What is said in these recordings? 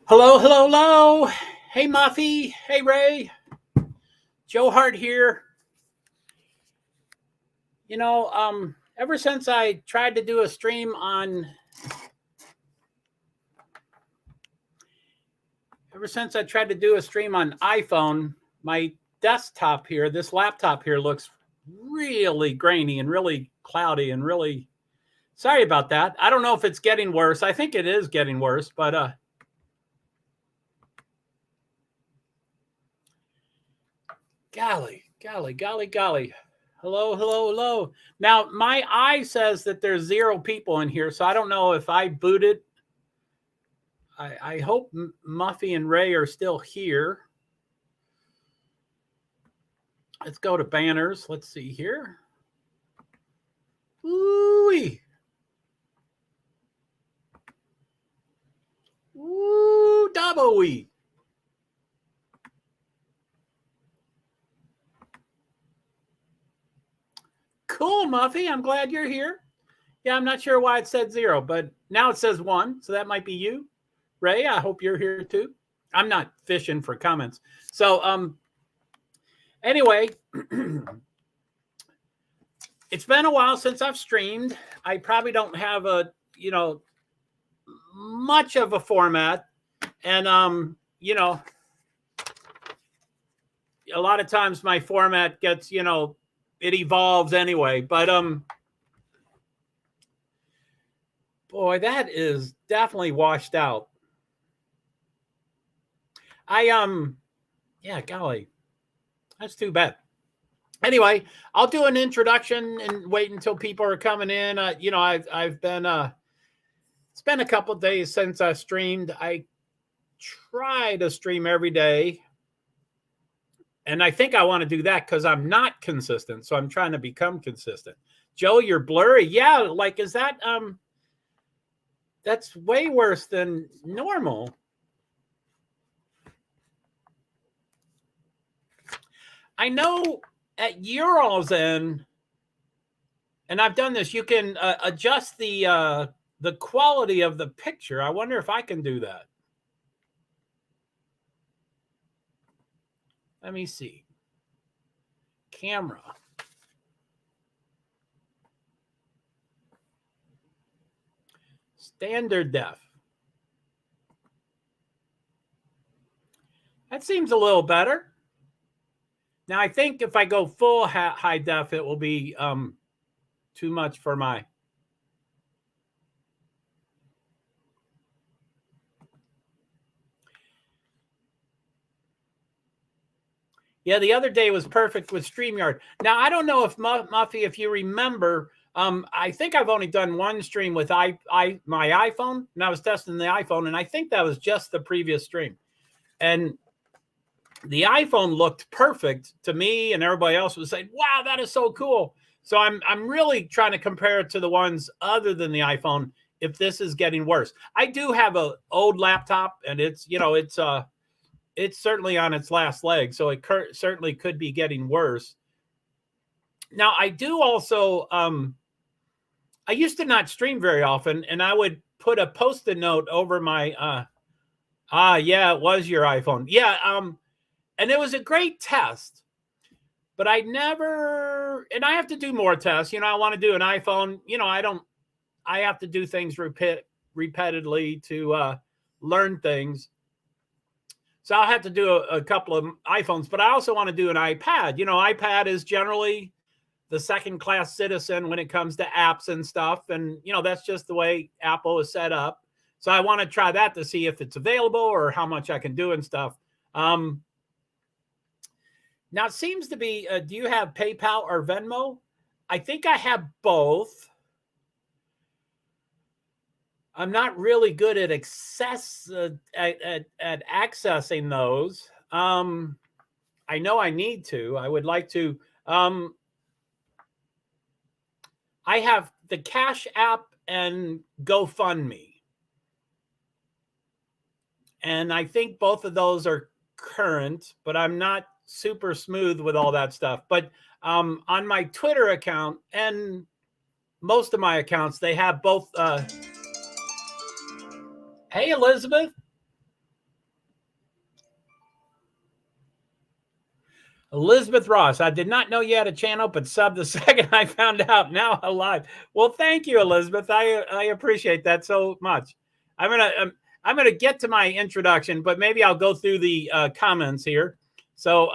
Hello, hello, hello. Hey, Muffy. Hey, Ray. Joe Hart here. Ever since I tried to do a stream on, iPhone, my desktop here, this laptop here looks really grainy and really cloudy and really. Sorry about that. I don't know if it's getting worse. I think it is getting worse, but golly. Hello, hello, hello. Now, my eye says that there's 0 people in here, so I don't know if I booted. I hope Muffy and Ray are still here. Let's go to banners. Let's see here. Ooh-wee. Ooh, double-wee. Cool, Muffy. I'm glad you're here. Yeah, I'm not sure why it said 0, but now it says 1, so that might be you. Ray, I hope you're here too. I'm not fishing for comments. So, anyway, it's been a while since I've streamed. I probably don't have much of a format. And, a lot of times my format gets, it evolves anyway. But, boy, that is definitely washed out. Yeah, golly, that's too bad. Anyway, I'll do an introduction and wait until people are coming in. I've been, it's been a couple days since I streamed. I try to stream every day. And I think I want to do that because I'm not consistent. So I'm trying to become consistent. Joe, you're blurry. Yeah, like, is that, that's way worse than normal. I know at your all's end, and I've done this, you can adjust the quality of the picture. I wonder if I can do that. Let me see. Camera. Standard def. That seems a little better. Now, I think if I go full high def, it will be too much for my. Yeah, the other day was perfect with StreamYard. Now, I don't know if Muffy, if you remember, I think I've only done one stream with my iPhone, and I was testing the iPhone, and I think that was just the previous stream. And the iPhone looked perfect to me, and everybody else was saying, wow, that is so cool. So I'm really trying to compare it to the ones other than the iPhone if this is getting worse. I do have an old laptop, and it's certainly on its last leg, so it certainly could be getting worse. Now, I do also, I used to not stream very often, and I would put a Post-it note over my, yeah, it was your iPhone. Yeah, and it was a great test, but I never, and I have to do more tests. I want to do an iPhone. I have to do things repeatedly to learn things. So I'll have to do a couple of iPhones, but I also want to do an iPad. iPad is generally the second-class citizen when it comes to apps and stuff. And, that's just the way Apple is set up. So I want to try that to see if it's available or how much I can do and stuff. Now, it seems to be, do you have PayPal or Venmo? I think I have both. I'm not really good at accessing those. I know I need to. I would like to. I have the Cash App and GoFundMe. And I think both of those are current, but I'm not super smooth with all that stuff. But on my Twitter account and most of my accounts, they have both. Hey, Elizabeth. Elizabeth Ross, I did not know you had a channel, but sub the second I found out. Now alive. Well, thank you, Elizabeth. I appreciate that so much. I'm gonna get to my introduction, but maybe I'll go through the comments here. So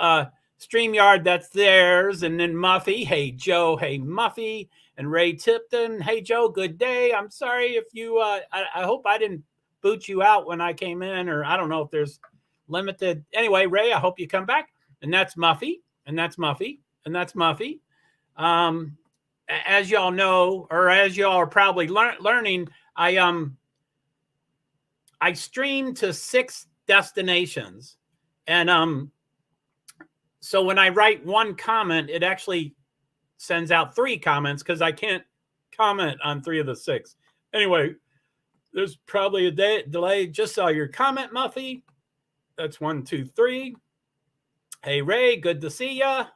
StreamYard, that's theirs, and then Muffy, hey Joe, hey Muffy, and Ray Tipton, hey Joe, good day. I'm sorry if you. I hope I didn't boot you out when I came in, or I don't know if there's limited. Anyway, Ray, I hope you come back. And that's Muffy, and that's Muffy, and that's Muffy. As y'all know, or as y'all are probably learning, I stream to 6 destinations, and so when I write one comment, it actually sends out 3 comments because I can't comment on 3 of the 6. Anyway, there's probably a delay. Just saw your comment, Muffy. That's 1, 2, 3. Hey, Ray, good to see ya.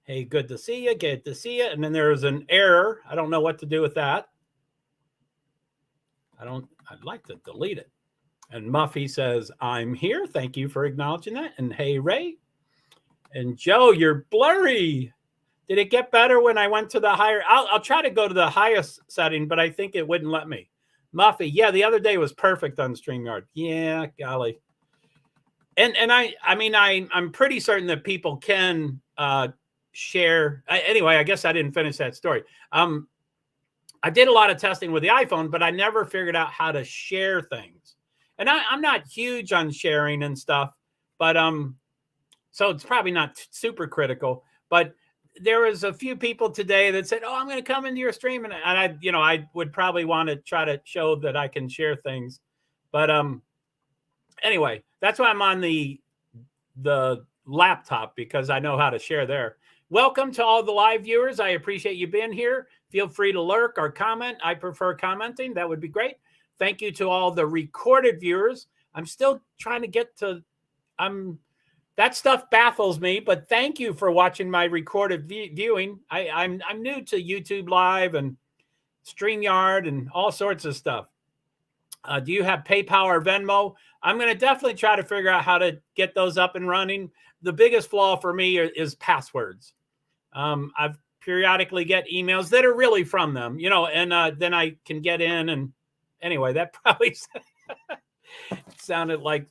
Hey, good to see you. Good to see you. And then there's an error. I don't know what to do with that. I'd like to delete it. And Muffy says, I'm here. Thank you for acknowledging that. And hey, Ray. And Joe, you're blurry. Did it get better when I went to the higher? I'll try to go to the highest setting, but I think it wouldn't let me. Muffy, yeah, the other day was perfect on StreamYard. Yeah, golly. And I'm pretty certain that people can share. Anyway, I guess I didn't finish that story. I did a lot of testing with the iPhone, but I never figured out how to share things. And I'm not huge on sharing and stuff, but so it's probably not super critical. But there was a few people today that said, "Oh, I'm going to come into your stream," and I would probably want to try to show that I can share things. But anyway, that's why I'm on the laptop, because I know how to share there. Welcome to all the live viewers. I appreciate you being here. Feel free to lurk or comment. I prefer commenting. That would be great. Thank you to all the recorded viewers. I'm still trying to get to. That stuff baffles me, but thank you for watching my recorded viewing. I'm new to YouTube Live and StreamYard and all sorts of stuff. Do you have PayPal or Venmo? I'm going to definitely try to figure out how to get those up and running. The biggest flaw for me is passwords. I've periodically get emails that are really from them, and then I can get in. And anyway, that probably sounded like,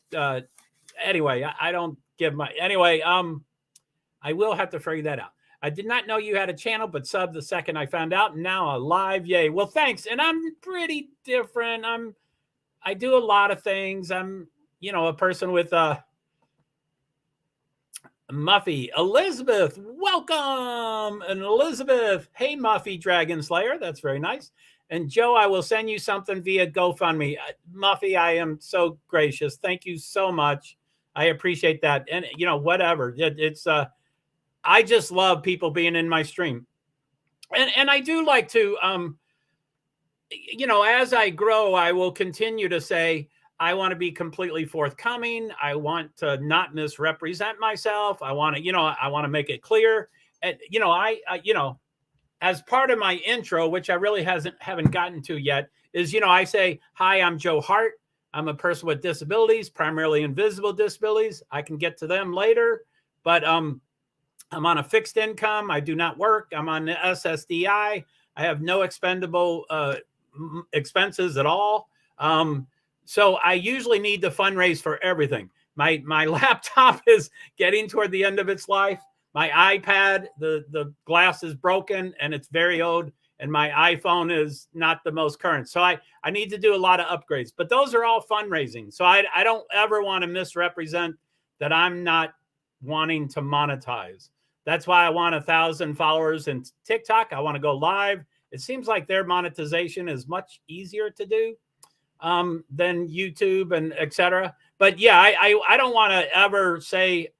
anyway, I don't give my, anyway, I will have to figure that out. I did not know you had a channel, but sub the second I found out. And now a live, yay. Well, thanks. And I'm pretty different. I do a lot of things. I'm, a person with Muffy. Elizabeth, welcome. And Elizabeth, hey, Muffy Dragon Slayer. That's very nice. And Joe, I will send you something via GoFundMe. Muffy, I am so gracious. Thank you so much. I appreciate that. And, whatever. It's I just love people being in my stream. And I do like to, as I grow, I will continue to say, I want to be completely forthcoming. I want to not misrepresent myself. I want to, I want to make it clear. And, as part of my intro, which I really haven't gotten to yet, is, I say, hi, I'm Joe Hart. I'm a person with disabilities, primarily invisible disabilities. I can get to them later, but I'm on a fixed income. I do not work. I'm on the SSDI. I have no expendable expenses at all. So I usually need to fundraise for everything. My laptop is getting toward the end of its life. My iPad, the glass is broken and it's very old. And my iPhone is not the most current. So I need to do a lot of upgrades. But those are all fundraising. So I don't ever want to misrepresent that I'm not wanting to monetize. That's why I want 1,000 followers in TikTok. I want to go live. It seems like their monetization is much easier to do than YouTube and etc. But yeah, I don't want to ever say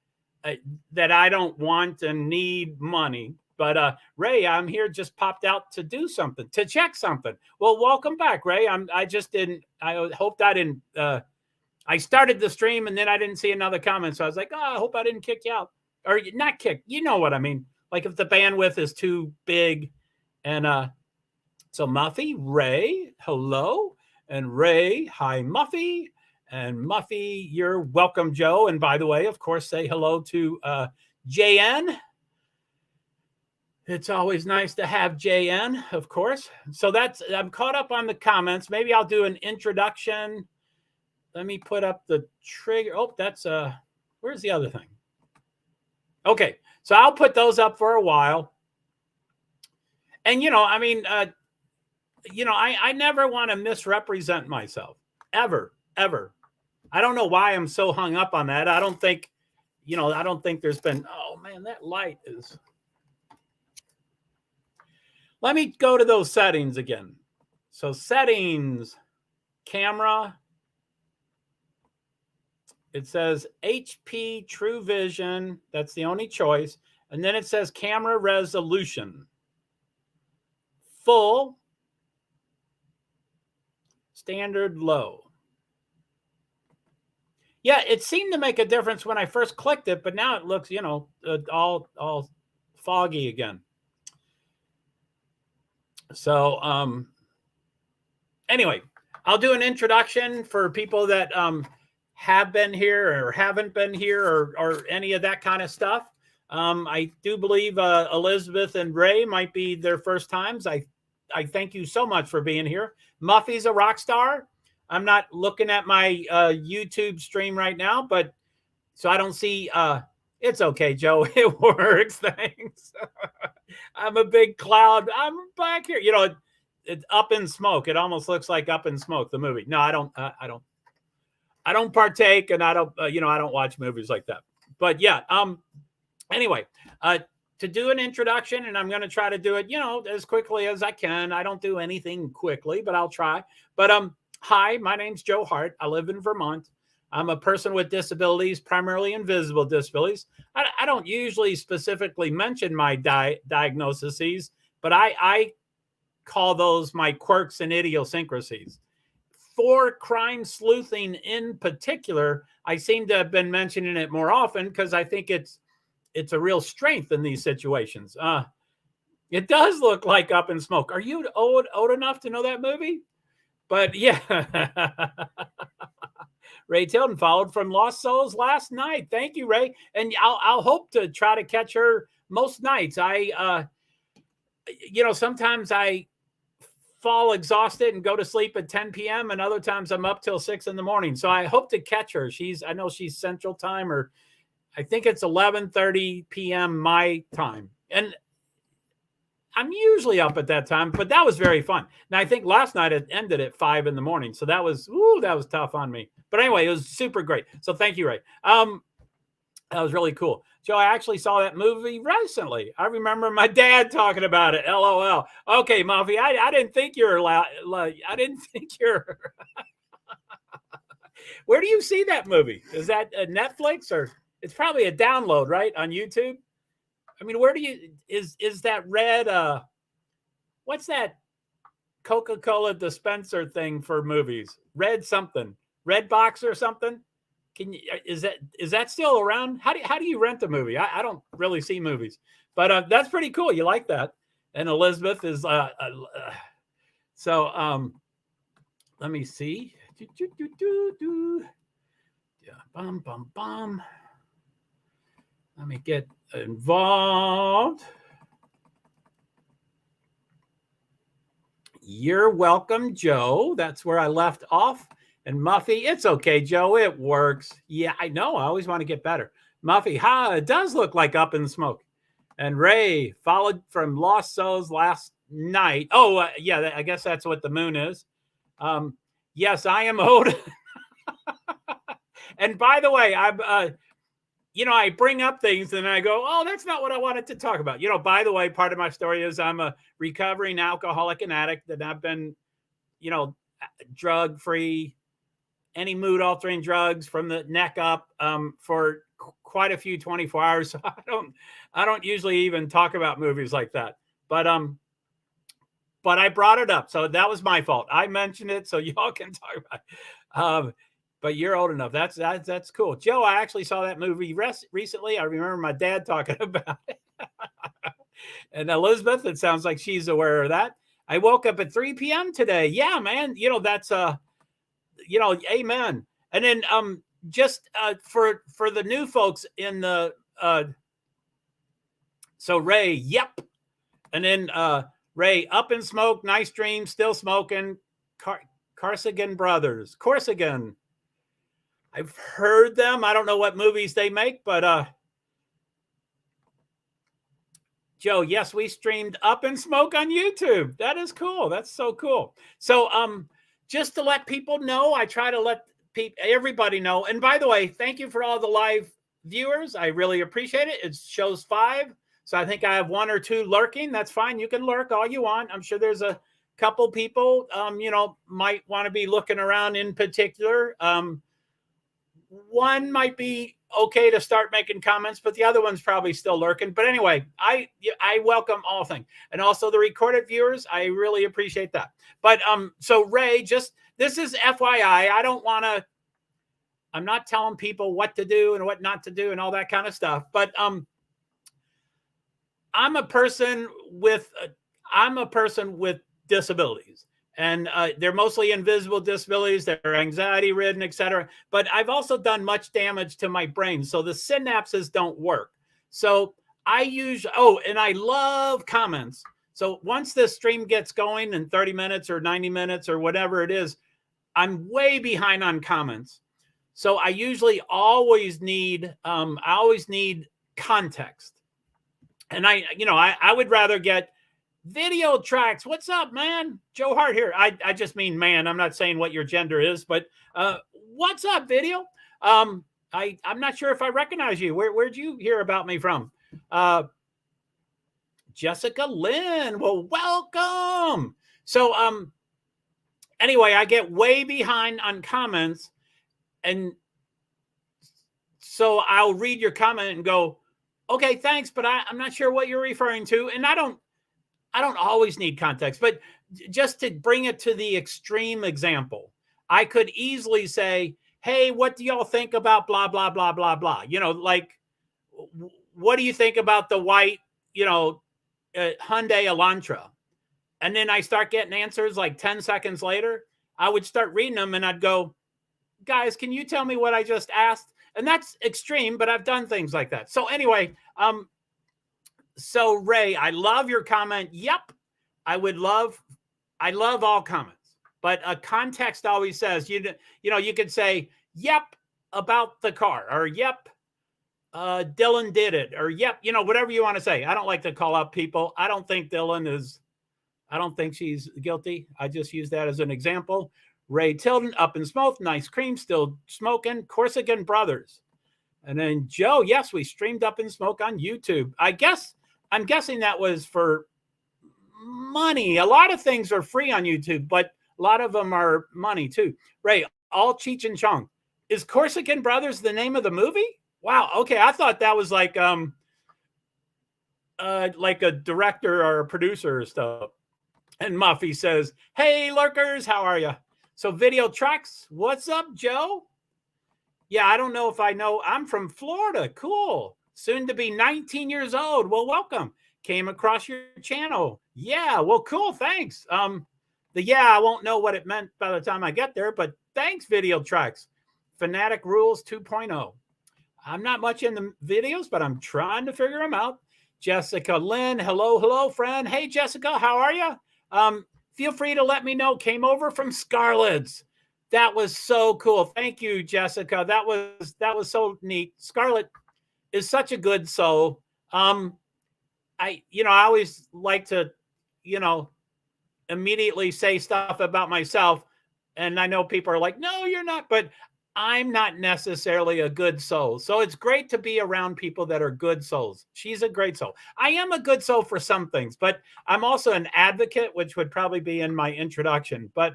that I don't want and need money. But Ray, I'm here, just popped out to do something, to check something. Well, welcome back, Ray. I hoped I didn't. I started the stream and then I didn't see another comment, so I was like, I hope I didn't kick you out, or not kick. You know what I mean? Like if the bandwidth is too big, and so Muffy, Ray, hello, and Ray, hi, Muffy, And Muffy, you're welcome, Joe. And by the way, of course, say hello to JN. It's always nice to have JN, of course. So I'm caught up on the comments. Maybe I'll do an introduction. Let me put up the trigger. Oh, that's where's the other thing? Okay, so I'll put those up for a while. And I never want to misrepresent myself, ever. I don't know why I'm so hung up on that. I don't think there's been, oh man, that light is. Let me go to those settings again. So settings, camera. It says HP True Vision. That's the only choice. And then it says camera resolution. Full. Standard, low. Yeah, it seemed to make a difference when I first clicked it, but now it looks, all foggy again. So, anyway, I'll do an introduction for people that have been here or haven't been here or any of that kind of stuff. I do believe Elizabeth and Ray might be their first times. I thank you so much for being here. Muffy's a rock star. I'm not looking at my YouTube stream right now, but so I don't see. It's okay, Joe. It works. Thanks. I'm a big cloud. I'm back here. It's Up in Smoke. It almost looks like Up in Smoke, the movie. No, I don't partake, and I don't watch movies like that. But yeah. Anyway, to do an introduction, and I'm going to try to do it, as quickly as I can. I don't do anything quickly, but I'll try. But hi, my name's Joe Hart. I live in Vermont. I'm a person with disabilities, primarily invisible disabilities. I don't usually specifically mention my diagnoses, but I call those my quirks and idiosyncrasies. For crime sleuthing in particular, I seem to have been mentioning it more often because I think it's a real strength in these situations. It does look like Up in Smoke. Are you old enough to know that movie? But yeah. Ray Tilden followed from Lost Souls last night. Thank you, Ray. And I'll hope to try to catch her most nights. Sometimes I fall exhausted and go to sleep at 10 p.m. and other times I'm up till 6 a.m. So I hope to catch her. I know she's Central Time, or I think it's 11:30 p.m. my time. And I'm usually up at that time, but that was very fun. Now, I think last night it ended at 5 a.m. So that was tough on me. But anyway, it was super great. So thank you, Ray. That was really cool. Joe, I actually saw that movie recently. I remember my dad talking about it. LOL. Okay, Muffy, I didn't think you're I didn't think you're. Where do you see that movie? Is that a Netflix, or it's probably a download, right, on YouTube? I mean, where do you is that red? What's that Coca-Cola dispenser thing for movies? Red something, red box or something. Is that still around? How do you rent a movie? I don't really see movies, but that's pretty cool. You like that? And Elizabeth is so let me see. Yeah, bum. Let me get involved. You're welcome, Joe. That's where I left off. And Muffy, it's okay, Joe. It works. Yeah, I know. I always want to get better. Muffy, it does look like Up in Smoke. And Ray followed from Lost Souls last night. Oh, yeah, I guess that's what the moon is. Yes, I am old. And by the way, I bring up things and I go, oh, that's not what I wanted to talk about. By the way, part of my story is I'm a recovering alcoholic and addict, that I've been, drug-free, any mood-altering drugs from the neck up for quite a few 24 hours. So I don't usually even talk about movies like that. But I brought it up. So that was my fault. I mentioned it so y'all can talk about it. But you're old enough. That's cool. Joe, I actually saw that movie recently. I remember my dad talking about it. And Elizabeth, it sounds like she's aware of that. I woke up at 3 p.m. today. Yeah, man. That's amen. And then just for the new folks in the so Ray, yep. And then Ray, up in smoke, nice dream, still smoking. Corsican Brothers. Corsican. I've heard them. I don't know what movies they make, but Joe, yes, we streamed Up in Smoke on YouTube. That is cool. That's so cool. So just to let people know, I try to let everybody know. And by the way, thank you for all the live viewers. I really appreciate it. It shows 5. So I think I have 1 or 2 lurking. That's fine. You can lurk all you want. I'm sure there's a couple people, might want to be looking around in particular. One might be okay to start making comments, but the other one's probably still lurking. But anyway, I welcome all things. And also the recorded viewers, I really appreciate that. But so Ray, this is FYI. I'm not telling people what to do and what not to do and all that kind of stuff. But I'm a person with disabilities, and they're mostly invisible disabilities. They're anxiety ridden, etc. But I've also done much damage to my brain, so the synapses don't work. So and I love comments. So once this stream gets going in 30 minutes or 90 minutes or whatever it is, I'm way behind on comments. So I usually always need context. And I would rather get video tracks. What's up, man? Joe Hart here. I just mean man. I'm not saying what your gender is, but what's up, video? I'm not sure if I recognize you. Where'd you hear about me from? Jessica Lynn. Well, welcome. So anyway, I get way behind on comments, and so I'll read your comment and go, okay, thanks, but I'm not sure what you're referring to. And I don't always need context, but just to bring it to the extreme example, I could easily say, hey, what do y'all think about blah, blah, blah, blah, blah? Like, what do you think about the white, Hyundai Elantra? And then I start getting answers like 10 seconds later. I would start reading them and I'd go, guys, can you tell me what I just asked? And that's extreme, but I've done things like that. So anyway, so Ray, I love your comment. Yep. I love all comments, but a context always says, you could say, yep, about the car, or yep, Dylan did it, or yep, whatever you want to say. I don't like to call out people. I don't think she's guilty. I just use that as an example. Ray Tilden, Up in Smoke, nice cream, still smoking. Corsican Brothers. And then Joe, yes, we streamed Up in Smoke on YouTube. I'm guessing that was for money. A lot of things are free on YouTube, but a lot of them are money too. Ray, all Cheech and Chong. Is Corsican Brothers the name of the movie? Wow. Okay. I thought that was like a director or a producer or stuff. And Muffy says, hey, lurkers, how are you? So video tracks, what's up, Joe? Yeah, I don't know if I know. I'm from Florida. Cool. Soon to be 19 years old. Well, welcome. Came across your channel. Yeah, well, cool. Thanks. I won't know what it meant by the time I get there, but thanks, video tracks. Fanatic Rules 2.0. I'm not much in the videos, but I'm trying to figure them out. Jessica Lynn, hello, friend. Hey, Jessica, how are you? Feel free to let me know. Came over from Scarlett's. That was so cool. Thank you, Jessica. That was so neat. Scarlett is such a good soul. I always like to, immediately say stuff about myself. And I know people are like, no, you're not, but I'm not necessarily a good soul. So it's great to be around people that are good souls. She's a great soul. I am a good soul for some things, but I'm also an advocate, which would probably be in my introduction. But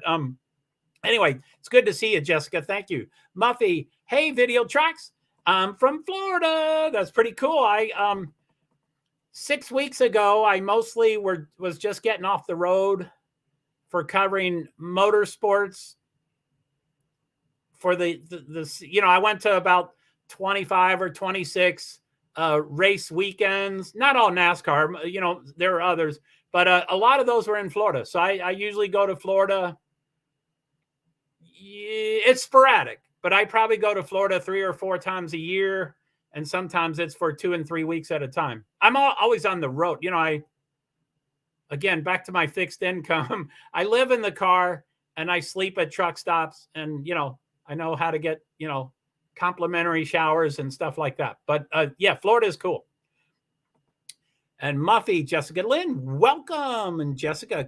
anyway, it's good to see you, Jessica. Thank you. Muffy, hey, video tracks. I'm from Florida. That's pretty cool. 6 weeks ago, I mostly was just getting off the road for covering motorsports. For I went to about 25 or 26 race weekends, not all NASCAR, there are others, but a lot of those were in Florida. So I usually go to Florida. It's sporadic, but I probably go to Florida 3 or 4 times a year. And sometimes it's for 2 and 3 weeks at a time. I'm always on the road. You know, again, back to my fixed income. I live in the car and I sleep at truck stops, and, you know, I know how to get, you know, complimentary showers and stuff like that. But yeah, Florida is cool. And Muffy, Jessica Lynn, welcome. And Jessica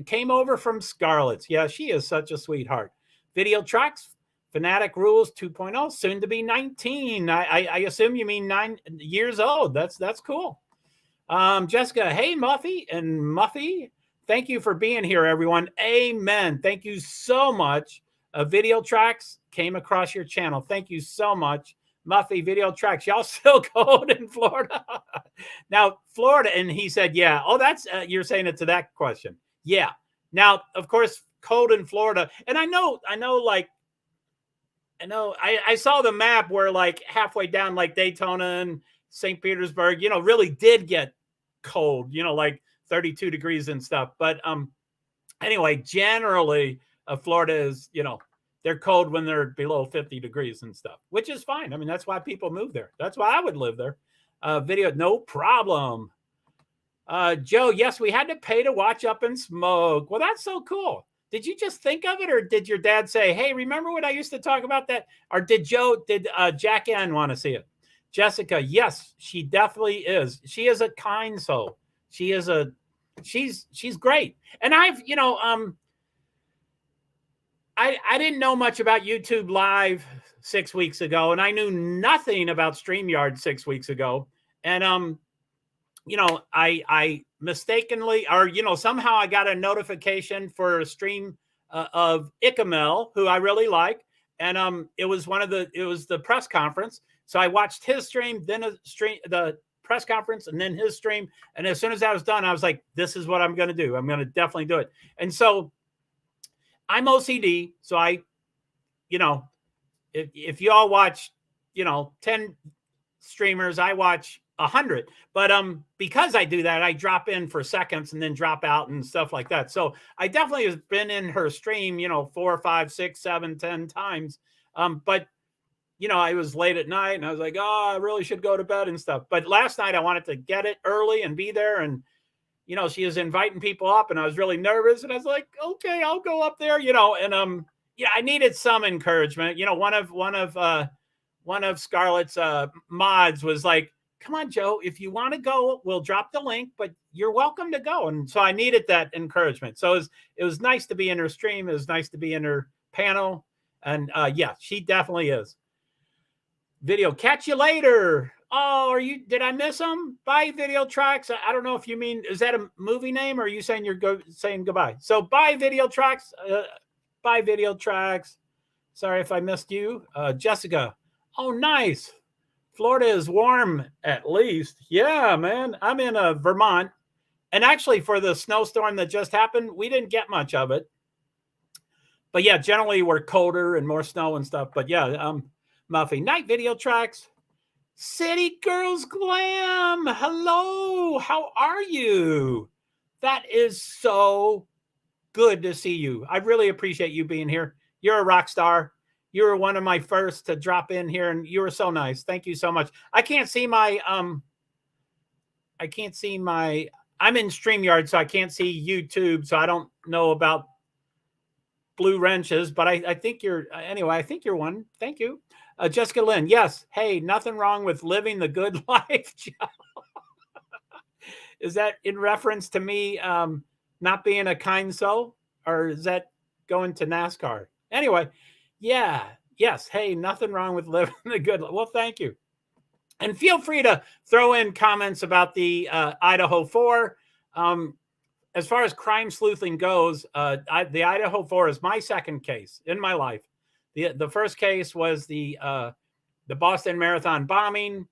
came over from Scarlett's. Yeah, she is such a sweetheart. Video Tracks, Fanatic Rules 2.0, soon to be 19. I assume you mean 9 years old. That's cool. Jessica, hey, Muffy and Muffy, thank you for being here, everyone. Amen. Thank you so much. Video Tracks came across your channel. Thank you so much. Muffy, Video Tracks, y'all still cold in Florida? Now, Florida, and he said, yeah. Oh, that's, you're saying it to that question. Yeah. Now, of course, cold in Florida. And I know, I saw the map where like halfway down, like Daytona and St. Petersburg, you know, really did get cold, you know, like 32 degrees and stuff. But anyway, generally, Florida is, you know, they're cold when they're below 50 degrees and stuff, which is fine. I mean, that's why people move there. That's why I would live there. Video, no problem. Joe, yes, we had to pay to watch Up and Smoke. Well, that's so cool. Did you just think of it, or did your dad say, hey, remember what I used to talk about that? Or did Jack Ann want to see it? Jessica, yes, she definitely is. She is a kind soul. She's great. And I've, you know, I didn't know much about YouTube Live 6 weeks ago, and I knew nothing about StreamYard 6 weeks ago. And you know, I mistakenly, or, you know, somehow I got a notification for a stream of Icamel, who I really like. And it was the press conference. So I watched his stream, then the press conference, and then his stream. And as soon as that was done, I was like, this is what I'm going to do. I'm going to definitely do it. And so I'm OCD. So I, you know, if you all watch, you know, 10 streamers, I watch 100. But because I do that, I drop in for seconds and then drop out and stuff like that. So I definitely have been in her stream, you know, 4, 5, 6, 7, 10 times. But you know, I was late at night and I was like, oh, I really should go to bed and stuff. But last night I wanted to get it early and be there. And, you know, she was inviting people up and I was really nervous. And I was like, okay, I'll go up there, you know. And yeah, I needed some encouragement. You know, one of Scarlett's mods was like, come on, Joe, if you want to go, we'll drop the link, but you're welcome to go. And so I needed that encouragement. So it was nice to be in her stream. It was nice to be in her panel. And yeah, she definitely is. Video, catch you later. Oh, did I miss them? Bye, Video Tracks. I don't know if you mean, is that a movie name or are you saying saying goodbye? So bye, Video Tracks. Bye, Video Tracks. Sorry if I missed you. Jessica. Oh, nice. Florida is warm, at least. Yeah, man. I'm in Vermont. And actually, for the snowstorm that just happened, we didn't get much of it. But yeah, generally we're colder and more snow and stuff. But yeah, Muffy. Night, Video Tracks. City Girls Glam. Hello. How are you? That is so good to see you. I really appreciate you being here. You're a rock star. You were one of my first to drop in here, and you were so nice. Thank you so much. I can't see my I'm in StreamYard, so I can't see YouTube, so I don't know about blue wrenches, but I think anyway, I think you're one. Thank you. Jessica Lynn, yes. Hey, nothing wrong with living the good life, Joe. Is that in reference to me not being a kind soul, or is that going to NASCAR? Anyway, yeah, yes. Hey, nothing wrong with living the good life. Well, thank you. And feel free to throw in comments about the Idaho 4. As far as crime sleuthing goes, the Idaho 4 is my second case in my life. The first case was the Boston Marathon bombing.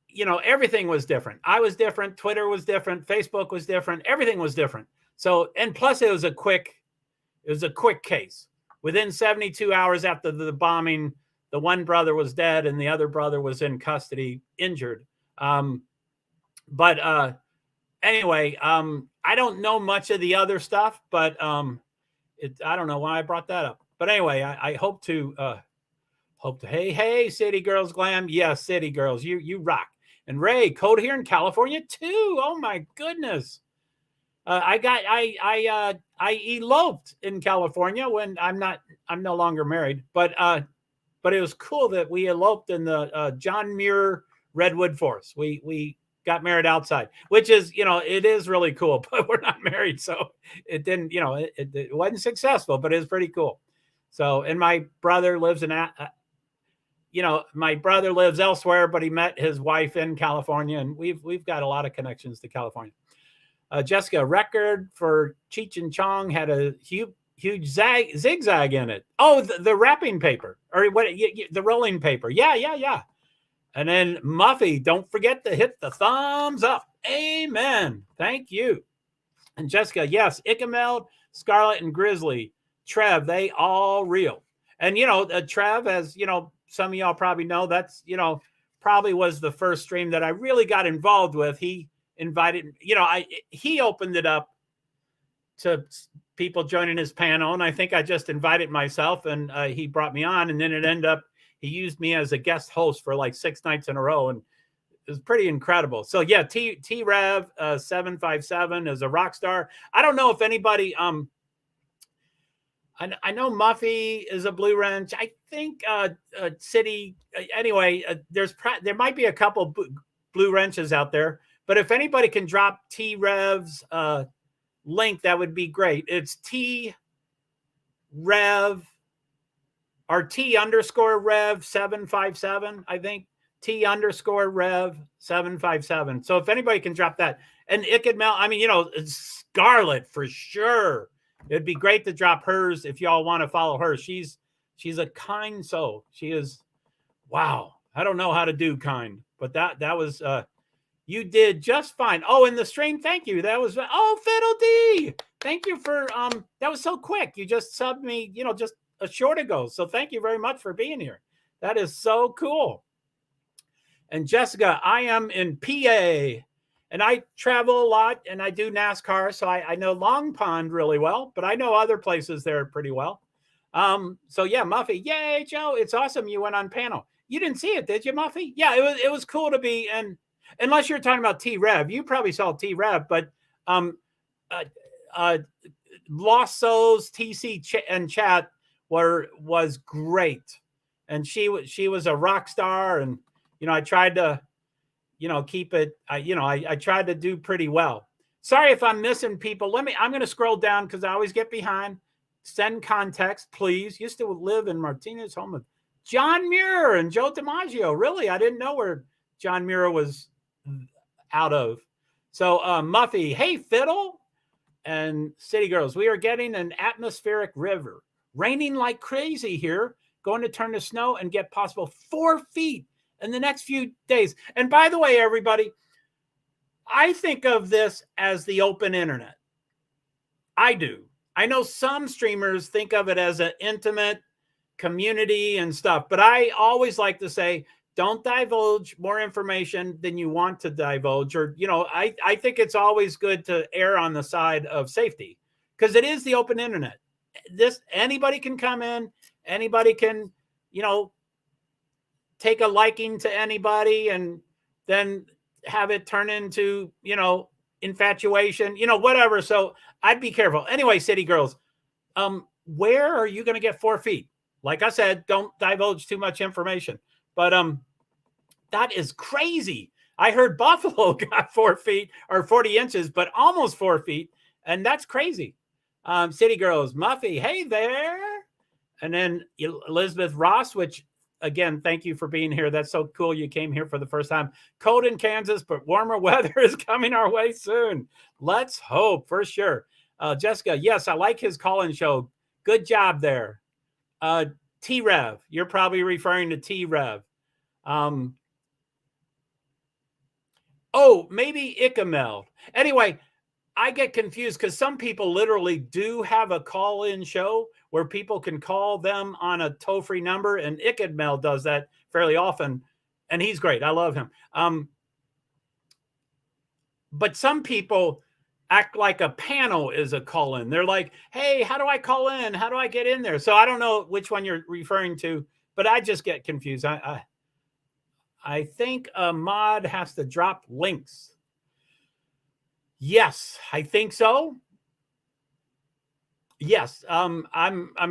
You know, everything was different. I was different. Twitter was different. Facebook was different. Everything was different. So, and plus it was a quick case. Within 72 hours after the bombing, the one brother was dead and the other brother was in custody, injured. But anyway, I don't know much of the other stuff, but I don't know why I brought that up. But anyway, I hope to hey, City Girls Glam. Yes, City Girls, you rock. And Ray, code here in California too. Oh my goodness. I eloped in California when I'm no longer married, but it was cool that we eloped in the John Muir Redwood Forest. We got married outside, which is, it is really cool, but we're not married. So it didn't, it wasn't successful, but it was pretty cool. So, and my brother lives my brother lives elsewhere, but he met his wife in California, and we've got a lot of connections to California. Jessica, record for Cheech and Chong had a huge zigzag in it. Oh, the wrapping paper, or what? The rolling paper. Yeah. And then Muffy, don't forget to hit the thumbs up. Amen. Thank you. And Jessica, yes, Ichamel, Scarlet, and Grizzly, Trev, they all real. And Trev, as some of y'all probably know, that's probably was the first stream that I really got involved with. He invited, he opened it up to people joining his panel, and I think I just invited myself, and he brought me on, and then it ended up he used me as a guest host for like 6 nights in a row, and it was pretty incredible. So yeah, T Rev 757 is a rock star. I don't know if anybody I know Muffy is a blue wrench. I think City anyway. There might be a couple blue wrenches out there, but if anybody can drop T Rev's link, that would be great. It's T Rev or T_Rev 757. I think T_Rev 757. So if anybody can drop that, and Ichamel, I mean, Scarlet for sure. It'd be great to drop hers if y'all want to follow her. She's a kind soul. She is. Wow. I don't know how to do kind, but that was you did just fine. Oh, in the stream, thank you. That was Fiddle D. Thank you for that was so quick. You just subbed me, just a short ago. So thank you very much for being here. That is so cool. And Jessica, I am in PA. And I travel a lot, and I do NASCAR, so I know Long Pond really well, but I know other places there pretty well. So yeah, Muffy, yay, Joe! It's awesome you went on panel. You didn't see it, did you, Muffy? Yeah, it was cool to be. And unless you're talking about T Rev, you probably saw T Rev, but Lost Souls TC and chat was great, and she was a rock star, and I tried to. Keep it, I tried to do pretty well. Sorry if I'm missing people. I'm going to scroll down because I always get behind. Send context, please. Used to live in Martinez, home of John Muir and Joe DiMaggio. Really? I didn't know where John Muir was out of. So Muffy, hey, Fiddle and City Girls, we are getting an atmospheric river. Raining like crazy here. Going to turn to snow and get possible 4 feet in the next few days. And by the way, everybody, I think of this as the open internet. I do. I know some streamers think of it as an intimate community and stuff, but I always like to say, don't divulge more information than you want to divulge. Or, I think it's always good to err on the side of safety because it is the open internet. Anybody can come in, anybody can, take a liking to anybody and then have it turn into, infatuation, whatever. So I'd be careful. Anyway, City Girls, where are you going to get 4 feet? Like I said, don't divulge too much information, but that is crazy. I heard Buffalo got 4 feet or 40 inches, but almost 4 feet. And that's crazy. City Girls, Muffy, hey there. And then Elizabeth Ross, which, again, thank you for being here. That's so cool. You came here for the first time. Cold in Kansas, but warmer weather is coming our way soon. Let's hope for sure. Jessica, yes, I like his call-in show. Good job there. T-Rev, you're probably referring to T-Rev. Maybe Ichamel. Anyway, I get confused because some people literally do have a call-in show where people can call them on a toll-free number, and Ichamel does that fairly often, and he's great. I love him. But some people act like a panel is a call-in. They're like, hey, how do I call in? How do I get in there? So I don't know which one you're referring to, but I just get confused. I think a mod has to drop links. Yes, I think so. Yes, I'm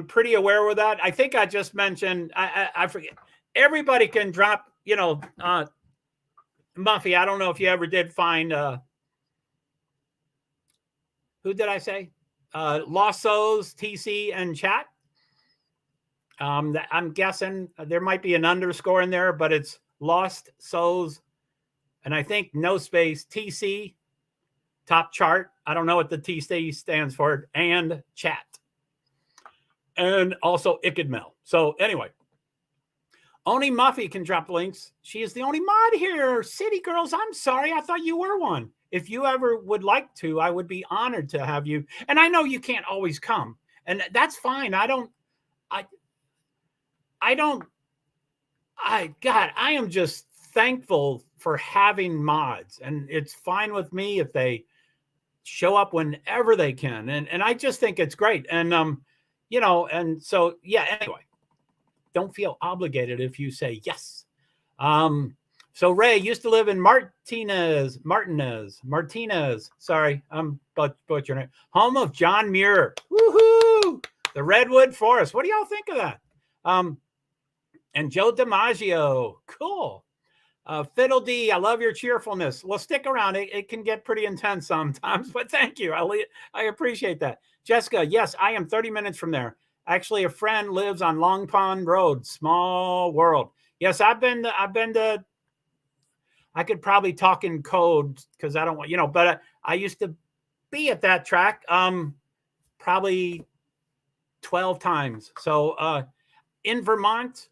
pretty aware with that. I think I just mentioned, I forget. Everybody can drop, Muffy, I don't know if you ever did find, who did I say? Lost Souls, TC, and chat. I'm guessing there might be an underscore in there, but it's Lost Souls, and I think no space, TC, top chart. I don't know what the TC stands for, and chat. And also Ickadmel. So anyway, only Muffy can drop links. She is the only mod here. City Girls, I'm sorry. I thought you were one. If you ever would like to, I would be honored to have you. And I know you can't always come, and that's fine. God, I am just thankful for having mods, and it's fine with me if they show up whenever they can. And I just think it's great. And, and so, yeah, anyway, don't feel obligated if you say yes. So Ray used to live in Martinez. Sorry, I'm butchering it. Home of John Muir. Woohoo! The Redwood Forest. What do y'all think of that? And Joe DiMaggio. Cool. Fiddle D, I love your cheerfulness. Well, stick around. It can get pretty intense sometimes, but thank you. I appreciate that. Jessica, yes, I am 30 minutes from there. Actually, a friend lives on Long Pond Road. Small world. Yes, I've been to, I could probably talk in code because I don't want, but I used to be at that track probably 12 times. So in Vermont,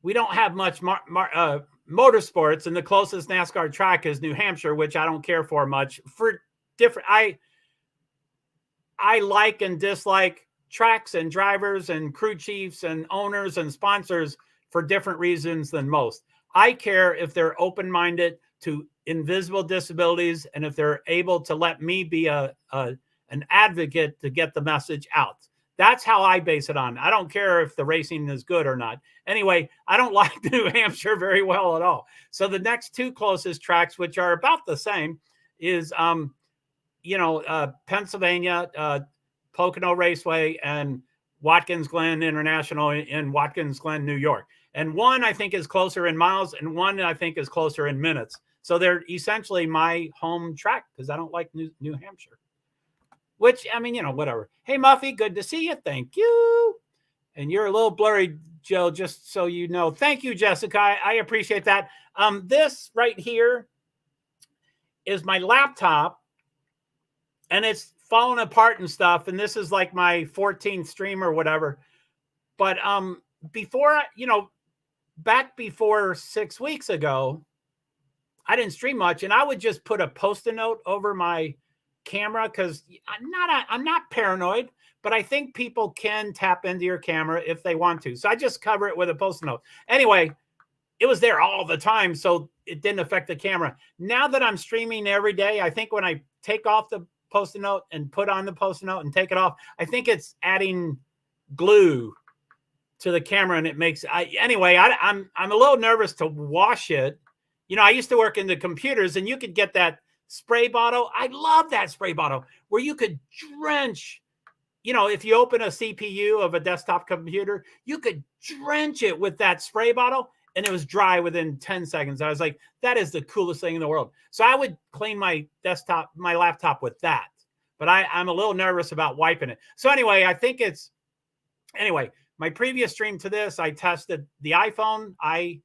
we don't have much motorsports, and the closest NASCAR track is New Hampshire, which I don't care for much. For different, I like and dislike tracks and drivers and crew chiefs and owners and sponsors for different reasons than most. I care if they're open-minded to invisible disabilities and if they're able to let me be an advocate to get the message out. That's how I base it on. I don't care if the racing is good or not. Anyway, I don't like New Hampshire very well at all. So the next two closest tracks, which are about the same, is Pennsylvania, Pocono Raceway, and Watkins Glen International in Watkins Glen, New York. And one I think is closer in miles, and one I think is closer in minutes. So they're essentially my home track because I don't like New Hampshire. Which, I mean, whatever. Hey, Muffy, good to see you. Thank you. And you're a little blurry, Joe, just so you know. Thank you, Jessica. I appreciate that. This right here is my laptop, and it's falling apart and stuff. And this is like my 14th stream or whatever. But before, back before 6 weeks ago, I didn't stream much, and I would just put a Post-it note over my camera because I'm not paranoid, but I think people can tap into your camera if they want to. So I just cover it with a Post-it note. Anyway, it was there all the time, so it didn't affect the camera. Now that I'm streaming every day, I think when I take off the Post-it note and put on the Post-it note and take it off, I think it's adding glue to the camera, and it makes. Anyway, I'm a little nervous to wash it. I used to work in the computers, and you could get that spray bottle. I love that spray bottle where you could drench, if you open a CPU of a desktop computer, you could drench it with that spray bottle and it was dry within 10 seconds. I was like, that is the coolest thing in the world. So I would clean my laptop with that, but I'm a little nervous about wiping it. So anyway, my previous stream to this, I tested the iPhone. I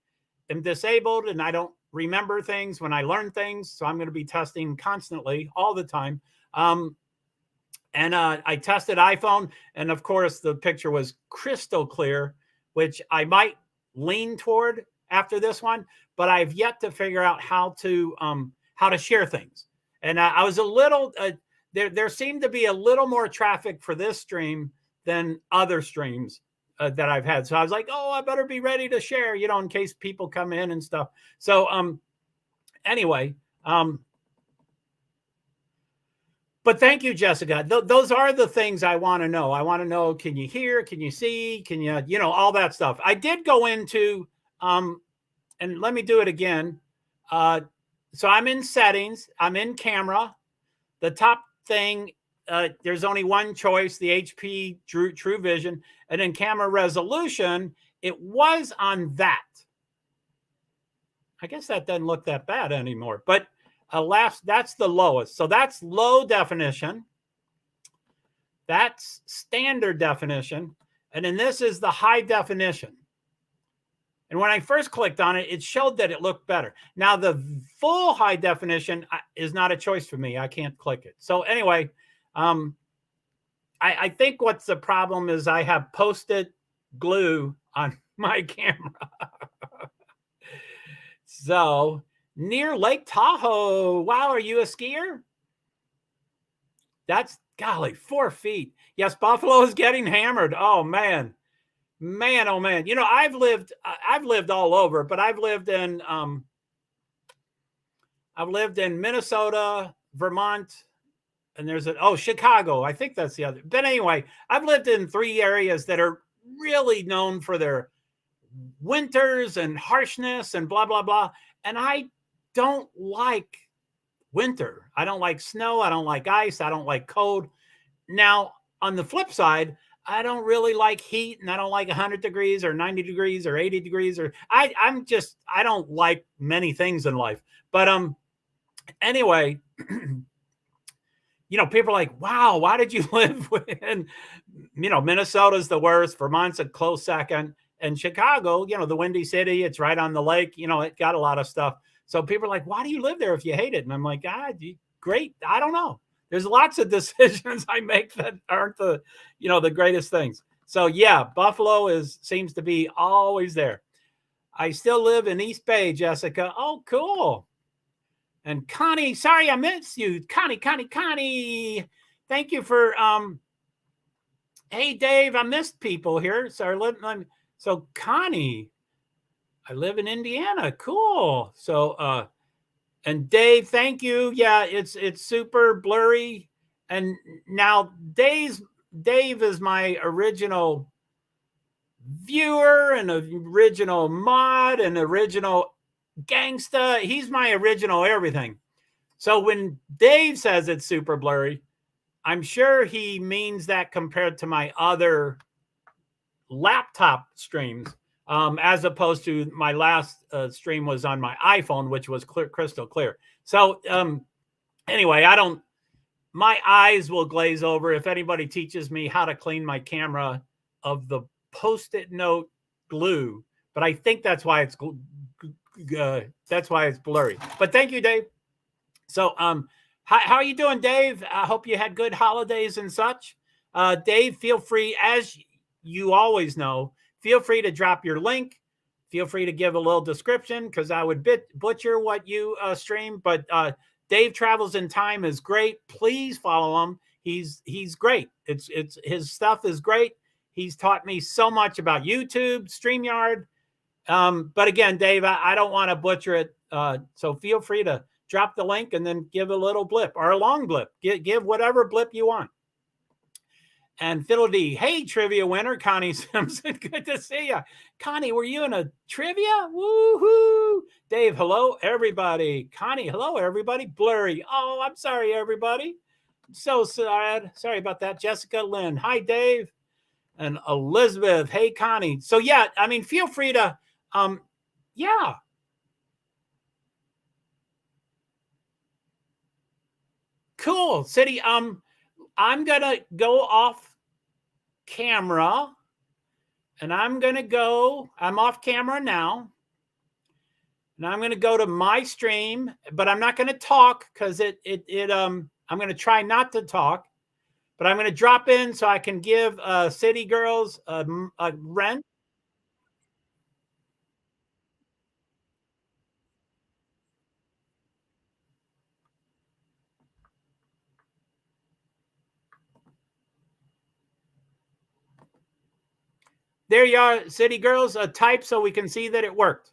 am disabled and I don't remember things when I learn things. So I'm going to be testing constantly all the time. And I tested iPhone, and of course the picture was crystal clear, which I might lean toward after this one, but I've yet to figure out how to share things. And I was a little, there seemed to be a little more traffic for this stream than other streams that I've had. So I was like, oh, I better be ready to share, in case people come in and stuff. So anyway, But thank you, Jessica. Those are the things I want to know. I want to know, can you hear? Can you see? Can you, all that stuff. I did go into, and let me do it again. So I'm in settings. I'm in camera. The top thing, there's only one choice, the HP True Vision. And then camera resolution, it was on that. I guess that doesn't look that bad anymore. But alas, that's the lowest. So that's low definition. That's standard definition. And then this is the high definition. And when I first clicked on it, it showed that it looked better. Now, the full high definition is not a choice for me. I can't click it. So anyway, I think what's the problem is I have Post-it glue on my camera. So near Lake Tahoe. Wow, are you a skier? That's, golly, 4 feet. Yes, Buffalo is getting hammered. Oh, man. Man, oh, man. I've lived all over, but I've lived in Minnesota, Vermont, and there's Chicago. I think that's the other. But anyway, I've lived in 3 areas that are really known for their winters and harshness and blah, blah, blah. And I don't like winter. I don't like snow. I don't like ice. I don't like cold. Now, on the flip side, I don't really like heat, and I don't like 100 degrees or 90 degrees or 80 degrees. Or I don't like many things in life. But anyway, people are like, wow, why did you live in, Minnesota's the worst, Vermont's a close second, and Chicago, the Windy City, it's right on the lake, it got a lot of stuff. So people are like, why do you live there if you hate it? And I'm like, great. I don't know. There's lots of decisions I make that aren't the greatest things. So yeah, Buffalo seems to be always there. I still live in East Bay, Jessica. Oh, cool. And Connie, sorry I missed you. Connie. Thank you for hey Dave, I missed people here. So Connie, I live in Indiana. Cool. So and Dave, thank you. Yeah, it's super blurry. And now Dave is my original viewer and original mod and original gangsta. He's my original everything. So when Dave says it's super blurry, I'm sure he means that compared to my other laptop streams, as opposed to my last stream was on my iPhone, which was crystal clear. So anyway, my eyes will glaze over if anybody teaches me how to clean my camera of the Post-it note glue. But I think that's why it's blurry. But thank you, Dave. So how are you doing, Dave? I hope you had good holidays and such. Dave, feel free, as you always know, feel free to drop your link. Feel free to give a little description, because I would butcher what you stream. But Dave Travels in Time is great. Please follow him. He's great. It's his stuff is great. He's taught me so much about YouTube, StreamYard. But again, Dave, I don't want to butcher it. So feel free to drop the link and then give a little blip or a long blip. Give whatever blip you want. And Fiddle D, hey, trivia winner, Connie Simpson. Good to see you. Connie, were you in a trivia? Woohoo. Dave, hello, everybody. Connie, hello, everybody. Blurry. Oh, I'm sorry, everybody. I'm so sad. Sorry about that. Jessica Lynn. Hi, Dave. And Elizabeth. Hey, Connie. So, yeah, I mean, feel free to, yeah. Cool. City, I'm going to go off camera, and I'm off camera now, and I'm going to go to my stream, but I'm not going to talk, because I'm going to try not to talk, but I'm going to drop in so I can give City Girls a rent. There you are, City Girls. Type so we can see that it worked.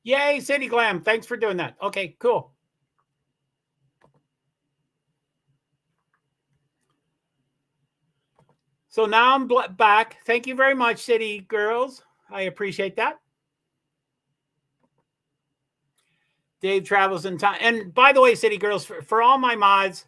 Yay, City Glam. Thanks for doing that. Okay, cool. So now I'm back. Thank you very much, City Girls. I appreciate that. Dave travels in time. And by the way, City Girls, for all my mods,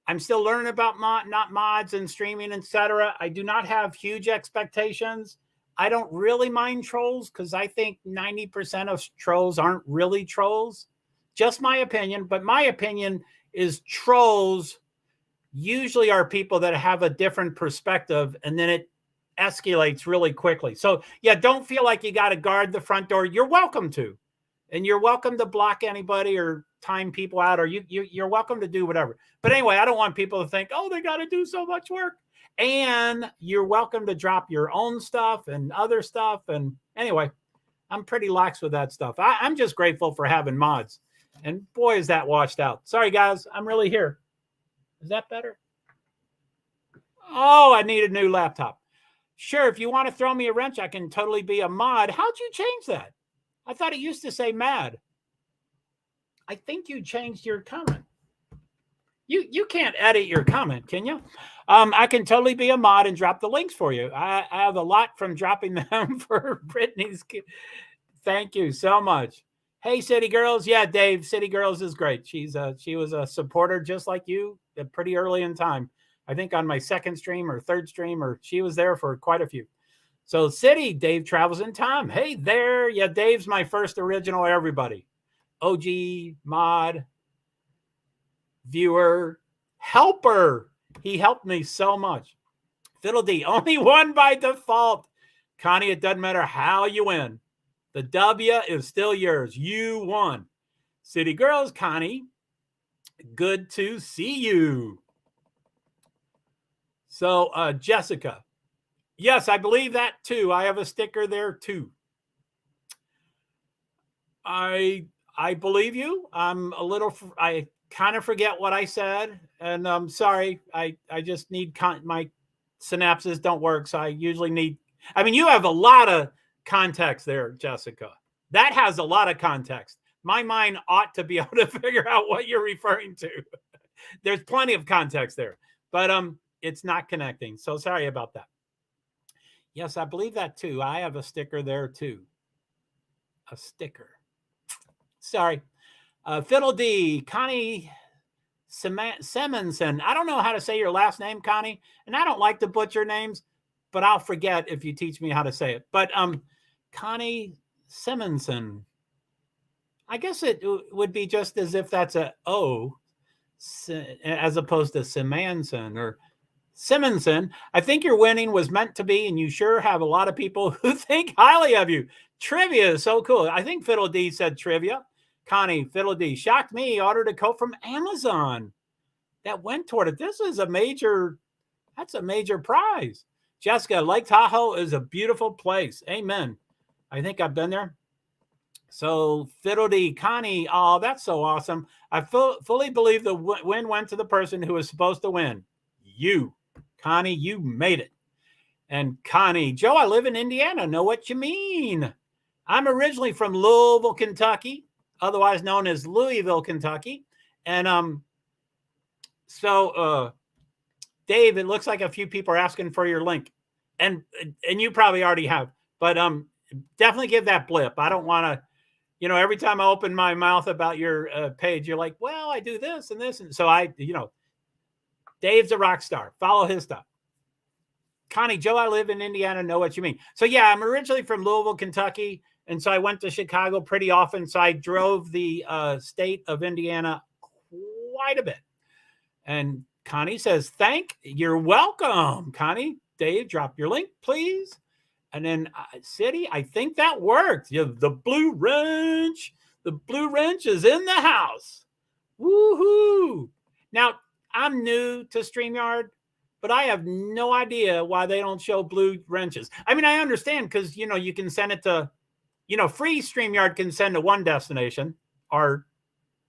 I'm still learning about not mods and streaming, etc. I do not have huge expectations. I don't really mind trolls because I think 90% of trolls aren't really trolls. Just my opinion. But my opinion is trolls usually are people that have a different perspective, and then it escalates really quickly. So yeah, don't feel like you got to guard the front door. You're welcome to. And you're welcome to block anybody or time people out, or you're welcome to do whatever. But anyway, I don't want people to think, oh, they got to do so much work. And you're welcome to drop your own stuff and other stuff. And anyway, I'm pretty lax with that stuff. I'm just grateful for having mods. And boy, is that washed out. Sorry, guys. I'm really here. Is that better? Oh, I need a new laptop. Sure, if you want to throw me a wrench, I can totally be a mod. How'd you change that? I thought it used to say mad. I think you changed your comment. You can't edit your comment, can you? I can totally be a mod and drop the links for you. I have a lot from dropping them for Brittany's. Thank you so much. Hey, City Girls. Yeah, Dave, City Girls is great. She was a supporter just like you pretty early in time. I think on my second stream or third stream, or she was there for quite a few. So City, Dave travels in time. Hey there. Yeah, Dave's my first original everybody. OG, mod, viewer, helper. He helped me so much. Fiddle D, only one by default. Connie, it doesn't matter how you win. The W is still yours. You won. City Girls, Connie, good to see you. So Jessica, yes, I believe that too. I have a sticker there too. I believe you. I'm a little. I kind of forget what I said, and I'm sorry. I just need my synapses don't work, so I usually need. I mean, you have a lot of context there, Jessica. That has a lot of context. My mind ought to be able to figure out what you're referring to. There's plenty of context there, but it's not connecting. So sorry about that. Yes, I believe that too. I have a sticker there too. A sticker. Sorry. Fiddle D, Connie Simonson. I don't know how to say your last name, Connie, and I don't like to butcher names, but I'll forget if you teach me how to say it. But Connie Simonson. I guess it would be just as if that's a O as opposed to Simonson or Simonson. I think your winning was meant to be, and you sure have a lot of people who think highly of you. Trivia is so cool. I think Fiddle D said trivia. Connie, Fiddle D, shocked me. Ordered a coat from Amazon that went toward it. That's a major prize. Jessica, Lake Tahoe is a beautiful place. Amen. I think I've been there. So Fiddle D, Connie, oh, that's so awesome. I fully believe the win went to the person who was supposed to win. You, Connie, you made it. And Connie, Joe, I live in Indiana. Know what you mean. I'm originally from Louisville, Kentucky, otherwise known as Louisville, Kentucky. And so Dave, it looks like a few people are asking for your link. And you probably already have. But definitely give that blip. I don't want to, every time I open my mouth about your page, you're like, well, I do this and this. And so Dave's a rock star. Follow his stuff. Connie, Joe, I live in Indiana. Know what you mean. So yeah, I'm originally from Louisville, Kentucky. And so I went to Chicago pretty often. So I drove the state of Indiana quite a bit. And Connie says, you're welcome, Connie. Dave, drop your link, please. And then City, I think that worked. The blue wrench. The blue wrench is in the house. Woohoo. Now, I'm new to StreamYard, but I have no idea why they don't show blue wrenches. I mean, I understand because, you can send it to, free StreamYard can send to one destination or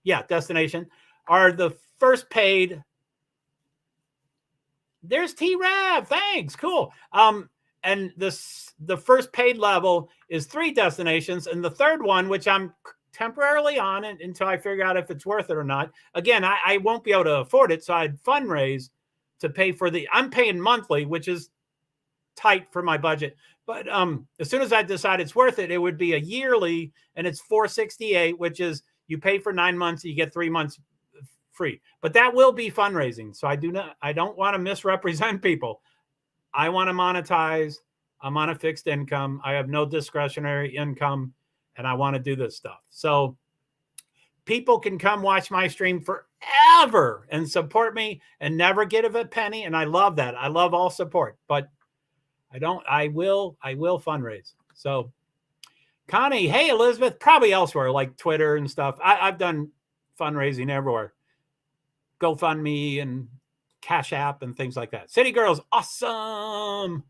the first paid. There's T-Rav. Thanks. Cool. And the first paid level is 3 destinations. And the third one, which I'm temporarily on it until I figure out if it's worth it or not. Again, I won't be able to afford it. So I'd fundraise to pay for I'm paying monthly, which is tight for my budget. But as soon as I decide it's worth it, it would be a yearly, and it's $468, which is you pay for 9 months, you get 3 months free. But that will be fundraising. So I don't want to misrepresent people. I want to monetize. I'm on a fixed income. I have no discretionary income, and I want to do this stuff. So people can come watch my stream forever and support me and never get a penny. And I love that. I love all support, but I will fundraise. So Connie, hey, Elizabeth, probably elsewhere like Twitter and stuff. I've done fundraising everywhere. GoFundMe and Cash App and things like that. City Girls, awesome.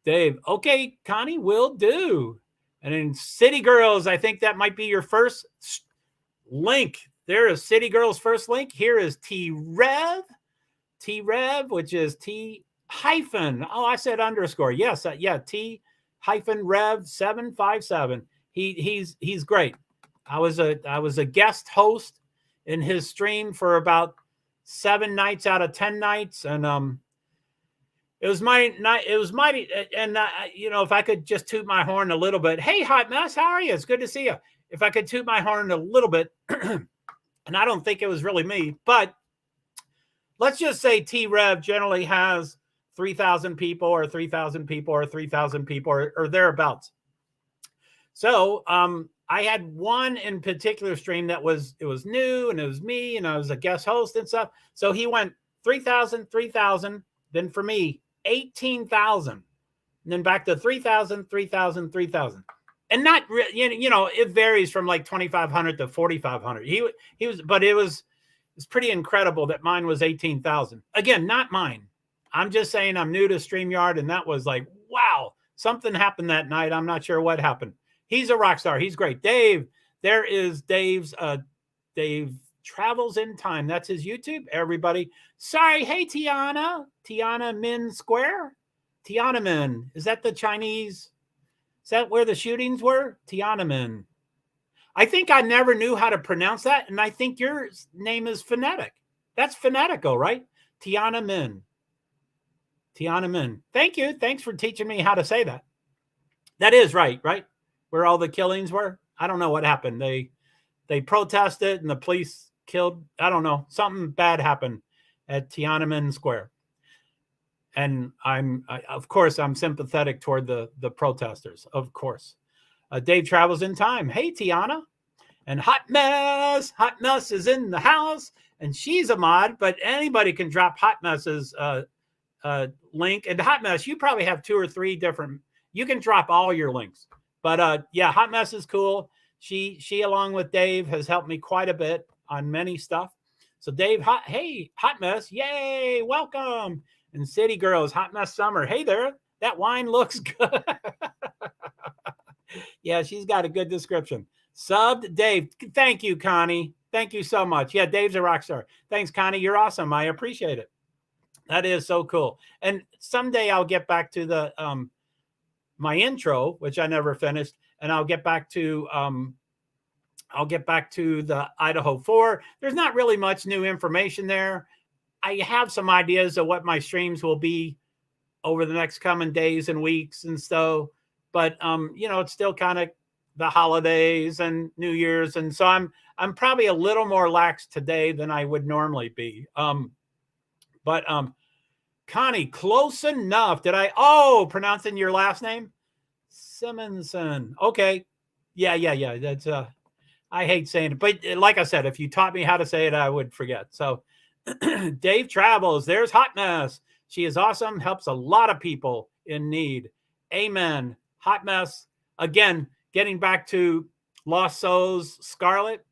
Dave, okay, Connie, will do. And in City Girls, I think that might be your first link. There is City Girls' first link. Here is T-Rev, which is T hyphen. Oh, I said underscore. Yes, yeah, T hyphen Rev 757. He's great. I was a guest host in his stream for about 7 nights out of 10 nights, and it was mighty. And if I could just toot my horn a little bit. Hey, Hot Mess, how are you? It's good to see you. If I could toot my horn a little bit, and I don't think it was really me, but let's just say T-Rev generally has 3,000 people or 3,000 people or 3,000 people or thereabouts. So I had one in particular stream that was new, and it was me, and I was a guest host and stuff. So he went 3,000, 3,000. Then for me, 18,000. And then back to 3,000, 3,000, 3,000. And not, it varies from like 2,500 to 4,500. He was, but it's pretty incredible that mine was 18,000. Again, not mine. I'm just saying I'm new to StreamYard, and that was like, wow, something happened that night. I'm not sure what happened. He's a rock star. He's great. Dave, there is Dave's, Dave Travels in Time. That's his YouTube, everybody. Sorry. Hey, Tiananmen Square. Tiananmen. Is that the Chinese? Is that where the shootings were? Tiananmen. I think I never knew how to pronounce that, and I think your name is phonetic. That's phonetical, right? Tiananmen. Tiananmen. Thank you. Thanks for teaching me how to say that. That is right? Where all the killings were? I don't know what happened. They protested, and the police killed. I don't know. Something bad happened at Tiananmen Square. And of course, I'm sympathetic toward the protesters, of course. Dave Travels in Time. Hey, Tiana. And Hot Mess is in the house, and she's a mod, but anybody can drop Hot Mess's link. And Hot Mess, you probably have 2 or 3 different. You can drop all your links. But yeah, Hot Mess is cool. She along with Dave has helped me quite a bit on many stuff. So Dave, hey, Hot Mess, yay, welcome. And City Girls, Hot Mess Summer. Hey there, that wine looks good. Yeah, she's got a good description. Subbed Dave. Thank you, Connie. Thank you so much. Yeah, Dave's a rock star. Thanks, Connie. You're awesome. I appreciate it. That is so cool. And someday I'll get back to the my intro, which I never finished, and I'll get back to the Idaho 4. There's not really much new information there. I have some ideas of what my streams will be over the next coming days and weeks and so, but it's still kind of the holidays and New Year's, and so I'm probably a little more lax today than I would normally be. But Connie, close enough. Pronouncing your last name? Simonson. Okay. Yeah. That's I hate saying it, but like I said, if you taught me how to say it, I would forget. So Dave Travels, there's Hot Mess. She is awesome, helps a lot of people in need. Amen. Hot Mess. Again, getting back to Lost Souls, Scarlet,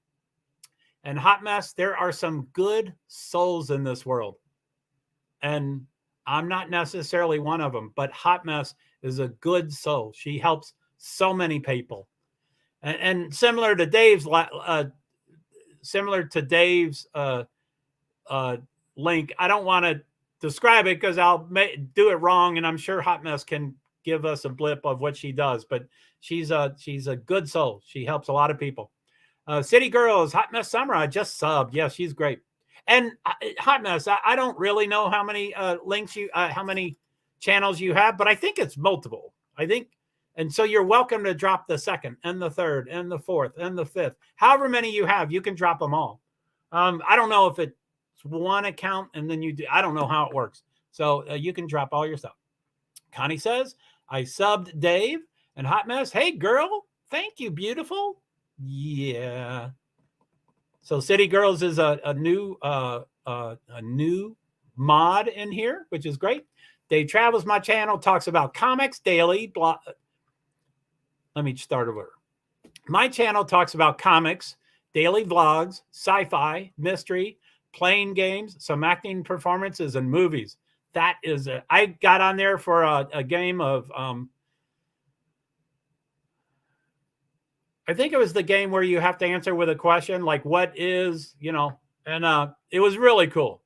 and Hot Mess, there are some good souls in this world. And I'm not necessarily one of them, but Hot Mess is a good soul. She helps so many people. And similar to Dave's link, I don't want to describe it because I'll do it wrong, and I'm sure Hot Mess can give us a blip of what she does, but she's a good soul. She helps a lot of people. City Girls, Hot Mess Summer, I just subbed. Yeah, she's great. And Hot Mess, I don't really know how many links how many channels you have, but I think it's multiple. I think, and so you're welcome to drop the second and the third and the fourth and the fifth. However many you have, you can drop them all. I don't know if it's one account and then you do, I don't know how it works. So you can drop all your stuff. Connie says, I subbed Dave and Hot Mess. Hey, girl. Thank you, beautiful. Yeah. So City Girls is a new mod in here, which is great. Dave Travels, my channel, talks about comics daily. Let me start over. My channel talks about comics, daily vlogs, sci-fi, mystery, playing games, some acting performances, and movies. That is it. I got on there for a game of, I think it was the game where you have to answer with a question, like what is, and it was really cool.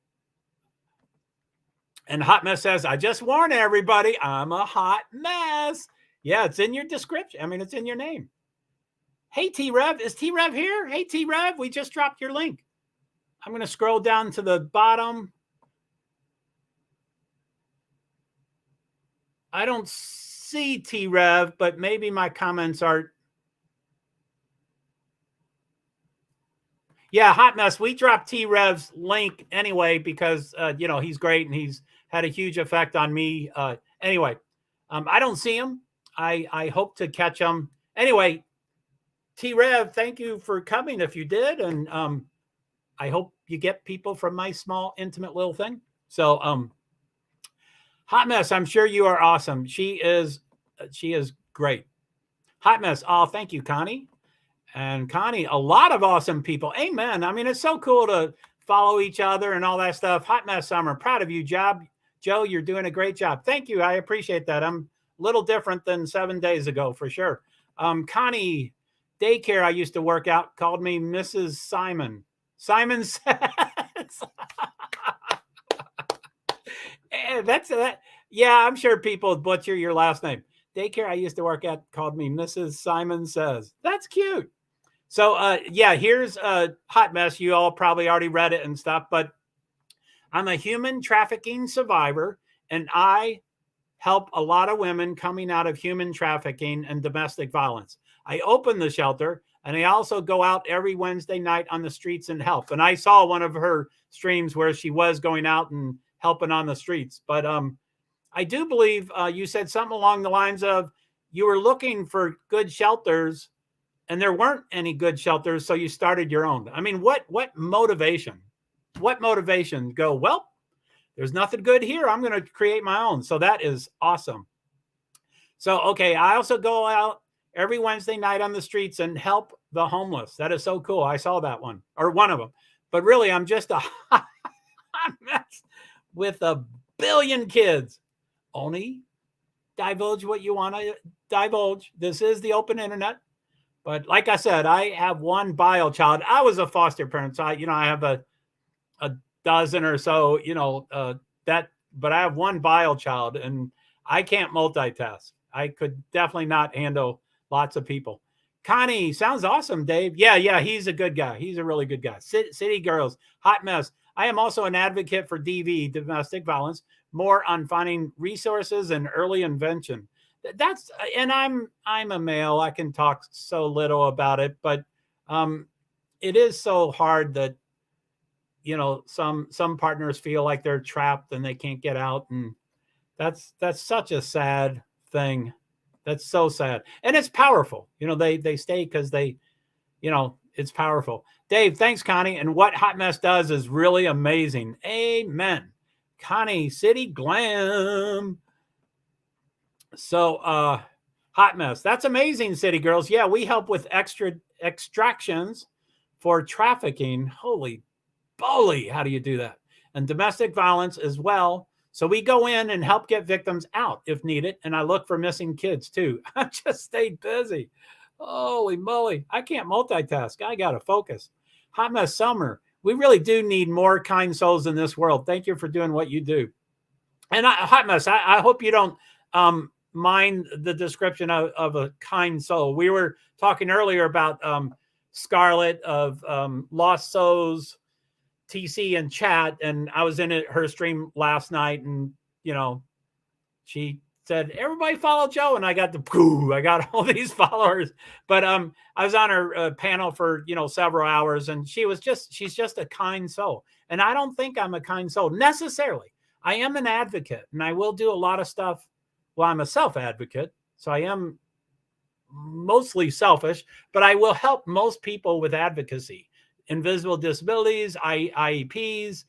And Hot Mess says, I just warn everybody, I'm a hot mess. Yeah, it's in your description. I mean, it's in your name. Hey, T-Rev. Is T-Rev here? Hey, T-Rev, we just dropped your link. I'm going to scroll down to the bottom. I don't see T-Rev, but maybe my comments are. Yeah, Hot Mess. We dropped T-Rev's link anyway because, he's great and he's had a huge effect on me. Anyway, I don't see him. I hope to catch him. Anyway, T-Rev, thank you for coming if you did. And I hope you get people from my small, intimate little thing. So, Hot Mess, I'm sure you are awesome. She is great. Hot Mess. Oh, thank you, Connie. And Connie, a lot of awesome people. Amen. I mean, it's so cool to follow each other and all that stuff. Hot Mess Summer, proud of you, Joe. You're doing a great job. Thank you. I appreciate that. I'm a little different than 7 days ago for sure. Connie, daycare I used to work out, called me Mrs. Simon. Simon says. That's that. Yeah, I'm sure people butcher your last name. Daycare I used to work at called me Mrs. Simon Says. That's cute. So, yeah, here's a Hot Mess. You all probably already read it and stuff, but I'm a human trafficking survivor, and I help a lot of women coming out of human trafficking and domestic violence. I open the shelter, and I also go out every Wednesday night on the streets and help. And I saw one of her streams where she was going out and helping on the streets. But I do believe you said something along the lines of you were looking for good shelters and there weren't any good shelters, so you started your own. I mean, what motivation? What motivation? Go, well, there's nothing good here. I'm going to create my own. So that is awesome. So, okay, I also go out every Wednesday night on the streets and help the homeless. That is so cool. I saw that one, or one of them. But really, I'm just a hot mess with a billion kids. Only divulge what you want to divulge. This is the open internet. But like I said, I have one bio child. I was a foster parent, so I have a dozen or so, but I have one bio child and I can't multitask. I could definitely not handle lots of people. Connie, sounds awesome, Dave. Yeah, he's a good guy. He's a really good guy. City Girls, Hot Mess. I am also an advocate for DV, domestic violence, more on finding resources and early intervention. And I'm a male. I can talk so little about it, but it is so hard that, some partners feel like they're trapped and they can't get out. And that's such a sad thing. That's so sad. And it's powerful. They stay because they, it's powerful. Dave, thanks, Connie. And what Hot Mess does is really amazing. Amen. Connie, City Glam. So, Hot Mess. That's amazing, City Girls. Yeah, we help with extractions for trafficking. Holy moly, how do you do that? And domestic violence as well. So we go in and help get victims out if needed. And I look for missing kids too. I just stayed busy. Holy moly. I can't multitask. I got to focus. Hot Mess Summer. We really do need more kind souls in this world. Thank you for doing what you do. And Hot Mess, I hope you don't mind the description of a kind soul. We were talking earlier about Scarlett of Lost Souls, TC and chat, and I was in her stream last night, and she said, everybody follow Joe, and I got all these followers. But I was on her panel for several hours, and she's just a kind soul. And I don't think I'm a kind soul necessarily. I am an advocate, and I will do a lot of stuff. Well, I'm a self-advocate, so I am mostly selfish, but I will help most people with advocacy. Invisible disabilities, IEPs,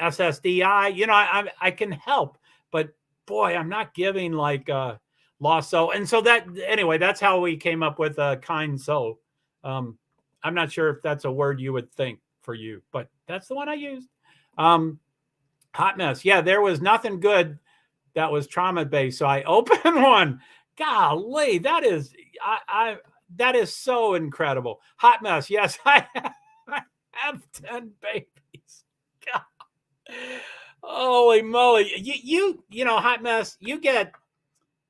SSDI, I can help, but boy, I'm not giving like lost soul. And so that's how we came up with a kind soul. I'm not sure if that's a word you would think for you, but that's the one I used. Hot mess. Yeah, there was nothing good that was trauma based, so I opened one. Golly, that is so incredible. Hot mess. Yes, I have 10 babies. God. Holy moly. You Hot mess, you get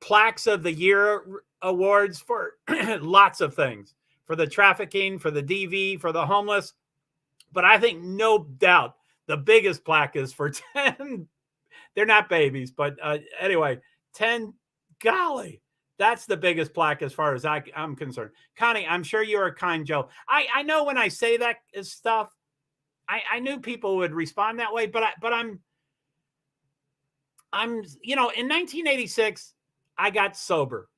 plaques of the year awards for lots of things, for the trafficking, for the DV, for the homeless. But I think no doubt the biggest plaque is for 10. They're not babies, but anyway, 10. Golly, that's the biggest plaque as far as I'm concerned. Connie, I'm sure you're a kind Joe. I know when I say that stuff, I knew people would respond that way, but I'm in 1986, I got sober,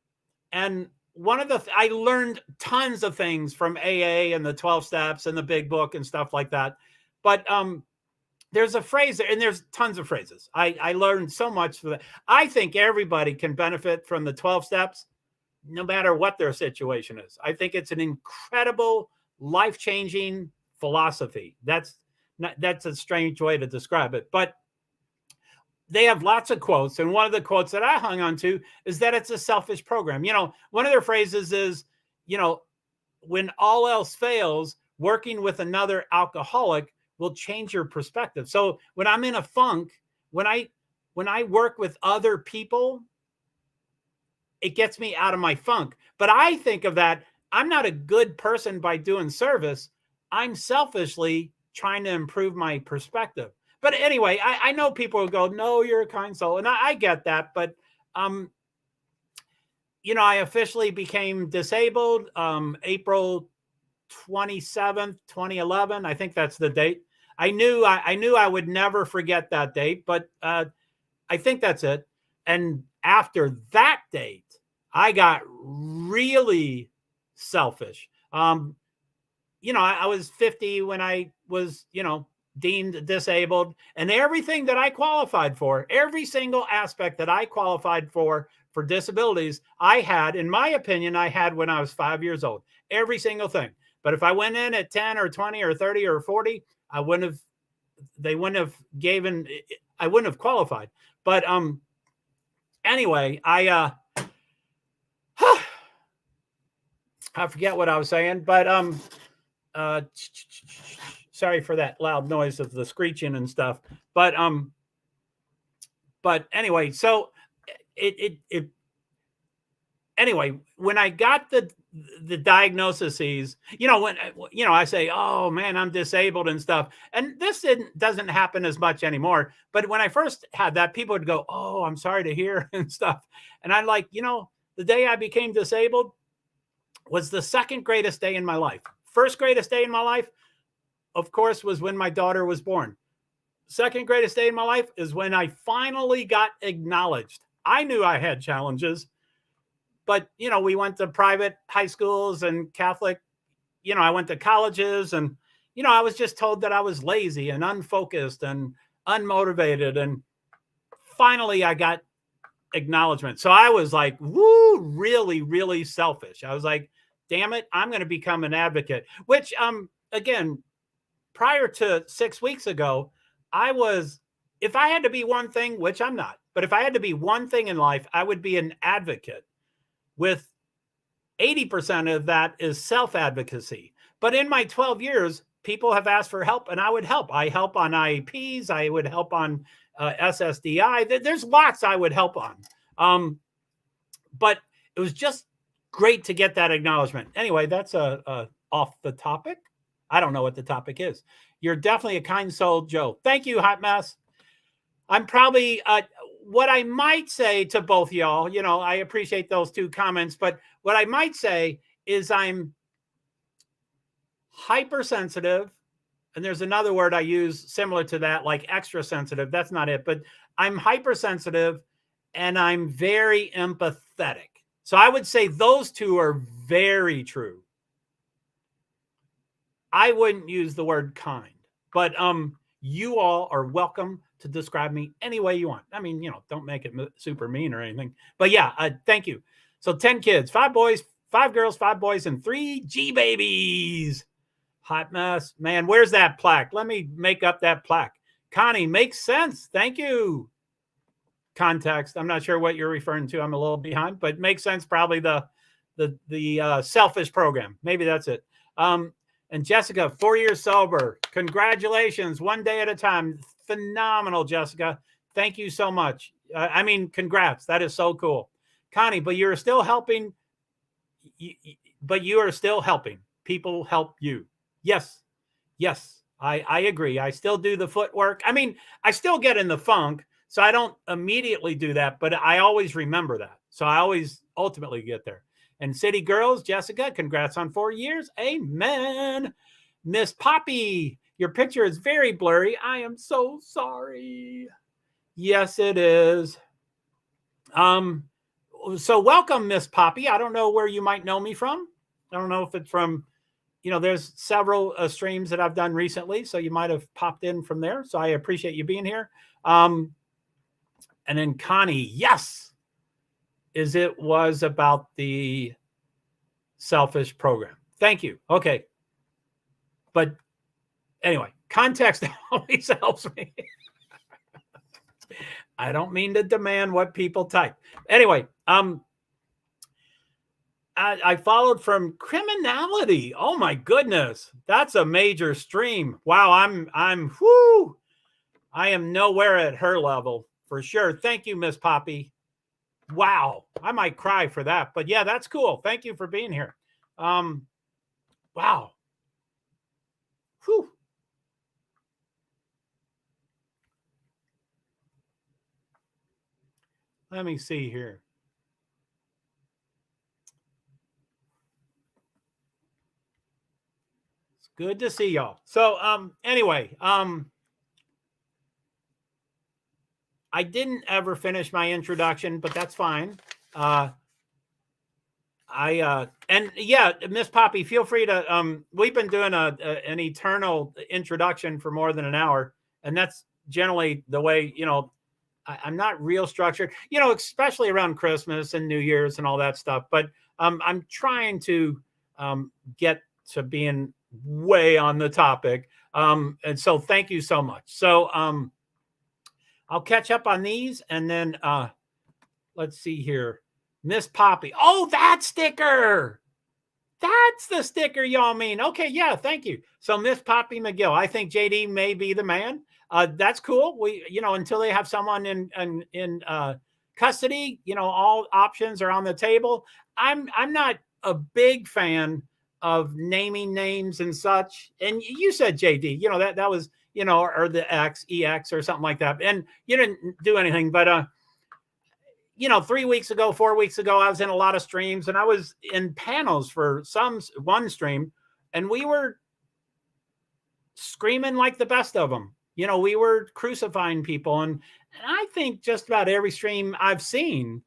and I learned tons of things from AA and the 12 steps and the big book and stuff like that. But there's a phrase there, and there's tons of phrases. I learned so much for that. I think everybody can benefit from the 12 steps, no matter what their situation is. I think it's an incredible, life-changing philosophy. That's a strange way to describe it, but they have lots of quotes. And one of the quotes that I hung on to is that it's a selfish program. One of their phrases is, when all else fails, working with another alcoholic will change your perspective. So when I'm in a funk, when I work with other people, it gets me out of my funk. But I think of that, I'm not a good person by doing service. I'm selfishly trying to improve my perspective. But anyway, I know people will go, no, you're a kind soul. And I get that. But, I officially became disabled April 27th, 2011. I think that's the date. I knew I would never forget that date, but I think that's it. And after that date, I got really selfish. I was 50 when I was, deemed disabled, and everything that I qualified for, every single aspect that I qualified for disabilities, I had, in my opinion, when I was 5 years old, every single thing. But if I went in at 10 or 20 or 30 or 40, I wouldn't have qualified. But anyway, I forget what I was saying, but sorry for that loud noise of the screeching and stuff. But anyway, so anyway, when I got the diagnoses, when I say, oh man, I'm disabled and stuff, and this doesn't happen as much anymore. But when I first had that, people would go, oh, I'm sorry to hear and stuff. And I'm like, the day I became disabled was the second greatest day in my life. First greatest day in my life, of course, was when my daughter was born. Second greatest day in my life is when I finally got acknowledged. I knew I had challenges, but, we went to private high schools and Catholic, I went to colleges, and, I was just told that I was lazy and unfocused and unmotivated. And finally I got acknowledgement. So I was like, woo, really, really selfish. I was like, damn it, I'm going to become an advocate, which, again, prior to 6 weeks ago, if I had to be one thing, which I'm not, but if I had to be one thing in life, I would be an advocate, with 80% of that is self-advocacy. But in my 12 years, people have asked for help, and I would help. I help on IEPs. I would help on SSDI. There's lots I would help on. But it was just great to get that acknowledgement. Anyway, that's a off the topic. I don't know what the topic is. You're definitely a kind soul, Joe. Thank you, Hot Mess. I'm probably what I might say to both y'all, I appreciate those two comments, but what I might say is I'm hypersensitive. And there's another word I use similar to that, like extra sensitive. That's not it, but I'm hypersensitive and I'm very empathetic. So I would say those two are very true. I wouldn't use the word kind, but you all are welcome to describe me any way you want. I mean, don't make it super mean or anything. But yeah, thank you. So 10 kids, 5 boys, 5 girls, 5 boys, and 3 G babies. Hot Mess. Man, where's that plaque? Let me make up that plaque. Connie, makes sense. Thank you. Context. I'm not sure what you're referring to. I'm a little behind, but makes sense. Probably the selfish program. Maybe that's it. And Jessica, 4 years sober. Congratulations. One day at a time. Phenomenal, Jessica. Thank you so much. I mean, congrats. That is so cool. Connie, but you're still helping. But you are still helping. People help you. Yes. I agree. I still do the footwork. I mean, I still get in the funk, so I don't immediately do that, but I always remember that. So I always ultimately get there. And City Girls, Jessica, congrats on 4 years. Amen. Miss Poppy, your picture is very blurry. I am so sorry. Yes, it is. So welcome, Miss Poppy. I don't know where you might know me from. I don't know if it's from, there's several streams that I've done recently, so you might have popped in from there. So I appreciate you being here. And then Connie, yes, it was about the selfish program. Thank you. Okay. But anyway, context always helps me. I don't mean to demand what people type. Anyway, I followed from criminality. Oh my goodness. That's a major stream. Wow. I am nowhere at her level for sure. Thank you, Miss Poppy. Wow. I might cry for that, but yeah, that's cool. Thank you for being here. Wow. Whew. Let me see here. It's good to see y'all. So, anyway, I didn't ever finish my introduction, but that's fine. And yeah, Miss Poppy, feel free to, we've been doing an eternal introduction for more than an hour. And that's generally the way, I'm not real structured, especially around Christmas and New Year's and all that stuff. But I'm trying to get to being way on the topic. And so thank you so much. So I'll catch up on these and then let's see here. Miss Poppy. Oh, that sticker. That's the sticker y'all mean. Okay, yeah, thank you. So Miss Poppy McGill, I think JD may be the man. That's cool. We, until they have someone in custody, all options are on the table. I'm not a big fan of naming names and such. And you said JD, that was, or the EX or something like that. And you didn't do anything, but 3 weeks ago, 4 weeks ago, I was in a lot of streams and I was in panels for one stream and we were screaming like the best of them. We were crucifying people. And I think just about every stream I've seen,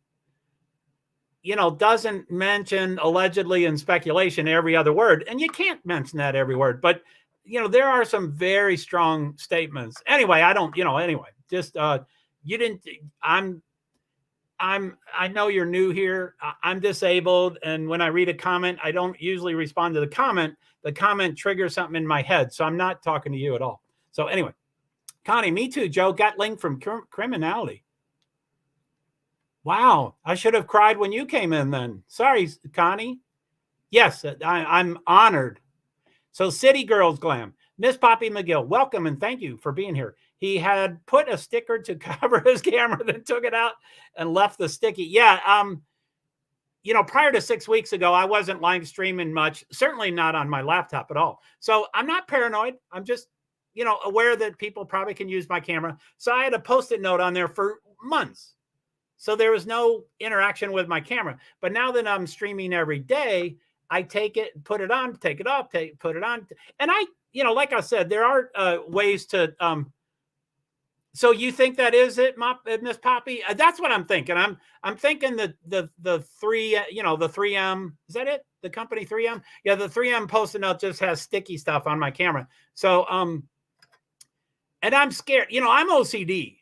doesn't mention allegedly and speculation every other word. And you can't mention that every word, but there are some very strong statements. Anyway, I don't, just you didn't, I know you're new here. I'm disabled. And when I read a comment, I don't usually respond to the comment. The comment triggers something in my head. So I'm not talking to you at all. So anyway, Connie, me too, Joe, got linked from criminality. Wow. I should have cried when you came in then. Sorry, Connie. Yes, I'm honored. So City Girls Glam, Miss Poppy McGill, welcome and thank you for being here. he had put a sticker to cover his camera, then took it out and left the sticky. Yeah. You know, prior to 6 weeks ago, I wasn't live streaming much, certainly not on my laptop at all. So I'm not paranoid. I'm just, you know, aware that people probably can use my camera. So I had a Post-it note on there for months. So there was no interaction with my camera. But now that I'm streaming every day, I take it, put it on, take it off, put it on. And I, you know, like I said, there are ways to, so you think that is it, Miss Poppy? That's what I'm thinking. I'm thinking the three, you know, the 3M, is that it? The company 3M? Yeah, the 3M Post-it note just has sticky stuff on my camera. So, and I'm scared, you know, I'm OCD.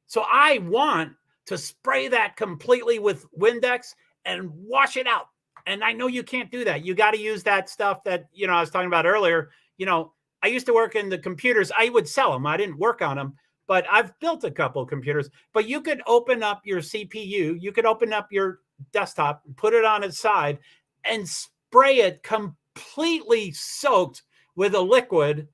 So I want to spray that completely with Windex and wash it out. And I know you can't do that. You got to use that stuff that, you know, I was talking about earlier. You know, I used to work in the computers. I would sell them. I didn't work on them. But I've built a couple of computers. But you could open up your CPU. You could open up your desktop, put it on its side, and spray it completely soaked with a liquid.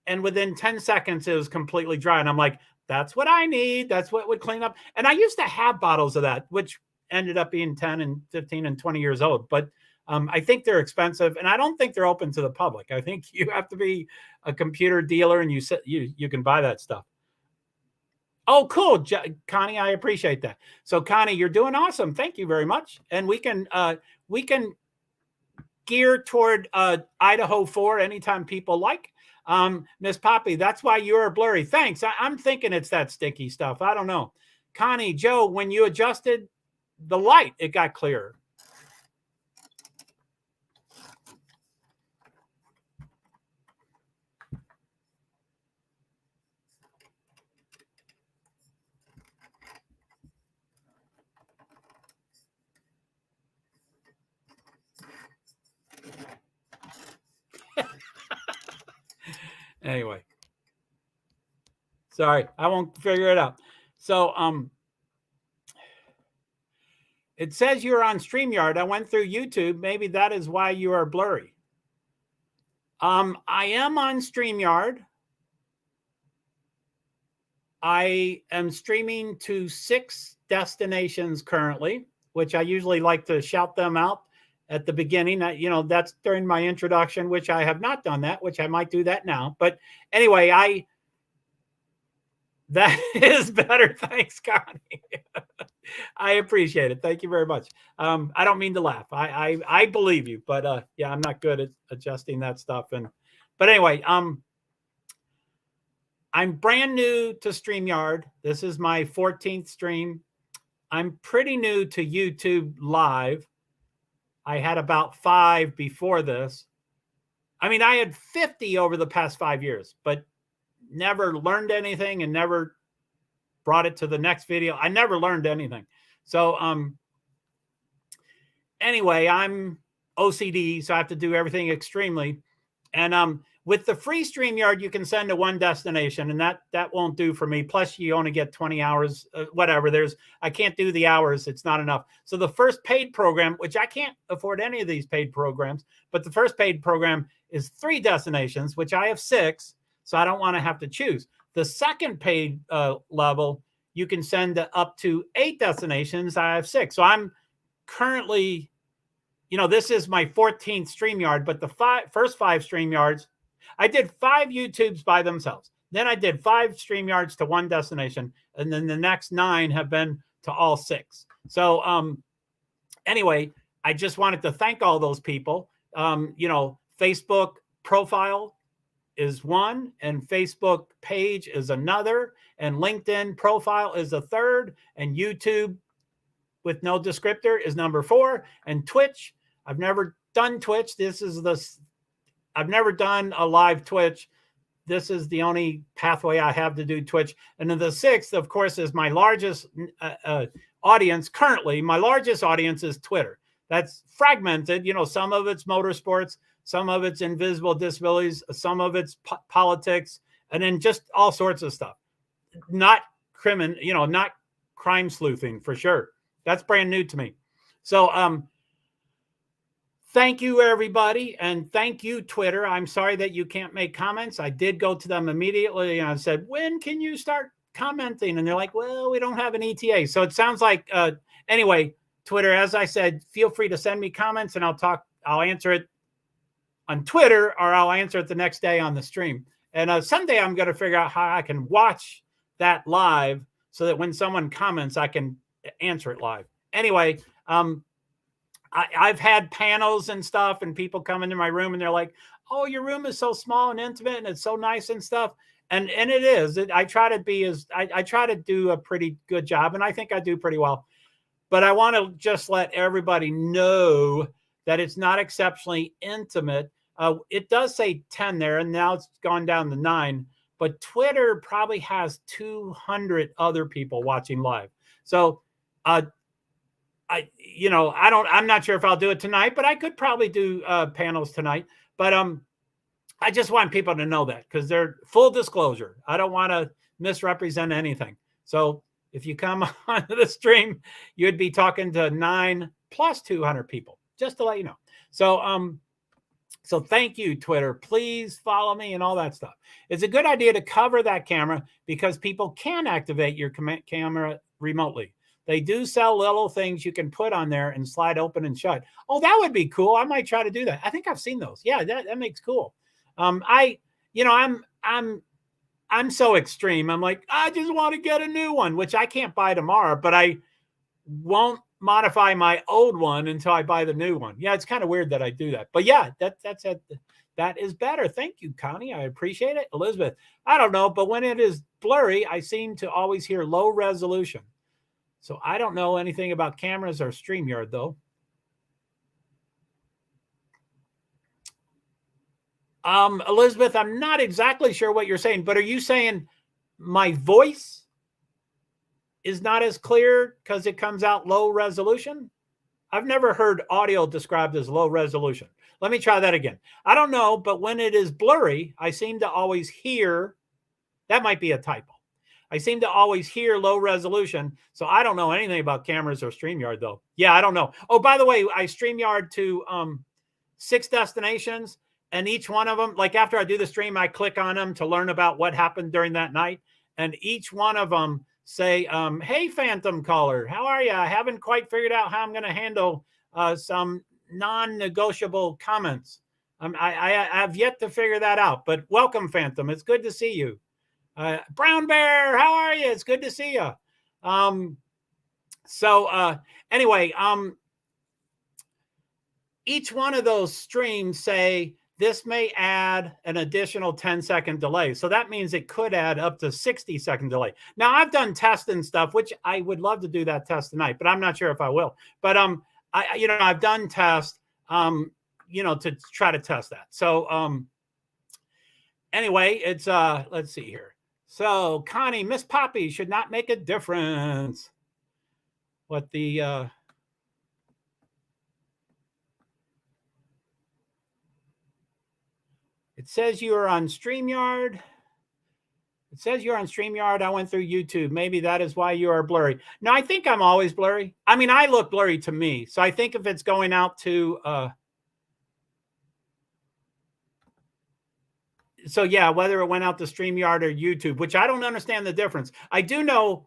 And within 10 seconds, it was completely dry. And I'm like, that's what I need. That's what would clean up. And I used to have bottles of that, which ended up being 10 and 15 and 20 years old. But I think they're expensive. And I don't think they're open to the public. I think you have to be a computer dealer and you can buy that stuff. Oh, cool, Connie. I appreciate that. So, Connie, you're doing awesome. Thank you very much. And we can gear toward Idaho 4 anytime people like. Miss Poppy, that's why you're blurry. Thanks. I'm thinking it's that sticky stuff. I don't know. Connie, Joe, when you adjusted the light, it got clearer. Anyway, sorry, I won't figure it out. So, it says you're on StreamYard. I went through YouTube. Maybe that is why you are blurry. I am on StreamYard. I am streaming to 6 destinations currently, which I usually like to shout them out at the beginning. You know, that's during my introduction, which I have not done that, which I might do that now. But anyway, that is better. Thanks, Connie. I appreciate it. Thank you very much. I don't mean to laugh. I believe you, but yeah, I'm not good at adjusting that stuff. But anyway, I'm brand new to StreamYard. This is my 14th stream. I'm pretty new to YouTube Live. I had about 5 before this. I mean, I had 50 over the past 5 years, but never learned anything and never brought it to the next video. I never learned anything. So anyway, I'm OCD, so I have to do everything extremely. And with the free StreamYard, you can send to 1 destination, and that won't do for me. Plus, you only get 20 hours, whatever. I can't do the hours. It's not enough. So the first paid program, which I can't afford any of these paid programs, but the first paid program is 3 destinations, which I have 6. So I don't want to have to choose. The second paid level, you can send up to 8 destinations. I have 6. So I'm currently, you know, this is my 14th StreamYard, but the first 5 StreamYards, I did 5 YouTubes by themselves. Then I did 5 StreamYards to 1 destination. And then the next 9 have been to all 6. So anyway, I just wanted to thank all those people. You know, Facebook profile is 1, and Facebook page is another, and LinkedIn profile is a 3rd, and YouTube with no descriptor is number 4, and Twitch. I've never done Twitch. I've never done a live Twitch. This is the only pathway I have to do Twitch. And then the 6th, of course, is my largest audience currently. My largest audience is Twitter. That's fragmented. You know, some of it's motorsports, some of it's invisible disabilities, some of it's politics, and then just all sorts of stuff. Not not crime sleuthing for sure. That's brand new to me. So Thank you, everybody. And thank you, Twitter. I'm sorry that you can't make comments. I did go to them immediately and I said, when can you start commenting? And they're like, well, we don't have an ETA. So it sounds like, anyway, Twitter, as I said, feel free to send me comments and I'll answer it on Twitter, or I'll answer it the next day on the stream. And someday I'm going to figure out how I can watch that live so that when someone comments, I can answer it live. Anyway, I've had panels and stuff, and people come into my room and they're like, oh, your room is so small and intimate and it's so nice and stuff. And it is. I try to do a pretty good job, and I think I do pretty well. But I want to just let everybody know that it's not exceptionally intimate. It does say 10 there, and now it's gone down to 9. But Twitter probably has 200 other people watching live. So I'm not sure if I'll do it tonight, but I could probably do panels tonight. But I just want people to know that, because they're full disclosure. I don't want to misrepresent anything. So if you come onto the stream, you'd be talking to 9 plus 200 people, just to let you know. So thank you, Twitter. Please follow me and all that stuff. It's a good idea to cover that camera, because people can activate your camera remotely. They do sell little things you can put on there and slide open and shut. Oh, that would be cool. I might try to do that. I think I've seen those. Yeah, that makes cool. I'm so extreme. I'm like, I just want to get a new one, which I can't buy tomorrow, but I won't modify my old one until I buy the new one. Yeah, it's kind of weird that I do that. But yeah, that's it. That is better. Thank you, Connie. I appreciate it. Elizabeth, I don't know, but when it is blurry, I seem to always hear low resolution. So I don't know anything about cameras or StreamYard, though. Elizabeth, I'm not exactly sure what you're saying, but are you saying my voice is not as clear because it comes out low resolution? I've never heard audio described as low resolution. Let me try that again. I don't know, but when it is blurry, I seem to always hear, that might be a typo. I seem to always hear low resolution. So I don't know anything about cameras or StreamYard, though. Yeah, I don't know. Oh, by the way, I StreamYard to 6 destinations, and each one of them, like after I do the stream, I click on them to learn about what happened during that night. And each one of them say, hey, Phantom Caller, how are you? I haven't quite figured out how I'm going to handle some non-negotiable comments. I have yet to figure that out, but welcome, Phantom. It's good to see you. Brown Bear, how are you? It's good to see you. Anyway, each one of those streams say this may add an additional 10-second delay. So that means it could add up to 60-second delay. Now, I've done tests and stuff, which I would love to do that test tonight, but I'm not sure if I will. But I've done tests, to try to test that. So anyway, it's let's see here. So Connie, Miss Poppy should not make a difference. What the it says you are on StreamYard. It says you're on StreamYard. I went through YouTube. Maybe that is why you are blurry. No, I think I'm always blurry. I mean, I look blurry to me. So I think if it's going out to so yeah, whether it went out to StreamYard or YouTube, which I don't understand the difference. I do know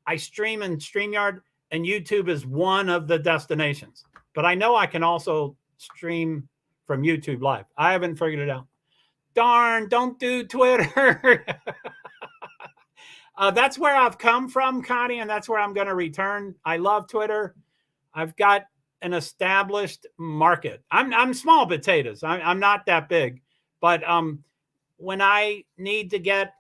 I stream in StreamYard, and YouTube is one of the destinations. But I know I can also stream from YouTube Live. I haven't figured it out. Darn, don't do Twitter. That's where I've come from, Connie, and that's where I'm going to return. I love Twitter. I've got an established market. I'm small potatoes. I'm not that big. But when I need to get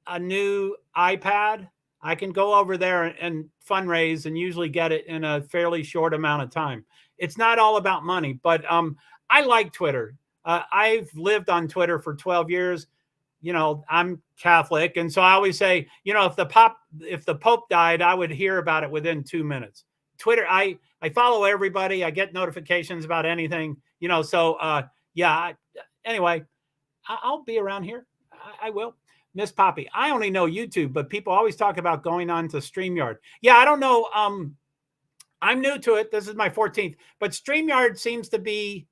a new iPad, I can go over there and fundraise and usually get it in a fairly short amount of time. It's not all about money, but I like Twitter. I've lived on Twitter for 12 years. I'm Catholic. And so I always say, if the Pope died, I would hear about it within 2 minutes. Twitter, I follow everybody. I get notifications about anything, anyway, I'll be around here. I will. Miss Poppy, I only know YouTube, but people always talk about going on to StreamYard. Yeah, I don't know. I'm new to it. This is my 14th, but StreamYard seems to be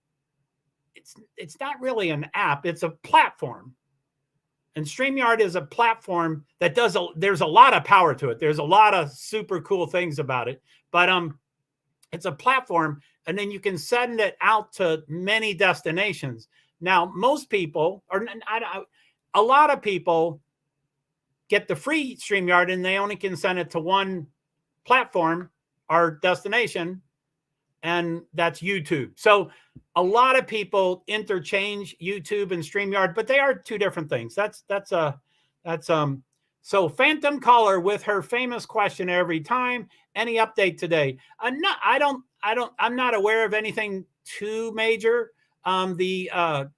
it's not really an app, it's a platform. And StreamYard is a platform that there's a lot of power to it. There's a lot of super cool things about it, but it's a platform, and then you can send it out to many destinations. Now, most people, or a lot of people, get the free StreamYard and they only can send it to one platform or destination, and that's YouTube. So a lot of people interchange YouTube and StreamYard, but they are two different things. So Phantom Caller with her famous question every time. Any update today? I'm not aware of anything too major. The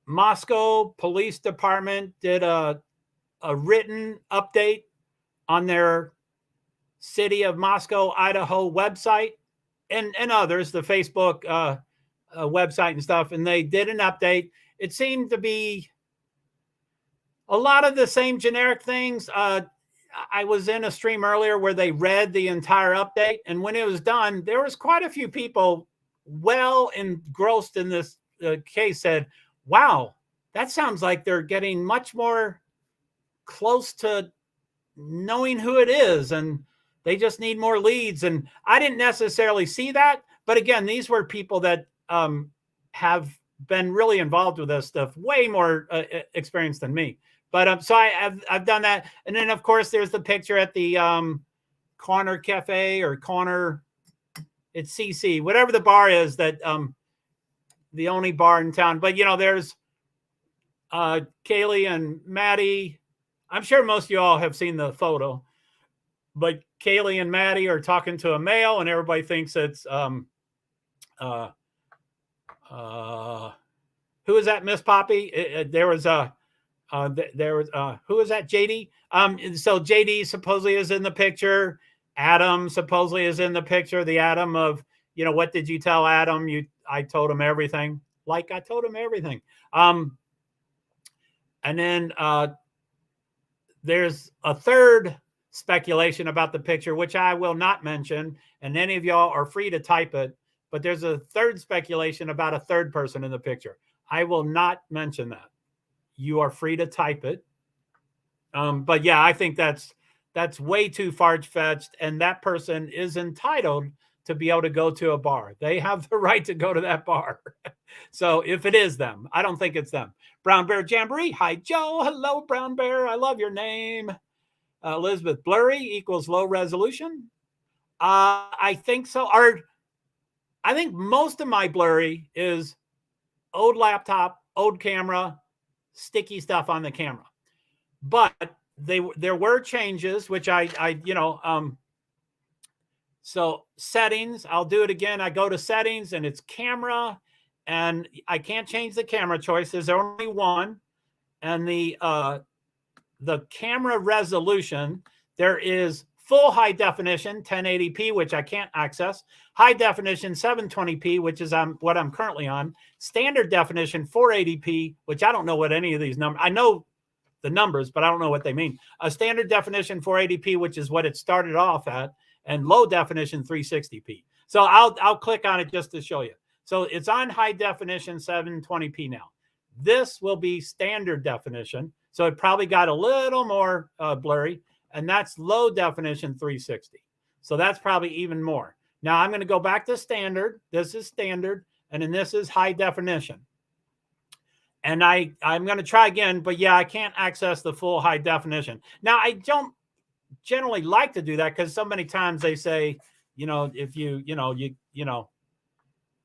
Moscow Police Department did a written update on their City of Moscow, Idaho website and others, the Facebook website and stuff. And they did an update. It seemed to be a lot of the same generic things. I was in a stream earlier where they read the entire update. And when it was done, there was quite a few people well engrossed in this case said, wow, that sounds like they're getting much more close to knowing who it is. And they just need more leads. And I didn't necessarily see that. But again, these were people that have been really involved with this stuff, way more experienced than me. But so I've done that. And then, of course, there's the picture at the Corner Cafe or Corner, it's CC, whatever the bar is, that the only bar in town. But, there's Kaylee and Maddie. I'm sure most of you all have seen the photo. But Kaylee and Maddie are talking to a male, and everybody thinks it's who is that, Miss Poppy? There was who was that, JD? So JD supposedly is in the picture. Adam supposedly is in the picture. The Adam of, what did you tell Adam? I told him everything. Like I told him everything. And then there's a third speculation about the picture, which I will not mention, and any of y'all are free to type it, but there's a third speculation about a third person in the picture. I will not mention that. You are free to type it. But yeah, I think that's way too far-fetched, and that person is entitled to be able to go to a bar. They have the right to go to that bar. So if it is them, I don't think it's them. Brown Bear Jamboree. Hi, Joe. Hello, Brown Bear. I love your name. Elizabeth, blurry equals low resolution. I think so. I think most of my blurry is old laptop, old camera, sticky stuff on the camera. But there were changes, which so settings, I'll do it again. I go to settings and it's camera, and I can't change the camera choice. There's only one. And the camera resolution, there is full high definition 1080p, which I can't access, high definition 720p, which is what I'm currently on, standard definition 480p, which I don't know what any of these numbers, I know the numbers, but I don't know what they mean. A standard definition 480p, which is what it started off at, and low definition 360p. So I'll click on it just to show you. So it's on high definition 720p now. This will be standard definition. So it probably got a little more blurry, and that's low definition 360. So that's probably even more. Now I'm going to go back to standard. This is standard, and then this is high definition. And I'm going to try again, but yeah, I can't access the full high definition. Now I don't generally like to do that because so many times they say, if you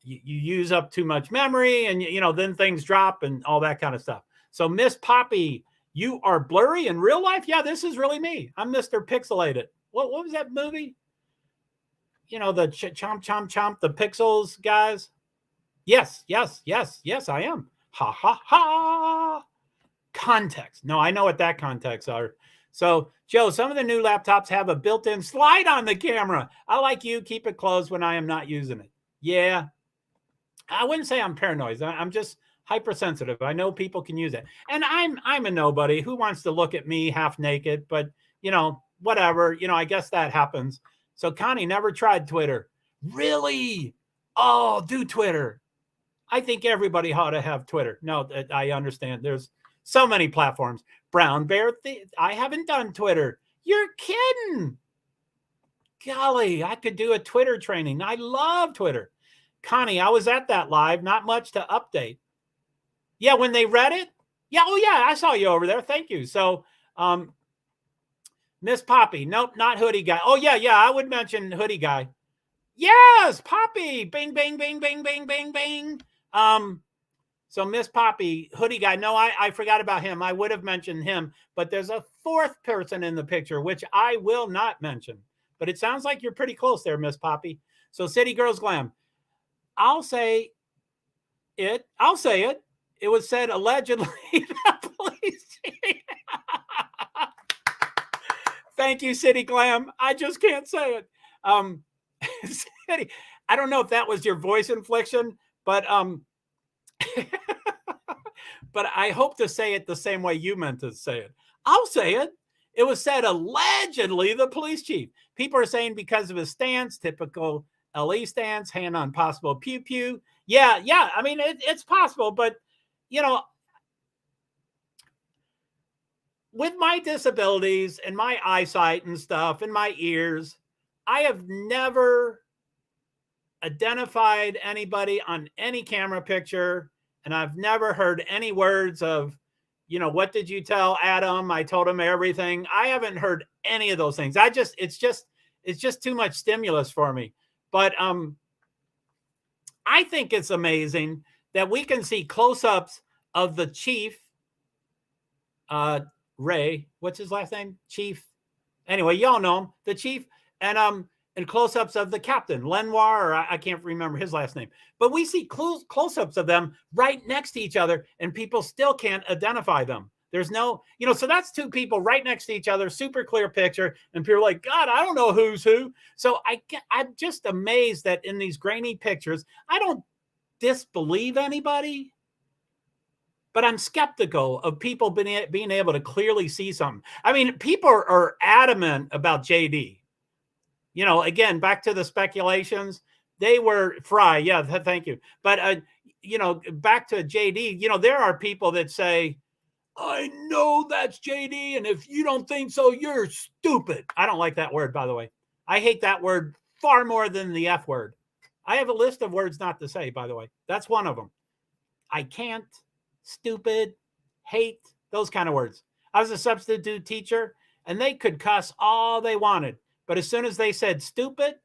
use up too much memory, and then things drop and all that kind of stuff. So Miss Poppy, you are blurry in real life? Yeah, this is really me. I'm Mr. Pixelated. What was that movie? The chomp, chomp, chomp, the pixels guys. Yes, I am. Ha, ha, ha. Context. No, I know what that context are. So, Joe, some of the new laptops have a built-in slide on the camera. I like you. Keep it closed when I am not using it. Yeah. I wouldn't say I'm paranoid. I'm just hypersensitive. I know people can use it. And I'm a nobody who wants to look at me half naked, but whatever, I guess that happens. So Connie never tried Twitter. Really? Oh, do Twitter. I think everybody ought to have Twitter. No, I understand. There's so many platforms. Brown Bear, I haven't done Twitter. You're kidding. Golly, I could do a Twitter training. I love Twitter. Connie, I was at that live. Not much to update. Yeah, when they read it. Yeah, oh yeah, I saw you over there. Thank you. So, Miss Poppy. Nope, not Hoodie Guy. Oh yeah, I would mention Hoodie Guy. Yes, Poppy. Bing, bing, bing, bing, bing, bing, bing. So Miss Poppy, Hoodie Guy. No, I forgot about him. I would have mentioned him, but there's a fourth person in the picture, which I will not mention. But it sounds like you're pretty close there, Miss Poppy. So City Girls Glam. I'll say it. It was said allegedly that police. Thank you, City Glam. I just can't say it. City, I don't know if that was your voice inflection, but but I hope to say it the same way you meant to say it. I'll say it. It was said allegedly the police chief. People are saying because of his stance, typical LE stance, hand on possible pew pew. Yeah. I mean, it's possible, but you know, with my disabilities and my eyesight and stuff and my ears, I have never identified anybody on any camera picture, and I've never heard any words of, what did you tell Adam? I told him everything. I haven't heard any of those things. It's just too much stimulus for me. But I think it's amazing that we can see close-ups of the chief, Ray. What's his last name? Chief. Anyway, y'all know him, the chief, and close-ups of the captain, Lenoir, or I can't remember his last name. But we see close-ups of them right next to each other, and people still can't identify them. There's no, so that's two people right next to each other, super clear picture, and people are like, God, I don't know who's who. So I'm just amazed that in these grainy pictures, I don't disbelieve anybody, but I'm skeptical of people being able to clearly see something. I mean, people are adamant about JD. Again, back to the speculations, they were Fry. Yeah, thank you. But, back to JD, there are people that say, I know that's JD, and if you don't think so, you're stupid. I don't like that word, by the way. I hate that word far more than the F word. I have a list of words not to say, by the way. That's one of them. I can't, stupid, hate, those kind of words. I was a substitute teacher, and they could cuss all they wanted. But as soon as they said stupid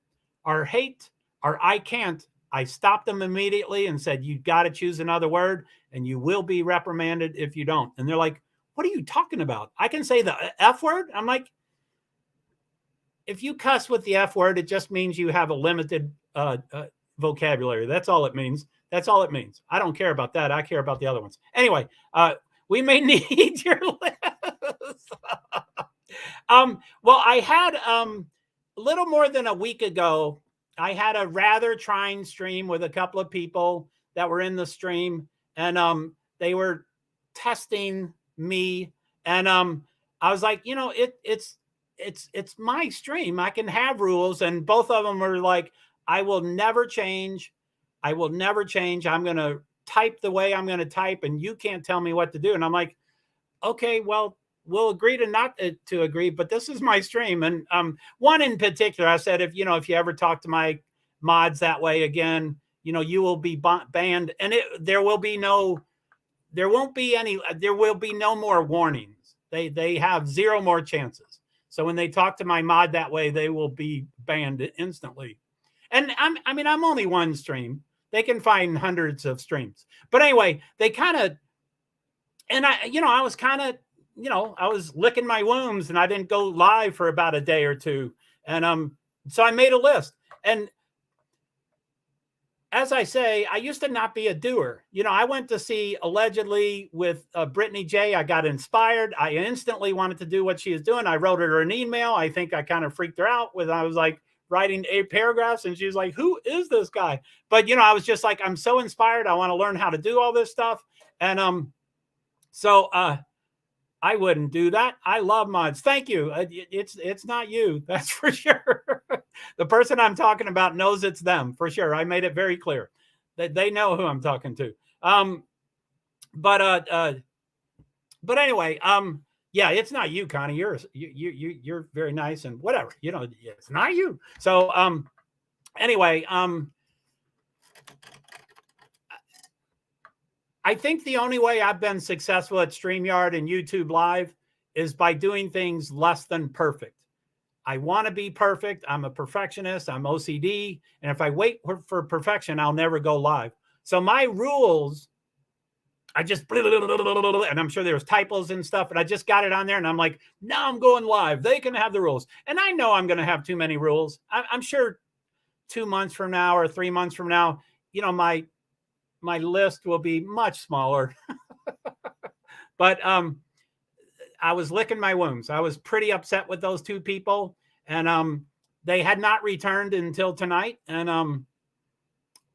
or hate or I can't, I stopped them immediately and said, you got to choose another word and you will be reprimanded if you don't. And they're like, what are you talking about? I can say the F word. I'm like, if you cuss with the F word, it just means you have a limited vocabulary. That's all it means. That's all it means. I don't care about that. I care about the other ones. Anyway, we may need your list. Well, I had a little more than a week ago, I had a rather trying stream with a couple of people that were in the stream, and they were testing me, and I was like, it's my stream. I can have rules, and both of them were like, I will never change. I'm going to type the way I'm going to type, and you can't tell me what to do. And I'm like, okay, well, we'll agree to not to agree, but this is my stream. And one in particular, I said, if you ever talk to my mods that way again, you will be banned, and there will be no more warnings. They have zero more chances. So when they talk to my mod that way, they will be banned instantly. And I'm only one stream. They can find hundreds of streams. But anyway, they kind of, and I was kind of, I was licking my wounds, and I didn't go live for about a day or two. And so I made a list. And as I say, I used to not be a doer. I went to see allegedly with Brittany J. I got inspired. I instantly wanted to do what she was doing. I wrote her an email. I think I kind of freaked her out I was like writing 8 paragraphs, and she was like, who is this guy? But, I was just like, I'm so inspired. I want to learn how to do all this stuff. And so I wouldn't do that. I love mods. Thank you. It's not you. That's for sure. The person I'm talking about knows it's them for sure. I made it very clear that they know who I'm talking to. But anyway, yeah, it's not you, Connie. You're very nice and whatever. It's not you. So anyway, I think the only way I've been successful at StreamYard and YouTube Live is by doing things less than perfect. I want to be perfect. I'm a perfectionist. I'm OCD. And if I wait for perfection, I'll never go live. So my rules, I just, and I'm sure there's typos and stuff, and I just got it on there and I'm like, now I'm going live. They can have the rules. And I know I'm going to have too many rules. I'm sure 2 months from now or 3 months from now, my list will be much smaller. But I was licking my wounds. I was pretty upset with those two people, and they had not returned until tonight. And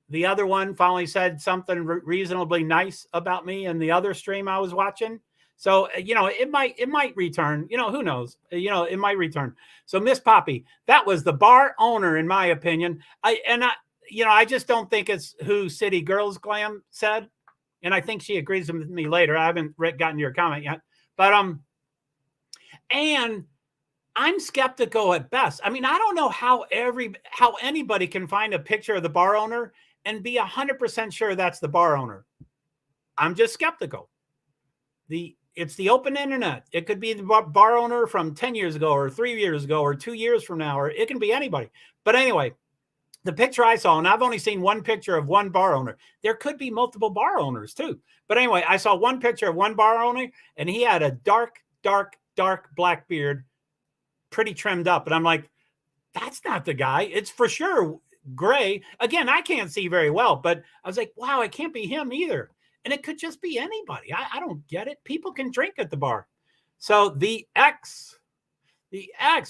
the other one finally said something reasonably nice about me in the other stream I was watching. So, it might return, who knows, it might return. So Miss Poppy, that was the bar owner, in my opinion. I just don't think it's who City Girls Glam said. And I think she agrees with me later. I haven't gotten your comment yet, but, and I'm skeptical at best. I mean, I don't know how anybody can find a picture of the bar owner and be 100% sure that's the bar owner. I'm just skeptical. It's the open internet. It could be the bar owner from 10 years ago or 3 years ago or 2 years from now, or it can be anybody. But anyway, the picture I saw, and I've only seen one picture of one bar owner. There could be multiple bar owners too. But anyway, I saw one picture of one bar owner, and he had a dark black beard, pretty trimmed up. And I'm like, that's not the guy. It's for sure gray. Again, I can't see very well, but I was like, wow, it can't be him either. And it could just be anybody. I don't get it. People can drink at the bar. So the X,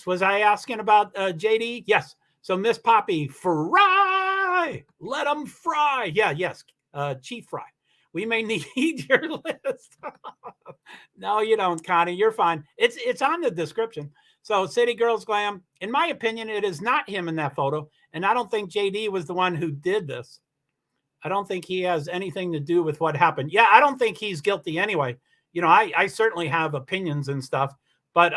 was I asking about JD? Yes. So Miss Poppy, fry, let them fry. Yeah, yes, Chief Fry. We may need your list. No, you don't, Connie. You're fine. It's on the description. So City Girls Glam, in my opinion, it is not him in that photo. And I don't think JD was the one who did this. I don't think he has anything to do with what happened. Yeah, I don't think he's guilty anyway. I certainly have opinions and stuff, but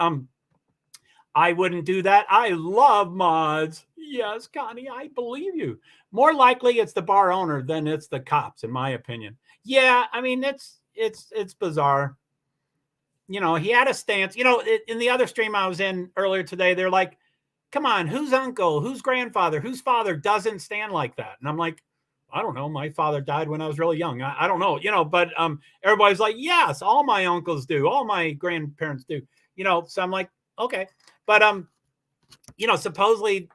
I wouldn't do that. I love mods. Yes, Connie, I believe you. More likely it's the bar owner than it's the cops, in my opinion. Yeah, I mean, it's bizarre. He had a stance. In the other stream I was in earlier today, they're like, come on, whose uncle, whose grandfather, whose father doesn't stand like that? And I'm like, I don't know. My father died when I was really young. I don't know, but everybody's like, yes, all my uncles do. All my grandparents do, so I'm like, okay. But, supposedly,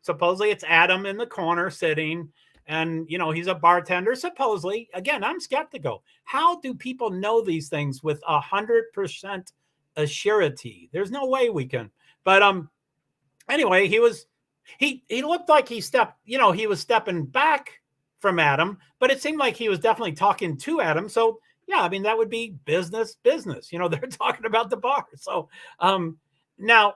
supposedly it's Adam in the corner sitting, and, he's a bartender. Supposedly, again, I'm skeptical. How do people know these things with 100% assurity? There's no way we can. But anyway, he looked like he stepped, he was stepping back from Adam, but it seemed like he was definitely talking to Adam. So yeah, I mean, that would be business. They're talking about the bar. So now,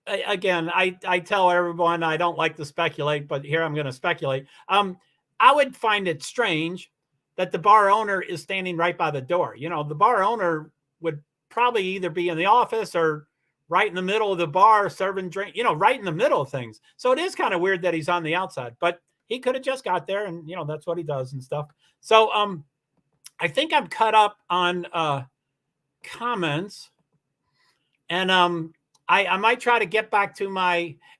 again, I tell everyone I don't like to speculate, but here I'm going to speculate. I would find it strange that the bar owner is standing right by the door. The bar owner would probably either be in the office or right in the middle of the bar serving drink, right in the middle of things. So it is kind of weird that he's on the outside, but he could have just got there, and, that's what he does and stuff. So I think I'm caught up on comments, and I might try to get back to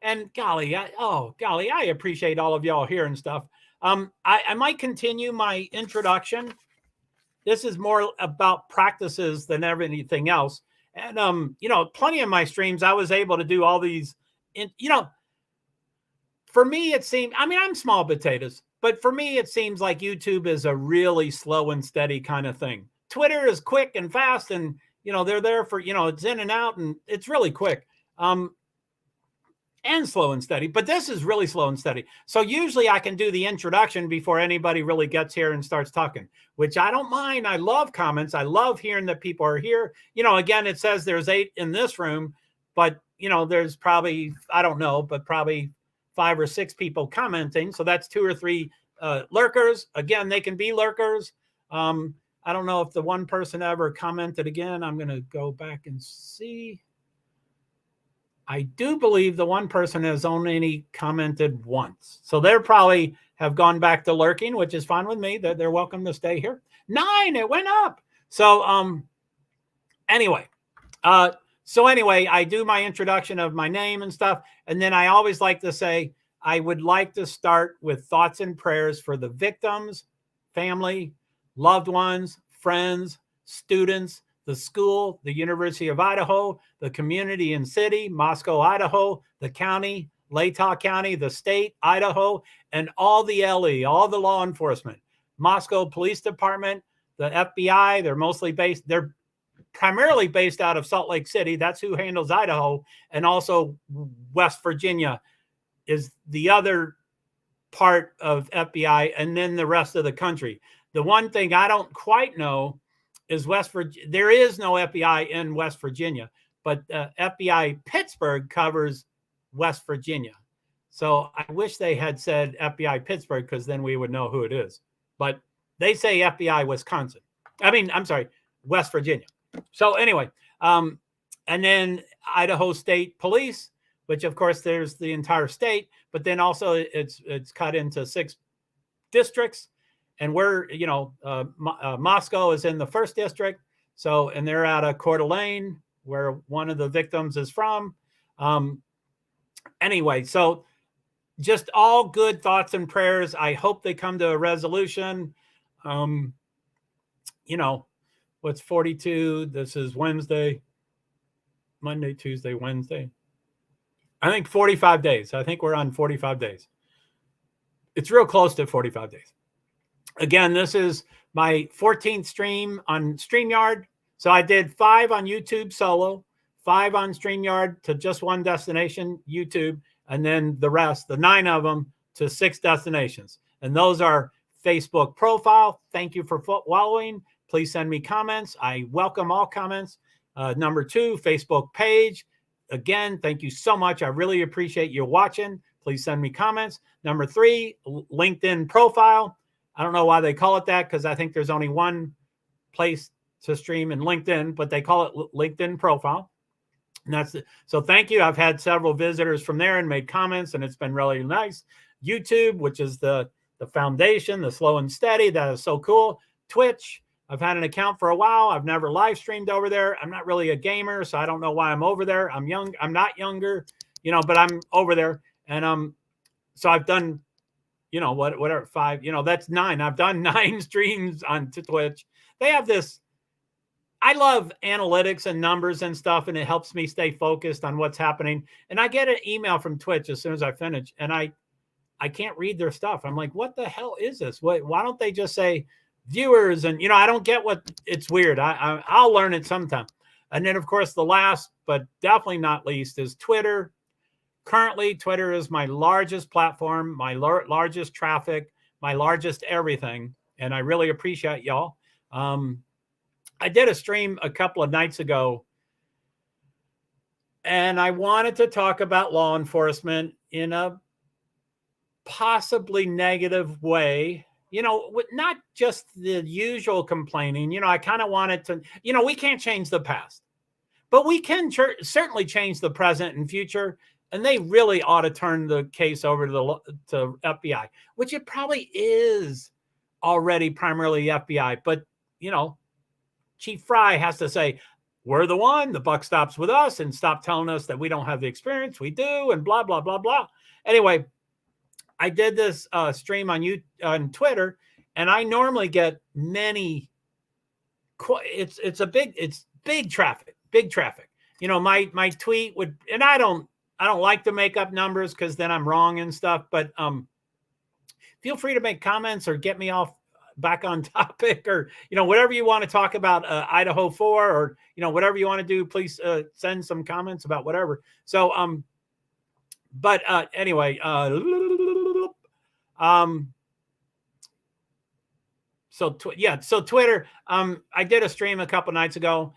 and golly, I appreciate all of y'all here and stuff. I might continue my introduction. This is more about practices than anything else. And, plenty of my streams, I was able to do all these, for me, it seemed, I'm small potatoes, but for me, it seems like YouTube is a really slow and steady kind of thing. Twitter is quick and fast, and, they're there for, it's in and out, and it's really quick. And slow and steady, but this is really slow and steady. So usually I can do the introduction before anybody really gets here and starts talking, which I don't mind. I love comments. I love hearing that people are here. Again, it says there's 8 in this room, but there's probably, I don't know, but probably 5 or 6 people commenting. So that's 2 or 3 lurkers. Again, they can be lurkers. I don't know if the one person ever commented again. I'm going to go back and see. I do believe the one person has only commented once. So they're probably have gone back to lurking, which is fine with me. They're welcome to stay here. 9, it went up. So anyway, I do my introduction of my name and stuff. And then I always like to say, I would like to start with thoughts and prayers for the victims, family, loved ones, friends, students, the school, the University of Idaho, the community and city, Moscow, Idaho, the county, Latah County, the state, Idaho, and all the LE, all the law enforcement, Moscow Police Department, the FBI. They're primarily based out of Salt Lake City. That's who handles Idaho. And also West Virginia is the other part of FBI, and then the rest of the country. The one thing I don't quite know is West Virginia. There is no FBI in West Virginia, but FBI Pittsburgh covers West Virginia. So I wish they had said FBI Pittsburgh, because then we would know who it is. But they say FBI Wisconsin. I'm sorry, West Virginia. So anyway, and then Idaho State Police, which of course there's the entire state, but then also it's cut into 6 districts. And we're, Moscow is in the 1st district. So, and they're out of Coeur d'Alene, where one of the victims is from. Anyway, so just all good thoughts and prayers. I hope they come to a resolution. What's 42? This is Wednesday, Monday, Tuesday, Wednesday. I think 45 days. I think we're on 45 days. It's real close to 45 days. Again, this is my 14th stream on StreamYard. So I did 5 on YouTube solo, 5 on StreamYard to just one destination, YouTube, and then the rest, the 9 of them, to 6 destinations. And those are Facebook profile. Thank you for following. Please send me comments. I welcome all comments. Number 2, Facebook page. Again, thank you so much. I really appreciate you watching. Please send me comments. Number 3, LinkedIn profile. I don't know why they call it that, because I think there's only one place to stream in LinkedIn, but they call it LinkedIn profile. And that's it. So thank you. I've had several visitors from there and made comments, and it's been really nice. YouTube, which is the foundation, the slow and steady. That is so cool. Twitch. I've had an account for a while. I've never live streamed over there. I'm not really a gamer, so I don't know why I'm over there. I'm young. I'm not younger, but I'm over there. And so I've done, whatever, 5, that's 9. I've done 9 streams on Twitch. They have this. I love analytics and numbers and stuff, and it helps me stay focused on what's happening. And I get an email from Twitch as soon as I finish, and I can't read their stuff. I'm like, what the hell is this? Why don't they just say viewers? And I don't get what. It's weird. I'll learn it sometime. And then of course the last but definitely not least is Twitter. Currently, Twitter is my largest platform, my largest traffic, my largest everything, and I really appreciate y'all. I did a stream a couple of nights ago, and I wanted to talk about law enforcement in a possibly negative way. Not just the usual complaining. I kind of wanted to, we can't change the past, but we can certainly change the present and future. And they really ought to turn the case over to FBI, which it probably is already primarily FBI. But, Chief Fry has to say, we're the one, the buck stops with us, and stop telling us that we don't have the experience. We do, and blah, blah, blah, blah. Anyway, I did this stream on Twitter, and I normally get many. It's big traffic. My tweet would, and I don't like to make up numbers because then I'm wrong and stuff. But feel free to make comments or get me back on topic, or whatever you want to talk about, Idaho 4, or whatever you want to do. Please send some comments about whatever. So but anyway, so Twitter. I did a stream a couple nights ago,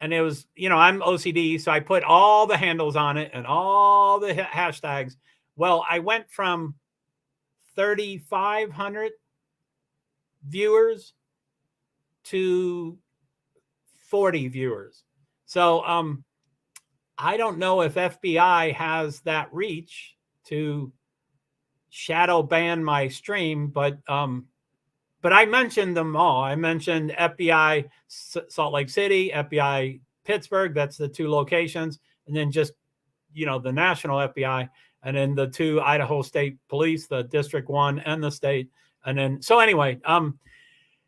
and it was, I'm OCD, so I put all the handles on it and all the hashtags. Well, I went from 3,500 viewers to 40 viewers. So I don't know if FBI has that reach to shadow ban my stream, but I mentioned them all. I mentioned FBI Salt Lake City, FBI Pittsburgh. That's the 2 locations. And then just, the national FBI. And then the 2 Idaho State Police, the District 1 and the state. And then, so anyway,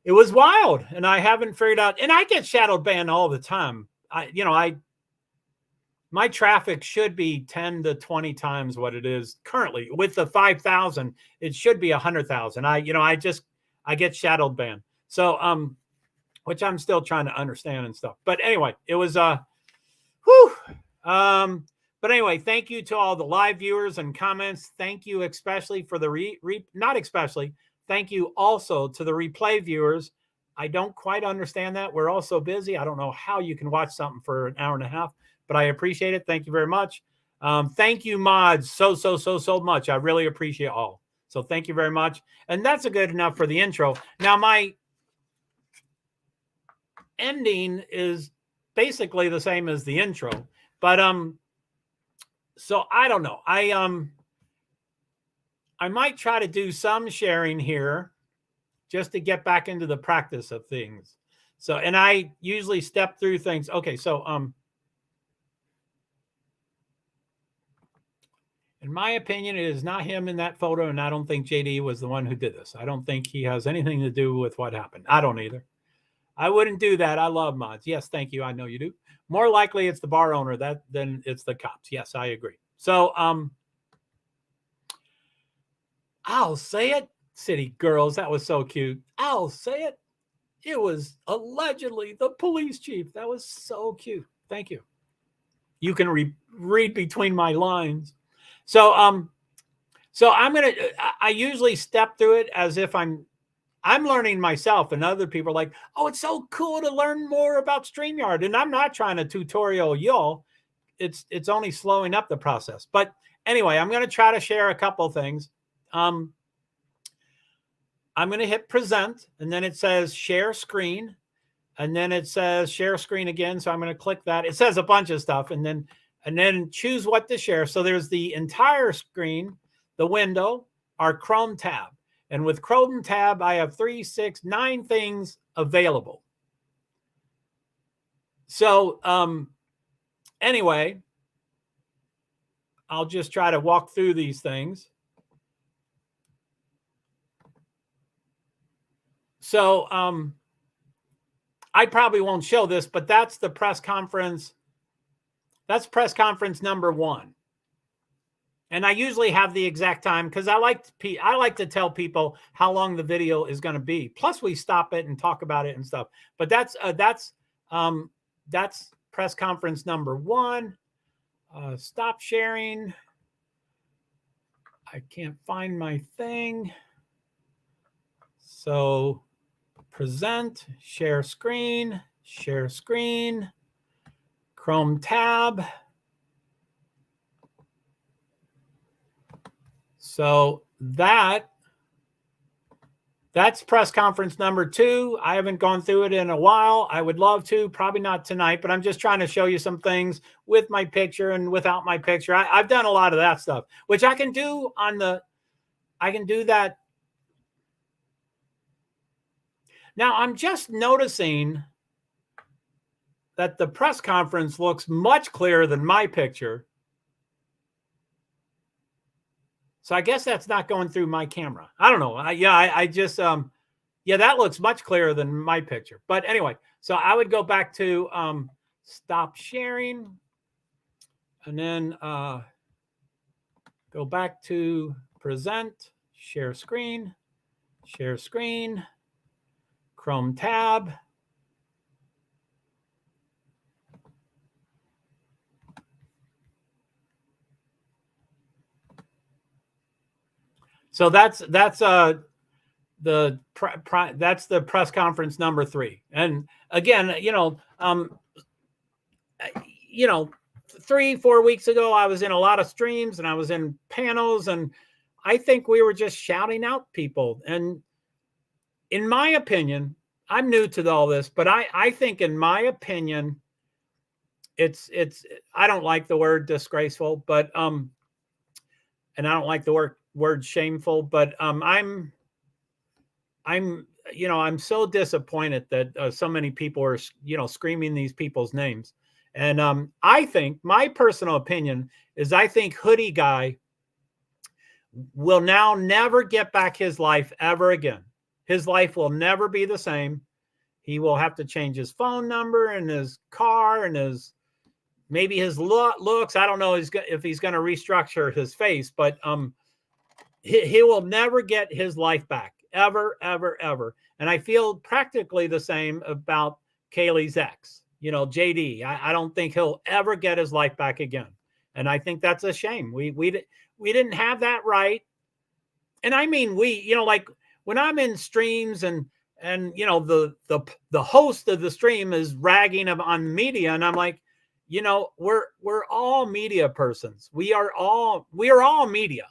it was wild. And I haven't figured out, and I get shadow banned all the time. My traffic should be 10 to 20 times what it is currently. With the 5,000, it should be 100,000. I get shadow banned. So, which I'm still trying to understand and stuff. But anyway, it was, whew. But anyway, thank you to all the live viewers and comments. Thank you especially for the not especially. Thank you also to the replay viewers. I don't quite understand that. We're all so busy. I don't know how you can watch something for an hour and a half, but I appreciate it. Thank you very much. Thank you, mods, so much. I really appreciate all. So thank you very much. And that's a good enough for the intro. Now, my ending is basically the same as the intro, but so I don't know. I might try to do some sharing here just to get back into the practice of things. So, and I usually step through things. Okay, so in my opinion, it is not him in that photo, and I don't think JD was the one who did this. I don't think he has anything to do with what happened. I don't either. I wouldn't do that. I love mods. Yes, thank you. I know you do. More likely it's the bar owner than it's the cops. Yes, I agree. So I'll say it. City girls, that was so cute. I'll say it. It was allegedly the police chief. That was so cute. Thank you. You can read between my lines. So I usually step through it as if I'm learning myself, and other people are like, oh, it's so cool to learn more about StreamYard. And I'm not trying to tutorial y'all. It's only slowing up the process. But anyway, I'm going to try to share a couple of things. I'm going to hit present, and then it says share screen, and then it says share screen again. So I'm going to click that. It says a bunch of stuff, and then choose what to share. So there's the entire screen, the window, our Chrome tab. And with Chrome tab, I have 3, 6, 9 things available. So anyway, I'll just try to walk through these things. So I probably won't show this, but that's the press conference. That's press conference number 1. And I usually have the exact time because I like to tell people how long the video is going to be. Plus, we stop it and talk about it and stuff. But that's press conference number 1. Stop sharing. I can't find my thing. So present, share screen, Chrome tab. So that's press conference number 2. I haven't gone through it in a while. I would love to, probably not tonight, but I'm just trying to show you some things with my picture and without my picture. I've done a lot of that stuff, which I can do I can do that. Now I'm just noticing that the press conference looks much clearer than my picture. So I guess that's not going through my camera. I don't know. I just, that looks much clearer than my picture. But anyway, so I would go back to stop sharing, and then go back to present, share screen, Chrome tab. So that's the press conference number 3. And again, you know, 3-4 weeks ago, I was in a lot of streams and I was in panels, and I think we were just shouting out people. And in my opinion, I'm new to all this, but I think in my opinion, it's I don't like the word disgraceful, but and I don't like the word shameful, but I'm I'm so disappointed that so many people are screaming these people's names. And I think my personal opinion is I think Hoodie Guy will now never get back his life ever again. His life will never be the same. He will have to change his phone number and his car and maybe his looks. I don't know if he's going to restructure his face, but he will never get his life back, ever, ever, ever. And I feel practically the same about Kaylee's ex, JD. I don't think he'll ever get his life back again. And I think that's a shame. We didn't have that right. And I mean, like when I'm in streams and the host of the stream is ragging on media, and I'm like, we're all media persons. We are all media,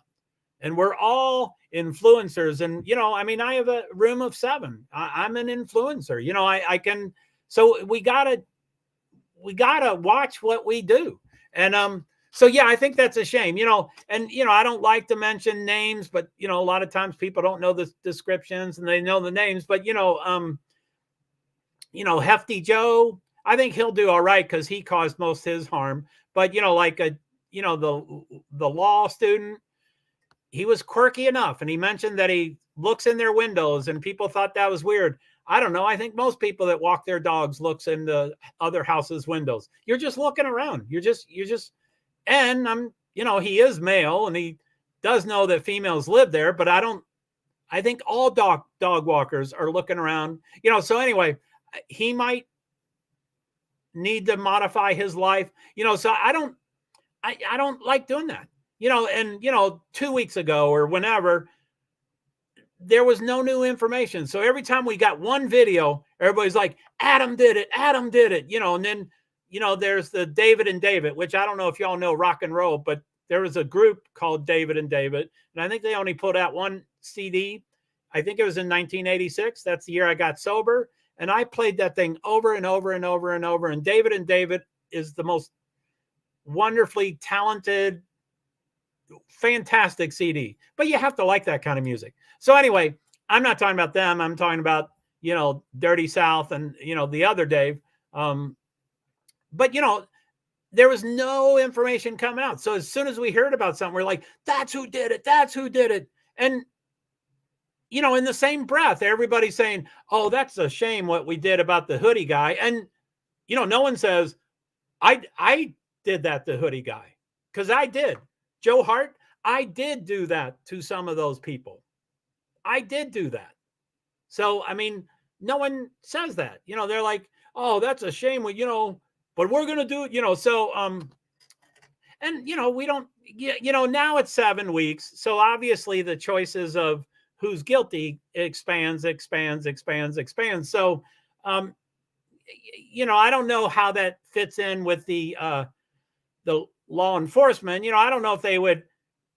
and we're all influencers. And I mean, I have a room of 7. I'm an influencer. I can. So we gotta watch what we do. And so yeah, I think that's a shame. And I don't like to mention names, but a lot of times people don't know the descriptions and they know the names. But Hefty Joe, I think he'll do all right because he caused most his harm. But like the law student, he was quirky enough, and he mentioned that he looks in their windows, and people thought that was weird. I don't know. I think most people that walk their dogs looks in the other house's windows. You're just looking around. You're just, and he is male and he does know that females live there, but I think all dog walkers are looking around, so anyway, he might need to modify his life, so I don't like doing that, and 2 weeks ago or whenever, there was no new information. So every time we got one video, everybody's like, Adam did it, and then, there's the David and David, which I don't know if y'all know rock and roll, but there was a group called David and David. And I think they only put out one CD. I think it was in 1986. That's the year I got sober. And I played that thing over and over and over and over. And David and David is the most wonderfully talented, fantastic CD, but you have to like that kind of music. So anyway, I'm not talking about them. I'm talking about, Dirty South and, the other Dave. But, there was no information coming out. So as soon as we heard about something, we're like, that's who did it. That's who did it. And, in the same breath, everybody's saying, oh, that's a shame what we did about the Hoodie Guy. And, no one says, I did that to Hoodie Guy, because I did. Joe Hart, I did do that to some of those people. I did do that. So, I mean, no one says that. They're like, oh, that's a shame. But we're going to do it, So, and, we don't, now it's 7 weeks. So obviously the choices of who's guilty expands. So, I don't know how that fits in with the law enforcement. I don't know if they would,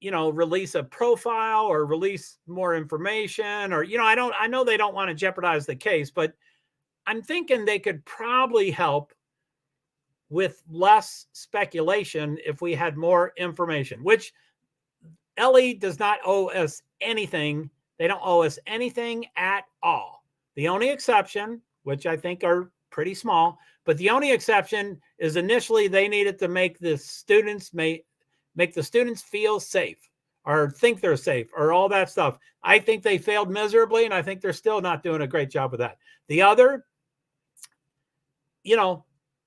release a profile or release more information, or, I know they don't want to jeopardize the case, but I'm thinking they could probably help with less speculation if we had more information, which Ellie does not owe us anything. They don't owe us anything at all. The only exception, which I think are pretty small, but the only exception is initially they needed to make the students make the students feel safe or think they're safe or all that stuff. I think they failed miserably, and I think they're still not doing a great job with that. The other,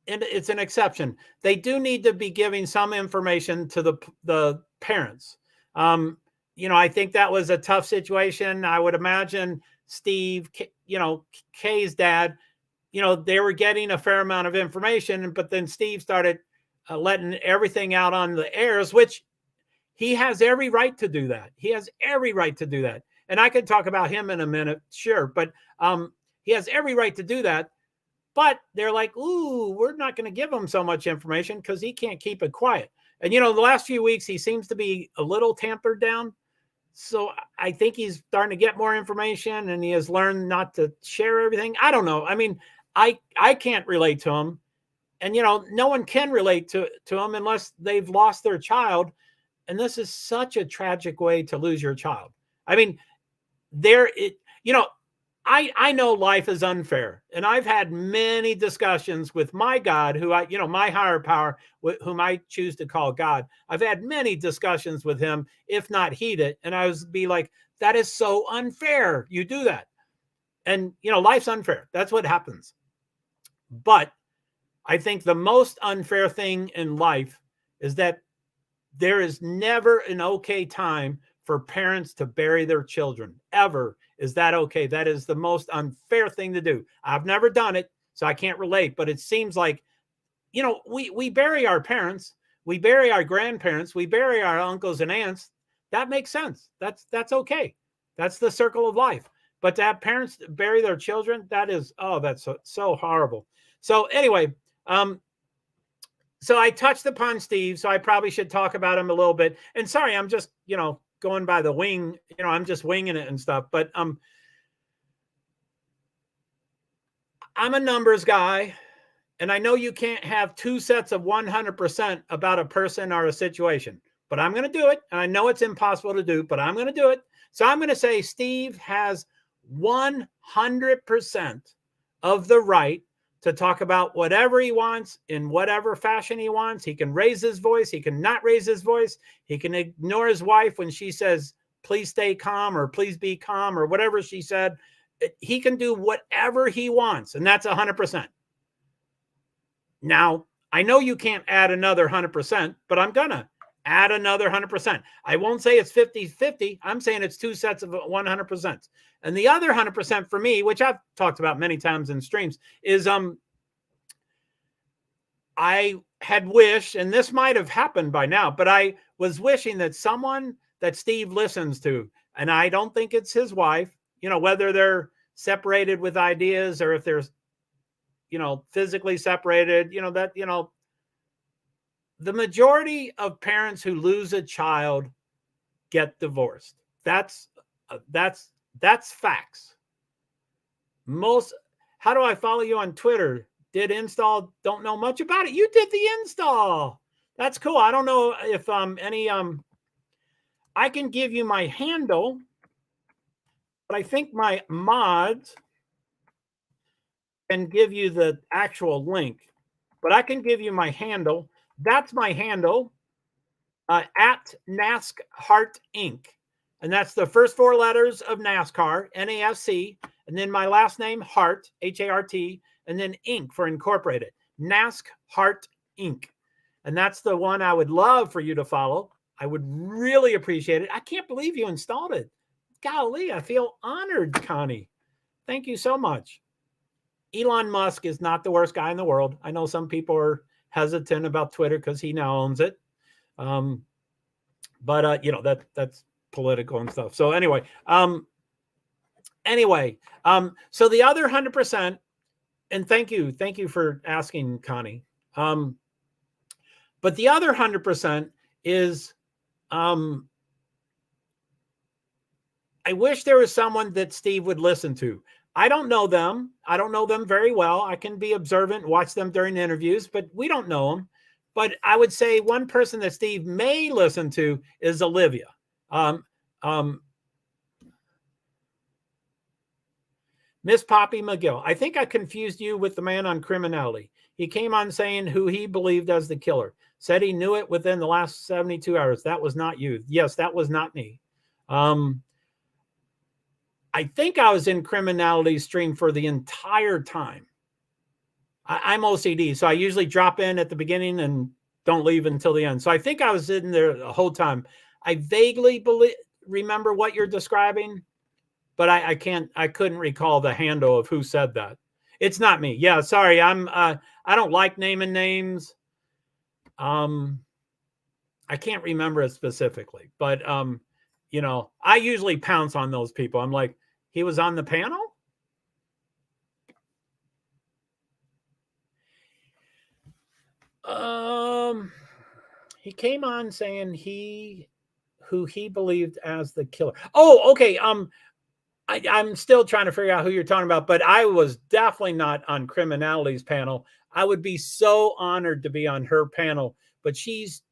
and it's an exception. They do need to be giving some information to the parents. I think that was a tough situation. I would imagine Steve, Kay's dad, they were getting a fair amount of information, but then Steve started letting everything out on the airs, which he has every right to do that. He has every right to do that. And I could talk about him in a minute, sure, but he has every right to do that. But they're like, ooh, we're not going to give him so much information because he can't keep it quiet. And, you know, the last few weeks, he seems to be a little tampered down. So I think he's starting to get more information, and he has learned not to share everything. I don't know. I mean, I can't relate to him. And, you know, no one can relate to him unless they've lost their child. And this is such a tragic way to lose your child. I mean, you know, I know life is unfair, and I've had many discussions with my God, my higher power, whom I choose to call God. I've had many discussions with him, if not heated, and I was be like, that is so unfair. You do that. And, you know, life's unfair. That's what happens. But I think the most unfair thing in life is that there is never an okay time for parents to bury their children. Ever is that okay? That is the most unfair thing to do. I've never done it, so I can't relate, but it seems like, you know, we bury our parents, we bury our grandparents, we bury our uncles and aunts. That makes sense. That's okay. That's the circle of life. But to have parents bury their children, that's so horrible. So anyway, so I touched upon Steve, so I probably should talk about him a little bit. And sorry, I'm just, you know, going by the wing, you know, I'm just winging it and stuff. But I'm a numbers guy, and I know you can't have two sets of 100% about a person or a situation, but I'm going to do it. And I know it's impossible to do, but I'm going to do it. So I'm going to say Steve has 100% of the right to talk about whatever he wants in whatever fashion he wants. He can raise his voice. He can not raise his voice. He can ignore his wife when she says, please stay calm, or please be calm, or whatever she said. He can do whatever he wants, and that's 100%. Now, I know you can't add another 100%, but I'm going to add another 100%. I won't say it's 50-50. I'm saying it's two sets of 100%. And the other 100% for me, which I've talked about many times in streams, is I had wished, and this might have happened by now, but I was wishing that someone that Steve listens to, and I don't think it's his wife, you know, whether they're separated with ideas or if they're, you know, physically separated, you know, that, you know, the majority of parents who lose a child get divorced. That's facts. How do I follow you on Twitter? Did install, don't know much about it. You did the install. That's cool. I don't know if I can give you my handle, but I think my mods can give you the actual link. But I can give you my handle. That's my handle, at NASC Hart Inc. And that's the first four letters of NASCAR, NASC, and then my last name, Hart, Hart, and then Inc. for incorporated, NASC Hart Inc. And that's the one I would love for you to follow. I would really appreciate it. I can't believe you installed it. Golly, I feel honored, Connie. Thank you so much. Elon Musk is not the worst guy in the world. I know some people are hesitant about Twitter because he now owns it. But you know, that's political and stuff. So anyway, so the other 100%, and thank you for asking, Connie. But the other 100% is, I wish there was someone that Steve would listen to. I don't know them. I don't know them very well. I can be observant, watch them during interviews, but we don't know them. But I would say one person that Steve may listen to is Olivia. Miss Poppy McGill. I think I confused you with the man on criminality. He came on saying who he believed as the killer. Said he knew it within the last 72 hours. That was not you. Yes, that was not me. I think I was in criminality stream for the entire time. I'm OCD, so I usually drop in at the beginning and don't leave until the end. So I think I was in there the whole time. I vaguely remember what you're describing, but I couldn't recall the handle of who said that. It's not me. Yeah, sorry. I don't like naming names. I can't remember it specifically, but you know, I usually pounce on those people. I'm like, he was on the panel? He came on saying who he believed as the killer. Oh, okay. I'm still trying to figure out who you're talking about, but I was definitely not on Criminality's panel. I would be so honored to be on her panel, but she's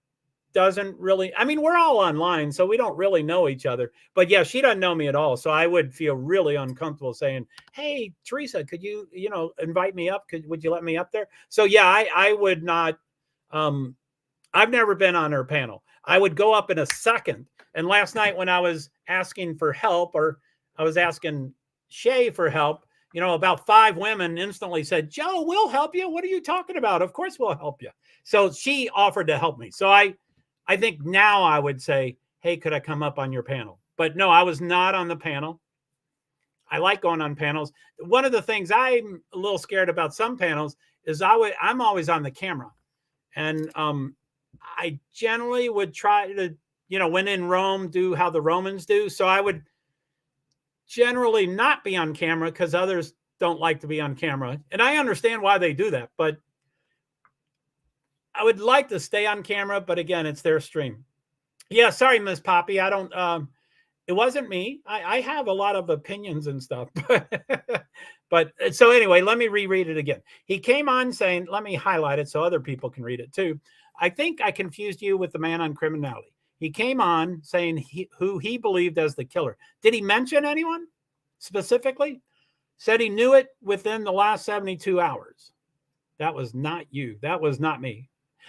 doesn't really, I mean, we're all online, so we don't really know each other. But yeah, she doesn't know me at all. So I would feel really uncomfortable saying, hey, Teresa, could you, invite me up? Would you let me up there? So yeah, I would not, I've never been on her panel. I would go up in a second. And last night when I was asking for help, or I was asking Shay for help, about 5 women instantly said, Joe, we'll help you. What are you talking about? Of course we'll help you. So she offered to help me. So I think now I would say, hey, could I come up on your panel? But no, I was not on the panel. I like going on panels. One of the things I'm a little scared about some panels is I'm always on the camera. And I generally would try to, when in Rome, do how the Romans do. So I would generally not be on camera because others don't like to be on camera. And I understand why they do that, but I would like to stay on camera, but again, it's their stream. Yeah, sorry, Miss Poppy. I don't, it wasn't me. I have a lot of opinions and stuff. But so anyway, let me reread it again. He came on saying, let me highlight it so other people can read it too. I think I confused you with the man on Criminality. He came on saying who he believed as the killer. Did he mention anyone specifically? Said he knew it within the last 72 hours. That was not you. That was not me.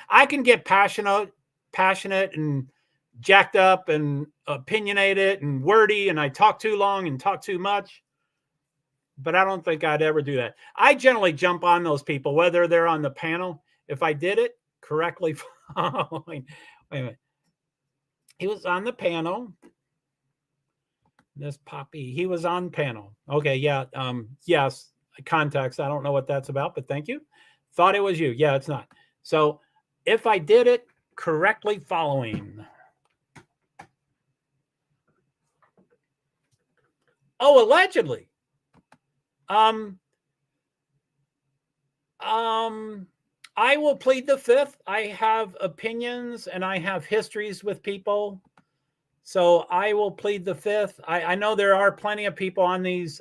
I can get passionate and jacked up and opinionated and wordy, and I talk too long and talk too much, but I don't think I'd ever do that. I generally jump on those people, whether they're on the panel. If I did it correctly, wait a minute. He was on the panel. Miss Poppy, he was on panel. Okay, yeah, yes, context. I don't know what that's about, but thank you. Thought it was you. Yeah, it's not. So if I did it correctly following. Oh, allegedly. I will plead the fifth. I have opinions and I have histories with people. So I will plead the fifth. I know there are plenty of people on these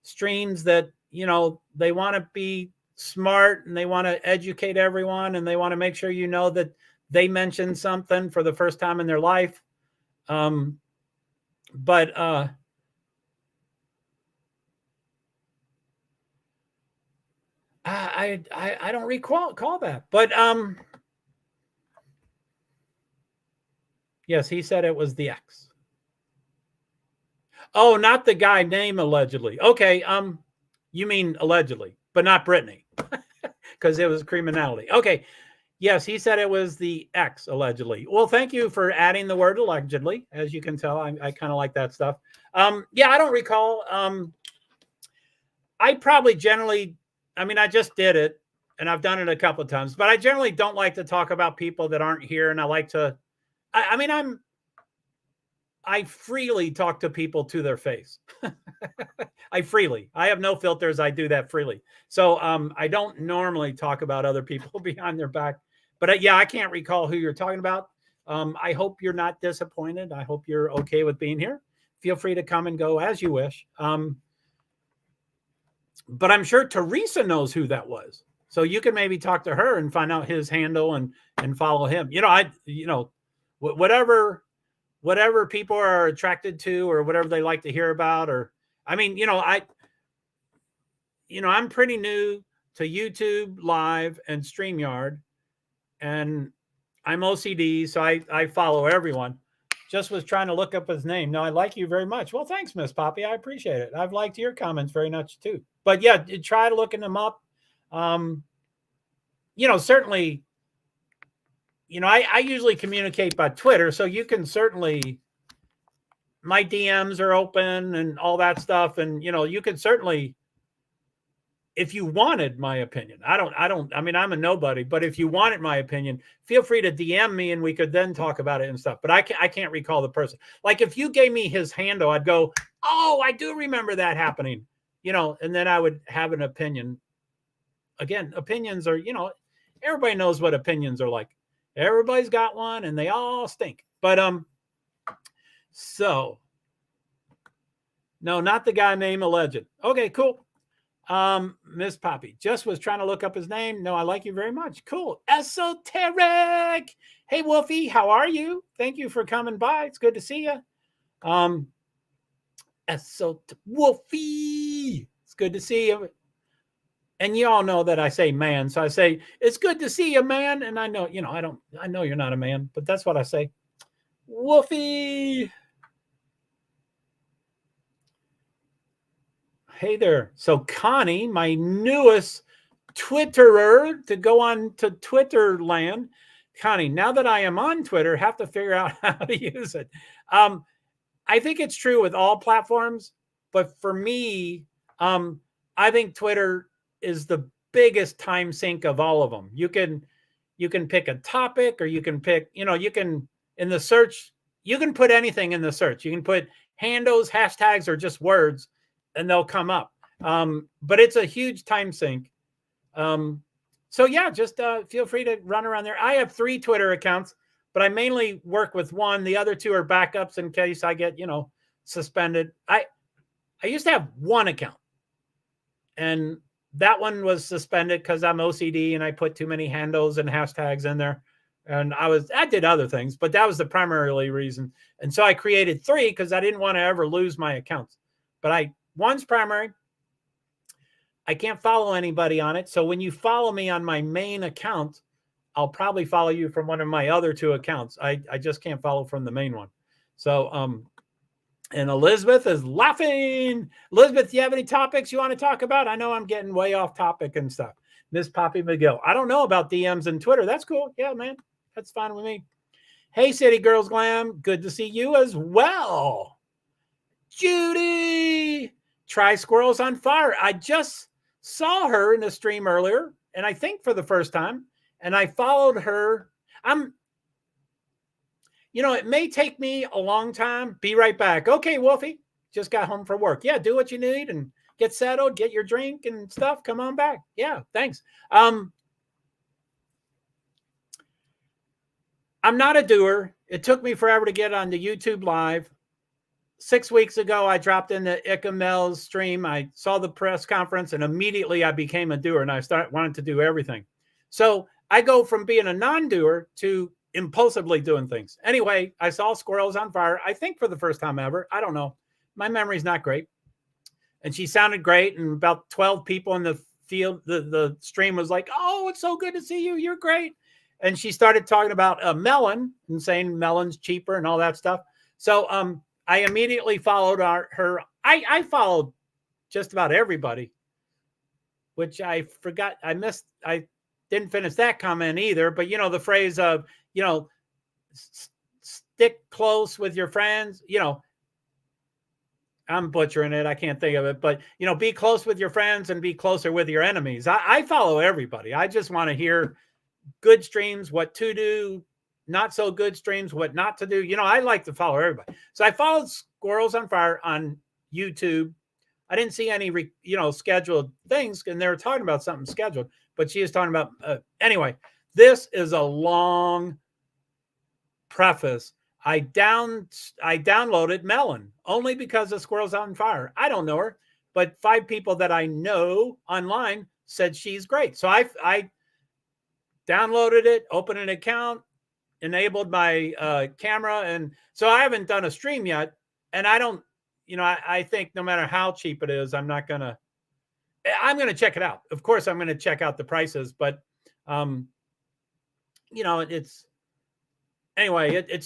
streams that, they want to be smart and they want to educate everyone and they want to make sure that they mentioned something for the first time in their life. But I don't recall that. But yes, he said it was the ex. Oh, not the guy named allegedly. Okay, you mean allegedly, but not Brittany, because it was Criminality. Okay, yes, he said it was the ex allegedly. Well, thank you for adding the word allegedly. As you can tell, I kind of like that stuff. Yeah, I don't recall. I probably generally, I just did it, and I've done it a couple of times, but I generally don't like to talk about people that aren't here, and I like to. I freely talk to people to their face. I have no filters. I do that freely. So I don't normally talk about other people behind their back. But yeah, I can't recall who you're talking about. I hope you're not disappointed. I hope you're okay with being here. Feel free to come and go as you wish. But I'm sure Teresa knows who that was. So you can maybe talk to her and find out his handle and follow him. Whatever people are attracted to or whatever they like to hear about, or I'm pretty new to YouTube Live and StreamYard, and I'm OCD, so I follow everyone. Just was trying to look up his name. No, I like you very much. Well, thanks, Miss Poppy. I appreciate it. I've liked your comments very much too. But yeah, try looking them up. Certainly, I usually communicate by Twitter, so you can certainly, my DMs are open and all that stuff. And, you can certainly, if you wanted my opinion, I'm a nobody, but if you wanted my opinion, feel free to DM me and we could then talk about it and stuff. But I can't recall the person. Like if you gave me his handle, I'd go, oh, I do remember that happening, and then I would have an opinion. Again, opinions are, everybody knows what opinions are like. Everybody's got one and they all stink. But so no, not the guy named Alleged. Okay, cool. Miss Poppy just was trying to look up his name. No, I like you very much. Cool. Esoteric. Hey, Wolfie, how are you? Thank you for coming by. It's good to see you. Wolfie, it's good to see you. And you all know that I say man, so I say it's good to see you, man. And I know, I know you're not a man, but that's what I say. Wolfie. Hey there. So Connie, my newest Twitterer to go on to Twitter land. Connie, now that I am on Twitter, have to figure out how to use it. I think it's true with all platforms, but for me, I think Twitter is the biggest time sink of all of them. You can pick a topic, or you can pick, you can in the search, you can put anything in the search. You can put handles, hashtags, or just words, and they'll come up. But it's a huge time sink. So yeah, just feel free to run around there. I have 3 Twitter accounts, but I mainly work with one. The other 2 are backups in case I get, suspended. I used to have 1 account, and that one was suspended because I'm OCD and I put too many handles and hashtags in there. And I did other things, but that was the primary reason. And so I created 3 because I didn't want to ever lose my accounts. But one's primary. I can't follow anybody on it. So when you follow me on my main account, I'll probably follow you from one of my other 2 accounts. I just can't follow from the main one. So, and Elizabeth is laughing. Elizabeth, do you have any topics you want to talk about? I know I'm getting way off topic and stuff. Miss Poppy McGill. I don't know about DMs and Twitter. That's cool. Yeah, man. That's fine with me. Hey, City Girls Glam. Good to see you as well. Judy. Try Squirrels on Fire. I just saw her in a stream earlier, and I think for the first time, and I followed her. It may take me a long time. Be right back. Okay, Wolfie, just got home from work. Yeah, do what you need and get settled, get your drink and stuff. Come on back. Yeah, thanks. I'm not a doer. It took me forever to get on the YouTube Live. 6 weeks ago, I dropped in the Mel's stream. I saw the press conference, and immediately I became a doer, and I wanted to do everything. So I go from being a non-doer to impulsively doing things. Anyway, I saw Squirrels on Fire, I think for the first time ever. I don't know. My memory's not great. And she sounded great, and about 12 people in the field, the stream was like, oh, it's so good to see you. You're great. And she started talking about a melon and saying melon's cheaper and all that stuff. So I immediately followed her. I followed just about everybody, which I forgot. I missed. I didn't finish that comment either. But, the phrase of, stick close with your friends, I'm butchering it. I can't think of it. But, be close with your friends and be closer with your enemies. I follow everybody. I just want to hear good streams, what to do, not so good streams, what not to do. I like to follow everybody. So I followed Squirrels on Fire on YouTube. I didn't see any, scheduled things, and they were talking about something scheduled, but she is talking about, anyway, this is a long preface. I downloaded Melon only because of Squirrels on Fire. I don't know her, but 5 people that I know online said she's great. So I downloaded it, opened an account, enabled my camera. And so I haven't done a stream yet. And I don't, I think no matter how cheap it is, I'm going to check it out. Of course, I'm going to check out the prices, but, it's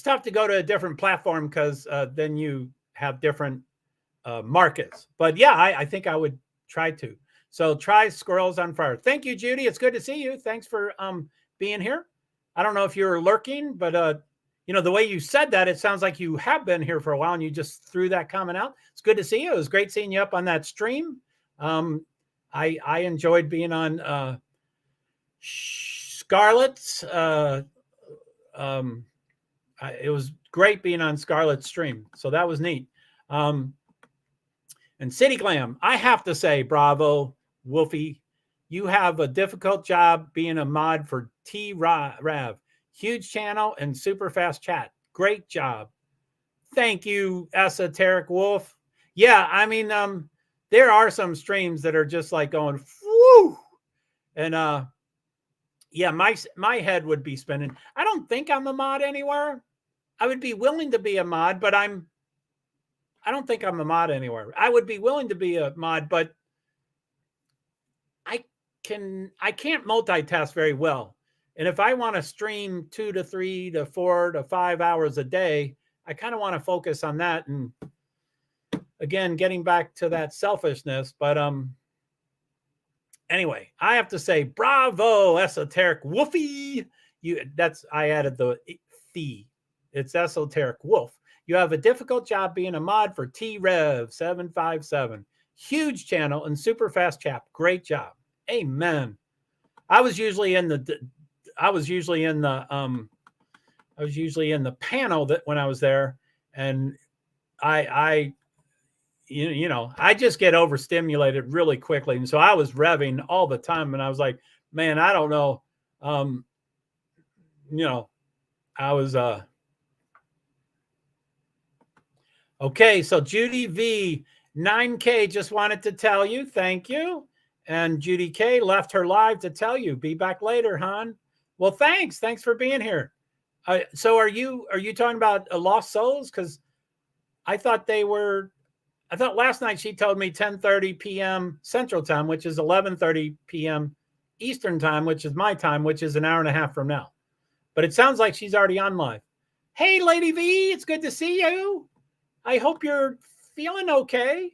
tough to go to a different platform because then you have different markets. But yeah, I think I would try to. So try Squirrels on Fire. Thank you, Judy. It's good to see you. Thanks for being here. I don't know if you're lurking, but the way you said that, it sounds like you have been here for a while and you just threw that comment out. It's good to see you. It was great seeing you up on that stream. I enjoyed being on Scarlett's. It was great being on Scarlett's stream. So that was neat. And City Glam, I have to say, bravo, Wolfie. You have a difficult job being a mod for T-Rav. Huge channel and super fast chat. Great job. Thank you, Esoteric Wolf. Yeah, I mean, there are some streams that are just like going, whoo. And yeah, my head would be spinning. I don't think I'm a mod anywhere. I would be willing to be a mod, but I don't think I'm a mod anywhere. I would be willing to be a mod, but I can't multitask very well. And if I want to stream 2 to 3 to 4 to 5 hours a day, I kind of want to focus on that. And again, getting back to that selfishness. But anyway, I have to say, bravo, Esoteric Wolfie. I added the fee. It's Esoteric Wolf. You have a difficult job being a mod for T-Rev757. Huge channel and super fast chat. Great job. Amen. I was usually in the panel that when I was there, and I just get overstimulated really quickly. And so I was revving all the time, and I was like, man, I don't know. I was okay. So Judy V, 9K just wanted to tell you, thank you. And Judy K left her live to tell you, be back later, hon. Well, thanks for being here. So are you talking about Lost Souls? Because I thought last night she told me 10:30 p.m. Central Time, which is 11:30 p.m. Eastern Time, which is my time, which is an hour and a half from now. But it sounds like she's already on live. Hey, Lady V, it's good to see you. I hope you're feeling okay.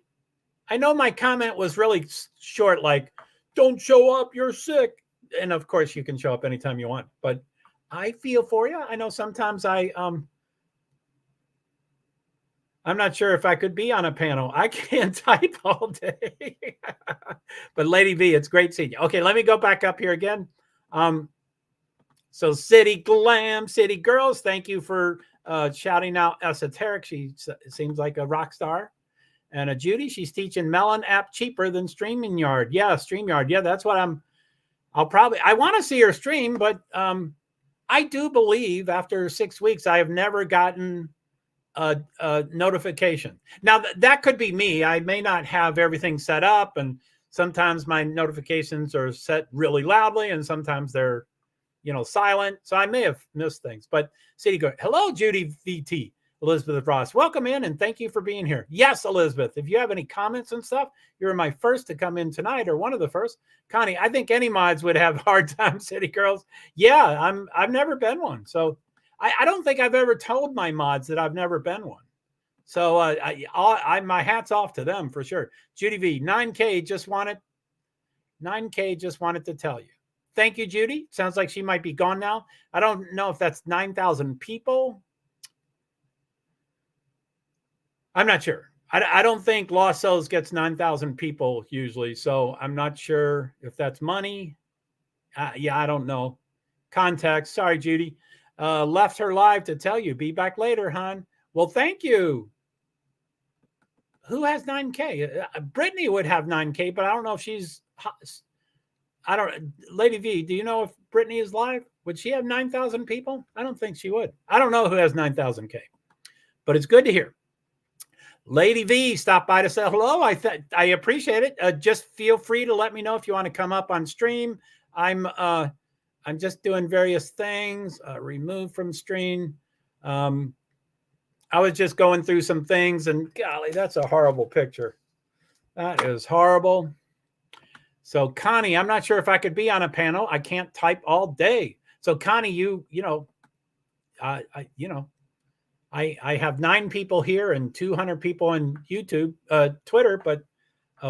I know my comment was really short, like, don't show up, you're sick. And of course, you can show up anytime you want. But I feel for you. I know sometimes I'm not sure if I could be on a panel. I can't type all day. But Lady V, it's great seeing you. Okay, let me go back up here again. So City Glam, City Girls, thank you for shouting out Esoteric. She seems like a rock star. And Judy, she's teaching Melon app cheaper than StreamYard. Yeah, StreamYard. Yeah, that's what I want to see her stream, but I do believe after 6 weeks, I have never gotten a notification. Now, that could be me. I may not have everything set up, and sometimes my notifications are set really loudly, and sometimes they're, silent. So I may have missed things. But City Girl, hello, Judy VT. Elizabeth Ross, welcome in and thank you for being here. Yes, Elizabeth, if you have any comments and stuff, you're my first to come in tonight, or one of the first. Connie, I think any mods would have a hard time, City Girls. Yeah, I've never been one. So I don't think I've ever told my mods that I've never been one. So my hat's off to them for sure. Judy V, 9K just wanted to tell you. Thank you, Judy. Sounds like she might be gone now. I don't know if that's 9,000 people. I'm not sure. I don't think Lost Souls gets 9,000 people usually. So I'm not sure if that's money. Yeah, I don't know. Context. Sorry, Judy. Left her live to tell you. Be back later, hon. Well, thank you. Who has 9K? Brittany would have 9K, but I don't know if she's... Lady V, do you know if Brittany is live? Would she have 9,000 people? I don't think she would. I don't know who has 9,000K. But it's good to hear. Lady V stopped by to say hello. I appreciate it. Just feel free to let me know if you want to come up on stream. I'm just doing various things. Remove from stream. I was just going through some things, and golly, that's a horrible picture. That is horrible. So Connie, I'm not sure if I could be on a panel. I can't type all day. So Connie, I have 9 people here and 200 people on YouTube, Twitter, but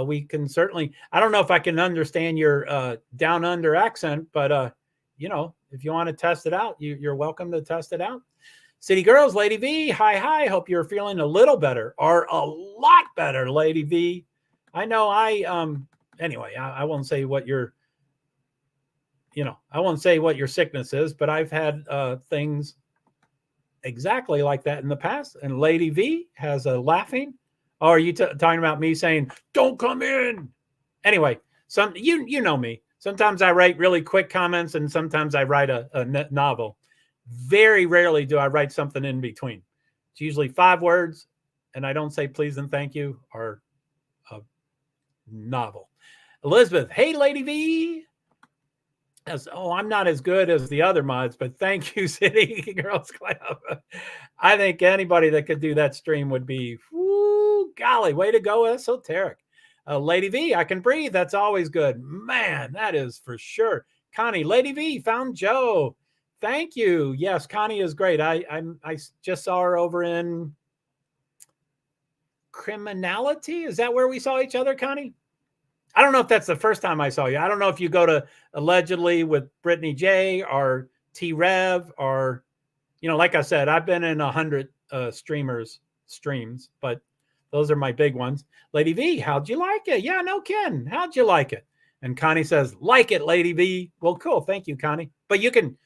we can certainly, I don't know if I can understand your down under accent, but if you want to test it out, you're welcome to test it out. City Girls, Lady V, hi. Hope you're feeling a little better or a lot better, Lady V. I know anyway, I won't say what your sickness is, but I've had things exactly like that in the past. And Lady V has a laughing. Oh, are you talking about me saying, don't come in? Anyway, you know me. Sometimes I write really quick comments and sometimes I write a novel. Very rarely do I write something in between. It's usually 5 words, and I don't say please and thank you or a novel. Elizabeth, hey, Lady V. I'm not as good as the other mods, but thank you, City Girls Club. I think anybody that could do that stream would be, whoo, golly, way to go, esoteric. Lady V, I can breathe. That's always good. Man, that is for sure. Connie, Lady V, found Joe. Thank you. Yes, Connie is great. I just saw her over in Criminality. Is that where we saw each other, Connie? I don't know if that's the first time I saw you. I don't know if you go to Allegedly with Brittany J or T Rev or, like I said, I've been in 100 streams, but those are my big ones. Lady V, how'd you like it? Yeah, no kidding. How'd you like it? And Connie says, like it, Lady V. Well, cool. Thank you, Connie. But you can,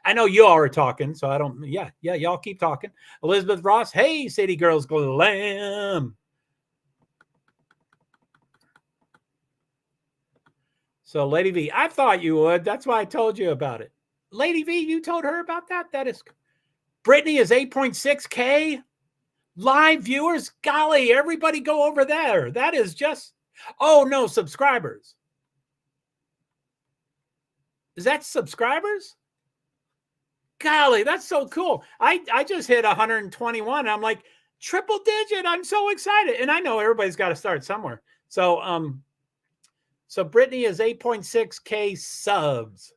I know you all are talking, so I don't, yeah, y'all keep talking. Elizabeth Ross, hey, City Girls Glam. So, Lady V, I thought you would. That's why I told you about it. Lady V, you told her about that? That is. Brittany is 8.6K live viewers. Golly, everybody go over there. That is just. Oh, no, subscribers. Is that subscribers? Golly, that's so cool. I just hit 121. I'm like, triple digit. I'm so excited. And I know everybody's got to start somewhere. So Brittany is 8.6K subs.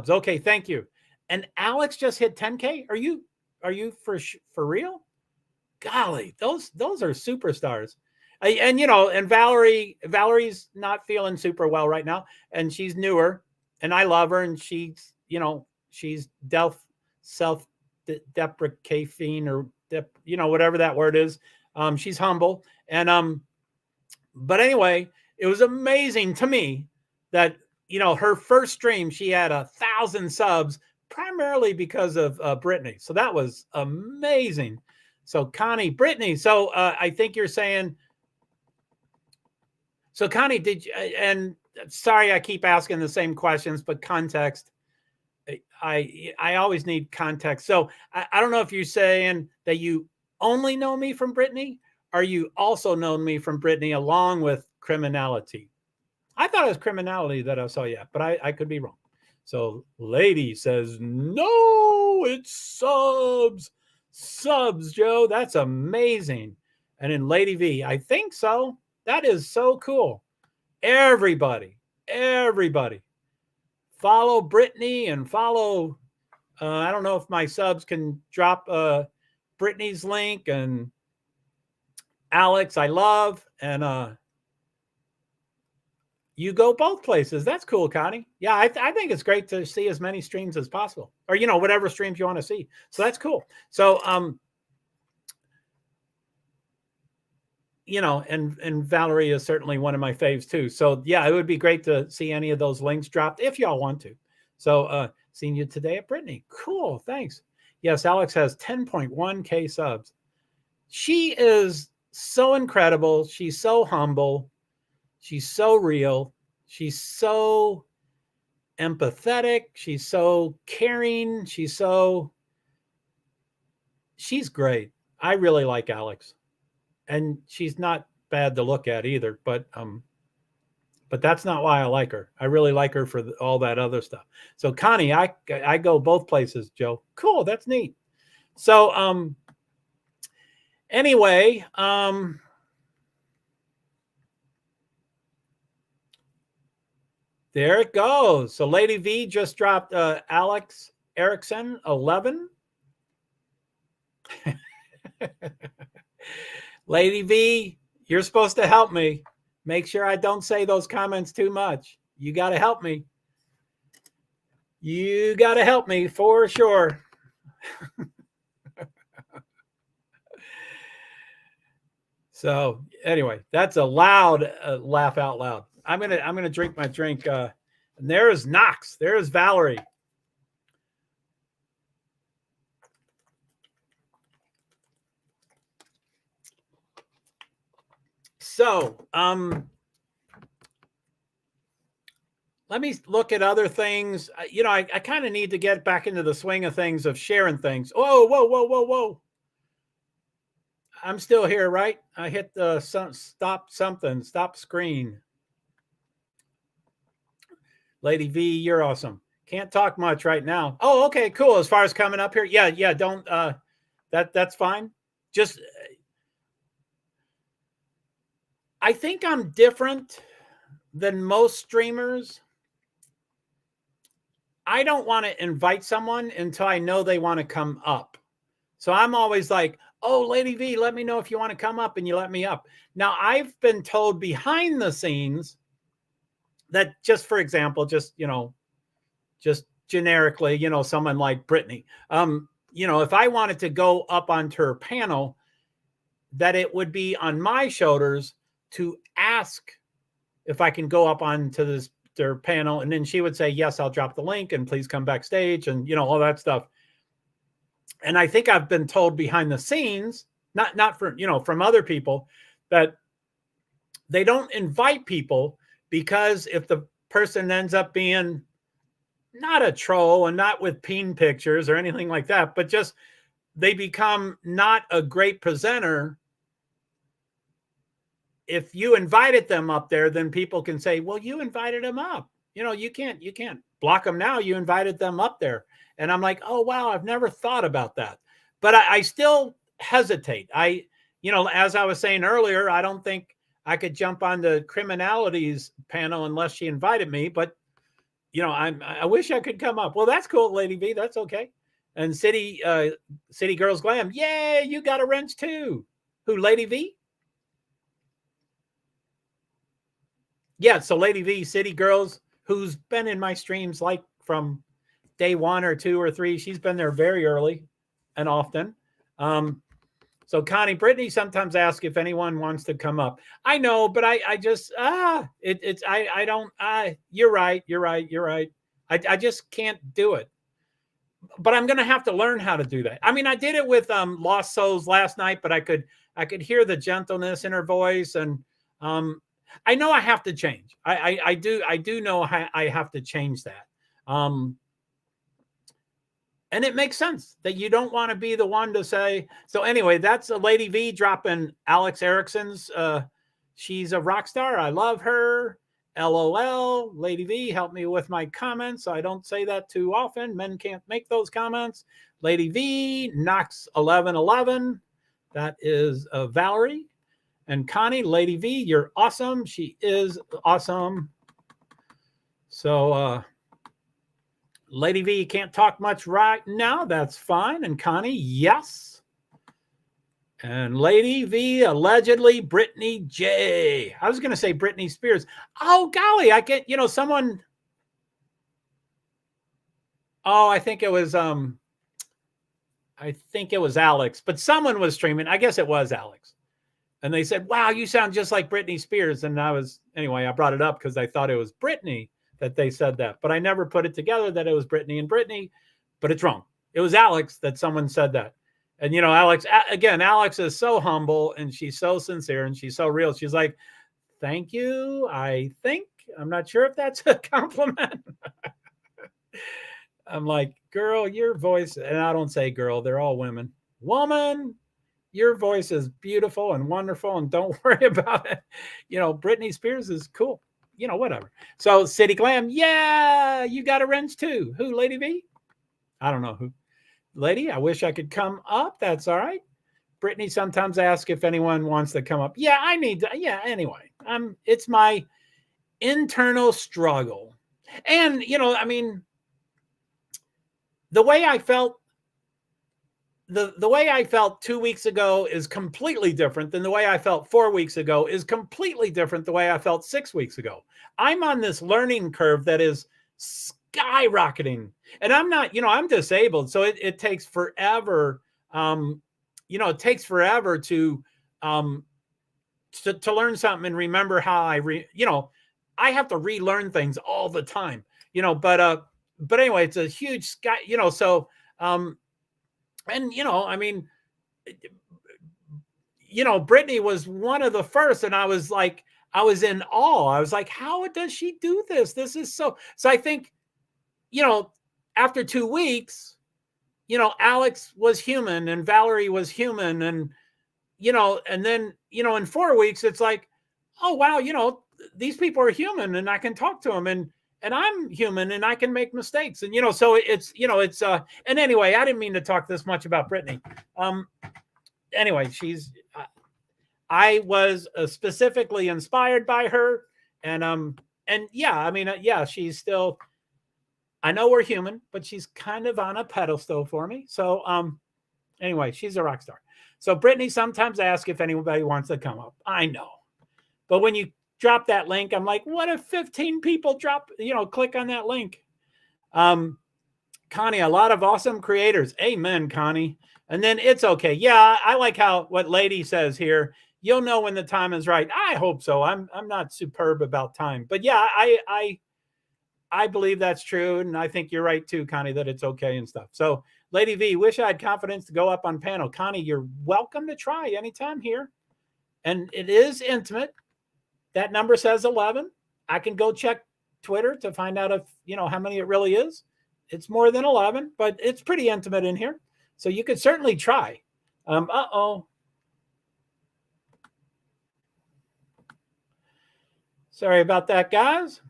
Okay, thank you. And Alex just hit 10K. Are you for real? Golly, those are superstars. And Valerie's not feeling super well right now, and she's newer, and I love her, and she's self-deprecating or whatever that word is. She's humble, and but anyway, it was amazing to me that her first stream, she had 1,000 subs, primarily because of Brittany. So that was amazing. So Connie, Brittany. So I think you're saying. So Connie, did you? And sorry, I keep asking the same questions, but context. I always need context. So I don't know if you're saying that you only know me from Brittany, or you also know me from Brittany along with Criminality. I thought it was Criminality that I saw, yeah, but I could be wrong. So Lady says, no, it's subs. Subs, Joe. That's amazing. And then Lady V, I think so. That is so cool. Everybody. Follow Brittany and follow, I don't know if my subs can drop Brittany's link, and Alex, I love, and you go both places. That's cool, Connie. Yeah, I think it's great to see as many streams as possible, or whatever streams you want to see. So that's cool. So and Valerie is certainly one of my faves too. So yeah, it would be great to see any of those links dropped if y'all want to. So seeing you today at Brittany. Cool, thanks. Yes, Alex has 10.1K subs. She is so incredible. She's so humble. She's so real. She's so empathetic. She's so caring. She's great. I really like Alex. And she's not bad to look at either, but that's not why I like her. I really like her for all that other stuff. So Connie, I go both places, Joe. Cool, that's neat. So anyway, there it goes. So Lady V just dropped Alex Erickson 11. Lady V, you're supposed to help me. Make sure I don't say those comments too much. You got to help me. You got to help me for sure. So anyway, that's a loud laugh out loud. I'm gonna drink my drink. And there's Knox. There's Valerie. So let me look at other things. You know, I kind of need to get back into the swing of things, of sharing things. Whoa, whoa, whoa, whoa, whoa. I'm still here, right? I hit the stop screen. Lady V, you're awesome. Can't talk much right now. Oh, okay, cool. As far as coming up here, yeah, don't. That's fine. Just, I think I'm different than most streamers. I don't want to invite someone until I know they want to come up. So I'm always like, oh, Lady V, let me know if you want to come up, and you let me up. Now, I've been told behind the scenes that, just for example, just generically, someone like Brittany, if I wanted to go up onto her panel, that it would be on my shoulders to ask if I can go up onto their panel. And then she would say, yes, I'll drop the link and please come backstage and, all that stuff. And I think I've been told behind the scenes, not from other people, that they don't invite people because if the person ends up being not a troll and not with peen pictures or anything like that, but just they become not a great presenter. If you invited them up there, then people can say, well, you invited them up. You can't block them now. You invited them up there. And I'm like, oh, wow, I've never thought about that. But I still hesitate. As I was saying earlier, I don't think I could jump on the criminalities panel unless she invited me. But, I wish I could come up. Well, that's cool, Lady V. That's okay. And City Girls Glam. Yay, you got a wrench too. Who, Lady V? Yeah, so Lady V, City Girls, who's been in my streams like from day 1 or 2 or 3. She's been there very early and often. So Connie, Brittany sometimes asks if anyone wants to come up. I know, but I just, you're right. I just can't do it. But I'm going to have to learn how to do that. I mean, I did it with Lost Souls last night, but I could hear the gentleness in her voice. And I know I have to change. I do know I have to change that. And it makes sense that you don't want to be the one to say. So anyway, that's a Lady V dropping Alex Erickson's. She's a rock star. I love her. LOL. Lady V, help me with my comments. I don't say that too often. Men can't make those comments. Lady V, Knox 1111. That is Valerie. And Connie, Lady V, you're awesome. She is awesome. So, Lady V, you can't talk much right now. That's fine. And Connie, yes. And Lady V, allegedly Brittany J. I was going to say Britney Spears. Oh, golly, I get, someone. Oh, I think it was Alex, but someone was streaming. I guess it was Alex. And they said, wow, you sound just like Britney Spears. And I brought it up because I thought it was Britney that they said that, but I never put it together that it was Brittany and Brittany, but it's wrong. It was Alex that someone said that. And, Alex is so humble and she's so sincere and she's so real. She's like, thank you. I'm not sure if that's a compliment. I'm like, girl, your voice, and I don't say girl, they're all women. Woman, your voice is beautiful and wonderful. And don't worry about it. Britney Spears is cool. Whatever. So City Glam, yeah, you got a wrench too. Who, Lady V? I don't know who. Lady, I wish I could come up. That's all right. Brittany sometimes asks if anyone wants to come up. Yeah, I need to. Yeah, anyway. It's my internal struggle. And, the way I felt, the way I felt 2 weeks ago is completely different than the way I felt 4 weeks ago is completely different the way I felt 6 weeks ago. I'm on this learning curve that is skyrocketing. And I'm not, I'm disabled. So it takes forever. It takes forever to learn something and remember how I have to relearn things all the time, but anyway, it's a huge sky, so, and, Brittany was one of the first, and I was like, I was in awe. I was like, how does she do this? This is so I think, after 2 weeks, Alex was human and Valerie was human. And, and then, in 4 weeks, it's like, oh, wow, these people are human and I can talk to them, and I'm human and I can make mistakes. And, so it's, and anyway, I didn't mean to talk this much about Brittany. Anyway, I was specifically inspired by her. And yeah, I mean, yeah, she's still, I know we're human, but she's kind of on a pedestal for me. So, anyway, she's a rock star. So Brittany sometimes asks if anybody wants to come up. I know. But when you drop that link, I'm like, what if 15 people click on that link? Connie, a lot of awesome creators. Amen, Connie. And then it's okay. Yeah, I like what Lady says here. You'll know when the time is right. I hope so. I'm not superb about time. But yeah, I believe that's true. And I think you're right too, Connie, that it's okay and stuff. So Lady V, wish I had confidence to go up on panel. Connie, you're welcome to try anytime here. And it is intimate. That number says 11. I can go check Twitter to find out if, how many it really is. It's more than 11, but it's pretty intimate in here. So you could certainly try. Sorry about that, guys.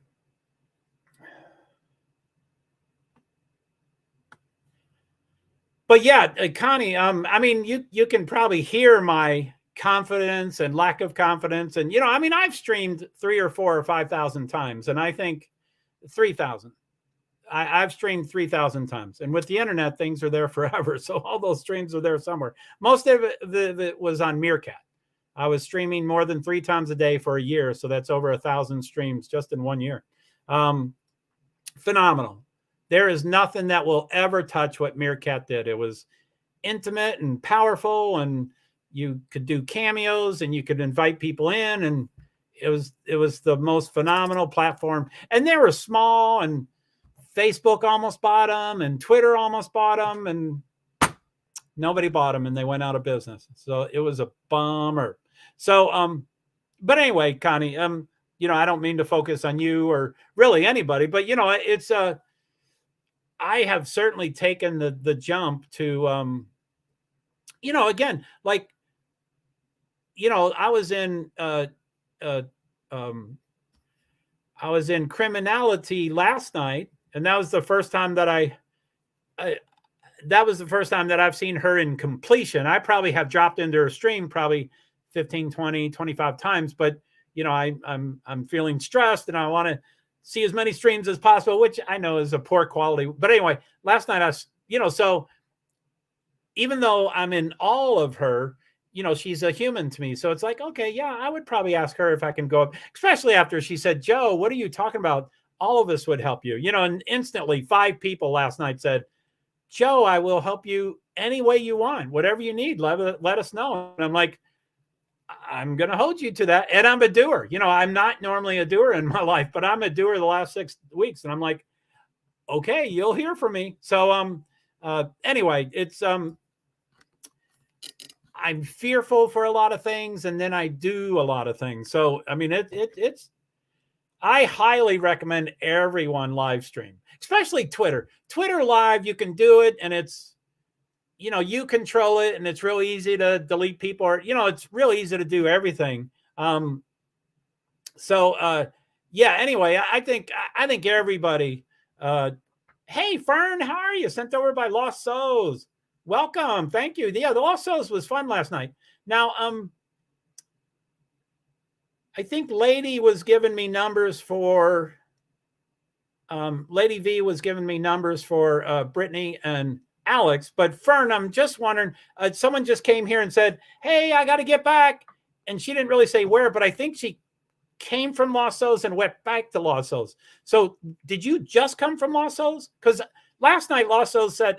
But yeah, Connie, I mean, you can probably hear my confidence and lack of confidence. And, I mean, I've streamed 3 or 4 or 5,000 times, and I think 3,000. I've streamed 3,000 times, and with the internet, things are there forever. So all those streams are there somewhere. Most of it was on Meerkat. I was streaming more than 3 times a day for a year. So that's over 1,000 streams just in 1 year. Phenomenal. There is nothing that will ever touch what Meerkat did. It was intimate and powerful, and you could do cameos and you could invite people in, and it was the most phenomenal platform. And they were small, and Facebook almost bought them, and Twitter almost bought them, and nobody bought them, and they went out of business. So it was a bummer. So, but anyway, Connie, I don't mean to focus on you or really anybody, but it's I have certainly taken the jump to, again, like, I was in criminality last night, and that was the first time that that was the first time that I've seen her in completion. I probably have dropped into her stream probably 15, 20, 25 times, but I'm feeling stressed and I want to see as many streams as possible, which I know is a poor quality. But anyway, last night so even though I'm in awe of her, she's a human to me. So it's like, okay, yeah, I would probably ask her if I can go up, especially after she said, Joe, what are you talking about? All of us would help you, and instantly 5 people last night said, Joe, I will help you any way you want, whatever you need. Let us know. And I'm like, I'm going to hold you to that. And I'm a doer. I'm not normally a doer in my life, but I'm a doer the last 6 weeks. And I'm like, okay, you'll hear from me. So, anyway, it's, I'm fearful for a lot of things, and then I do a lot of things. So, I mean, it's, I highly recommend everyone live stream, especially Twitter. Twitter live, you can do it, and it's, you control it, and it's real easy to delete people, or, it's real easy to do everything. So, yeah, anyway, I think everybody, hey, Fern, how are you? Sent over by Lost Souls. Welcome. Thank you. Yeah, the Lost Souls was fun last night. Now, I think Lady was giving me numbers for, Lady V was giving me numbers for Brittany and Alex. But Fern, I'm just wondering, someone just came here and said, hey, I got to get back. And she didn't really say where, but I think she came from Lost Souls and went back to Lost Souls. So did you just come from Lost Souls? Because last night Lost Souls said,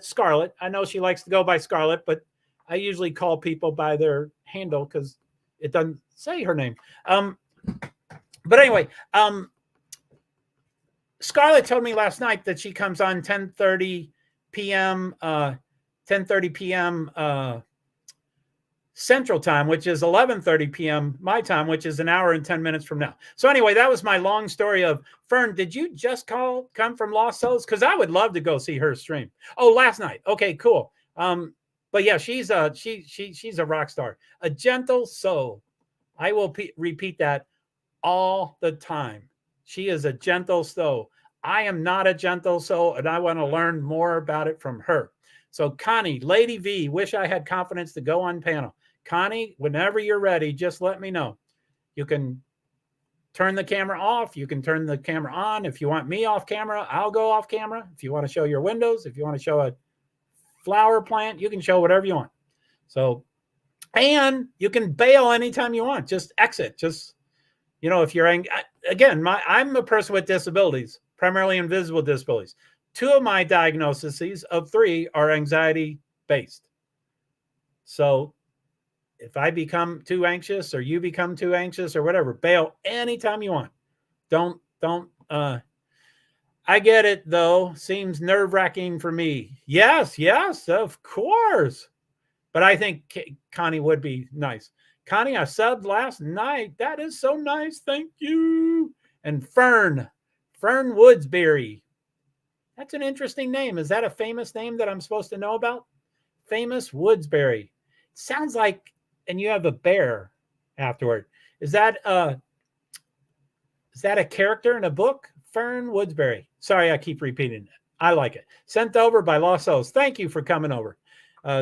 Scarlett, I know she likes to go by Scarlett, but I usually call people by their handle because it doesn't say her name. But anyway, Scarlett told me last night that she comes on 10:30 p.m. Central Time, which is 11:30 p.m. my time, which is an hour and 10 minutes from now. So anyway, that was my long story of Fern. Did you just come from Lost Souls? Because I would love to go see her stream. Oh, last night. Okay, cool. But yeah, she's a rock star, a gentle soul. I will repeat that all the time. She is a gentle soul. I am not a gentle soul, and I want to learn more about it from her. So Connie, Lady V, wish I had confidence to go on panel. Connie, whenever you're ready, just let me know. You can turn the camera off. You can turn the camera on. If you want me off camera, I'll go off camera. If you want to show your windows, if you want to show a flower plant, you can show whatever you want. So, and you can bail anytime you want. Just exit. Just, if you're again, I'm a person with disabilities, primarily invisible disabilities. 2 of my diagnoses of 3 are anxiety based. So if I become too anxious or you become too anxious or whatever, bail anytime you want. Don't, I get it though. Seems nerve-wracking for me. Yes, of course. But I think Connie would be nice. Connie, I subbed last night. That is so nice. Thank you. And Fern Woodsberry. That's an interesting name. Is that a famous name that I'm supposed to know about? Famous Woodsberry. Sounds like, and you have a bear afterward. Is that a character in a book? Fern Woodsberry. Sorry, I keep repeating it. I like it. Sent over by Lost Souls. Thank you for coming over.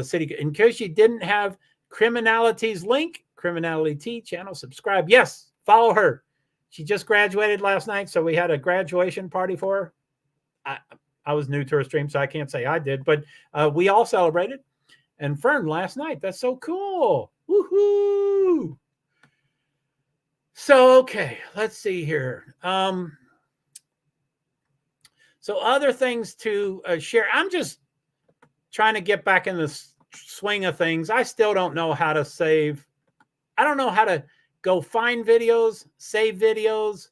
City. In case you didn't have Criminality's link, Criminality channel, subscribe. Yes, follow her. She just graduated last night, so we had a graduation party for her. I was new to her stream, so I can't say I did, but we all celebrated. And Fern last night. That's so cool. Woohoo! So, okay, let's see here. So other things to share. I'm just trying to get back in the swing of things. I still don't know how to save. I don't know how to go find videos, save videos.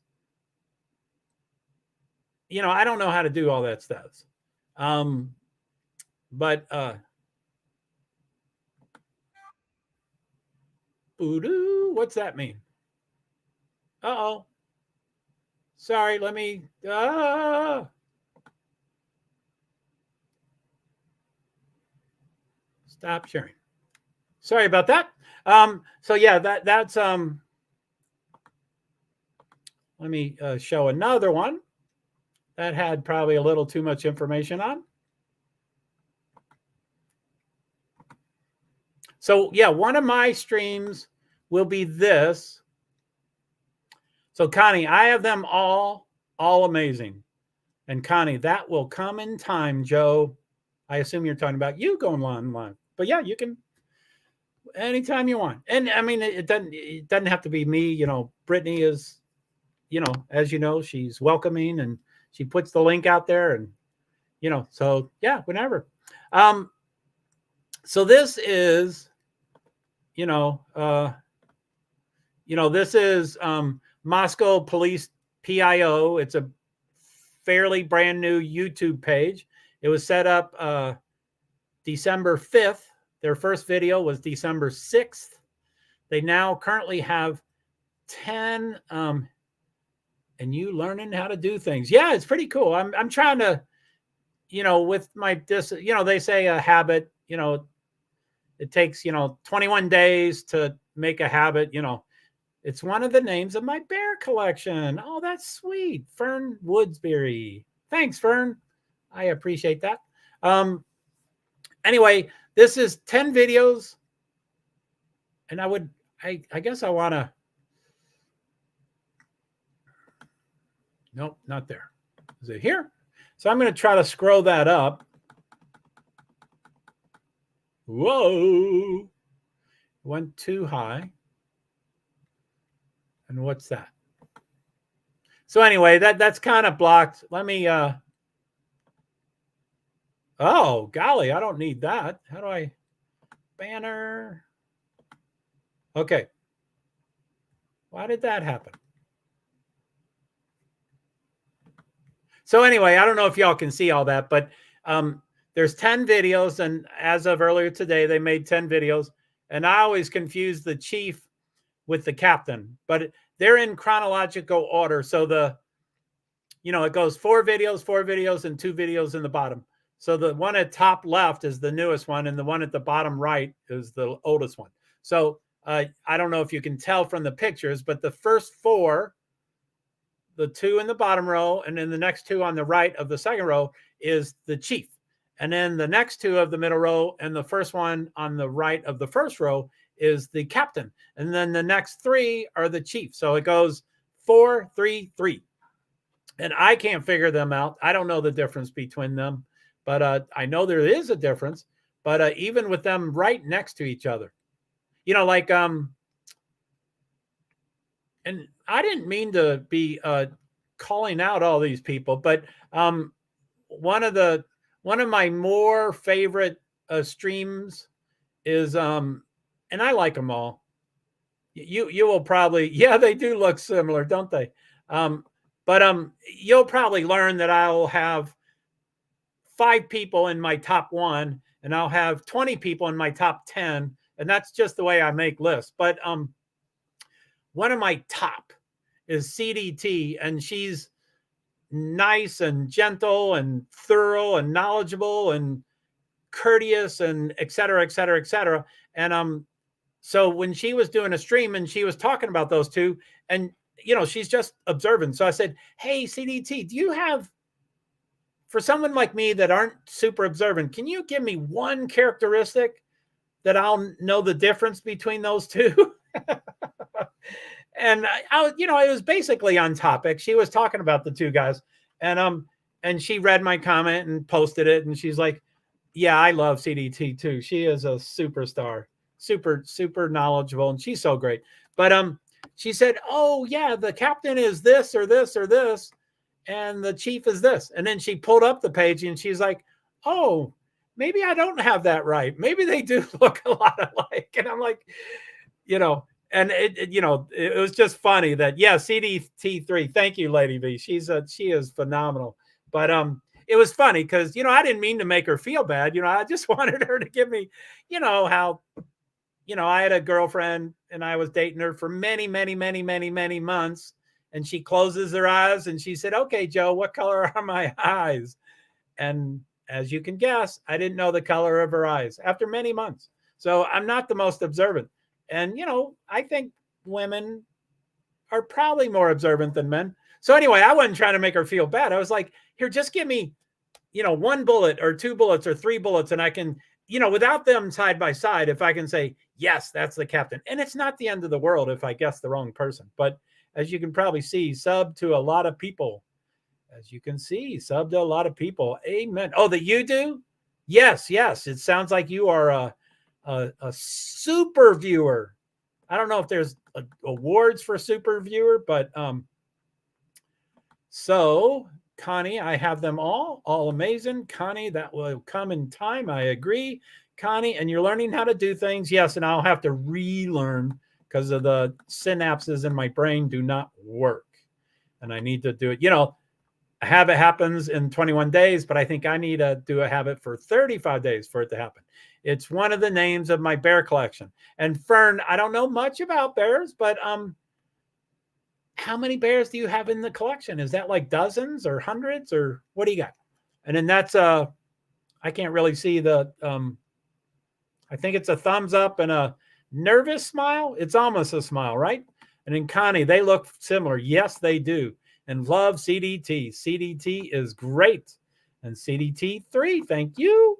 I don't know how to do all that stuff. But what's that mean? Uh-oh. Sorry, let me stop sharing. Sorry about that. So yeah, that's let me show another one that had probably a little too much information on. So yeah, one of my streams will be this. So Connie, I have them all amazing. And Connie, that will come in time, Joe. I assume you're talking about you going live. But yeah, you can anytime you want. And I mean, it doesn't have to be me. Brittany is, as you know, she's welcoming and she puts the link out there and, so yeah, whenever. So this is, this is Moscow Police PIO. It's a fairly brand new YouTube page. It was set up December 5th. Their first video was December 6th. They now currently have 10 and you learning how to do things. Yeah, it's pretty cool. I'm trying to, with my they say a habit, it takes 21 days to make a habit. It's one of the names of my bear collection. Oh, that's sweet. Fern Woodsberry. Thanks, Fern. I appreciate that. Anyway, this is 10 videos. And I guess I want to. Nope, not there. Is it here? So I'm going to try to scroll that up. Whoa. Went too high. And what's that? So anyway, that's kind of blocked. Let me oh, golly, I don't need that. How do I banner? Okay. Why did that happen? So anyway, I don't know if y'all can see all that, but there's 10 videos. And as of earlier today, they made 10 videos. And I always confuse the chief with the captain, but they're in chronological order. So it goes 4 videos, and 2 videos in the bottom. So the one at top left is the newest one, and the one at the bottom right is the oldest one. So I don't know if you can tell from the pictures, but the first 4, the 2 in the bottom row, and then the next 2 on the right of the second row is the chief. And then the next 2 of the middle row and the first one on the right of the first row is the captain. And then the next 3 are the chief. So it goes 4, 3, 3. And I can't figure them out. I don't know the difference between them, but I know there is a difference. But even with them right next to each other, and I didn't mean to be calling out all these people, but one of my more favorite streams is, and I like them all. You will probably, yeah, they do look similar, don't they? But you'll probably learn that I'll have 5 people in my top 1, and I'll have 20 people in my top 10, and that's just the way I make lists. But one of my top is CDT, and she's nice and gentle and thorough and knowledgeable and courteous and et cetera, et cetera, et cetera. And so when she was doing a stream and she was talking about those 2, and she's just observant. So I said, hey, CDT, do you have, for someone like me that aren't super observant, can you give me one characteristic that I'll know the difference between those 2? And it was basically on topic. She was talking about the 2 guys, and she read my comment and posted it, and she's like, yeah, I love CDT too. She is a superstar, super, super knowledgeable, and she's so great. But she said, oh yeah, the captain is this or this or this, and the chief is this. And then she pulled up the page and she's like, oh, maybe I don't have that right. Maybe they do look a lot alike. And I'm like, and it was just funny that, yeah, CDT3. Thank you, Lady V. She is phenomenal. But it was funny because, I didn't mean to make her feel bad. I just wanted her to give me, how, I had a girlfriend and I was dating her for many, many, many, many, many months. And she closes her eyes and she said, okay, Joe, what color are my eyes? And as you can guess, I didn't know the color of her eyes after many months. So I'm not the most observant. And, I think women are probably more observant than men. So anyway, I wasn't trying to make her feel bad. I was like, here, just give me, 1 bullet or 2 bullets or 3 bullets. And I can, without them side by side, if I can say, yes, that's the captain. And it's not the end of the world if I guess the wrong person. But as you can probably see, sub to a lot of people. As you can see, sub to a lot of people. Amen. Oh, that you do? Yes. It sounds like you are a super viewer. I don't know if there's awards for super viewer, but so Connie, I have them all amazing. Connie, that will come in time. I agree, Connie. And you're learning how to do things. Yes, and I'll have to relearn because of the synapses in my brain do not work, and I need to do it. A habit happens in 21 days, but I think I need to do a habit for 35 days for it to happen. It's one of the names of my bear collection. And Fern, I don't know much about bears, but how many bears do you have in the collection? Is that like dozens or hundreds, or what do you got? And then that's I can't really see the I think it's a thumbs up and a nervous smile. It's almost a smile, right? And then Connie, they look similar. Yes, they do. And love CDT. CDT is great. And CDT3, thank you.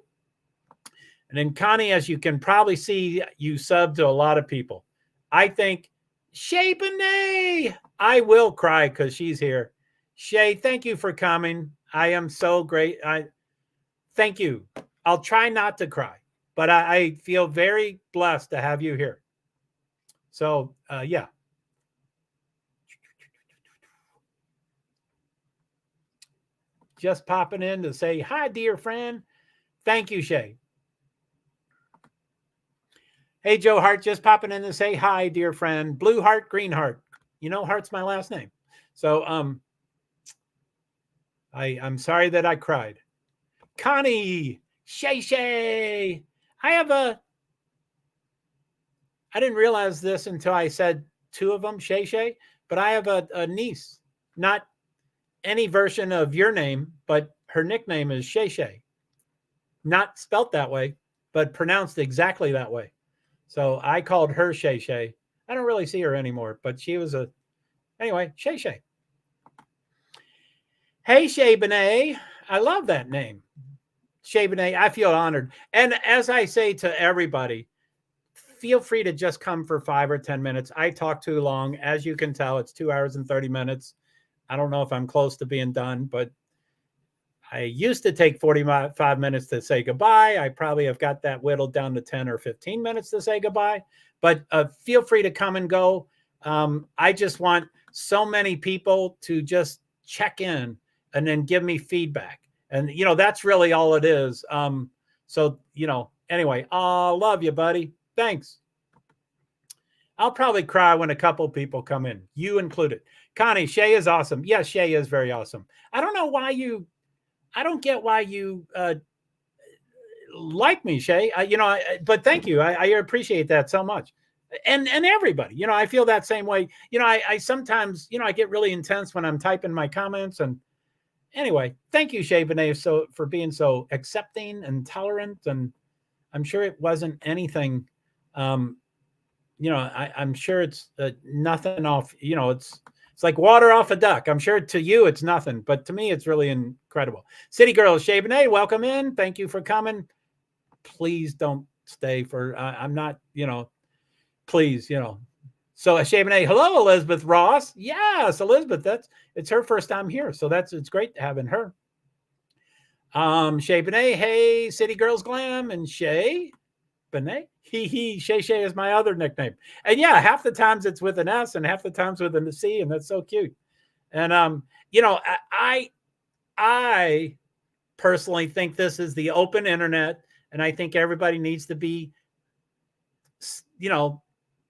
And then Connie, as you can probably see, you sub to a lot of people. I think Shay Benet, I will cry because she's here. Shay, thank you for coming. I am so great. Thank you. I'll try not to cry, but I feel very blessed to have you here. So, yeah. Just popping in to say hi, dear friend. Thank you, Shay. Hey, Joe Hart, just popping in to say hi, dear friend. Blue Heart, Green Heart. Hart's my last name. So I'm sorry that I cried. Connie, Shay. I have I didn't realize this until I said two of them, Shay Shay, but I have a niece, not any version of your name, but her nickname is Shay Shay. Not spelt that way, but pronounced exactly that way. So I called her Shay Shay. I don't really see her anymore, but she was anyway, Shay Shay. Hey, Shay Benet. I love that name. Shay Benet, I feel honored. And as I say to everybody, feel free to just come for 5 or 10 minutes. I talk too long. As you can tell, it's 2 hours and 30 minutes. I don't know if I'm close to being done, but I used to take 45 minutes to say goodbye. I probably have got that whittled down to 10 or 15 minutes to say goodbye, but feel free to come and go. I just want so many people to just check in and then give me feedback. And, that's really all it is. So, anyway, love you, buddy. Thanks. I'll probably cry when a couple people come in, you included. Connie, Shay is awesome. Yes, Shay is very awesome. I don't get why you like me, Shay. But thank you. I appreciate that so much. And everybody, I feel that same way. I sometimes, I get really intense when I'm typing my comments. And anyway, thank you, Shay Benet, for being so accepting and tolerant. And I'm sure it wasn't anything, I'm sure it's nothing off, it's like water off a duck. I'm sure to you it's nothing, but to me it's really incredible. City Girl, Shay Benet, welcome in. Thank you for coming. Please don't stay for, I'm not, please, So Shay Benet, hello, Elizabeth Ross. Yes, Elizabeth, it's her first time here. So it's great having her. Shay Benet, hey, City Girls Glam, and Shay Benet. Shay Shay is my other nickname. And yeah, half the times it's with an S and half the times with a C, and that's so cute. And I personally think this is the open internet, and I think everybody needs to be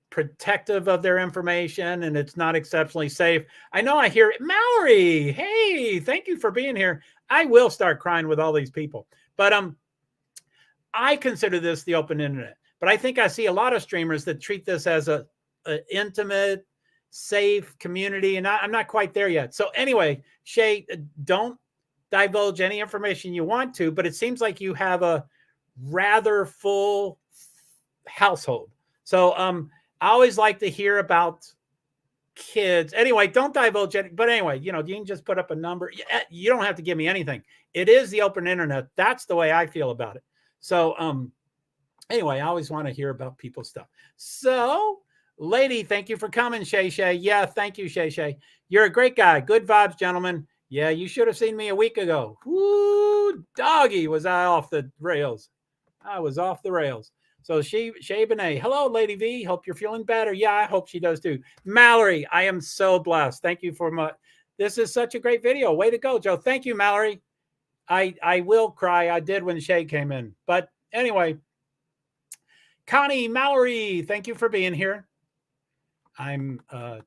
protective of their information, and it's not exceptionally safe. I know I hear it. Mallory, hey, thank you for being here. I will start crying with all these people. But I consider this the open internet. But I think I see a lot of streamers that treat this as a intimate, safe community, and I'm not quite there yet. So anyway, Shay, don't divulge any information you want to, but it seems like you have a rather full household. So I always like to hear about kids. Anyway, don't divulge it. But anyway, you can just put up a number. You don't have to give me anything. It is the open internet. That's the way I feel about it. So anyway, I always want to hear about people's stuff. So, lady, thank you for coming, Shay Shay. Yeah, thank you, Shay Shay. You're a great guy. Good vibes, gentlemen. Yeah, you should have seen me a week ago. Woo, doggy, was I off the rails. I was off the rails. So Shay Benet, hello, Lady V. Hope you're feeling better. Yeah, I hope she does too. Mallory, I am so blessed. Thank you this is such a great video. Way to go, Joe. Thank you, Mallory. I will cry. I did when Shay came in. But anyway, Connie, Mallory, thank you for being here. I'm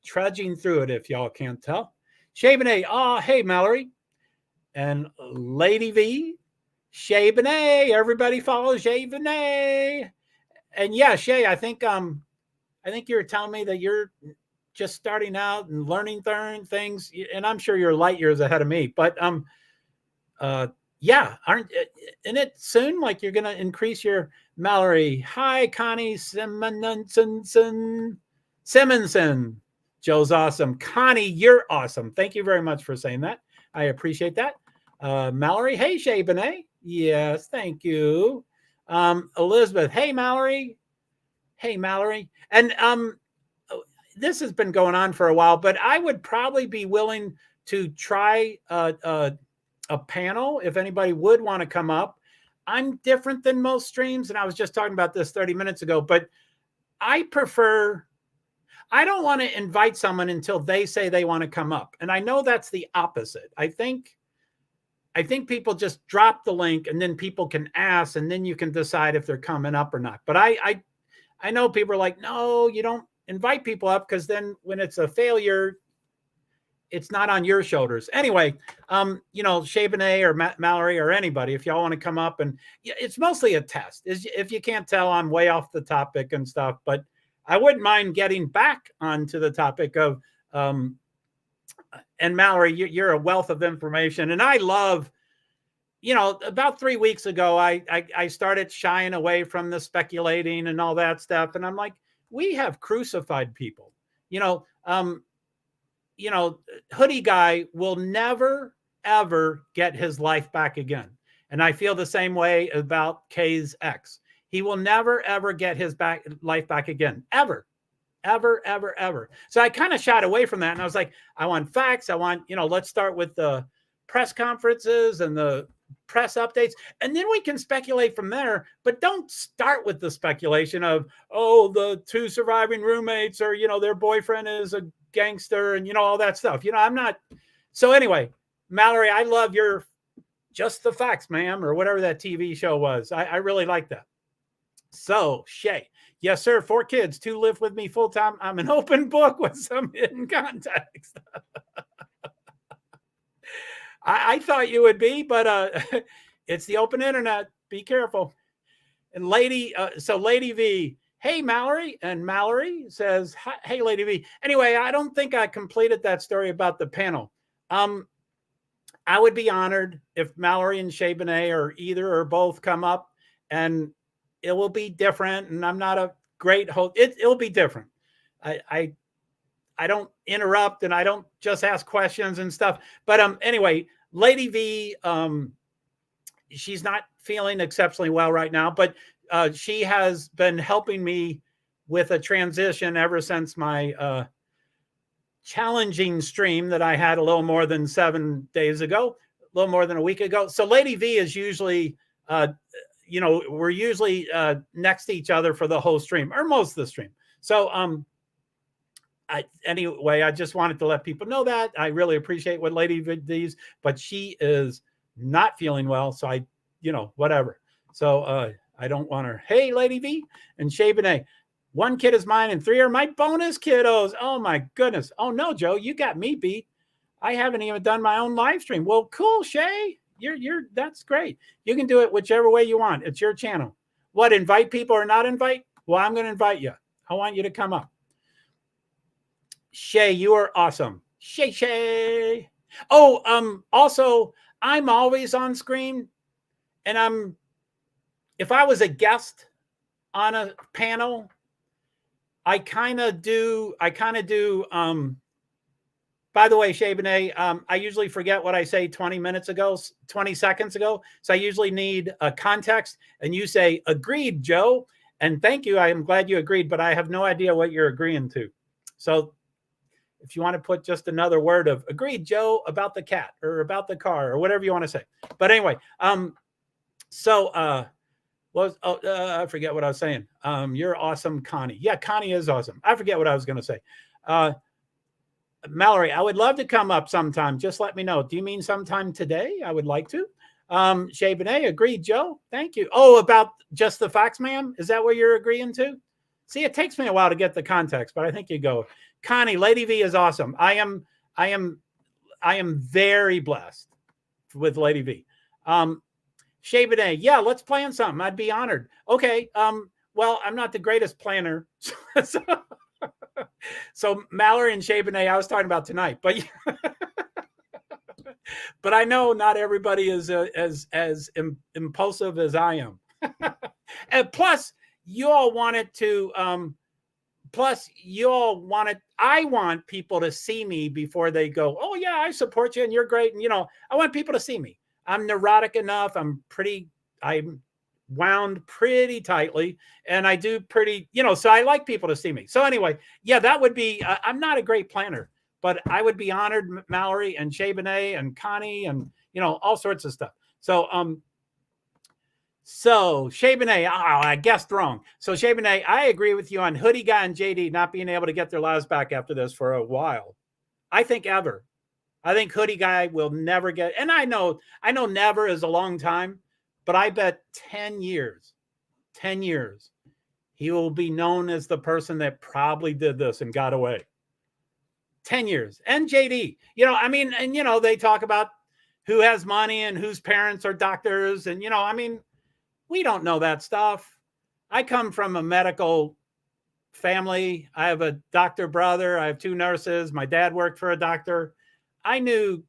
trudging through it if y'all can't tell. Shay Benet, hey, Mallory. And Lady V, Shay Benet. Everybody follow Shay Benet. And yeah, Shay, I think you're telling me that you're just starting out and learning things, and I'm sure you're light years ahead of me. But yeah, isn't it soon? Like you're gonna increase your Mallory. Hi, Connie Simonson. Joe's awesome. Connie, you're awesome. Thank you very much for saying that. I appreciate that. Mallory, hey, Shay Benet. Yes, thank you. Elizabeth, hey, Mallory. Hey, Mallory. And this has been going on for a while, but I would probably be willing to try a panel if anybody would want to come up. I'm different than most streams, and I was just talking about this 30 minutes ago, but I don't want to invite someone until they say they want to come up. And I know that's the opposite. I think people just drop the link and then people can ask, and then you can decide if they're coming up or not. But I know people are like, no, you don't invite people up, because then when it's a failure, it's not on your shoulders. Anyway, Shay Benet or Mallory or anybody, if y'all want to come up, and it's mostly a test. If you can't tell, I'm way off the topic and stuff, but I wouldn't mind getting back onto the topic of, and Mallory, you're a wealth of information. And I love, about 3 weeks ago, I started shying away from the speculating and all that stuff. And I'm like, we have crucified people, Hoodie Guy will never, ever get his life back again. And I feel the same way about K's ex. He will never, ever get his life back again, ever. Ever, ever, ever. So I kind of shied away from that. And I was like, I want facts. I want, let's start with the press conferences and the press updates. And then we can speculate from there. But don't start with the speculation of, oh, the 2 surviving roommates or, their boyfriend is a gangster and, all that stuff. I'm not. So anyway, Mallory, I love your Just the Facts, ma'am, or whatever that TV show was. I really like that. So, Shay, yes, sir. 4 kids, 2 live with me full time. I'm an open book with some hidden context. I thought you would be, but it's the open internet. Be careful. And Lady V, hey, Mallory. And Mallory says, hey, Lady V. Anyway, I don't think I completed that story about the panel. I would be honored if Mallory and Shay Benet or either or both come up, and it will be different. And I'm not a great host. It'll be different. I don't interrupt and I don't just ask questions and stuff. But anyway, Lady V, she's not feeling exceptionally well right now, but she has been helping me with a transition ever since my challenging stream that I had a little more than 7 days ago, a little more than a week ago. So Lady V is usually, we're usually next to each other for the whole stream or most of the stream. So anyway, I just wanted to let people know that. I really appreciate what Lady V does, but she is not feeling well. So whatever. So I don't want her. Hey, Lady V and Shay Benet. 1 kid is mine and 3 are my bonus kiddos. Oh my goodness. Oh no, Joe, you got me beat. I haven't even done my own live stream. Well, cool, Shay. That's great. You can do it whichever way you want. It's your channel. What, invite people or not invite? Well, I'm going to invite you. I want you to come up. Shay, you are awesome. Shay. Oh, also, I'm always on screen, and if I was a guest on a panel, I kind of do, by the way, Shay Benet, I usually forget what I say 20 seconds ago. So I usually need a context, and you say, agreed, Joe. And thank you. I am glad you agreed, but I have no idea what you're agreeing to. So if you want to put just another word of agreed, Joe, about the cat or about the car or whatever you want to say. But anyway, I forget what I was saying. You're awesome, Connie. Yeah, Connie is awesome. I forget what I was going to say. Mallory, I would love to come up sometime. Just let me know. Do you mean sometime today? I would like to. Shay Benet, agreed, Joe. Thank you. Oh, about Just the Facts, ma'am? Is that what you're agreeing to? See, it takes me a while to get the context, but I think you go. Connie, Lady V is awesome. I am very blessed with Lady V. Shay Benet, yeah, let's plan something. I'd be honored. Okay. Well, I'm not the greatest planner. So Mallory and Shay Benet, I was talking about tonight, but but I know not everybody is as impulsive as I am. And plus, you all wanted to. I want people to see me before they go, oh yeah, I support you and you're great. And I want people to see me. I'm neurotic enough. I'm wound pretty tightly, and I do pretty, so I like people to see me. So anyway, yeah, that would be, I'm not a great planner, but I would be honored, Mallory and Shay Benet and Connie and, all sorts of stuff. So Shay Benet, I guessed wrong. So Shay Benet, I agree with you on Hoodie Guy and JD not being able to get their lives back after this for a while. I think ever. I think Hoodie Guy will never get, and I know never is a long time, but I bet 10 years, he will be known as the person that probably did this and got away. 10 years. And JD, they talk about who has money and whose parents are doctors. And, we don't know that stuff. I come from a medical family. I have a doctor brother. I have 2 nurses. My dad worked for a doctor. I knew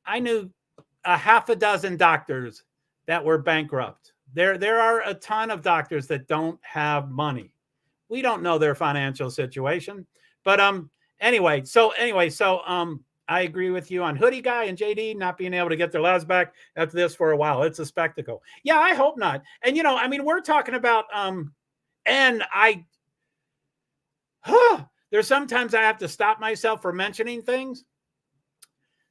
a half a dozen doctors that were bankrupt. There are a ton of doctors that don't have money. We don't know their financial situation, but anyway, so I agree with you on Hoodie Guy and JD not being able to get their lives back after this for a while. It's a spectacle. Yeah, I hope not. And I mean, we're talking about and there's sometimes I have to stop myself for mentioning things.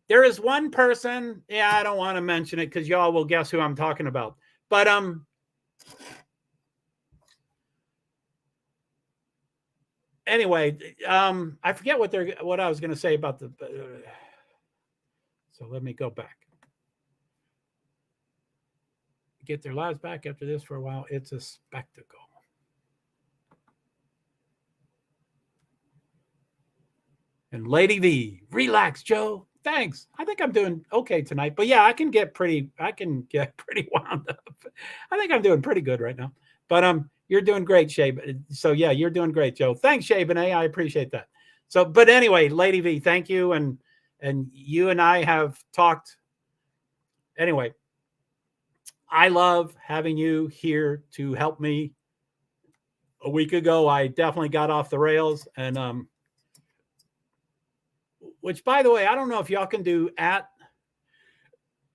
There is one person, I don't want to mention it because y'all will guess who I'm talking about. But anyway, I forget what I was going to say about the. So let me go back. Get their lives back after this for a while. It's a spectacle. And Lady V, relax, Joe. Thanks. I think I'm doing okay tonight. But yeah, I can get pretty wound up. I think I'm doing pretty good right now. But you're doing great, Shabe. So yeah, you're doing great, Joe. Thanks, Shabe and A. I appreciate that. So, but anyway, Lady V, thank you. And you and I have talked. Anyway, I love having you here to help me. A week ago, I definitely got off the rails, and which, by the way, I don't know if y'all can do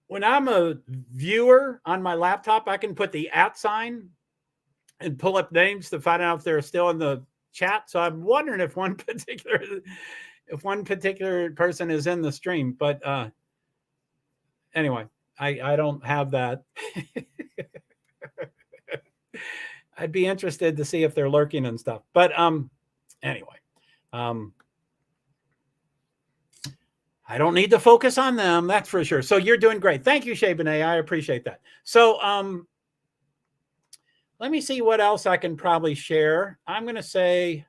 when I'm a viewer on my laptop, I can put the @ sign and pull up names to find out if they're still in the chat. So I'm wondering if one particular person is in the stream. But anyway, I don't have that. I'd be interested to see if they're lurking and stuff. But anyway, I don't need to focus on them. That's for sure. So you're doing great. Thank you, Shabane. I appreciate that. So let me see what else I can probably share. I'm going to say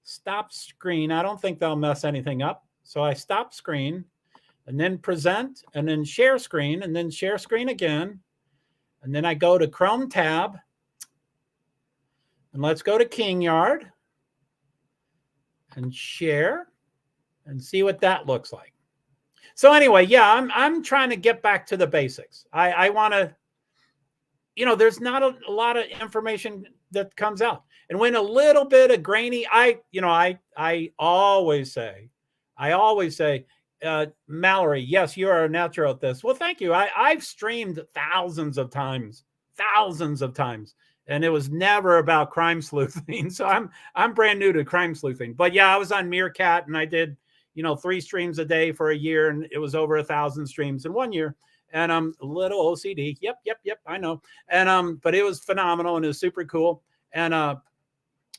stop screen. I don't think they'll mess anything up. So I stop screen and then present and then share screen and then share screen again. And then I go to Chrome tab. And let's go to KingYard and share and see what that looks like. So anyway, yeah, I'm trying to get back to the basics. I want to, there's not a lot of information that comes out. And when a little bit of grainy, I always say, Mallory, yes, you are a natural at this. Well, thank you. I've streamed thousands of times. And it was never about crime sleuthing. So I'm brand new to crime sleuthing. But yeah, I was on Meerkat and I did, 3 streams a day for a year, and it was over 1,000 streams in 1 year. And I'm a little OCD. Yep, I know. And but it was phenomenal and it was super cool. And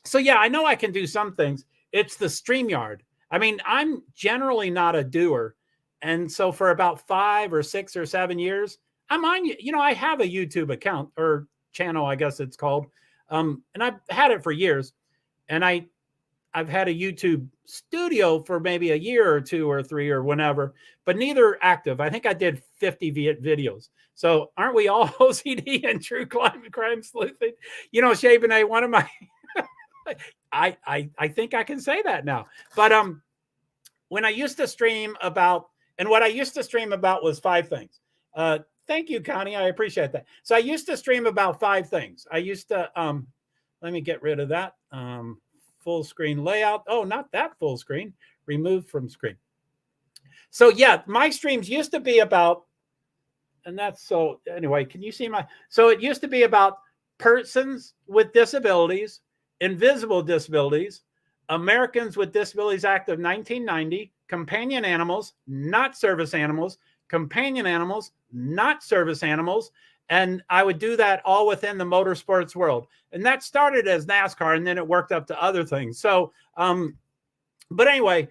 so yeah, I know I can do some things. It's the StreamYard. I mean, I'm generally not a doer. And so for about 5 or 6 or 7 years, I'm on, I have a YouTube account or channel, I guess it's called. And I've had it for years. And I've had a YouTube studio for maybe a year or 2 or 3 or whenever, but neither active. I think I did 50 videos. So aren't we all OCD and true crime sleuthing? Shabane, one of my, I think I can say that now. But when I used to stream about, and what I used to stream about was 5 things. Thank you, Connie. I appreciate that. So I used to stream about 5 things. I used to, let me get rid of that. Full screen layout. Oh, not that full screen. Removed from screen. So yeah, my streams used to be about, and that's so, anyway, can you see so it used to be about persons with disabilities, invisible disabilities, Americans with Disabilities Act of 1990, companion animals, not service animals, companion animals, not service animals. And I would do that all within the motorsports world. And that started as NASCAR, and then it worked up to other things. So, but anyway,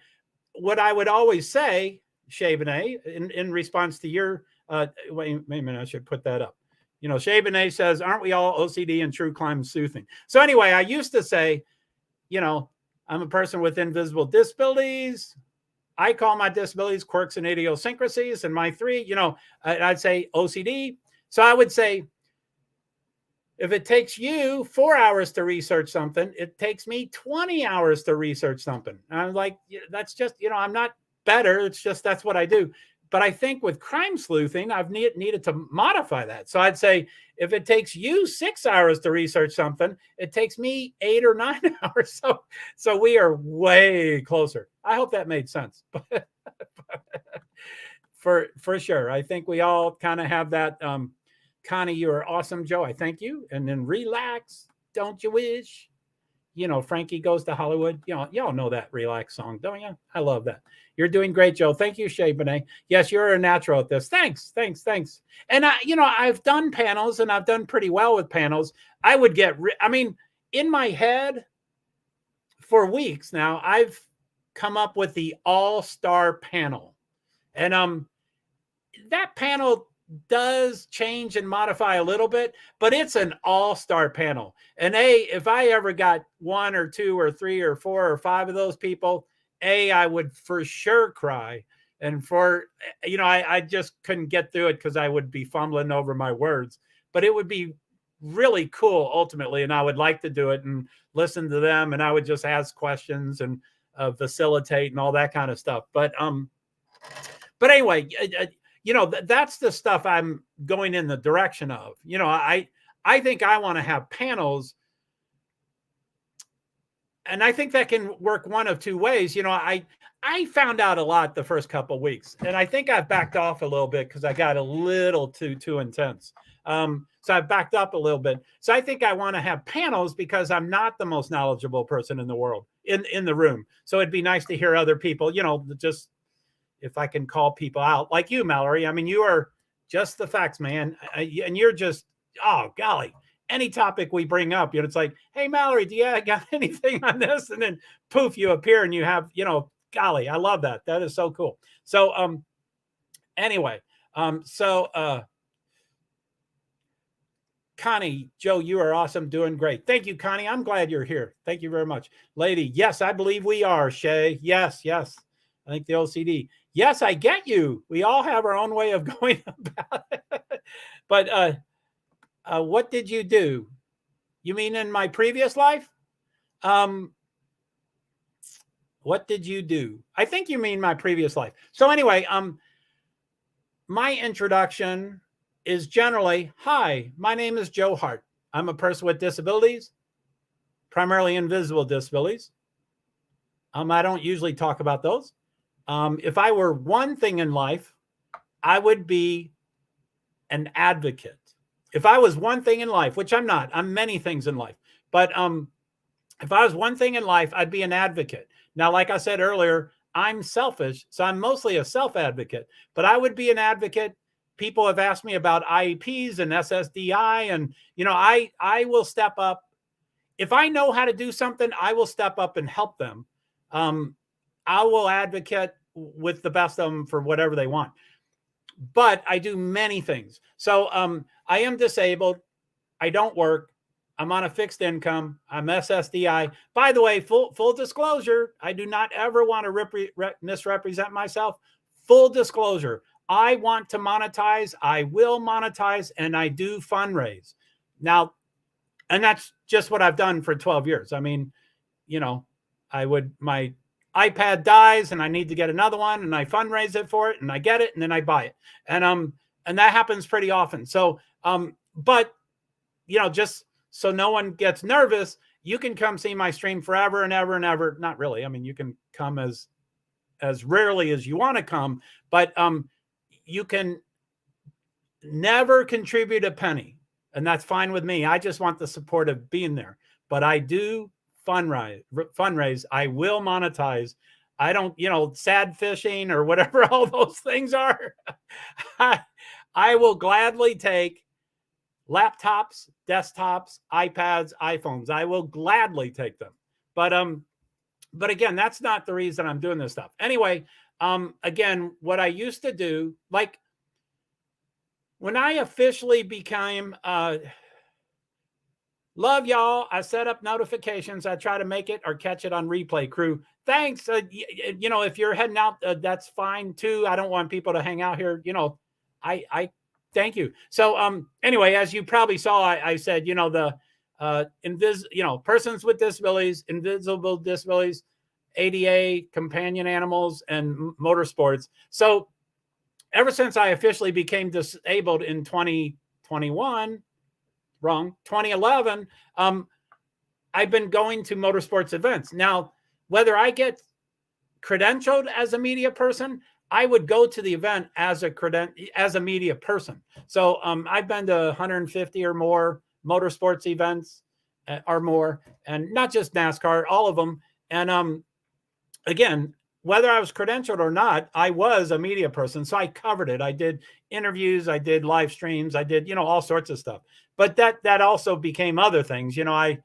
what I would always say, Shabane, in response to your, wait a minute, I should put that up. Shabane says, aren't we all OCD and true crime sleuthing? So anyway, I used to say, I'm a person with invisible disabilities. I call my disabilities quirks and idiosyncrasies. And my 3, I'd say OCD. So I would say, if it takes you 4 hours to research something, it takes me 20 hours to research something. And I'm like, that's just, I'm not better. It's just, that's what I do. But I think with crime sleuthing, I've needed to modify that. So I'd say if it takes you 6 hours to research something, it takes me 8 or 9 hours. So we are way closer. I hope that made sense. For sure. I think we all kind of have that. Connie, you are awesome, Joe. I thank you. And then relax, don't you wish? Frankie Goes to Hollywood. Y'all know that relax song, don't you? I love that. You're doing great, Joe. Thank you, Shay Benet. Yes, you're a natural at this. Thanks. And I've done panels and I've done pretty well with panels. I would get, in my head for weeks now, I've come up with the all-star panel. And that panel does change and modify a little bit, but it's an all-star panel. And if I ever got 1 or 2 or 3 or 4 or 5 of those people, I would for sure cry. And I just couldn't get through it because I would be fumbling over my words, but it would be really cool ultimately. And I would like to do it and listen to them. And I would just ask questions and facilitate and all that kind of stuff. But anyway, that's the stuff I'm going in the direction of. I think I want to have panels, and I think that can work one of 2 ways. I found out a lot the first couple of weeks, and I think I've backed off a little bit because I got a little too intense. So I've backed up a little bit. So I think I want to have panels because I'm not the most knowledgeable person in the world in the room. So it'd be nice to hear other people, just if I can call people out like you, Mallory. You are just the facts, man. And you're just, oh, golly, any topic we bring up, it's like, hey, Mallory, do you got anything on this? And then poof, you appear and you have, golly, I love that. That is so cool. So anyway, Connie, Joe, you are awesome. Doing great. Thank you, Connie. I'm glad you're here. Thank you very much. Lady, yes, I believe we are. Shay, yes. I think the OCD. Yes, I get you. We all have our own way of going about it. But what did you do? You mean in my previous life? What did you do? I think you mean my previous life. So anyway, my introduction is generally, hi, my name is Joe Hart. I'm a person with disabilities, primarily invisible disabilities. I don't usually talk about those. If I were one thing in life, I would be an advocate. If I was one thing in life, which I'm not, I'm many things in life. But if I was one thing in life, I'd be an advocate. Now, like I said earlier, I'm selfish, so I'm mostly a self-advocate. But I would be an advocate. People have asked me about IEPs and SSDI, and I will step up. If I know how to do something, I will step up and help them. I will advocate with the best of them for whatever they want. But I do many things. So I am disabled. I don't work. I'm on a fixed income. I'm SSDI. By the way, full disclosure, I do not ever want to misrepresent myself. Full disclosure, I want to monetize. I will monetize, and I do fundraise. Now, and that's just what I've done for 12 years. My iPad dies and I need to get another one, and I fundraise it for it, and I get it, and then I buy it. And that happens pretty often. So, but just so no one gets nervous, you can come see my stream forever and ever and ever. Not really. You can come as rarely as you want to come, but you can never contribute a penny, and that's fine with me. I just want the support of being there. But I do fundraise. I will monetize. I don't, sad fishing or whatever all those things are. I will gladly take laptops, desktops, iPads, iPhones. I will gladly take them. But again, that's not the reason I'm doing this stuff. Anyway, again, what I used to do, like when I officially became, love y'all, I set up notifications. I try to make it or catch it on replay. Crew, thanks. If you're heading out, that's fine too. I don't want people to hang out here. I Thank you. So anyway, as you probably saw, I said, the persons with disabilities, invisible disabilities, ADA, companion animals, and motorsports. So ever since I officially became disabled in 2011, I've been going to motorsports events. Now, whether I get credentialed as a media person, I would go to the event as a media person. So I've been to 150 or more motorsports events or more, and not just NASCAR, all of them. And again, whether I was credentialed or not, I was a media person. So I covered it. I did interviews, I did live streams, I did, all sorts of stuff. But that also became other things. I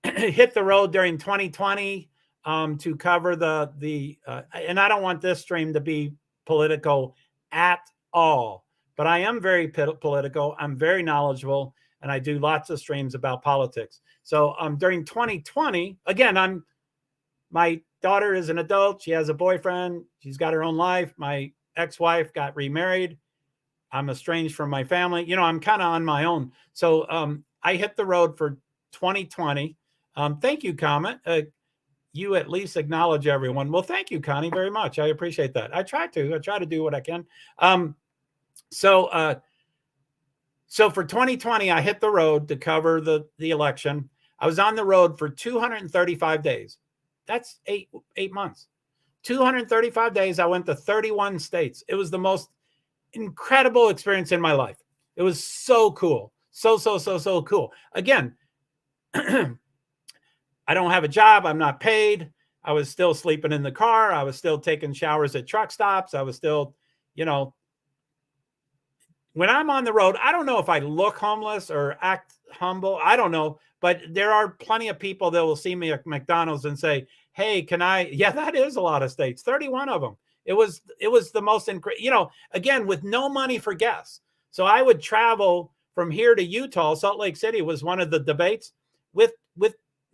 hit the road during 2020 to cover and I don't want this stream to be political at all, but I am very political. I'm very knowledgeable, and I do lots of streams about politics. So during 2020, again, my daughter is an adult. She has a boyfriend. She's got her own life. My ex-wife got remarried. I'm estranged from my family. I'm kind of on my own. So I hit the road for 2020. Thank you, Comment. You at least acknowledge everyone. Well, thank you, Connie, very much. I appreciate that. I try to do what I can. So for 2020, I hit the road to cover the election. I was on the road for 235 days. That's eight months. 235 days. I went to 31 states. It was the most incredible experience in my life. It was so cool. So cool. Again, I don't have a job. I'm not paid. I was still sleeping in the car. I was still taking showers at truck stops. I was still, when I'm on the road, I don't know if I look homeless or act humble. I don't know. But there are plenty of people that will see me at McDonald's and say, hey, can I? Yeah, that is a lot of states, 31 of them. It was the most incredible, again, with no money for gas. So I would travel from here to Utah. Salt Lake City was one of the debates with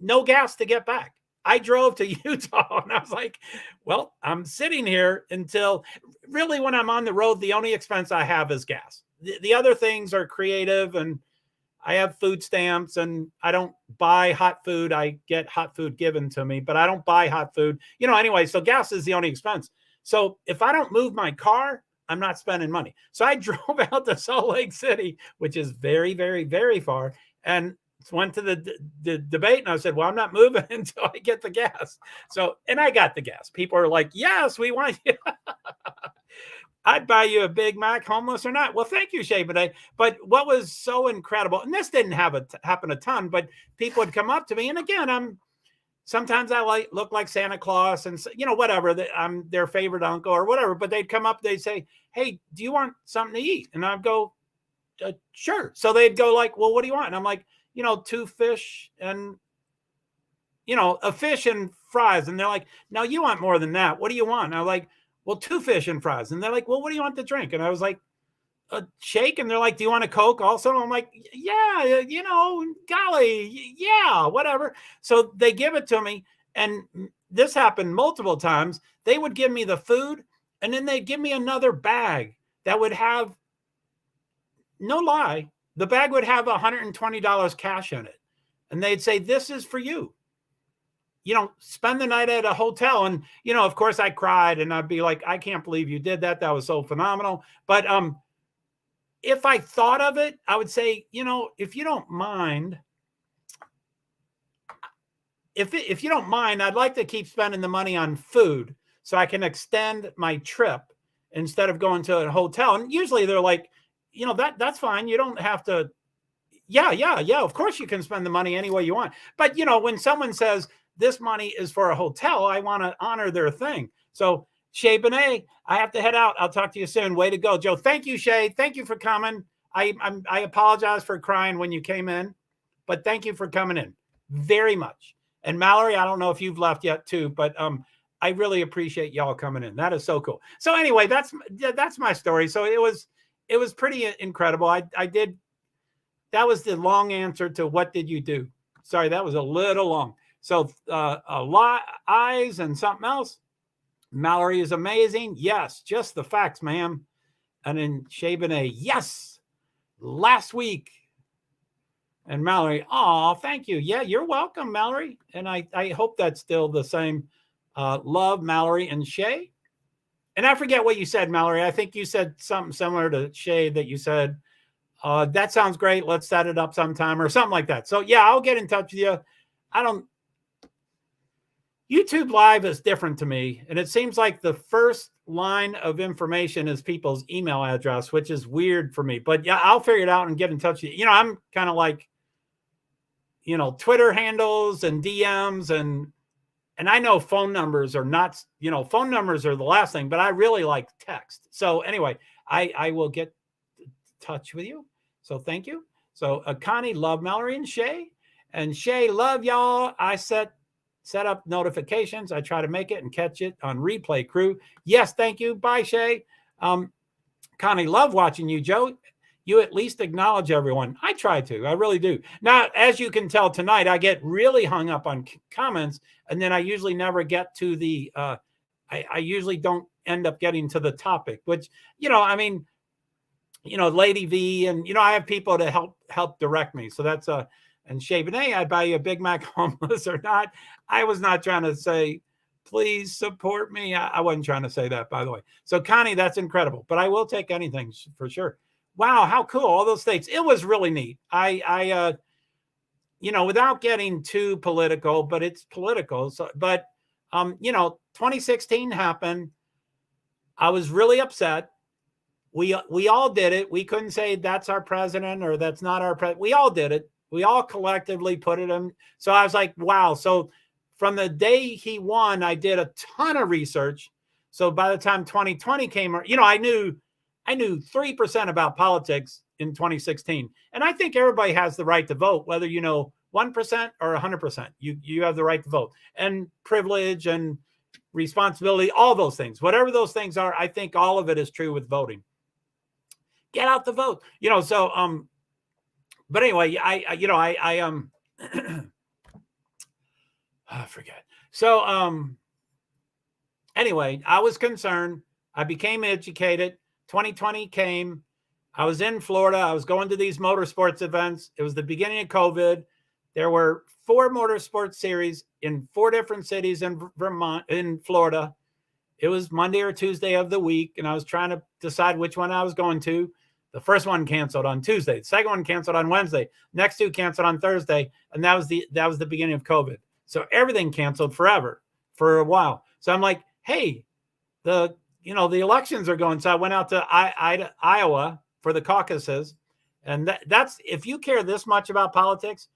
no gas to get back. I drove to Utah and I was like, well, I'm sitting here until really when I'm on the road, the only expense I have is gas. The other things are creative, and I have food stamps, and I don't buy hot food. I get hot food given to me, but I don't buy hot food, anyway. So gas is the only expense. So if I don't move my car, I'm not spending money. So I drove out to Salt Lake City, which is very, very, very far, and went to the debate, and I said, well, I'm not moving until I get the gas. So, and I got the gas. People are like, yes, we want you. I'd buy you a Big Mac, homeless or not. Well, thank you, Shay. But what was so incredible, and this didn't happen a ton, but people would come up to me, and again, sometimes I look like Santa Claus, and whatever. I'm their favorite uncle or whatever. But they'd come up, they'd say, hey, do you want something to eat? And I'd go, sure. So they'd go like, well, what do you want? And I'm like, 2 fish and, a fish and fries. And they're like, no, you want more than that. What do you want? And I'm like, well, 2 fish and fries. And they're like, well, what do you want to drink? And I was like, a shake. And they're like, do you want a Coke also? And I'm like, yeah, golly, yeah, whatever. So they give it to me. And this happened multiple times. They would give me the food, and then they'd give me another bag that would have, no lie, the bag would have $120 cash in it. And they'd say, this is for you. Spend the night at a hotel. And, of course I cried, and I'd be like, I can't believe you did that. That was so phenomenal. But if I thought of it, I would say, if you don't mind, if you don't mind, I'd like to keep spending the money on food so I can extend my trip instead of going to a hotel. And usually they're like, that's fine. You don't have to. Yeah. Of course you can spend the money any way you want. But, when someone says this money is for a hotel, I want to honor their thing. So Shay Benet, I have to head out. I'll talk to you soon. Way to go, Joe. Thank you, Shay. Thank you for coming. I apologize for crying when you came in, but thank you for coming in very much. And Mallory, I don't know if you've left yet too, but I really appreciate y'all coming in. That is so cool. So anyway, that's my story. So it was pretty incredible. That was the long answer to what did you do? Sorry, that was a little long. So a lot eyes and something else. Mallory is amazing. Yes, just the facts, ma'am. And then Shabane, yes, last week. And Mallory, oh, thank you. Yeah, you're welcome, Mallory. And I hope that's still the same. Love, Mallory and Shay. And I forget what you said, Mallory. I think you said something similar to Shay that you said, that sounds great. Let's set it up sometime or something like that. So yeah, I'll get in touch with you. YouTube Live is different to me. And it seems like the first line of information is people's email address, which is weird for me. But yeah, I'll figure it out and get in touch with you. I'm kind of like, Twitter handles and DMs and I know phone numbers are not, phone numbers are the last thing, but I really like text. So anyway, I will get in touch with you. So thank you. So Connie, love Mallory and Shay. And Shay, love y'all. I set up notifications. I try to make it and catch it on replay crew. Yes, thank you. Bye, Shay. Connie, love watching you, Joe. You at least acknowledge everyone. I try to. I really do. Now, as you can tell tonight, I get really hung up on comments, and then I usually never get to the, I usually don't end up getting to the topic, which, Lady V, and, I have people to help direct me. So that's and Shabane, I'd buy you a Big Mac homeless or not. I was not trying to say, please support me. I wasn't trying to say that, by the way. So Connie, that's incredible, but I will take anything for sure. Wow, how cool. All those states. It was really neat. I without getting too political, but it's political. So, but, 2016 happened. I was really upset. We all did it. We couldn't say that's our president or that's not our president. We all did it. We all collectively put it in. So I was like, wow. So from the day he won, I did a ton of research. So by the time 2020 came, I knew 3% about politics in 2016. And I think everybody has the right to vote, whether 1% or 100%. You have the right to vote, and privilege and responsibility, all those things, whatever those things are. I think all of it is true with voting. Get out the vote, so, but anyway, I forget. So, anyway, I was concerned. I became educated. 2020 came. I was in Florida. I was going to these motorsports events. It was the beginning of COVID. There were 4 motorsports series in 4 different cities in Florida. It was Monday or Tuesday of the week, and I was trying to decide which one I was going to. The first one canceled on Tuesday. The second one canceled on Wednesday. Next 2 canceled on Thursday, and that was the beginning of COVID. So everything canceled forever for a while. So I'm like, hey, the elections are going. So I went out to Iowa for the caucuses, and that's, if you care this much about politics,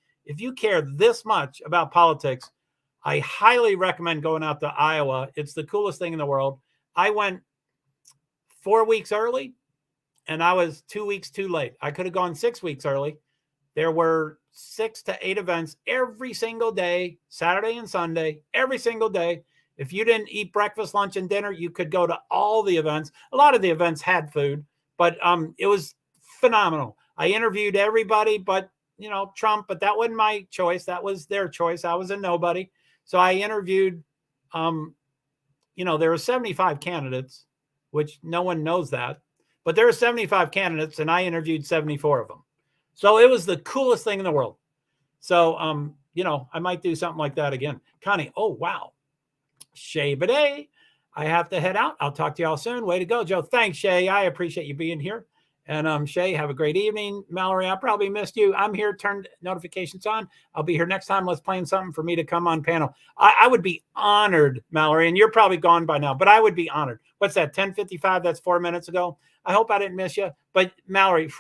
I highly recommend going out to Iowa. It's the coolest thing in the world. I went 4 weeks early, and I was 2 weeks too late. I could have gone 6 weeks early. There were 6 to 8 events every single day, Saturday and Sunday, every single day. If you didn't eat breakfast, lunch, and dinner, you could go to all the events. A lot of the events had food, but it was phenomenal. I interviewed everybody but, Trump, but that wasn't my choice. That was their choice. I was a nobody. So I interviewed, there were 75 candidates, which no one knows that, but there were 75 candidates, and I interviewed 74 of them. So it was the coolest thing in the world. So, I might do something like that again. Connie, oh, wow. Shay Bidet, I have to head out. I'll talk to y'all soon. Way to go, Joe. Thanks, Shay. I appreciate you being here. And Shay, have a great evening. Mallory, I probably missed you. I'm here. Turned notifications on. I'll be here next time. Let's plan something for me to come on panel. I would be honored, Mallory, and you're probably gone by now, but I would be honored. What's that, 10:55? That's 4 minutes ago. I hope I didn't miss you. But Mallory,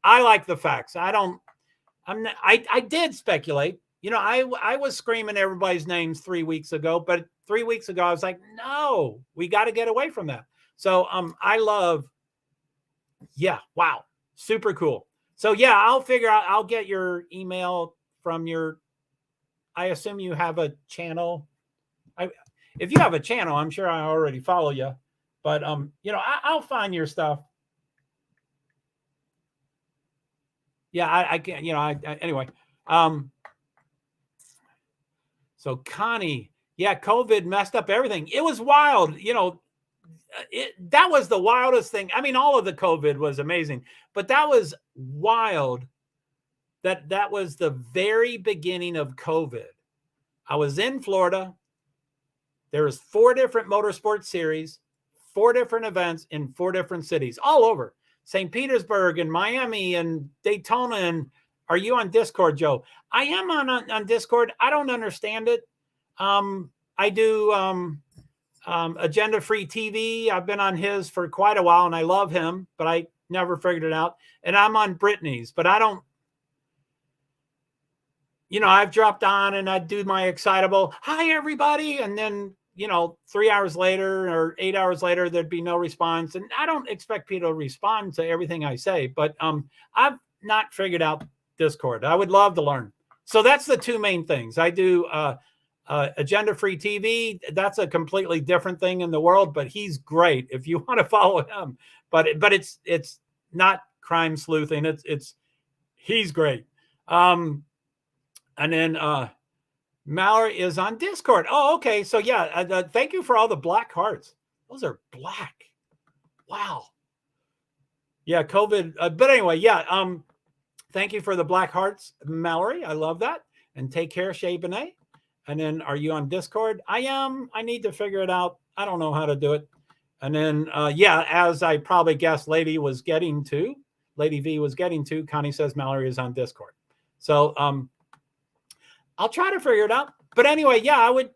I like the facts. I did speculate. I was screaming everybody's names 3 weeks ago, but 3 weeks ago, I was like, no, we got to get away from that. So I love, wow, super cool. So I'll figure out, I'll get your email from I assume you have a channel. If you have a channel, I'm sure I already follow you, but I'll find your stuff. Yeah, I can't, anyway. So Connie, Yeah, COVID messed up everything. It was wild. You know, that was the wildest thing. I mean, all of the COVID was amazing, but that was wild. That was the very beginning of COVID. I was in Florida. There was 4 different motorsports series, 4 different events in 4 different cities, all over St. Petersburg and Miami and Daytona. And are you on Discord, Joe? I am on Discord. I don't understand it. I do Agenda Free TV. I've been on his for quite a while, and I love him, but I never figured it out. And I'm on Brittany's, but I don't. You know, I've dropped on and I do my excitable, hi, everybody. And then, you know, 3 hours later or 8 hours later, there'd be no response. And I don't expect people to respond to everything I say, but I've not figured out Discord. I would love to learn. So that's the 2 main things. I do Agenda Free TV. That's a completely different thing in the world, but he's great if you want to follow him. But it's not crime sleuthing. He's great. And then Mallory is on Discord. Oh, okay. So yeah, thank you for all the black hearts. Those are black. Wow. Yeah, COVID. But anyway, yeah. Thank you for the black hearts, Mallory. I love that. And take care, Shay Benet. And then, are you on Discord? I am. I need to figure it out. I don't know how to do it. And then, yeah, as I probably guessed, Lady V was getting to. Connie says Mallory is on Discord. So, I'll try to figure it out. But anyway, yeah, I would,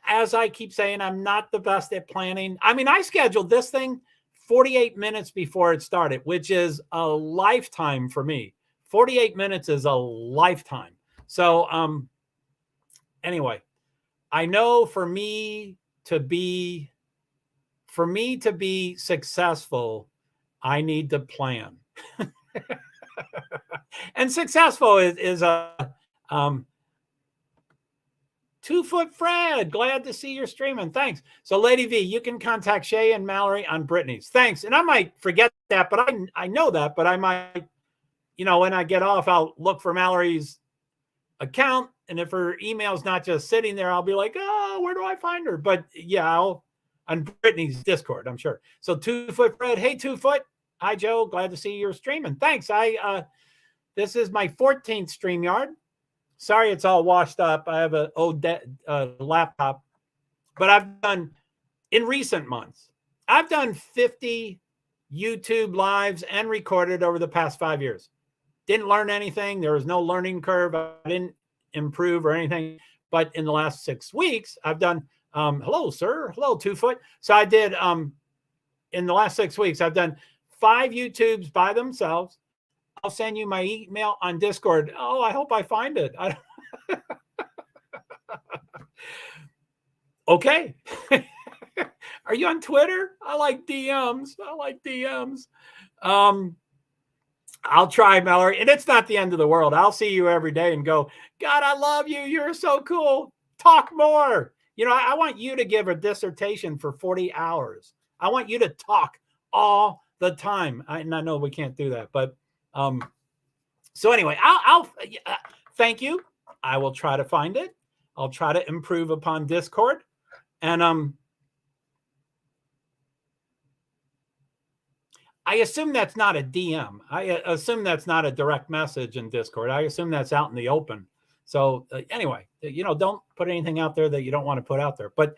as I keep saying, I'm not the best at planning. I mean, I scheduled this thing 48 minutes before it started, which is a lifetime for me. 48 minutes is a lifetime. So anyway, I know for me to be successful, I need to plan. And successful is a 2-foot Fred, glad to see you're streaming. Thanks. So Lady V, you can contact Shay and Mallory on Brittany's. Thanks. And I might forget that, but I know that, but I might, you know, when I get off, I'll look for Mallory's account. And if her email's not just sitting there, I'll be like, oh, where do I find her? But yeah, I'll on Brittany's Discord, I'm sure. So 2-foot Fred, hey, 2-foot. Hi, Joe. Glad to see you're streaming. Thanks. This is my 14th StreamYard. Sorry, it's all washed up. I have an old laptop, but I've done, in recent months, I've done 50 YouTube lives and recorded over the past 5 years. Didn't learn anything. There was no learning curve. I didn't improve or anything. But in the last 6 weeks, I've done, hello, sir. Hello, 2-foot. So I did, in the last 6 weeks, I've done 5 YouTubes by themselves. I'll send you my email on Discord. Oh, I hope I find it. Okay. Are you on Twitter? I like DMs. I'll try, Mallory. And it's not the end of the world. I'll see you every day and go, God, I love you. You're so cool. Talk more. You know, I want you to give a dissertation for 40 hours. I want you to talk all the time. And I know we can't do that, but so anyway, I'll thank you. I will try to find it. I'll try to improve upon Discord. And I assume that's not a DM. I assume that's not a direct message in Discord. I assume that's out in the open. So anyway, you know, don't put anything out there that you don't want to put out there. But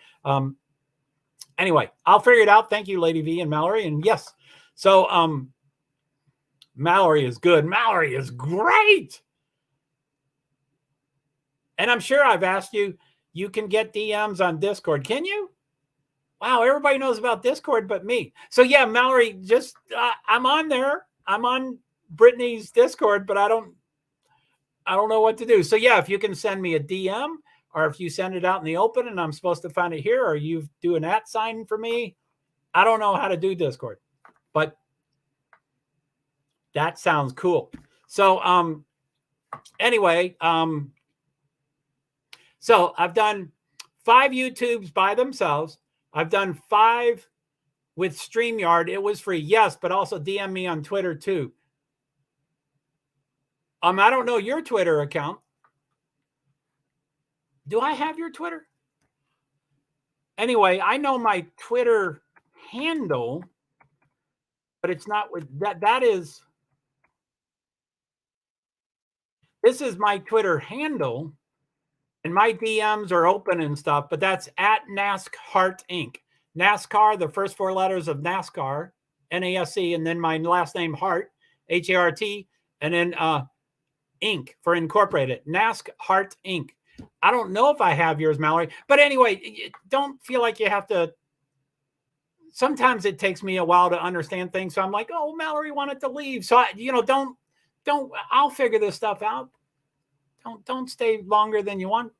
anyway, I'll figure it out. Thank you, Lady V and Mallory. And yes, so Mallory is good. Mallory is great. And I'm sure I've asked you, you can get DMs on Discord. Can you? Wow, everybody knows about Discord but me. So yeah, Mallory, just I'm on there. I'm on Brittany's Discord, but I don't know what to do. So yeah, if you can send me a DM, or if you send it out in the open and I'm supposed to find it here, or you do an @ sign for me. I don't know how to do Discord, but that sounds cool. So anyway, so I've done 5 YouTubes by themselves. I've done 5 with StreamYard. It was free, yes, but also DM me on Twitter too. I don't know your Twitter account. Do I have your Twitter? Anyway, I know my Twitter handle, but it's not with that. This is my Twitter handle, and my DMs are open and stuff, but that's at NASCAR Inc. NASCAR, the first four letters of NASCAR, NASC, and then my last name, Hart, HART, and then Inc. for incorporated. NASCAR Inc. I don't know if I have yours, Mallory, but anyway, don't feel like you have to. Sometimes it takes me a while to understand things, so I'm like, oh, Mallory wanted to leave, so don't. I'll figure this stuff out. Don't stay longer than you want.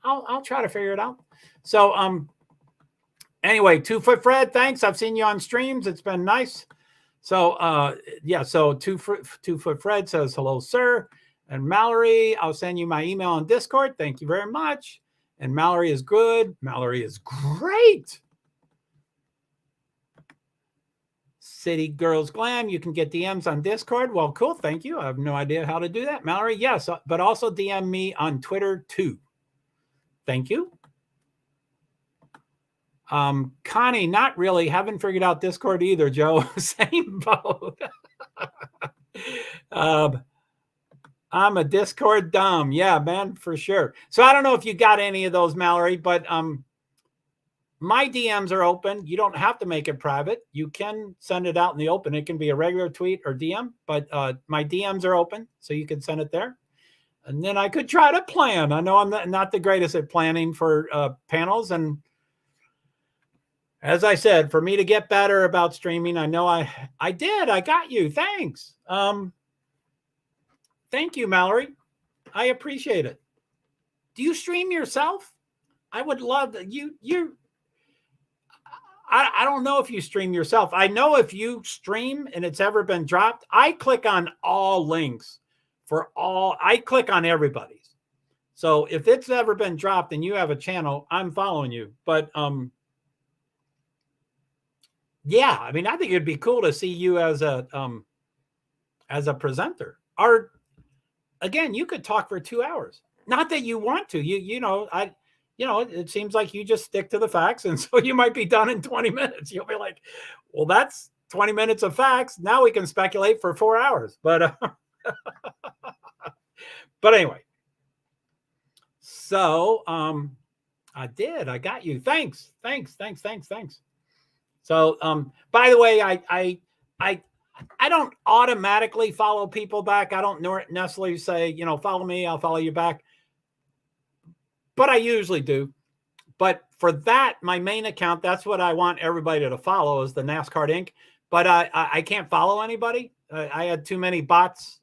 I'll try to figure it out. So anyway, 2 Foot Fred, thanks. I've seen you on streams. It's been nice. So yeah, so 2 Foot Fred says hello, sir. And Mallory, I'll send you my email on Discord. Thank you very much. And Mallory is good. Mallory is great. City Girls Glam, you can get DMs on Discord. Well, cool. Thank you. I have no idea how to do that. Mallory, yes, but also DM me on Twitter too. Thank you. Connie, not really. Haven't figured out Discord either, Joe. Same boat. I'm a Discord dumb. Yeah, man, for sure. So I don't know if you got any of those, Mallory, but my DMs are open. You don't have to make it private. You can send it out in the open. It can be a regular tweet or DM, but my DMs are open, so you can send it there. And then I could try to plan. I know I'm not the greatest at planning for panels. And as I said, for me to get better about streaming, I know I did. I got you. Thanks. Thank you, Mallory. I appreciate it. Do you stream yourself? I would love that. I don't know if you stream yourself. I know if you stream and it's ever been dropped, I click on all links for all. I click on everybody's. So if it's ever been dropped and you have a channel, I'm following you. But yeah, I mean, I think it'd be cool to see you as a presenter. Or again, you could talk for 2 hours. Not that you want to. It seems like you just stick to the facts, and so you might be done in 20 minutes. You'll be like, well, that's 20 minutes of facts. Now we can speculate for 4 hours. But but anyway. So I got you. Thanks. So by the way, I don't automatically follow people back. I don't necessarily say, follow me, I'll follow you back. But I usually do. But for that, my main account, that's what I want everybody to follow is the NASCAR Inc. But I can't follow anybody. I had too many bots,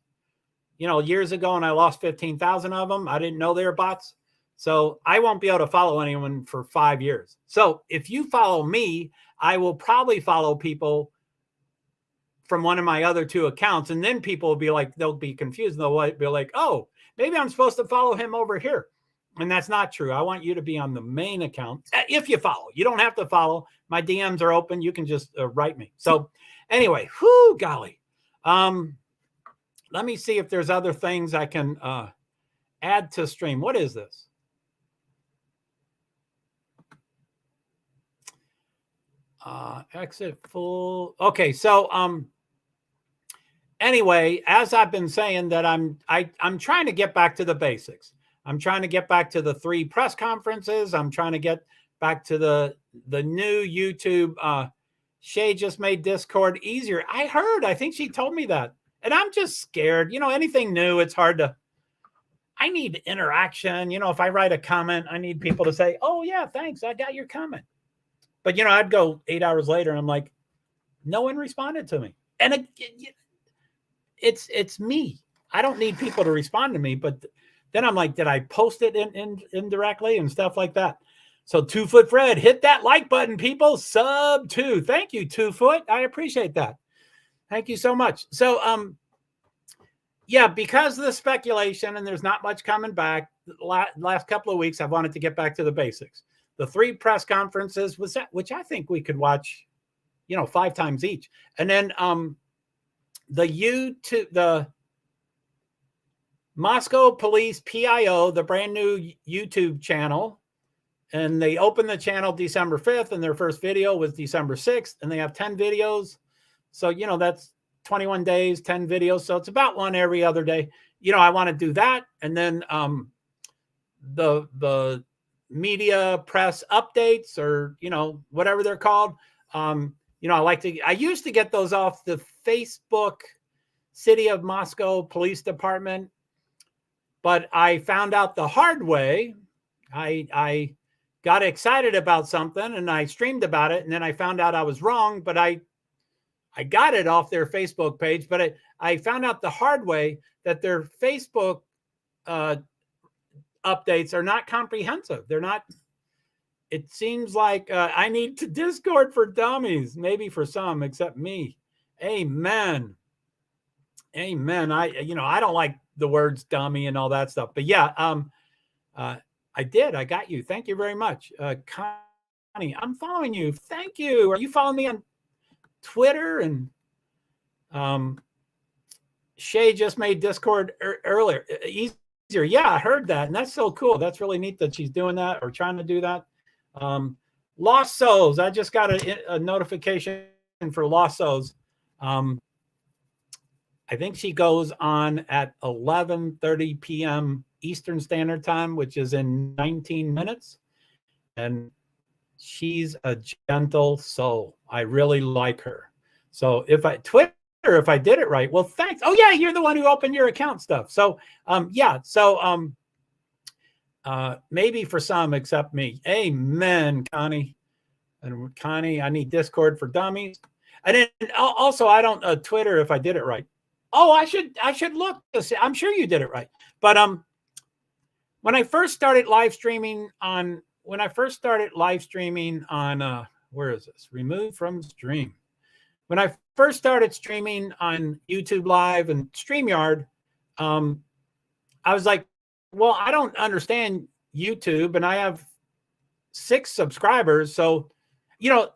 years ago, and I lost 15,000 of them. I didn't know they were bots. So I won't be able to follow anyone for 5 years. So if you follow me, I will probably follow people from one of my other 2 accounts. And then people will be like, they'll be confused. They'll be like, oh, maybe I'm supposed to follow him over here. And that's not true. I want you to be on the main account. If you follow, you don't have to follow. My DMs are open. You can just write me. So anyway, whoo, golly. Let me see if there's other things I can add to stream. What is this? Exit full. Okay. So, anyway, as I've been saying that I'm trying to get back to the basics. I'm trying to get back to the 3 press conferences. I'm trying to get back to the new YouTube. Shay just made Discord easier. I think she told me that. And I'm just scared. Anything new, it's hard to. I need interaction. If I write a comment, I need people to say, oh, yeah, thanks. I got your comment. But, I'd go 8 hours later and I'm like, no one responded to me. And it's me. I don't need people to respond to me, but then I'm like, did I post it indirectly and stuff like that? So 2 Foot Fred, hit that like button, people. Sub 2. Thank you, 2 Foot. I appreciate that. Thank you so much. So, yeah, because of the speculation and there's not much coming back, last couple of weeks, I've wanted to get back to the basics. The 3 press conferences which I think we could watch, 5 times each. And then the Moscow Police PIO, the brand new YouTube channel, and they opened the channel December 5th, and their first video was December 6th, and they have 10 videos. So, you know, that's 21 days, 10 videos. So it's about one every other day. You know, I want to do that. And then the media press updates, or, you know, whatever they're called. You know, I used to get those off the Facebook City of Moscow Police Department, but I found out the hard way. I got excited about something and I streamed about it, and then I found out I was wrong, but I got it off their Facebook page, but I found out the hard way that their Facebook updates are not comprehensive. They're not. It seems like I need to Discord for dummies, maybe for some, except me. Amen. Amen. I don't like the words dummy and all that stuff, but yeah, I did. I got you. Thank you very much. Connie, I'm following you. Thank you. Are you following me on Twitter? And Shay just made Discord earlier. Easier. Yeah, I heard that. And that's so cool. That's really neat that she's doing that or trying to do that. Lost Souls. I just got a notification for Lost Souls. I think she goes on at 11:30 p.m. Eastern Standard Time, which is in 19 minutes. And she's a gentle soul. I really like her. So if I did it right, well, thanks. Oh yeah, you're the one who opened your account stuff. So yeah, so maybe for some except me. Amen, Connie. And Connie, I need Discord for dummies. I didn't also I don't Twitter if I did it right. Oh, I should look to see. I'm sure you did it right. But when I first started live streaming on where is this? Removed from stream. When I first started streaming on YouTube Live and StreamYard, I was like, well, I don't understand YouTube, and I have 6 subscribers. So, you know,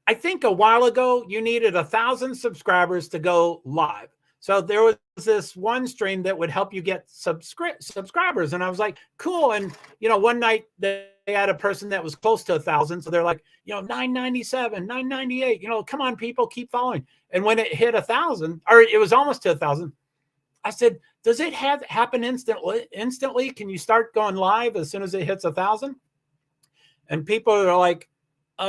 I think a while ago you needed 1,000 subscribers to go live. So there was this one stream that would help you get subscribers. And I was like, cool. And, you know, one night they had a person that was close to 1,000. So they're like, you know, 997, 998, you know, come on, people, keep following. And when it hit 1,000, or it was almost to 1,000, I said, does it happen instantly? Can you start going live as soon as it hits 1,000? And people are like,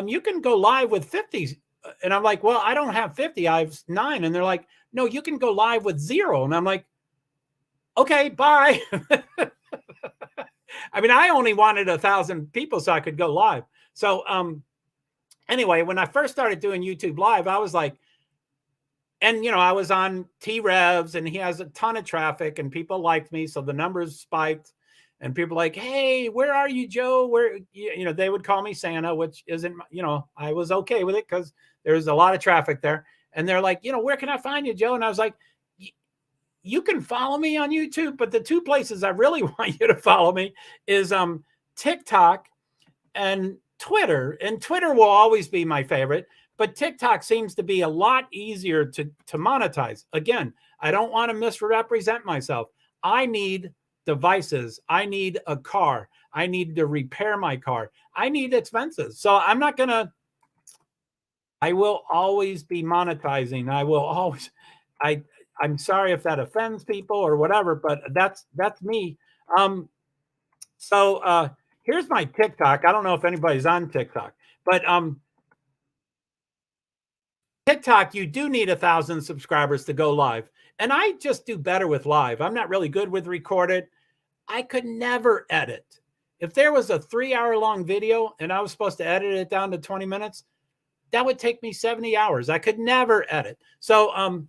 you can go live with 50. And I'm like, well, I don't have 50. I have 9. And they're like, no, you can go live with 0. And I'm like, okay, bye. I mean, I only wanted 1,000 people so I could go live. So anyway, when I first started doing YouTube Live, I was like, and, you know, I was on T-Revs and he has a ton of traffic and people liked me. So the numbers spiked and people like, hey, where are you, Joe? Where, you know, they would call me Santa, which isn't, you know, I was okay with it because there's a lot of traffic there. And they're like, you know, where can I find you, Joe? And I was like, you can follow me on YouTube, but the 2 places I really want you to follow me is TikTok and Twitter. And Twitter will always be my favorite, but TikTok seems to be a lot easier to monetize. Again, I don't want to misrepresent myself. I need devices. I need a car. I need to repair my car. I need expenses. So I'm not going to, I will always be monetizing. I will always, I'm sorry if that offends people or whatever, but that's me. So here's my TikTok. I don't know if anybody's on TikTok, but TikTok, you do need 1,000 subscribers to go live. And I just do better with live. I'm not really good with recorded. I could never edit. If there was a 3-hour-long video and I was supposed to edit it down to 20 minutes, that would take me 70 hours. I could never edit. So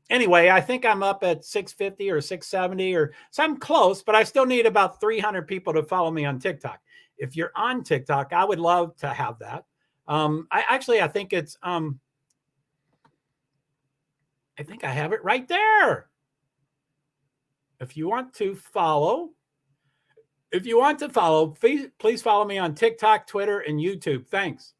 anyway, I think I'm up at 650 or 670 or so. I'm close, but I still need about 300 people to follow me on TikTok. If you're on TikTok, I would love to have that. I think it's I think I have it right there. If you want to follow, please follow me on TikTok, Twitter, and YouTube. Thanks.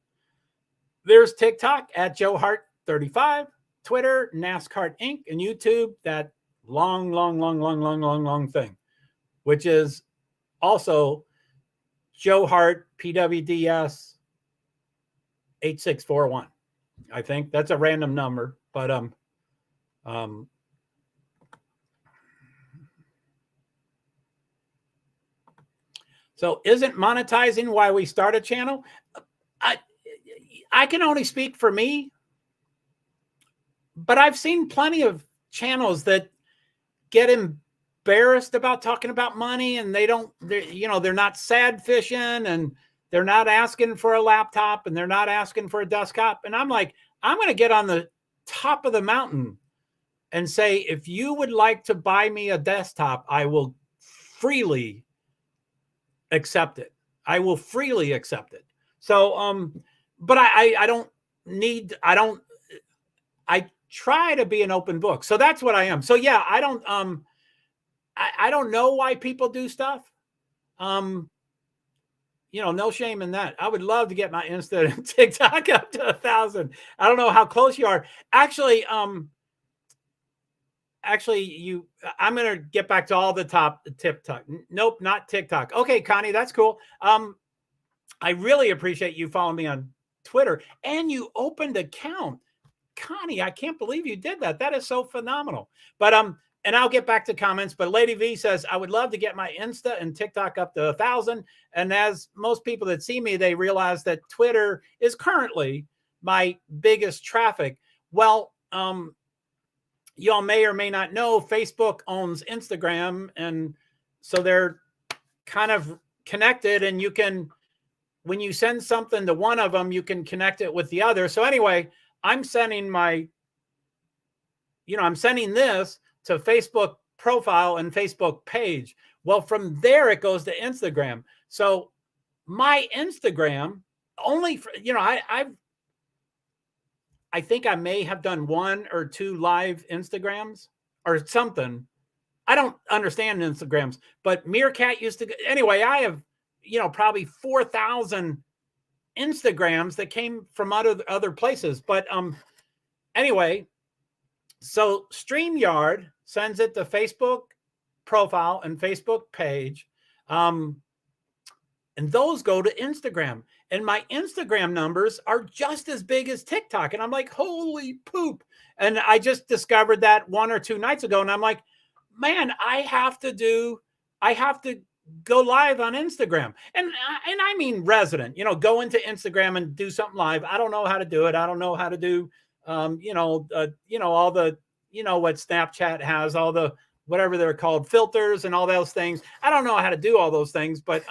There's TikTok at Joe Hart 35, Twitter, NASCAR Inc., and YouTube, that long thing, which is also Joe Hart, PwD's 8641. I think that's a random number, but so isn't monetizing why we start a channel? I can only speak for me, but I've seen plenty of channels that get embarrassed about talking about money, and they're not sad fishing, and they're not asking for a laptop, and they're not asking for a desktop. And I'm like, I'm going to get on the top of the mountain and say, if you would like to buy me a desktop, I will freely accept it. I will freely accept it. So, but I try to be an open book. So that's what I am. So yeah, I don't know why people do stuff. No shame in that. I would love to get my Insta and TikTok up to 1,000. I don't know how close you are. Actually, I'm going to get back to all the top TikTok. Nope, not TikTok. Okay, Connie, that's cool. I really appreciate you following me on Twitter, and you opened an account. Connie, I can't believe you did that. That is so phenomenal. But and I'll get back to comments. But Lady V says, I would love to get my Insta and TikTok up to 1,000. And as most people that see me, they realize that Twitter is currently my biggest traffic. Well, y'all may or may not know Facebook owns Instagram, and so they're kind of connected, and you can, when you send something to one of them, you can connect it with the other. So anyway, I'm sending this to Facebook profile and Facebook page. Well, from there, it goes to Instagram. So my Instagram only, I think I may have done 1 or 2 live Instagrams or something. I don't understand Instagrams, but Meerkat used to, anyway, I have, probably 4,000 Instagrams that came from other places. But anyway, so StreamYard sends it to Facebook profile and Facebook page. And those go to Instagram. And my Instagram numbers are just as big as TikTok. And I'm like, holy poop. And I just discovered that 1 or 2 nights ago. And I'm like, man, I have to go live on Instagram. And I mean resident, go into Instagram and do something live. I don't know how to do it. I don't know how to do, all the, what Snapchat has, all the, whatever they're called, filters and all those things. I don't know how to do all those things, but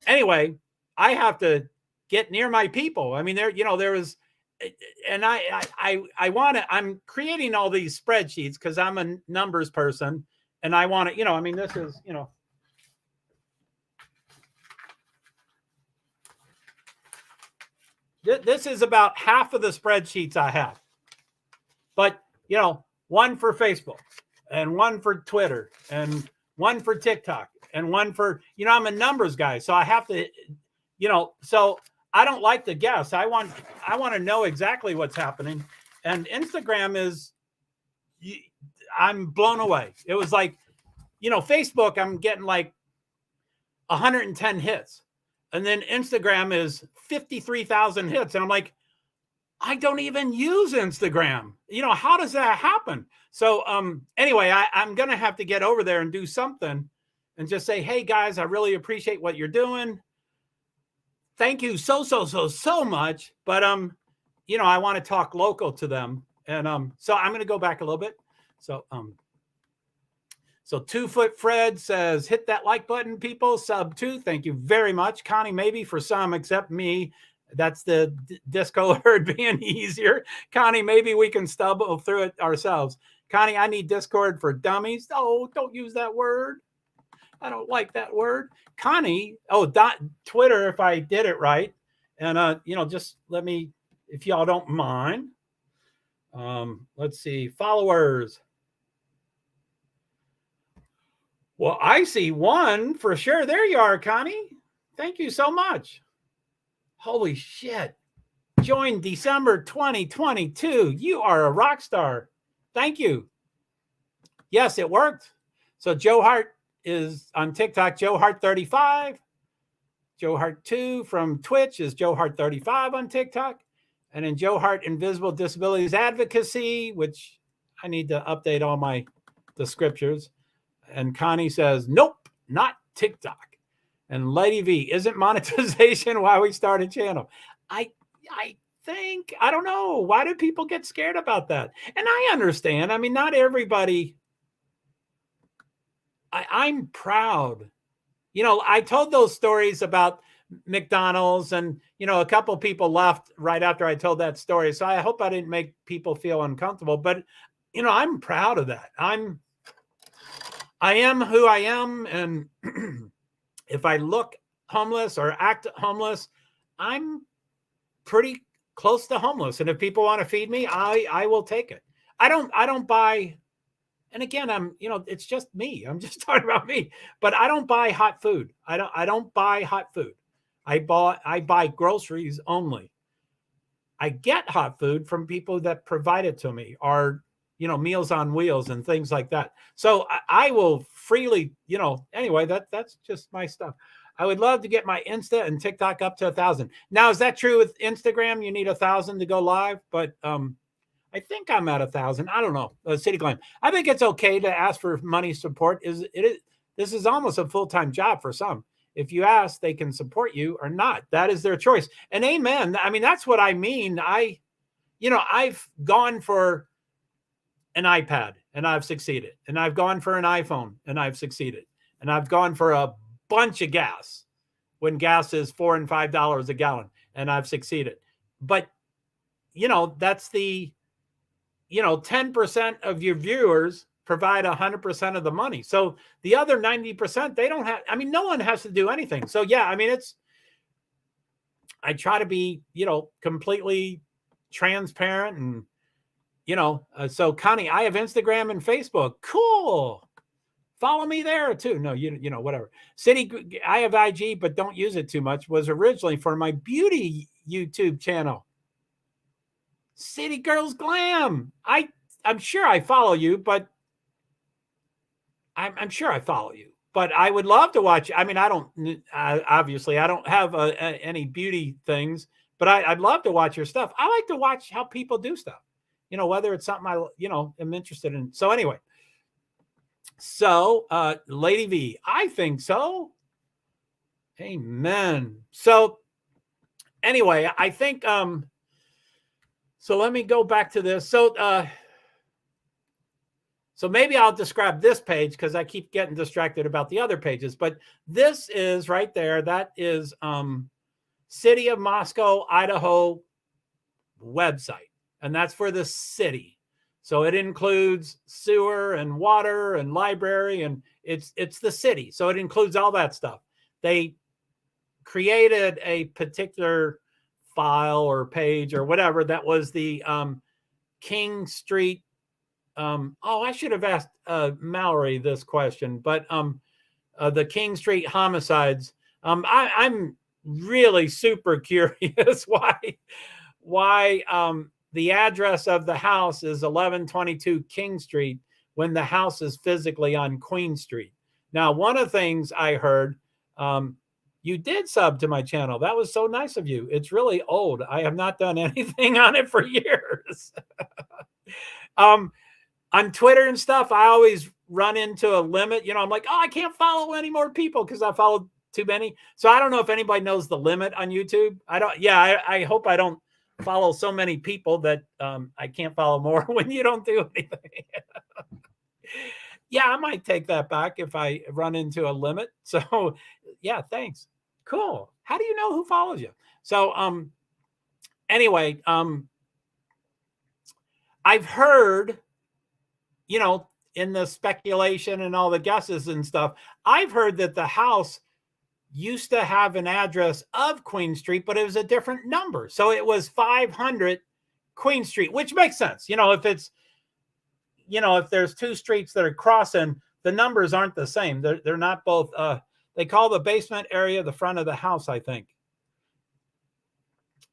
anyway, I have to get near my people. I mean, there was, and I'm creating all these spreadsheets because I'm a numbers person, and I want to, this is, this is about half of the spreadsheets I have, but, 1 for Facebook and 1 for Twitter and 1 for TikTok and 1 for, I'm a numbers guy. So I have to, so I don't like to guess. I want to know exactly what's happening. And Instagram is, I'm blown away. It was like, Facebook, I'm getting like 110 hits. And then Instagram is 53,000 hits. And I'm like, I don't even use Instagram. How does that happen? So anyway, I'm going to have to get over there and do something and just say, hey, guys, I really appreciate what you're doing. Thank you so much. But, I want to talk local to them. And so I'm going to go back a little bit. So 2 Foot Fred says, hit that like button, people. Sub 2. Thank you very much. Connie, maybe for some except me. That's the Discord being easier. Connie, maybe we can stumble through it ourselves. Connie, I need Discord for dummies. Oh, don't use that word. I don't like that word. Connie, Twitter, if I did it right. And, just let me, if y'all don't mind. Let's see, followers. Well, I see 1 for sure. There you are, Connie. Thank you so much. Holy shit. Joined December 2022. You are a rock star. Thank you. Yes, it worked. So Joe Hart is on TikTok, Joe Hart 35. Joe Hart 2 from Twitch is Joe Hart 35 on TikTok. And then Joe Hart Invisible Disabilities Advocacy, which I need to update all the scriptures. And Connie says, nope, not TikTok. And Lady V, isn't monetization why we start a channel? I think, I don't know. Why do people get scared about that? And I understand. I mean, not everybody. I'm proud. You know, I told those stories about McDonald's and, you know, a couple of people left right after I told that story. So I hope I didn't make people feel uncomfortable, but, you know, I'm proud of that. I am who I am. And if I look homeless or act homeless, I'm pretty close to homeless. And if people want to feed me, I will take it. I don't buy. And again, you know, it's just me. I'm just talking about me, but I don't buy hot food. I don't buy hot food. I buy groceries only. I get hot food from people that provide it to me, or, you know, Meals on Wheels and things like that. So I will freely, you know, anyway, that's just my stuff. I would love to get my Insta and TikTok up to 1,000. Now, is that true with Instagram? You need 1,000 to go live, but, I think I'm at 1,000. I don't know. City Glenn. I think it's okay to ask for money support. This is almost a full-time job for some. If you ask, they can support you or not. That is their choice. And amen. I mean, that's what I mean. I've gone for an iPad and I've succeeded. And I've gone for an iPhone and I've succeeded. And I've gone for a bunch of gas when gas is $4 and $5 a gallon and I've succeeded. But, you know, that's 10% of your viewers provide 100% of the money. So the other 90%, they don't have, I mean, no one has to do anything. So yeah, I mean, I try to be, you know, completely transparent and, you know, so Connie, I have Instagram and Facebook. Cool. Follow me there too. No, you know, whatever. City, I have IG, but don't use it too much. Was originally for my beauty YouTube channel. City Girls Glam. I'm sure I follow you, but I'm sure I follow you. But I would love to watch. I mean, obviously I don't have any beauty things, but I'd love to watch your stuff. I like to watch how people do stuff. You know, whether it's something am interested in. So anyway, Lady V, I think so. Amen. So anyway, I think so let me go back to this. So maybe I'll describe this page because I keep getting distracted about the other pages. But this is right there. That is City of Moscow, Idaho website. And that's for the city. So it includes sewer and water and library, and it's the city. So it includes all that stuff. They created a particular file or page or whatever that was the King Street. I should have asked Mallory this question, but the King Street homicides. I'm really super curious why the address of the house is 1122 King Street when the house is physically on Queen Street. Now, one of the things I heard, you did sub to my channel. That was so nice of you. It's really old. I have not done anything on it for years. On Twitter and stuff, I always run into a limit. You know, I'm like, I can't follow any more people because I followed too many. So I don't know if anybody knows the limit on YouTube. I hope I don't follow so many people that I can't follow more when you don't do anything. Yeah, I might take that back if I run into a limit. So yeah, thanks. Cool. How do you know who follows you? So anyway, I've heard, you know, in the speculation and all the guesses and stuff, I've heard that the house used to have an address of Queen Street, but it was a different number. So it was 500 Queen Street, which makes sense. You know, if it's, you know, if there's two streets that are crossing, the numbers aren't the same. They're not both, they call the basement area the front of the house, I think.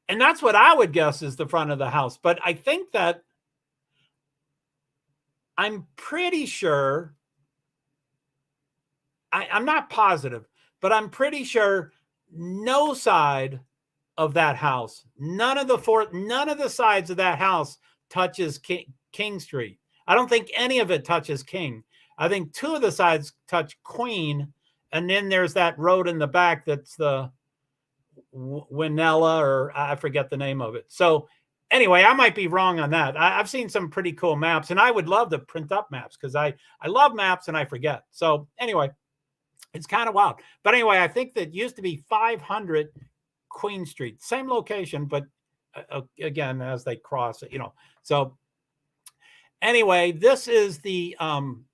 And that's what I would guess is the front of the house. But I think that I'm pretty sure, I'm not positive, but I'm pretty sure no side of that house, none of the sides of that house touches King Street. I don't think any of it touches King. I think 2 of the sides touch Queen, and then there's that road in the back that's the Winella, or I forget the name of it. So anyway, I might be wrong on that. I've seen some pretty cool maps, and I would love to print up maps because I love maps and I forget. So anyway, it's kind of wild. But anyway, I think that used to be 500 Queen Street, same location, but again, as they cross it, So anyway, this is the, and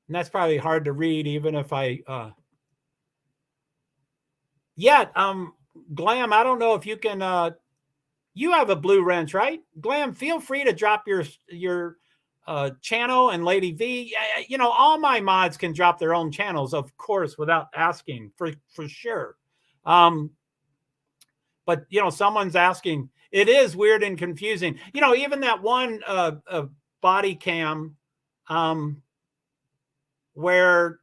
that's probably hard to read, even if I, Glam, I don't know if you can, you have a blue wrench, right? Glam, feel free to drop your channel, and Lady V, all my mods can drop their own channels, of course, without asking, for sure. But someone's asking. It is weird and confusing. Even that one body cam, where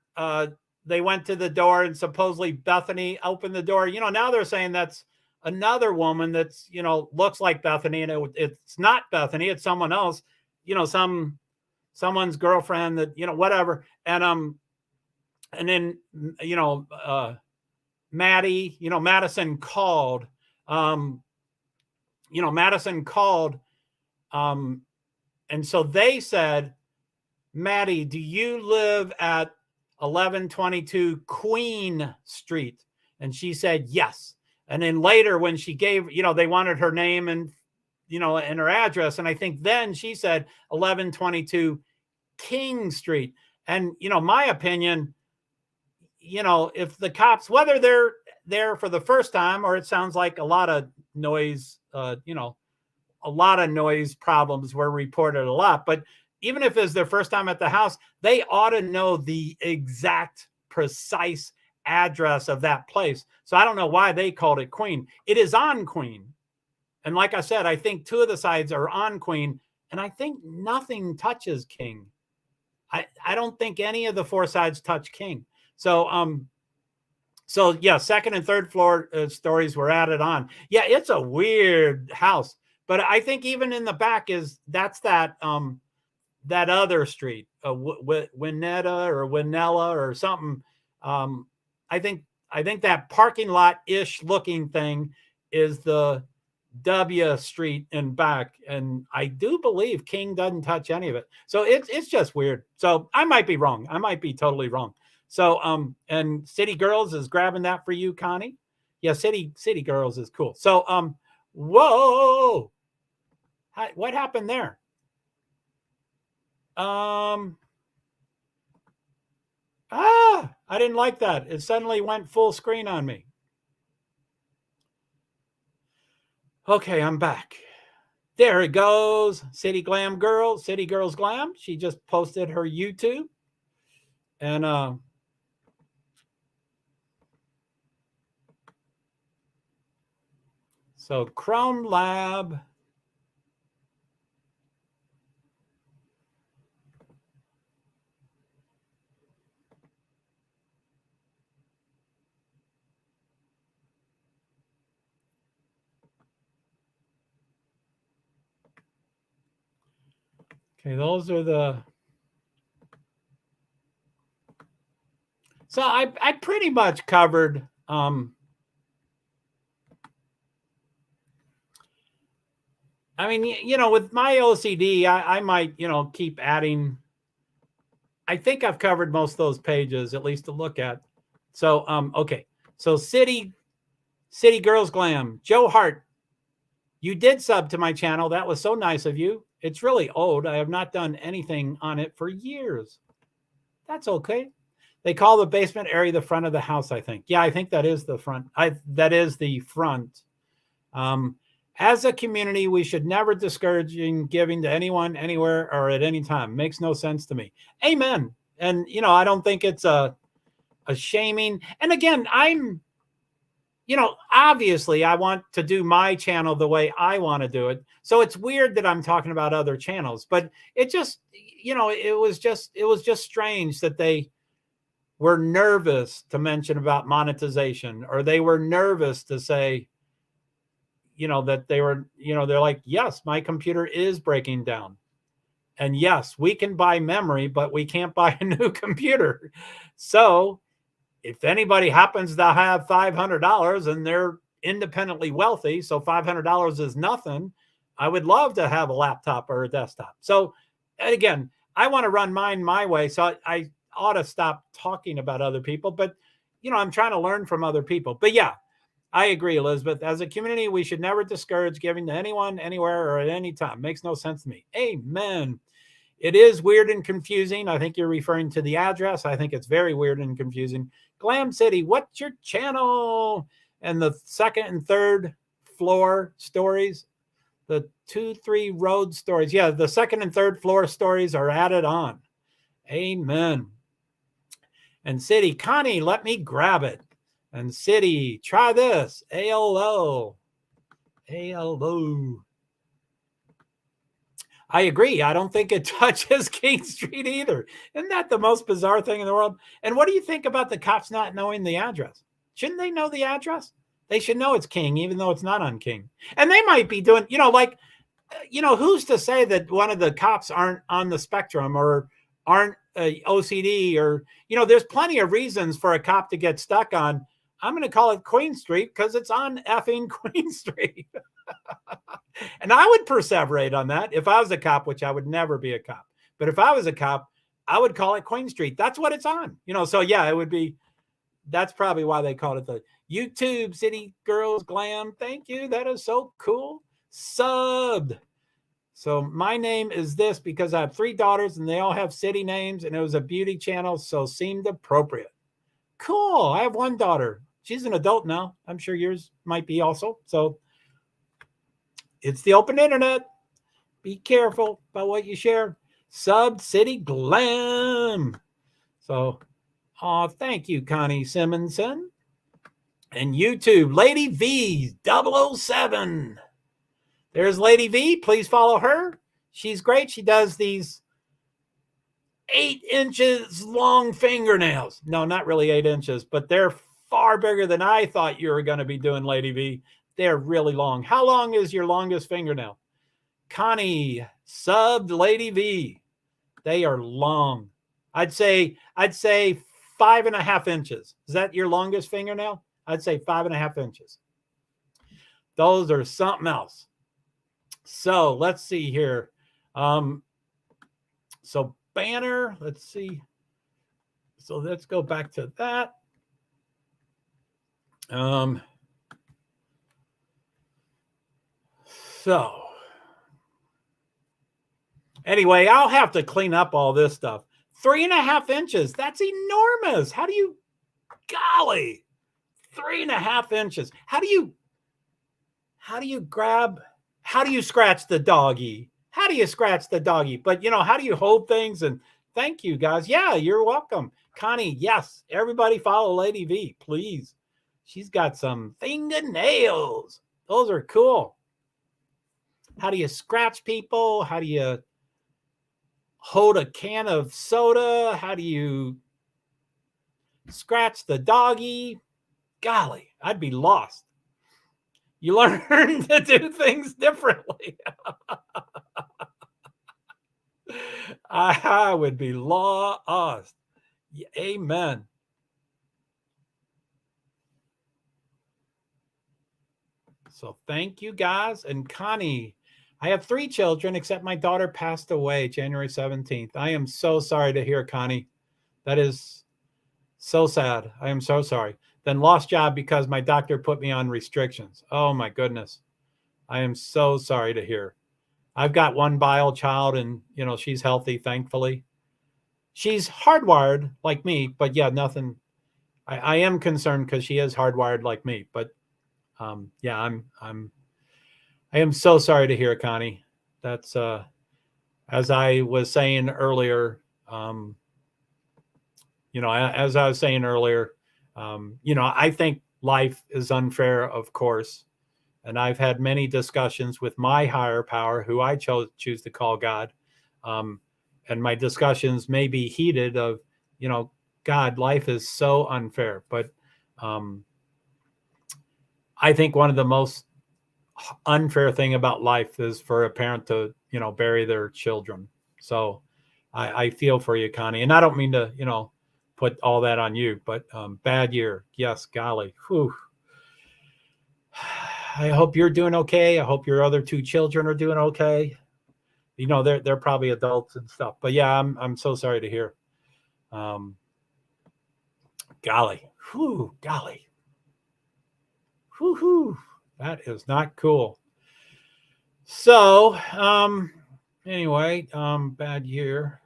they went to the door and supposedly Bethany opened the door. Now they're saying that's another woman that's looks like Bethany, and it's not Bethany. It's someone else. Someone's girlfriend that whatever. And then Maddie. Madison called. Madison called, and so they said, Maddie, do you live at 1122 Queen Street? And she said, yes. And then later when she gave, they wanted her name and, and her address. And I think then she said 1122 King Street. And, my opinion, if the cops, whether they're there for the first time, or it sounds like a lot of noise, a lot of noise problems were reported a lot, but even if it's their first time at the house, they ought to know the exact precise address of that place. So I don't know why they called it Queen. It is on Queen. And like I said, I think 2 of the sides are on Queen, and I think nothing touches King. I don't think any of the 4 sides touch King. So, so yeah, 2nd and 3rd floor stories were added on. Yeah, it's a weird house, but I think even in the back that's that that other street, Winetta or Winella or something. I think that parking lot-ish looking thing is the W Street in back, and I do believe King doesn't touch any of it. So it's just weird. So I might be wrong. I might be totally wrong. So and City Girls is grabbing that for you, Connie. Yeah, City Girls is cool. So whoa, what happened there? I didn't like that. It suddenly went full screen on me. Okay, I'm back. There it goes. City Girls Glam. She just posted her YouTube. And so Chrome Lab. Okay, those are the. So I pretty much covered I mean, with my OCD, I might, keep adding. I think I've covered most of those pages, at least to look at. So, okay. So City Girls Glam, Joe Hart, you did sub to my channel. That was so nice of you. It's really old. I have not done anything on it for years. That's okay. They call the basement area the front of the house, I think. Yeah, I think that is the front. That is the front. As a community, we should never discourage giving to anyone, anywhere, or at any time. Makes no sense to me. Amen. And, I don't think it's a shaming. And again, I'm, obviously I want to do my channel the way I want to do it. So it's weird that I'm talking about other channels, but it just, it was just strange that they were nervous to mention about monetization, or they were nervous to say, that they were, they're like, yes, my computer is breaking down. And yes, we can buy memory, but we can't buy a new computer. So if anybody happens to have $500 and they're independently wealthy, so $500 is nothing, I would love to have a laptop or a desktop. So again, I want to run mine my way. So I ought to stop talking about other people, but I'm trying to learn from other people. But yeah, I agree, Elizabeth. As a community, we should never discourage giving to anyone, anywhere, or at any time. Makes no sense to me. Amen. It is weird and confusing. I think you're referring to the address. I think it's very weird and confusing. Glam City, what's your channel? And the second and third floor stories, the 2-3 road stories. Yeah, the second and third floor stories are added on. Amen. And City, Connie, let me grab it. And City, try this. ALO. ALO. I agree. I don't think it touches King Street either. Isn't that the most bizarre thing in the world? And what do you think about the cops not knowing the address? Shouldn't they know the address? They should know it's King, even though it's not on King. And they might be doing, who's to say that one of the cops aren't on the spectrum or aren't OCD or, there's plenty of reasons for a cop to get stuck on, I'm going to call it Queen Street because it's on effing Queen Street. And I would perseverate on that if I was a cop, which I would never be a cop. But if I was a cop, I would call it Queen Street. That's what it's on. So yeah, it would be, that's probably why they called it the YouTube City Girls Glam. Thank you. That is so cool. Subbed. So my name is this because I have 3 daughters and they all have city names and it was a beauty channel, so seemed appropriate. Cool. I have 1 daughter. She's an adult now. I'm sure yours might be also. So it's the open internet. Be careful about what you share. Sub City Glam. So, thank you, Connie Simonson. And YouTube, Lady V 007. There's Lady V. Please follow her. She's great. She does these 8 inches long fingernails. No, not really 8 inches, but they're far bigger than I thought you were going to be doing, Lady V. They're really long. How long is your longest fingernail? Connie, subbed Lady V. They are long. I'd say 5.5 inches. Is that your longest fingernail? I'd say 5.5 inches. Those are something else. So let's see here. So banner, let's see. So let's go back to that. So anyway, I'll have to clean up all this stuff. 3.5 inches. That's enormous. How do you, golly, 3.5 inches. How do you scratch the doggy? How do you scratch the doggy? But how do you hold things? And thank you guys. Yeah, you're welcome. Connie, yes. Everybody follow Lady V, please. She's got some fingernails. Those are cool. How do you scratch people? How do you hold a can of soda? How do you scratch the doggy? Golly, I'd be lost. You learn to do things differently. I would be lost. Amen. So thank you guys. And Connie, I have 3 children, except my daughter passed away January 17th. I am so sorry to hear, Connie. That is so sad. I am so sorry. Then lost job because my doctor put me on restrictions. Oh my goodness. I am so sorry to hear. I've got 1 bio child and, she's healthy, thankfully. She's hardwired like me, but yeah, nothing. I am concerned because she is hardwired like me, but yeah, I am so sorry to hear, Connie. That's, as I was saying earlier, as I was saying earlier, I think life is unfair, of course. And I've had many discussions with my higher power, who I choose to call God. And my discussions may be heated of, God, life is so unfair. But I think one of the most unfair thing about life is for a parent to, bury their children. So I feel for you, Connie. And I don't mean to, put all that on you, but bad year. Yes, golly. Whew. I hope you're doing okay. I hope your other 2 children are doing okay. They're probably adults and stuff. But yeah, I'm so sorry to hear. Golly. Whew, golly. Whew. That is not cool. So, anyway, bad year.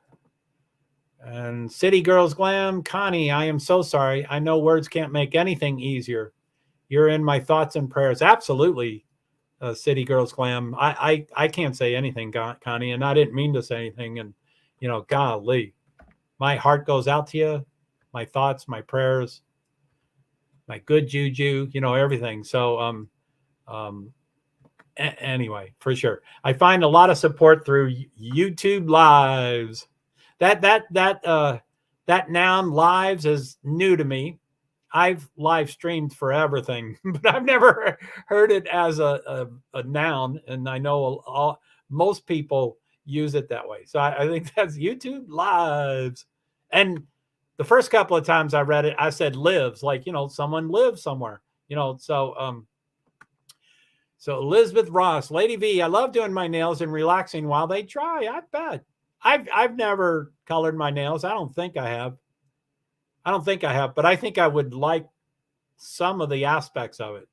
And City Girls Glam, Connie, I am so sorry. I know words can't make anything easier. You're in my thoughts and prayers. Absolutely, City Girls Glam. I can't say anything, Connie, and I didn't mean to say anything. And, golly, my heart goes out to you, my thoughts, my prayers, my good juju, everything. So, anyway, for sure. I find a lot of support through YouTube lives. That noun lives is new to me. I've live streamed for everything, but I've never heard it as a noun. And I know most people use it that way. So I think that's YouTube lives. And the first couple of times I read it, I said lives, like, someone lives somewhere, so Elizabeth Ross, Lady V, I love doing my nails and relaxing while they dry. I bet. I've never colored my nails. I don't think I have, but I think I would like some of the aspects of it.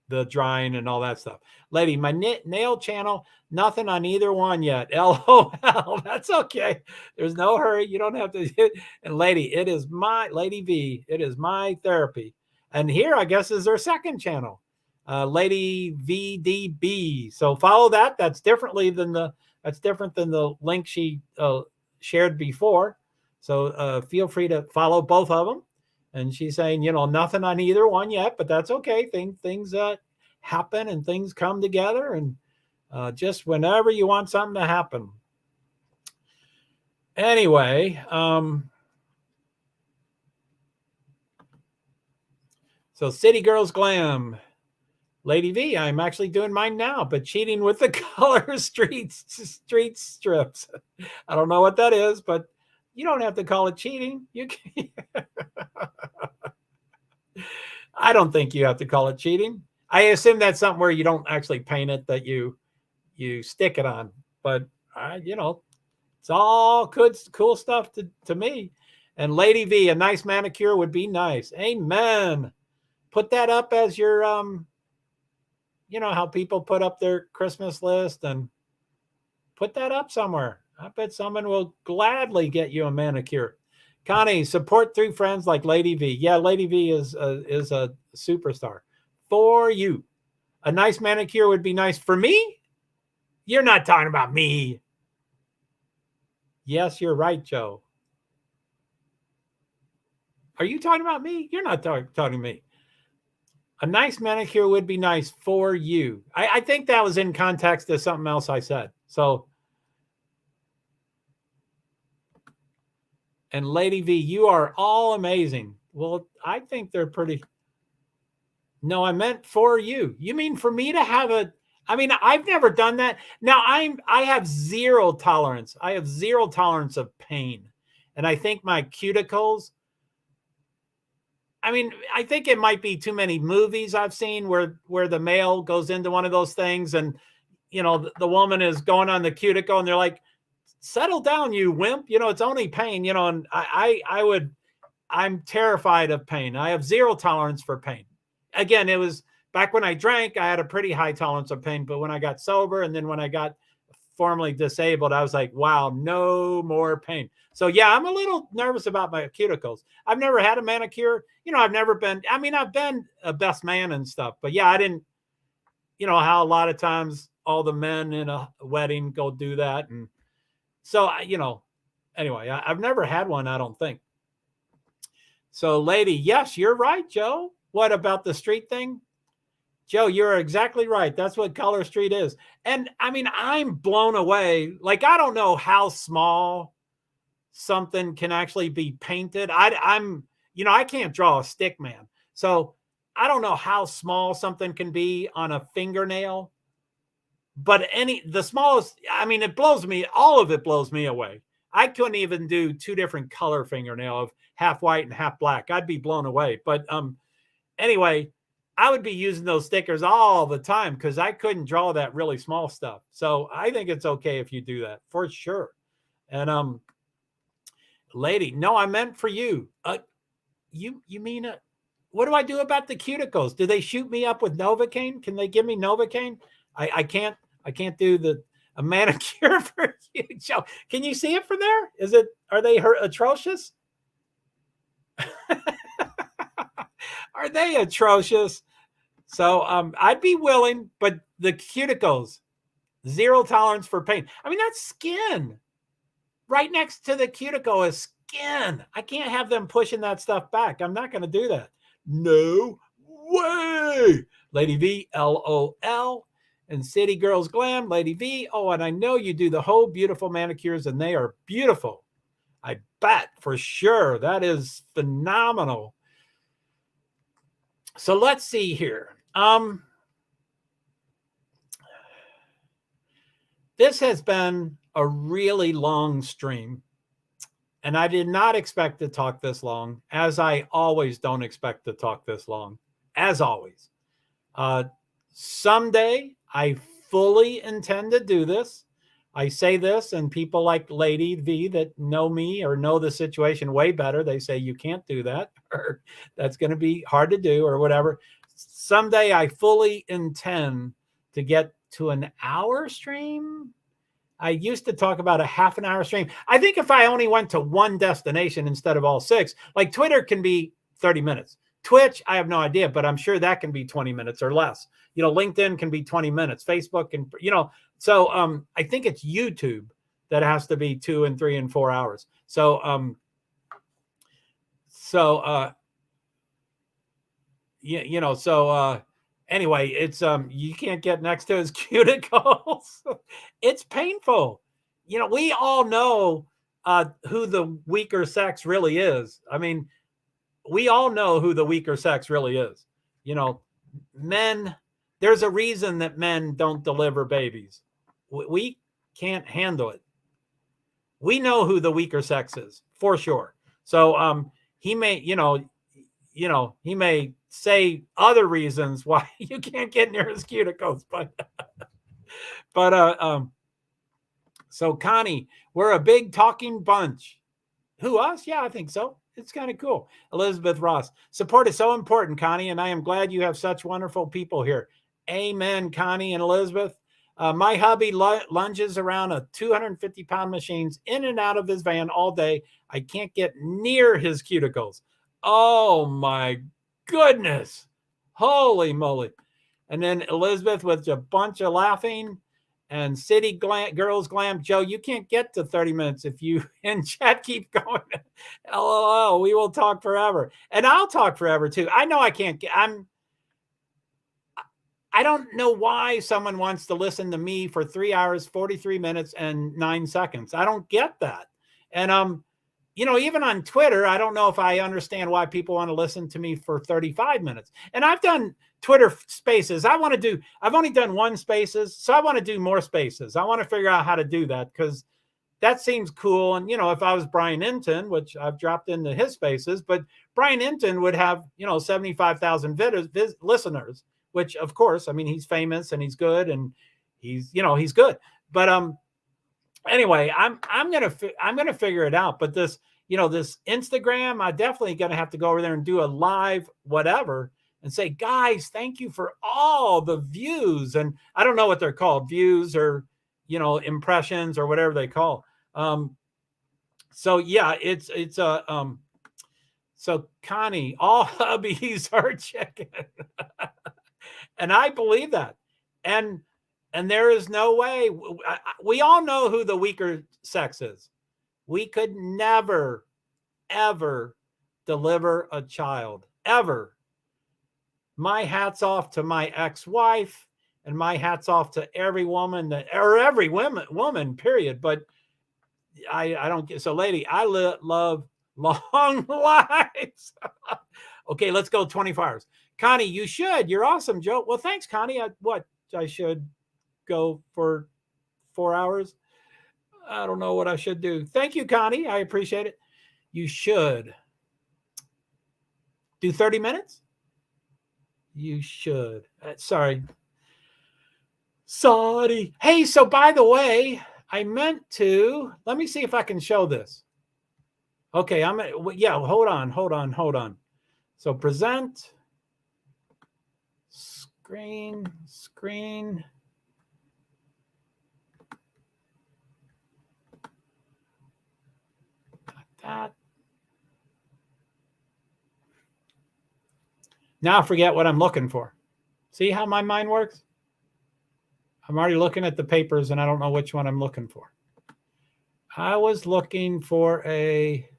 The drying and all that stuff. Lady, my nail channel, nothing on either one yet. LOL. That's okay. There's no hurry. You don't have to. And Lady, Lady V, it is my therapy. And here, I guess, is their second channel. Lady VDB. So follow that. That's different than the link she shared before. So feel free to follow both of them. And she's saying, nothing on either one yet, but that's okay. Things happen and things come together, and just whenever you want something to happen. Anyway, so City Girls Glam. Lady V, I'm actually doing mine now, but cheating with the color street strips. I don't know what that is, but you don't have to call it cheating. You can. I don't think you have to call it cheating. I assume that's something where you don't actually paint it, that you stick it on. But it's all good, cool stuff to me. And Lady V, a nice manicure would be nice. Amen. Put that up as your how people put up their Christmas list, and put that up somewhere. I bet someone will gladly get you a manicure. Connie, support through friends like Lady V. Yeah, Lady V is a superstar. For you. A nice manicure would be nice. For me? You're not talking about me. Yes, you're right, Joe. Are you talking about me? You're not talking to me. A nice manicure would be nice for you. I think that was in context to something else I said. So, and Lady V, you are all amazing. Well, I think they're pretty. No, I meant for you. You mean for me to have I've never done that. Now I have zero tolerance. I have zero tolerance of pain. And I think my cuticles, I think it might be too many movies I've seen where the male goes into one of those things, and the woman is going on the cuticle, and they're like, settle down, you wimp. It's only pain, and I'm terrified of pain. I have zero tolerance for pain. Again, it was back when I drank, I had a pretty high tolerance of pain, but when I got sober, and then when I got formally disabled, I was like, wow, no more pain. So yeah, I'm a little nervous about my cuticles. I've never had a manicure. I've never been, I've been a best man and stuff, but yeah, I didn't, how a lot of times all the men in a wedding go do that. And so, anyway, I've never had one, I don't think. So Lady, yes, you're right, Joe. What about the street thing? Joe, you're exactly right. That's what Color Street is. And I'm blown away. Like, I don't know how small something can actually be painted. I'm, I can't draw a stick man. So I don't know how small something can be on a fingernail, but the smallest, I mean, all of it blows me away. I couldn't even do 2 different color fingernail of half white and half black. I'd be blown away. But anyway, I would be using those stickers all the time because I couldn't draw that really small stuff. So I think it's okay if you do that for sure. And lady, no, I meant for you. You mean what do I do about the cuticles? Do they shoot me up with Novocaine? Can they give me Novocaine? I can't do a manicure for you. Can you see it from there? Are they atrocious? Are they atrocious? So I'd be willing, but the cuticles, 0 tolerance for pain. I mean, that's skin. Right next to the cuticle is skin. I can't have them pushing that stuff back. I'm not going to do that. No way. Lady V, LOL. And City Girls Glam, Lady V. Oh, and I know you do the whole beautiful manicures, and they are beautiful. I bet for sure. That is phenomenal. So let's see here. This has been a really long stream, and I did not expect to talk this long, as I always don't expect to talk this long, as always. Someday, I fully intend to do this. I say this, and people like Lady V that know me or know the situation way better, they say you can't do that, or that's going to be hard to do, or whatever. Someday, I fully intend to get to an hour stream. I used to talk about a half an hour stream. I think if I only went to one destination instead of all 6, like Twitter can be 30 minutes. Twitch, I have no idea, but I'm sure that can be 20 minutes or less. LinkedIn can be 20 minutes. Facebook can, so I think it's YouTube that has to be 2 and 3 and 4 hours. So anyway, it's you can't get next to his cuticles. It's painful. We all know who the weaker sex really is. I mean, we all know who the weaker sex really is. Men, there's a reason that men don't deliver babies. We can't handle it. We know who the weaker sex is for sure. So he may, he may say other reasons why you can't get near his cuticles, so Connie, we're a big talking bunch. Who, us? Yeah, I think so. It's kind of cool. Elizabeth Ross, support is so important, Connie, and I am glad you have such wonderful people here. Amen, Connie and Elizabeth. My hubby lunges around a 250-pound machines in and out of his van all day. I can't get near his cuticles. Oh, my goodness. Holy moly. And then Elizabeth with a bunch of laughing. And City Girls Glam, Joe, you can't get to 30 minutes if you and chat keep going. LOL, we will talk forever. And I'll talk forever too. I know I can't I don't know why someone wants to listen to me for 3 hours, 43 minutes and 9 seconds. I don't get that. And even on Twitter, I don't know if I understand why people want to listen to me for 35 minutes. And I've done Twitter spaces. I've only done 1 spaces. So I want to do more spaces. I want to figure out how to do that because that seems cool. And, if I was Brian Inton, which I've dropped into his spaces, but Brian Inton would have, 75,000 listeners, which of course, I mean, he's famous and he's good and he's good. But, anyway, I'm going to figure it out. But this, this Instagram, I definitely going to have to go over there and do a live whatever and say, guys, thank you for all the views. And I don't know what they're called, views or, impressions or whatever they call. So yeah, so Connie, all hubbies are chicken. And I believe that. And there is no way. We all know who the weaker sex is. We could never, ever deliver a child, ever. My hat's off to my ex-wife, and my hat's off to every woman woman, period. But I don't get, so lady, I love long lives. Okay, let's go 24 hours. Connie, you should. You're awesome, Joe. Well, thanks, Connie. I should go for 4 hours. I don't know what I should do. Thank you, Connie. I appreciate it. You should do 30 minutes. You should. Sorry. Hey, so by the way, I meant to, let me see if I can show this. Okay, hold on. So present, screen. That. Now I forget what I'm looking for. See how my mind works? I'm already looking at the papers and I don't know which one I'm looking for. I was looking for a...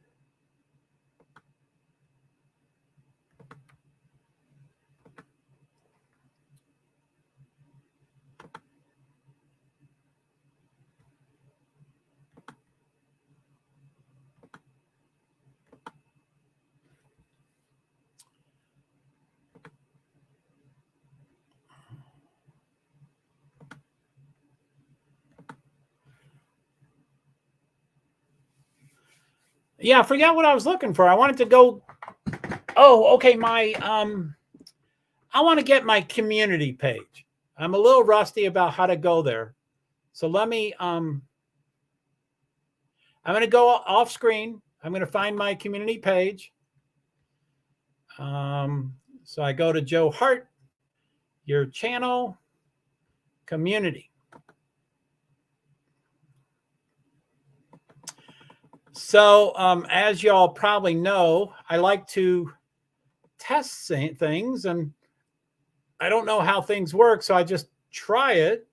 Yeah, I forgot what I was looking for. I wanted to go... Oh, okay, I want to get my community page. I'm a little rusty about how to go there. So let me... I'm going to go off screen. I'm going to find my community page. So I go to Joe Hart, your channel, community. So as y'all probably know, I like to test things and I don't know how things work. So I just try it.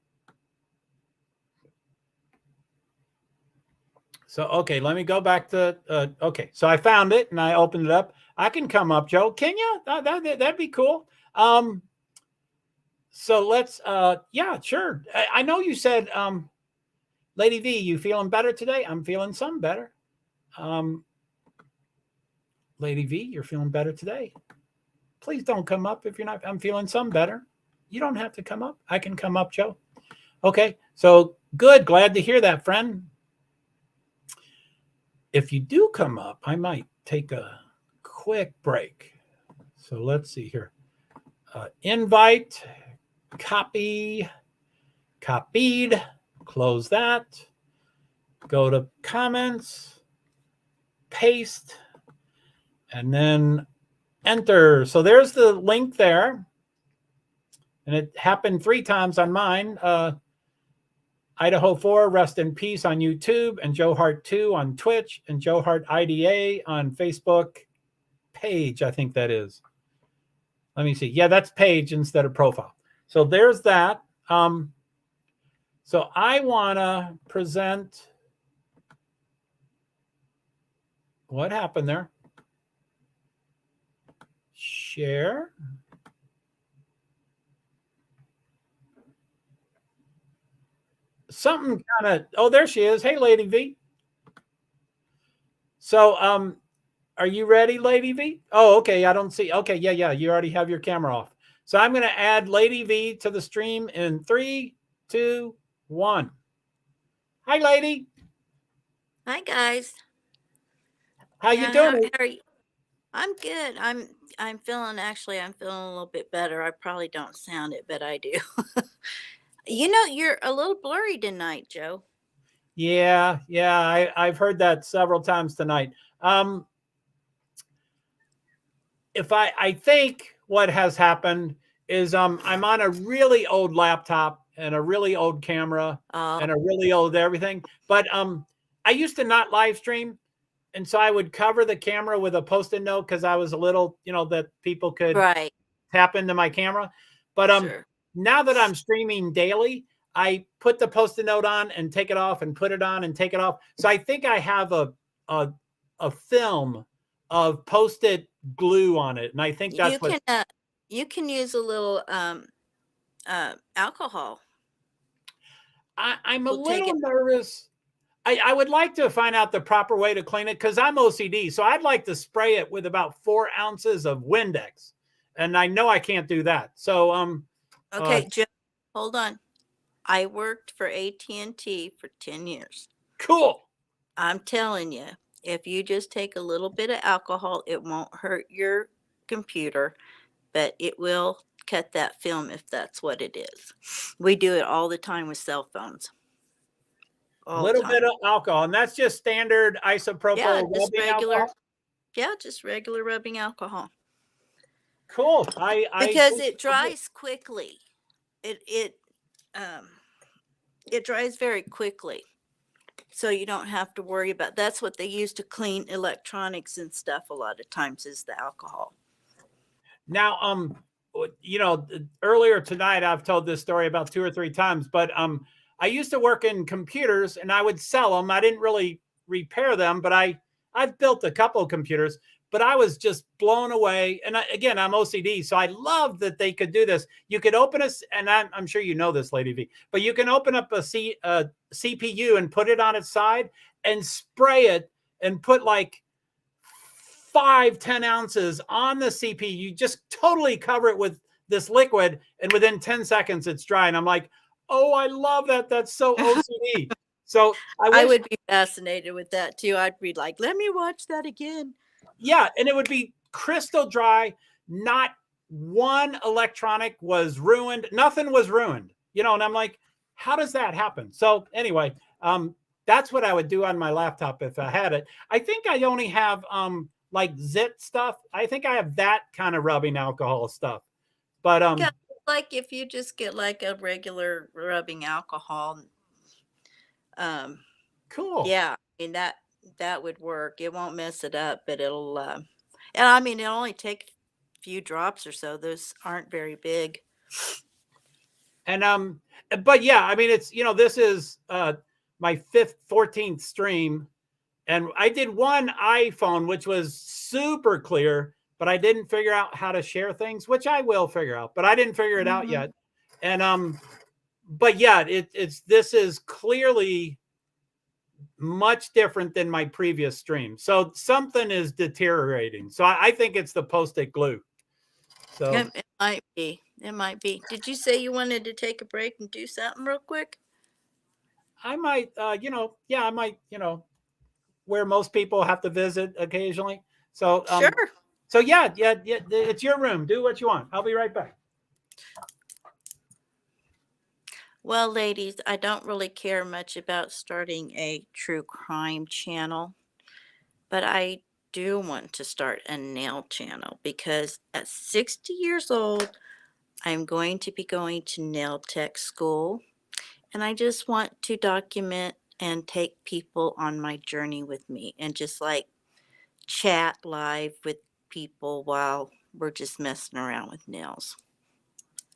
So, okay, let me go back to, okay. So I found it and I opened it up. I can come up, Joe. Can you? That'd be cool. So let's, yeah, sure. I know you said, Lady V, you feeling better today? I'm feeling some better. Lady V, you're feeling better today. Please don't come up if you're not. I'm feeling some better. You don't have to come up. I can come up, Joe. Okay, so good. Glad to hear that, friend. If you do come up, I might take a quick break. So let's see here. Invite, copied, close that. Go to comments, paste, and then enter. So there's the link there. And it happened 3 times on mine. Idaho 4, Rest in Peace on YouTube, and Joe Hart 2 on Twitch, and Joe Hart IDA on Facebook page, I think that is. Let me see. Yeah, that's page instead of profile. So there's that. So I want to present. What happened there? Share. Something kind of, oh, there she is. Hey, Lady V. So, are you ready, Lady V? Oh, okay. I don't see. Okay. Yeah. You already have your camera off. So I'm going to add Lady V to the stream in 3, 2, 1. Hi, Lady. Hi, guys. How you doing? How are you? I'm good. I'm feeling a little bit better. I probably don't sound it, but I do. You're a little blurry tonight, Joe. Yeah. I've heard that several times tonight. If I think what has happened is I'm on a really old laptop and a really old camera and a really old everything. But I used to not live stream. And so I would cover the camera with a Post-it note because I was a little, that people could tap into my camera. But now that I'm streaming daily, I put the Post-it note on and take it off and put it on and take it off. So I think I have a film of Post-it glue on it. And I think that's you can use a little alcohol. I'm a little nervous. I would like to find out the proper way to clean it because I'm OCD. So I'd like to spray it with about 4 ounces of Windex. And I know I can't do that. So, Okay, Joe, hold on. I worked for AT&T for 10 years. cool. I'm telling you, if you just take a little bit of alcohol, it won't hurt your computer, but it will cut that film if that's what it is. We do it all the time with cell phones. A All the little bit time. of alcohol. And that's just standard Yeah, isopropyl just rubbing regular. alcohol. Yeah, just regular rubbing alcohol. Cool. Because it dries quickly. It dries very quickly. So you don't have to worry about. That's what they use to clean electronics and stuff a lot of times is the alcohol. Now, earlier tonight I've told this story about 2 or 3 times, but I used to work in computers and I would sell them. I didn't really repair them, but I've built a couple of computers, but I was just blown away. And again, I'm OCD, so I love that they could do this. You could open and I'm sure you know this, Lady V, but you can open up a CPU and put it on its side and spray it and put like 5-10 ounces on the CPU. You just totally cover it with this liquid, and within 10 seconds it's dry. And I'm like, oh, I love that. That's so OCD. So I would be fascinated with that too. I'd be like, let me watch that again. Yeah, and it would be crystal dry. Not one electronic was ruined. Nothing was ruined. And I'm like, how does that happen? So anyway, that's what I would do on my laptop if I had it. I think I only have like zit stuff. I think I have that kind of rubbing alcohol stuff. But yeah, like if you just get like a regular rubbing alcohol, cool. Yeah, I mean that would work. It won't mess it up, but it'll and I mean it'll only take a few drops or so. Those aren't very big. And but yeah, I mean it's this is my 14th stream. And I did one iPhone, which was super clear, but I didn't figure out how to share things, which I will figure out, but I didn't figure it out yet. And but yeah, this is clearly much different than my previous stream. So something is deteriorating. So I think it's the Post-it glue. So it might be. It might be. Did you say you wanted to take a break and do something real quick? I might, I might, where most people have to visit occasionally. So sure. So yeah, it's your room. Do what you want. I'll be right back. Well, ladies, I don't really care much about starting a true crime channel, but I do want to start a nail channel because at 60 years old, I'm going to be going to nail tech school, and I just want to document and take people on my journey with me and just like chat live with people while we're just messing around with nails.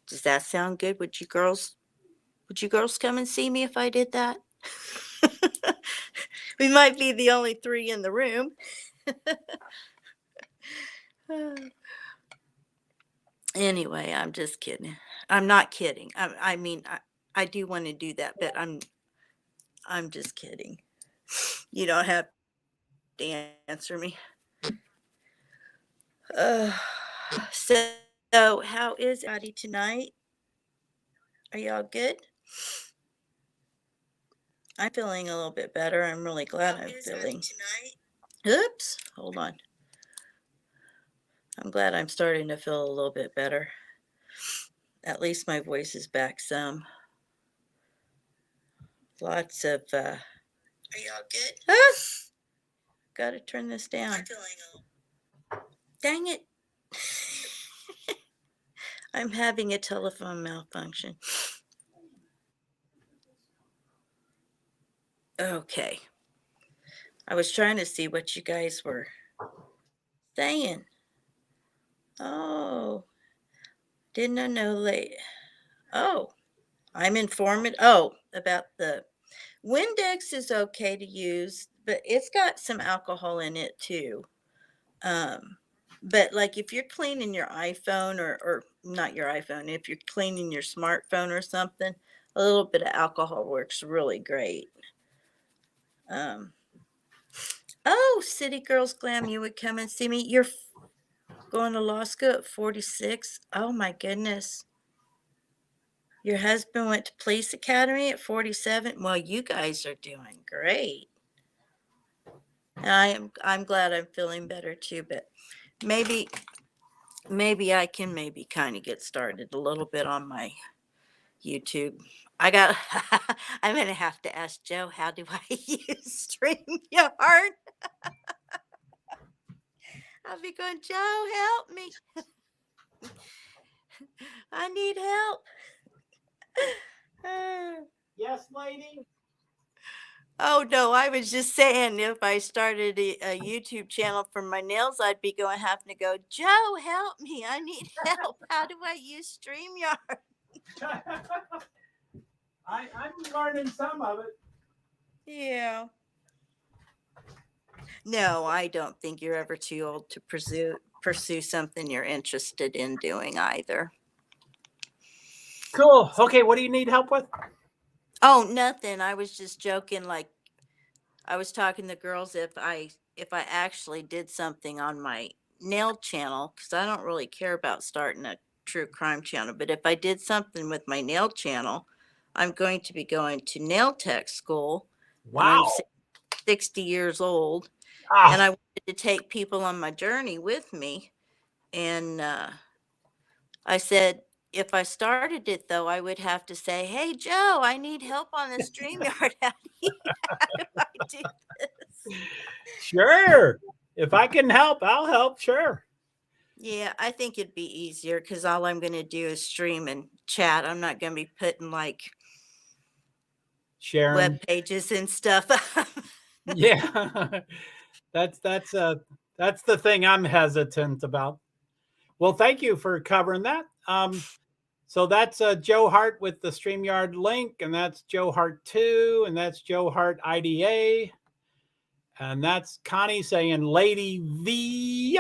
Does that sound good? Would you girls come and see me if I did that? We might be the only 3 in the room. Anyway, I'm just kidding. I'm not kidding. I mean, I do want to do that, but I'm just kidding. You don't have to answer me. So how is everybody tonight? Are y'all good? I'm feeling a little bit better. I'm really glad I'm feeling. Oops, hold on. I'm glad I'm starting to feel a little bit better. At least my voice is back some. Lots of Are y'all good? Gotta turn this down. I'm feeling Dang it. I'm having a telephone malfunction. Okay. I was trying to see what you guys were saying. Oh, didn't I know late? Oh, I'm informed. Oh, about the Windex is okay to use, but it's got some alcohol in it too. But like if you're cleaning your iPhone or not your iPhone, if you're cleaning your smartphone or something, a little bit of alcohol works really great. Oh, City Girls Glam, you would come and see me. You're going to law school at 46. Oh my goodness. Your husband went to police academy at 47. Well, you guys are doing great. And I'm glad I'm feeling better too, but maybe I can kind of get started a little bit on my YouTube. I'm gonna have to ask Joe, how do I use StreamYard? I'll be going, Joe, help me. I need help. Yes, lady. Oh no, I was just saying if I started a YouTube channel for my nails, I'd be having to go, Joe, help me. I need help. How do I use StreamYard? I'm learning some of it. Yeah. No, I don't think you're ever too old to pursue something you're interested in doing either. Cool. Okay, what do you need help with? Oh, nothing. I was just joking. Like I was talking to girls if I actually did something on my nail channel, because I don't really care about starting a true crime channel. But if I did something with my nail channel, I'm going to be going to nail tech school, and I'm Wow. 60 years old, Ah, and I wanted to take people on my journey with me. And I said, if I started it though, I would have to say, "Hey Joe, I need help on the StreamYard. How do I do this?" sure. If I can help, I'll help. Sure. Yeah, I think it'd be easier because all I'm going to do is stream and chat. I'm not going to be putting like Sharon. web pages and stuff. Yeah. that's the thing I'm hesitant about. Well, thank you for covering that. So that's Joe Hart with the StreamYard link, and that's Joe Hart 2, and that's Joe Hart IDA. And that's Connie saying Lady V.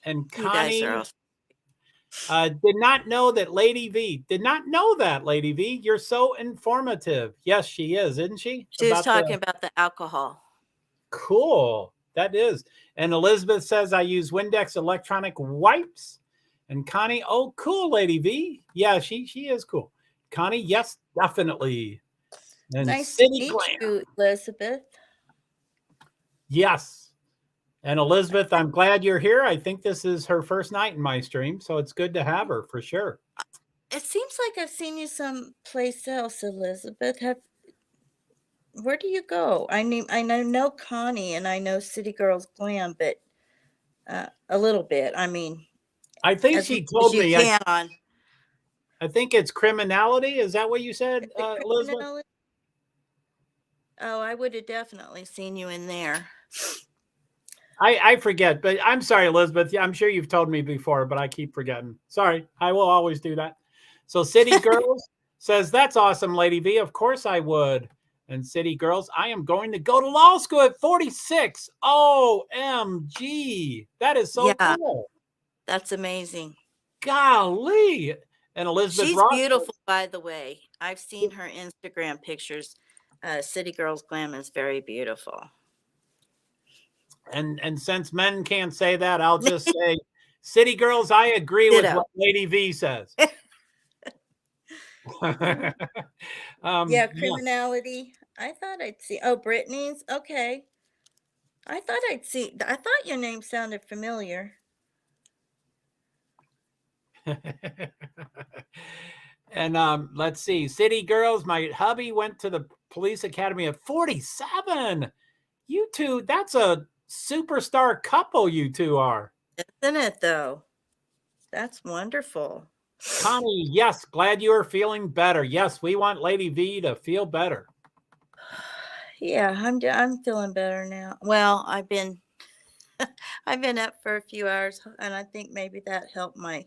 And You guys are Connie awesome. did not know that Lady V. Did not know that, Lady V. You're so informative. Yes, she is, isn't she? She was talking about the alcohol. Cool. That is. And Elizabeth says, I use Windex electronic wipes. And Connie, oh, cool, Lady V. Yeah, she is cool. Connie, yes, definitely. And Nice City to meet Glam. you, Elizabeth. Yes. And Elizabeth, I'm glad you're here. I think this is her first night in my stream, so it's good to have her for sure. It seems like I've seen you someplace else, Elizabeth. Where do you go? I know Connie and I know City Girls Glam, but a little bit. I mean, I think as she much told as you me, can on. I think it's criminality. Is that what you said, Elizabeth? Criminality? Oh, I would have definitely seen you in there. I forget, but I'm sorry, Elizabeth. I'm sure you've told me before, but I keep forgetting. Sorry, I will always do that. So City Girls says, that's awesome, Lady V. Of course I would. And City Girls, I am going to go to law school at 46. OMG. That is so cool. That's amazing. Golly. And Elizabeth She's Ross, beautiful, by the way. I've seen her Instagram pictures. City Girls Glam is very beautiful. And since men can't say that, I'll just say, City Girls, I agree with what Lady V says. Yeah, criminality. I thought I'd see. Oh, Brittany's. Okay. I thought your name sounded familiar. And let's see, City Girls, my hubby went to the police academy at 47. You two, that's a superstar couple you two are. Isn't it, though? That's wonderful. Connie, yes, glad you are feeling better. Yes, we want Lady V to feel better. Yeah, I'm feeling better now. Well, I've been up for a few hours, and I think maybe that helped my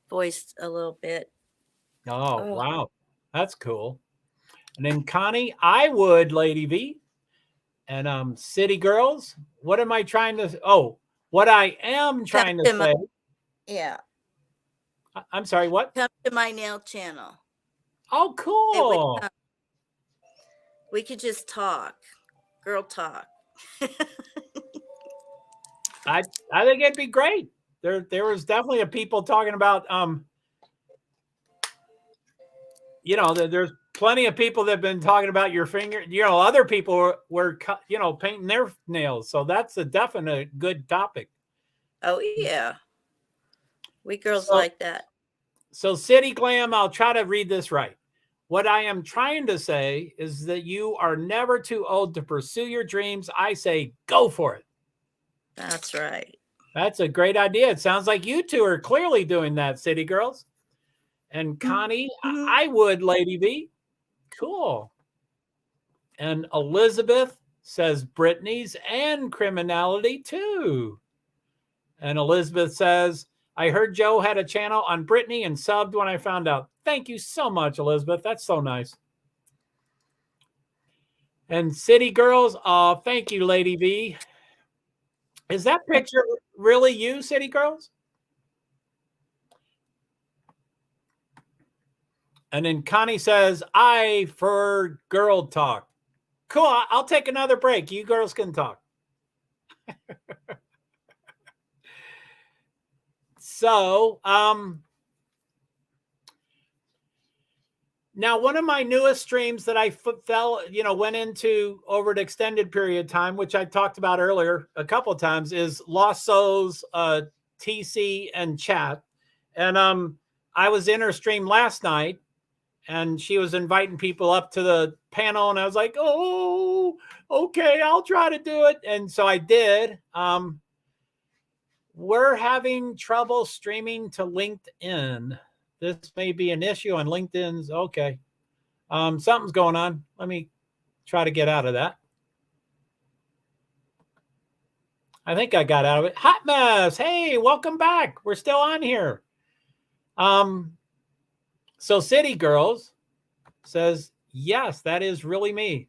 voice a little bit. Oh, wow. That's cool. And then Connie, I would, Lady V. And City Girls, what am I trying to, what I am trying to say. Yeah. I'm sorry, what? Come to my nail channel. Oh, cool. We could just talk. Girl talk. I think it'd be great. There was definitely a people talking about there's plenty of people that have been talking about your finger. Other people were painting their nails. So that's a definite good topic. Oh yeah. We girls like that. So City Glam, I'll try to read this right. What I am trying to say is that you are never too old to pursue your dreams. I say go for it. That's right. That's a great idea. It sounds like you two are clearly doing that, City Girls. And Connie, I would, Lady V. Cool. And Elizabeth says Brittany's and criminality too. And Elizabeth says, I heard Joe had a channel on Brittany and subbed when I found out. Thank you so much, Elizabeth. That's so nice. And City Girls, thank you, Lady V. Is that picture really you, City Girls? And then Connie says, I for girl talk. Cool. I'll take another break. You girls can talk. So, now one of my newest streams that I went into over an extended period of time, which I talked about earlier a couple of times, is Lost Souls, TC, and chat. And I was in her stream last night, and she was inviting people up to the panel, and I was like, oh, okay, I'll try to do it. And so I did. We're having trouble streaming to LinkedIn. This may be an issue on LinkedIn's. Okay. Something's going on. Let me try to get out of that. I think I got out of it. Hot Mess. Hey, welcome back. We're still on here. So City Girls says, yes, that is really me.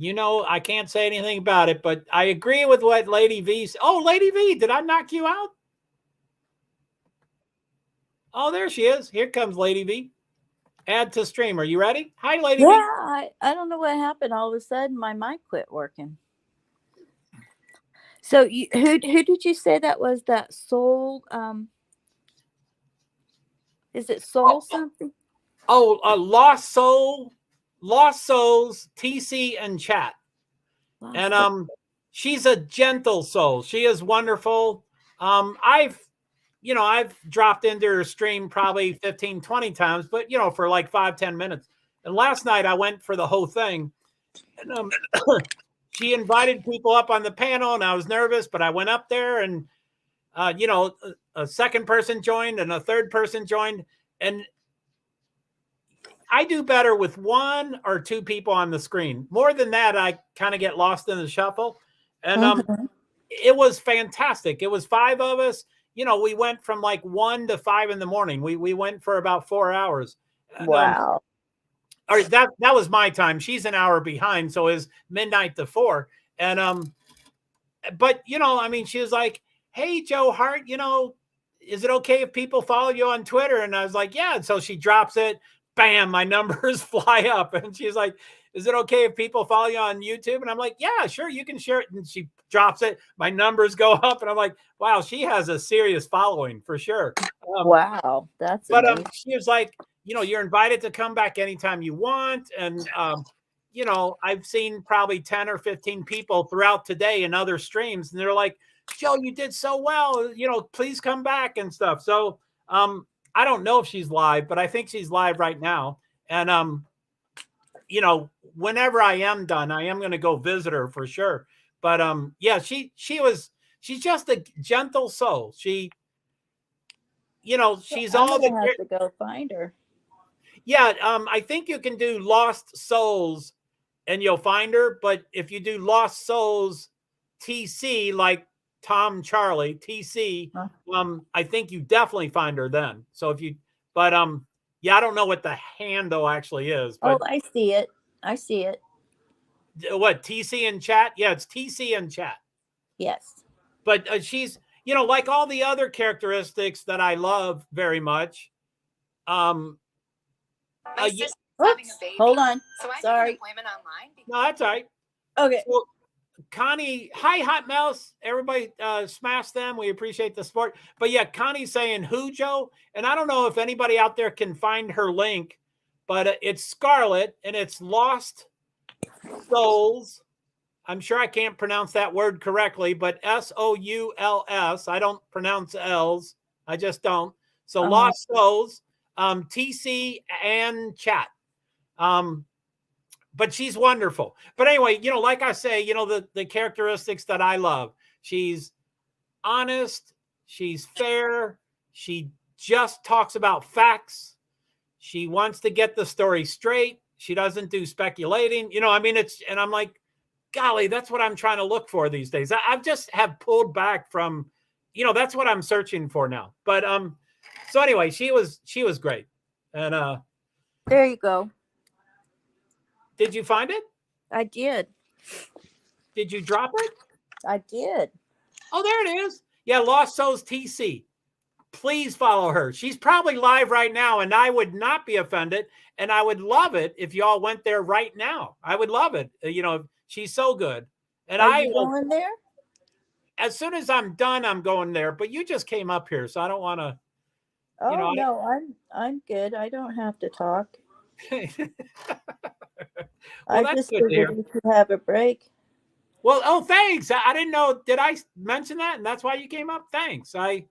I can't say anything about it, but I agree with what Lady V said. Oh, Lady V, did I knock you out? Oh, there she is. Here comes Lady V. Add to stream. Are you ready? Hi, Lady V. Yeah, I don't know what happened. All of a sudden, my mic quit working. So who did you say that was? That Soul? Is it Soul something? Oh, Lost Souls, TC, and chat. And she's a gentle soul. She is wonderful. I've dropped into her stream probably 15, 20 times, but for like 5-10 minutes. And last night I went for the whole thing. And she invited people up on the panel, and I was nervous, but I went up there, and a second person joined and a third person joined, and I do better with 1 or 2 people on the screen. More than that, I kind of get lost in the shuffle. And it was fantastic. It was 5 of us. We went from like 1 to 5 in the morning. We went for about 4 hours. Wow. All right, that was my time. She's an hour behind, so it's midnight to 4. And but she was like, "Hey, Joe Hart, is it okay if people follow you on Twitter?" And I was like, "Yeah." And so she drops it. Bam, my numbers fly up. And she's like, "Is it okay if people follow you on YouTube?" And I'm like, "Yeah, sure, you can share it." And she drops it. My numbers go up. And I'm like, wow, she has a serious following for sure. Wow, that's but she was like, you're invited to come back anytime you want. And I've seen probably 10 or 15 people throughout today in other streams, and they're like, "Joe, you did so well, please come back," and stuff. So I don't know if she's live, but I think she's live right now. And whenever I am done, I am going to go visit her for sure. But yeah, she's just a gentle soul. She's all the. Have to go find her. Yeah, I think you can do Lost Souls and you'll find her. But if you do Lost Souls TC, like Tom Charlie TC, I think you definitely find her then. So yeah, I don't know what the handle actually is. But, I see it. What, TC in chat? Yeah, it's TC in chat. Yes. But she's, like all the other characteristics that I love very much. Oops, hold on. So I Sorry. took an appointment online. No, that's all right. Okay. Well, Connie, hi, Hot Mouse. Everybody smash them. We appreciate the support. But yeah, Connie's saying who, Joe? And I don't know if anybody out there can find her link, but it's Scarlet and it's Lost Souls. I'm sure I can't pronounce that word correctly, but Souls. I don't pronounce L's. I just don't. So Lost Souls, TC and chat. But she's wonderful. But anyway, like I say, the characteristics that I love. She's honest. She's fair. She just talks about facts. She wants to get the story straight. She doesn't do speculating. And I'm like, golly, that's what I'm trying to look for these days. I've just have pulled back from, that's what I'm searching for now. But so anyway, she was great. And There you go. did you find it? I did. Did you drop it? I did. Oh, there it is. Yeah, Lost Souls TC. Please follow her. She's probably live right now, and I would not be offended. And I would love it if y'all went there right now. I would love it. She's so good. And Are you going there? As soon as I'm done, I'm going there. But you just came up here, so I don't want to. Oh no, I'm good. I don't have to talk. Well, I just figured we could have a break. Well, thanks. I didn't know. Did I mention that? And that's why you came up? Thanks. I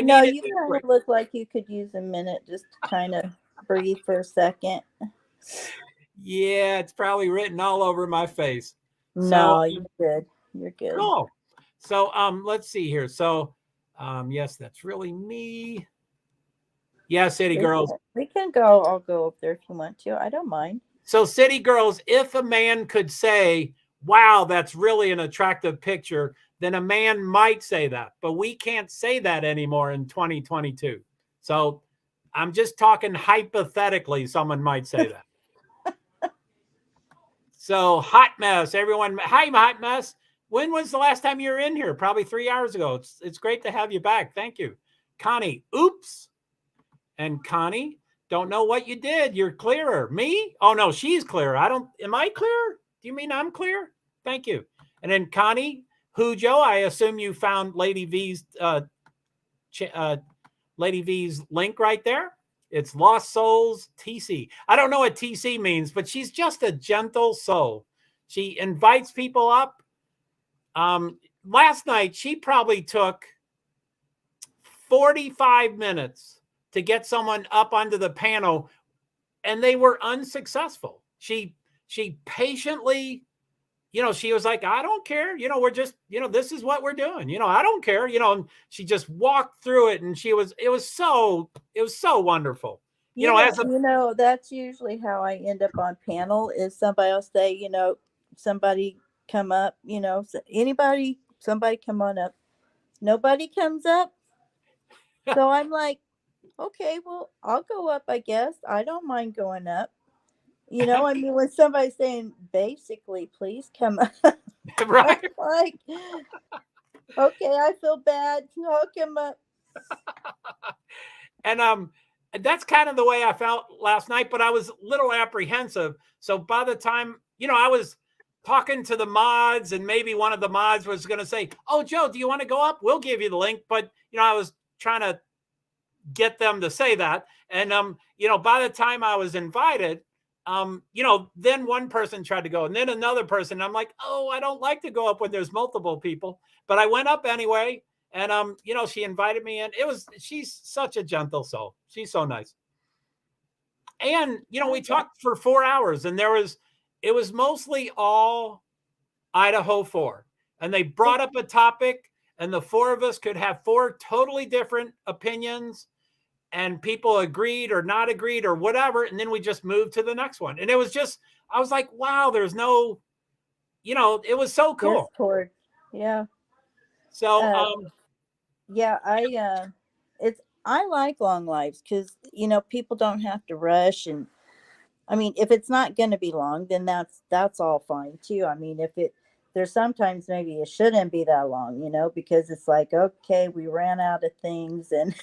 No, you kind of look like you could use a minute just to kind of breathe for a second. Yeah, it's probably written all over my face. No, you're good. You're good. Cool. So let's see here. So yes, that's really me. Yeah, City Girls. We can go. I'll go up there if you want to. I don't mind. So City Girls, if a man could say, wow, that's really an attractive picture, then a man might say that. But we can't say that anymore in 2022. So I'm just talking hypothetically, someone might say that. So Hot Mess, everyone. Hi, Hot Mess. When was the last time you were in here? Probably 3 hours ago. It's great to have you back. Thank you. Connie, oops. And Connie, don't know what you did. You're clearer. Me? Oh, no, she's clearer. Am I clear? Do you mean I'm clear? Thank you. And then Connie, Hujo, I assume you found Lady V's link right there. It's Lost Souls TC. I don't know what TC means, but she's just a gentle soul. She invites people up. Last night, she probably took 45 minutes to get someone up onto the panel, and they were unsuccessful. She patiently, she was like, I don't care. We're just, this is what we're doing. I don't care. And she just walked through it, and it was so wonderful. That's usually how I end up on panel is somebody will say, somebody come up, somebody come on up. Nobody comes up. So I'm like, okay, well, I'll go up, I guess. I don't mind going up. When somebody's saying, basically, please come up. Right. Like, okay, I feel bad. I'll come up. And that's kind of the way I felt last night, but I was a little apprehensive. So by the time, I was talking to the mods, and maybe one of the mods was going to say, oh, Joe, do you want to go up? We'll give you the link. But, I was trying to get them to say that. And, by the time I was invited, then one person tried to go, and then another person. I'm like, oh, I don't like to go up when there's multiple people, but I went up anyway. And, she invited me in. She's such a gentle soul. She's so nice. And, we talked for 4 hours, and it was mostly all Idaho 4. And they brought up a topic, and the four of us could have 4 totally different opinions, and people agreed or not agreed or whatever. And then we just moved to the next one. And it was just, I was like, wow, there's no, it was so cool. Discord. Yeah. So, yeah, I like long lives because, people don't have to rush. And if it's not going to be long, then that's all fine too. There's sometimes maybe it shouldn't be that long, because it's like, okay, we ran out of things and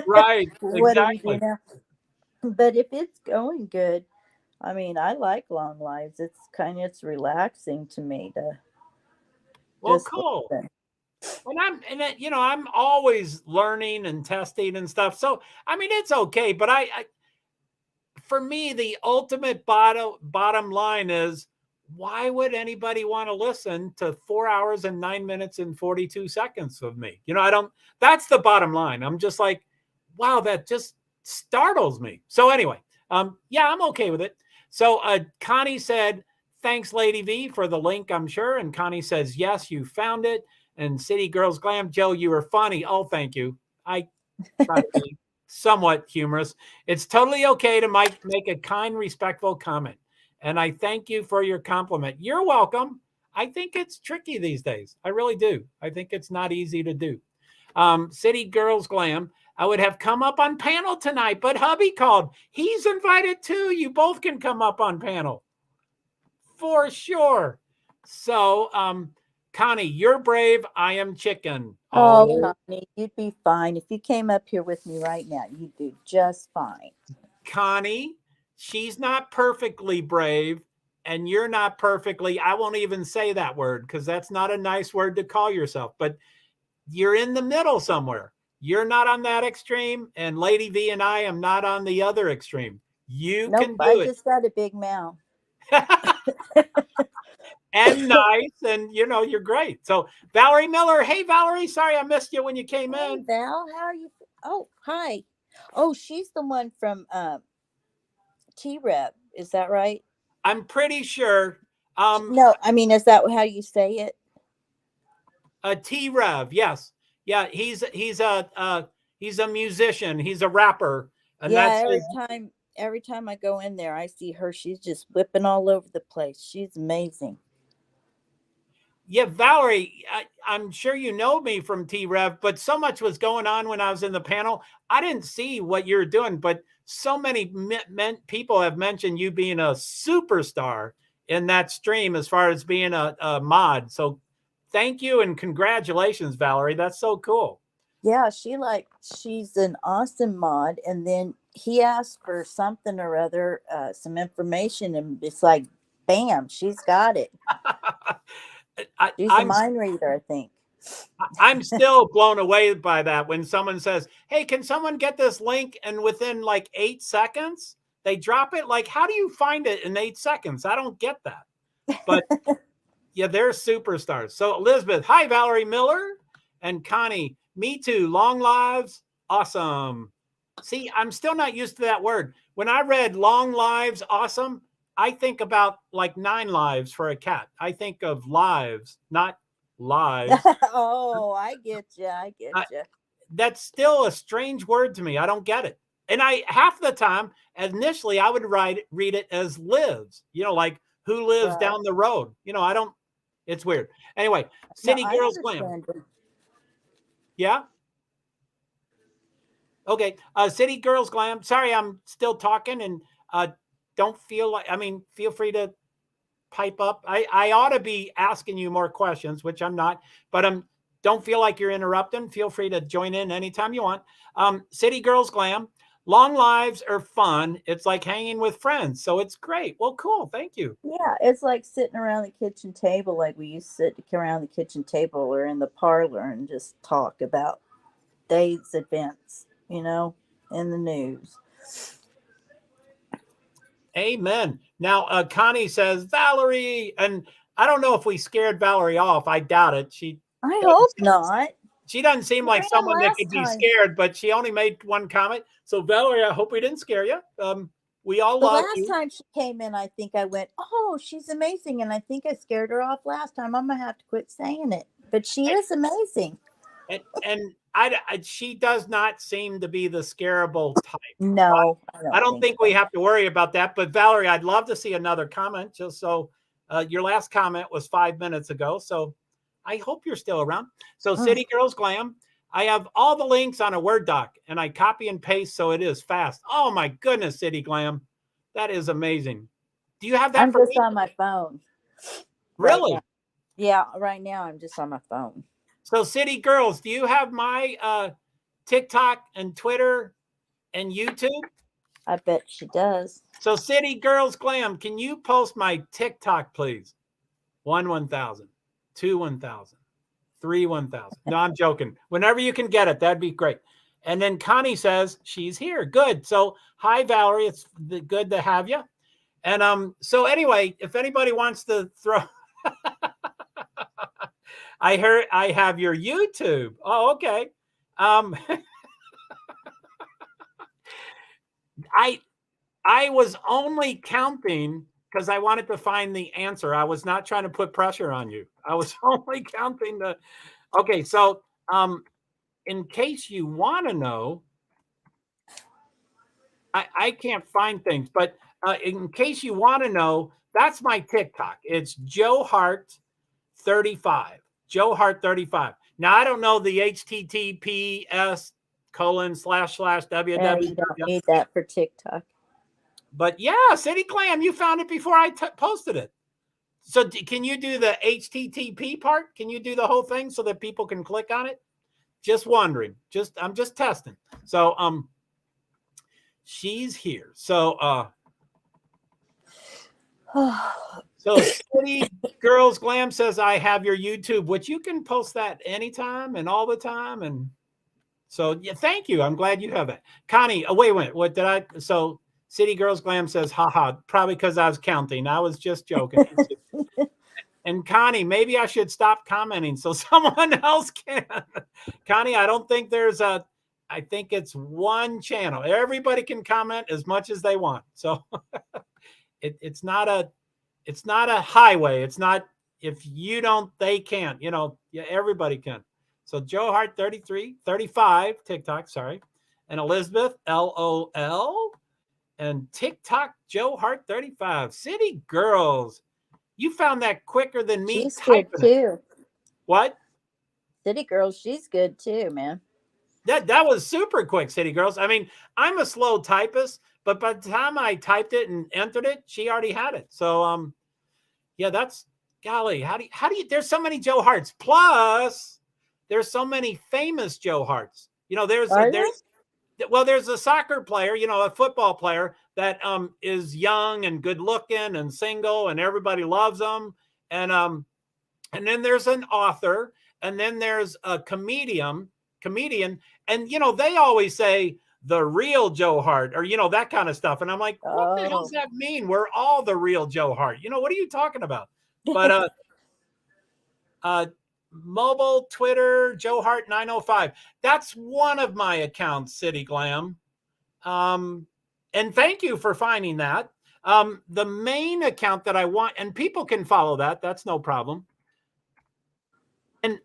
right. what Exactly. do we do now? But if it's going good, I mean, I like long lives. It's relaxing to me to Well, just cool. listen. And I'm always learning and testing and stuff. So, I mean, it's okay. But for me, the ultimate bottom line is, why would anybody want to listen to 4 hours and 9 minutes and 42 seconds of me? That's the bottom line. I'm just like, wow, that just startles me. So anyway, yeah, I'm okay with it. So Connie said, thanks, Lady V, for the link, I'm sure. And Connie says, yes, you found it. And City Girls Glam, Joe, you were funny. Oh, thank you. I try to be somewhat humorous. It's totally okay to make a kind, respectful comment. And I thank you for your compliment. You're welcome. I think it's tricky these days. I really do. I think it's not easy to do. City Girls Glam, I would have come up on panel tonight, but hubby called. He's invited too. You both can come up on panel. For sure. So, Connie, you're brave. I am chicken. Oh, Connie, you'd be fine. If you came up here with me right now, you'd do just fine. Connie, she's not perfectly brave, and you're not perfectly, I won't even say that word because that's not a nice word to call yourself, but you're in the middle somewhere. You're not on that extreme, and Lady V and I am not on the other extreme. You Nope, can do I it. just got a big mouth. And nice, and you're great. So Valerie Miller, hey Valerie, sorry I missed you when you came Hey, in. Val, how are you? Oh, hi. Oh, she's the one from T-Rev. Is that right? I'm pretty sure. No, I mean, is that how you say it? T-Rev, yes. Yeah, he's a musician, he's a rapper, and Yeah, that's his. every time I go in there, I see her. She's just whipping all over the place. She's amazing. Yeah, Valerie, I'm sure you know me from T-Rev, but so much was going on when I was in the panel. I didn't see what you're doing, but so many people have mentioned you being a superstar in that stream as far as being a mod. So thank you and congratulations, Valerie. That's so cool. Yeah, she's an awesome mod. And then he asked for something or other, some information, and it's like, bam, she's got it. She's a mind reader, I think. I'm still blown away by that when someone says, hey, can someone get this link? And within like 8 seconds, they drop it. Like, how do you find it in 8 seconds? I don't get that. But yeah, they're superstars. So Elizabeth, hi, Valerie Miller. And Connie, me too. Long lives. Awesome. See, I'm still not used to that word. When I read long lives, awesome, I think about like 9 lives for a cat. I think of lives, not lives. Oh, I get you. That's still a strange word to me. I don't get it. And half the time, initially, I would read it as lives, like who lives down the road. I don't, it's weird. Anyway, City Girls Glam. Yeah. Okay. City Girls Glam. Sorry, I'm still talking and don't feel like, feel free to pipe up. I ought to be asking you more questions, which I'm not, but don't feel like you're interrupting. Feel free to join in anytime you want. City Girls Glam. Long lives are fun. It's like hanging with friends. So it's great. Well, cool. Thank you. Yeah, it's like sitting around the kitchen table, like we used to sit around the kitchen table or in the parlor and just talk about day's events, in the news. Amen. Now, Connie says, Valerie, and I don't know if we scared Valerie off. I doubt it. I hope not. She doesn't seem like someone that could be scared, but she only made one comment. So, Valerie, I hope we didn't scare you. We all love you. The last time she came in, I think I went, oh, she's amazing. And I think I scared her off last time. I'm going to have to quit saying it. But she is amazing. And she does not seem to be the scareable type. No. I don't think we have to worry about that. But, Valerie, I'd love to see another comment. Just so your last comment was 5 minutes ago. So I hope you're still around. So City Girls Glam, I have all the links on a Word doc and I copy and paste so it is fast. Oh my goodness, City Glam. That is amazing. Do you have that I'm just on my phone. Really? Right, yeah, right now I'm just on my phone. So City Girls, do you have my TikTok and Twitter and YouTube? I bet she does. So City Girls Glam, can you post my TikTok, please? 1,000, 2 1,000, 3 1,000. No, I'm joking. Whenever you can get it, that'd be great. And then Connie says she's here. Good. So hi, Valerie. It's good to have you. And so anyway, if anybody wants to throw, I heard I have your YouTube. Oh, okay. I was only counting because I wanted to find the answer. I was not trying to put pressure on you. I was only counting the. Okay, so in case you want to know, I can't find things, but in case you want to know, that's my TikTok. It's Joe Hart 35. Joe Hart 35. Now I don't know the HTTPS:// Yeah, you don't need that for TikTok. But yeah, City Glam, you found it before I posted it. So can you do the HTTP part? Can you do the whole thing so that people can click on it? Just wondering. I'm just testing. So she's here. So so City Girls Glam says I have your YouTube, which you can post that anytime and all the time. And so yeah, thank you. I'm glad you have it. Connie, wait, what did I? So City Girls Glam says, haha, probably because I was counting. I was just joking. And Connie, maybe I should stop commenting so someone else can. Connie, I don't think I think it's one channel. Everybody can comment as much as they want. So it's not a highway. It's not, if you don't, they can't, yeah, everybody can. So Joe Hart 35 TikTok, sorry. And Elizabeth, LOL. And TikTok, Joe Hart 35. City Girls. You found that quicker than me. She's good too. What? City Girls, she's good too, man. That was super quick, City Girls. I mean, I'm a slow typist, but by the time I typed it and entered it, she already had it. So yeah, that's golly. How do you there's so many Joe Harts. Plus, there's so many famous Joe Harts. There's a soccer player, a football player that is young and good looking and single and everybody loves them. And then there's an author, and then there's a comedian. And, they always say the real Joe Hart or, that kind of stuff. And I'm like, what the hell does that mean? We're all the real Joe Hart. What are you talking about? But mobile, Twitter, Joe Hart 905. That's one of my accounts, City Glam. And thank you for finding that. The main account that I want, and people can follow that. That's no problem. And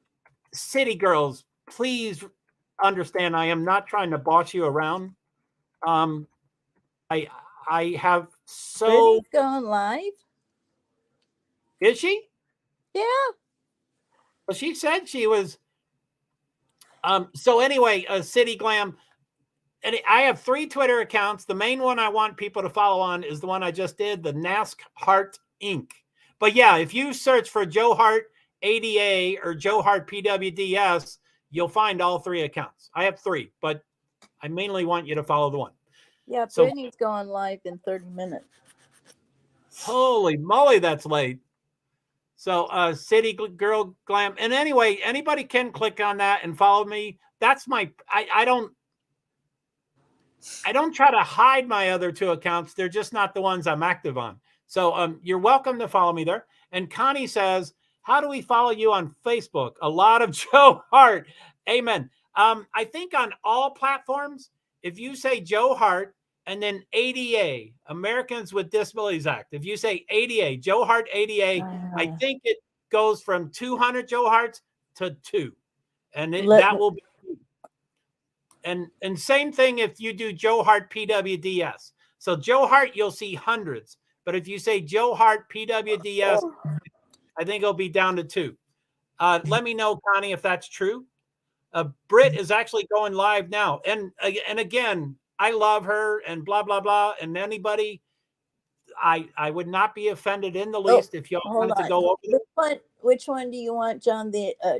City Girls, please understand, I am not trying to boss you around. I have so. Brittany's going live. Is she? Yeah. Well, she said she was. So anyway, City Glam. And I have 3 Twitter accounts. The main one I want people to follow on is the one I just did, the Nasc Hart Inc. But yeah, if you search for Joe Hart ADA or Joe Hart PwD's, you'll find all 3 accounts. I have 3, but I mainly want you to follow the one. Yeah, Brittany's going live in 30 minutes. Holy moly, that's late. So City Girl Glam. And anyway, anybody can click on that and follow me. That's my, I don't try to hide my other 2 accounts. They're just not the ones I'm active on. So you're welcome to follow me there. And Connie says, how do we follow you on Facebook? A lot of Joe Hart. Amen. I think on all platforms, if you say Joe Hart and then ADA, Americans with Disabilities Act, if you say ADA, Joe Hart ADA, I think it goes from 200 Joe Harts to 2. And that will be. And same thing if you do Joe Hart PwD's. So Joe Hart, you'll see hundreds. But if you say Joe Hart PwD's, I think it'll be down to 2. Let me know, Connie, if that's true. Britt is actually going live now. And again, I love her and blah, blah, blah. And anybody, I would not be offended in the least if y'all wanted to go over there. Which one do you want, John?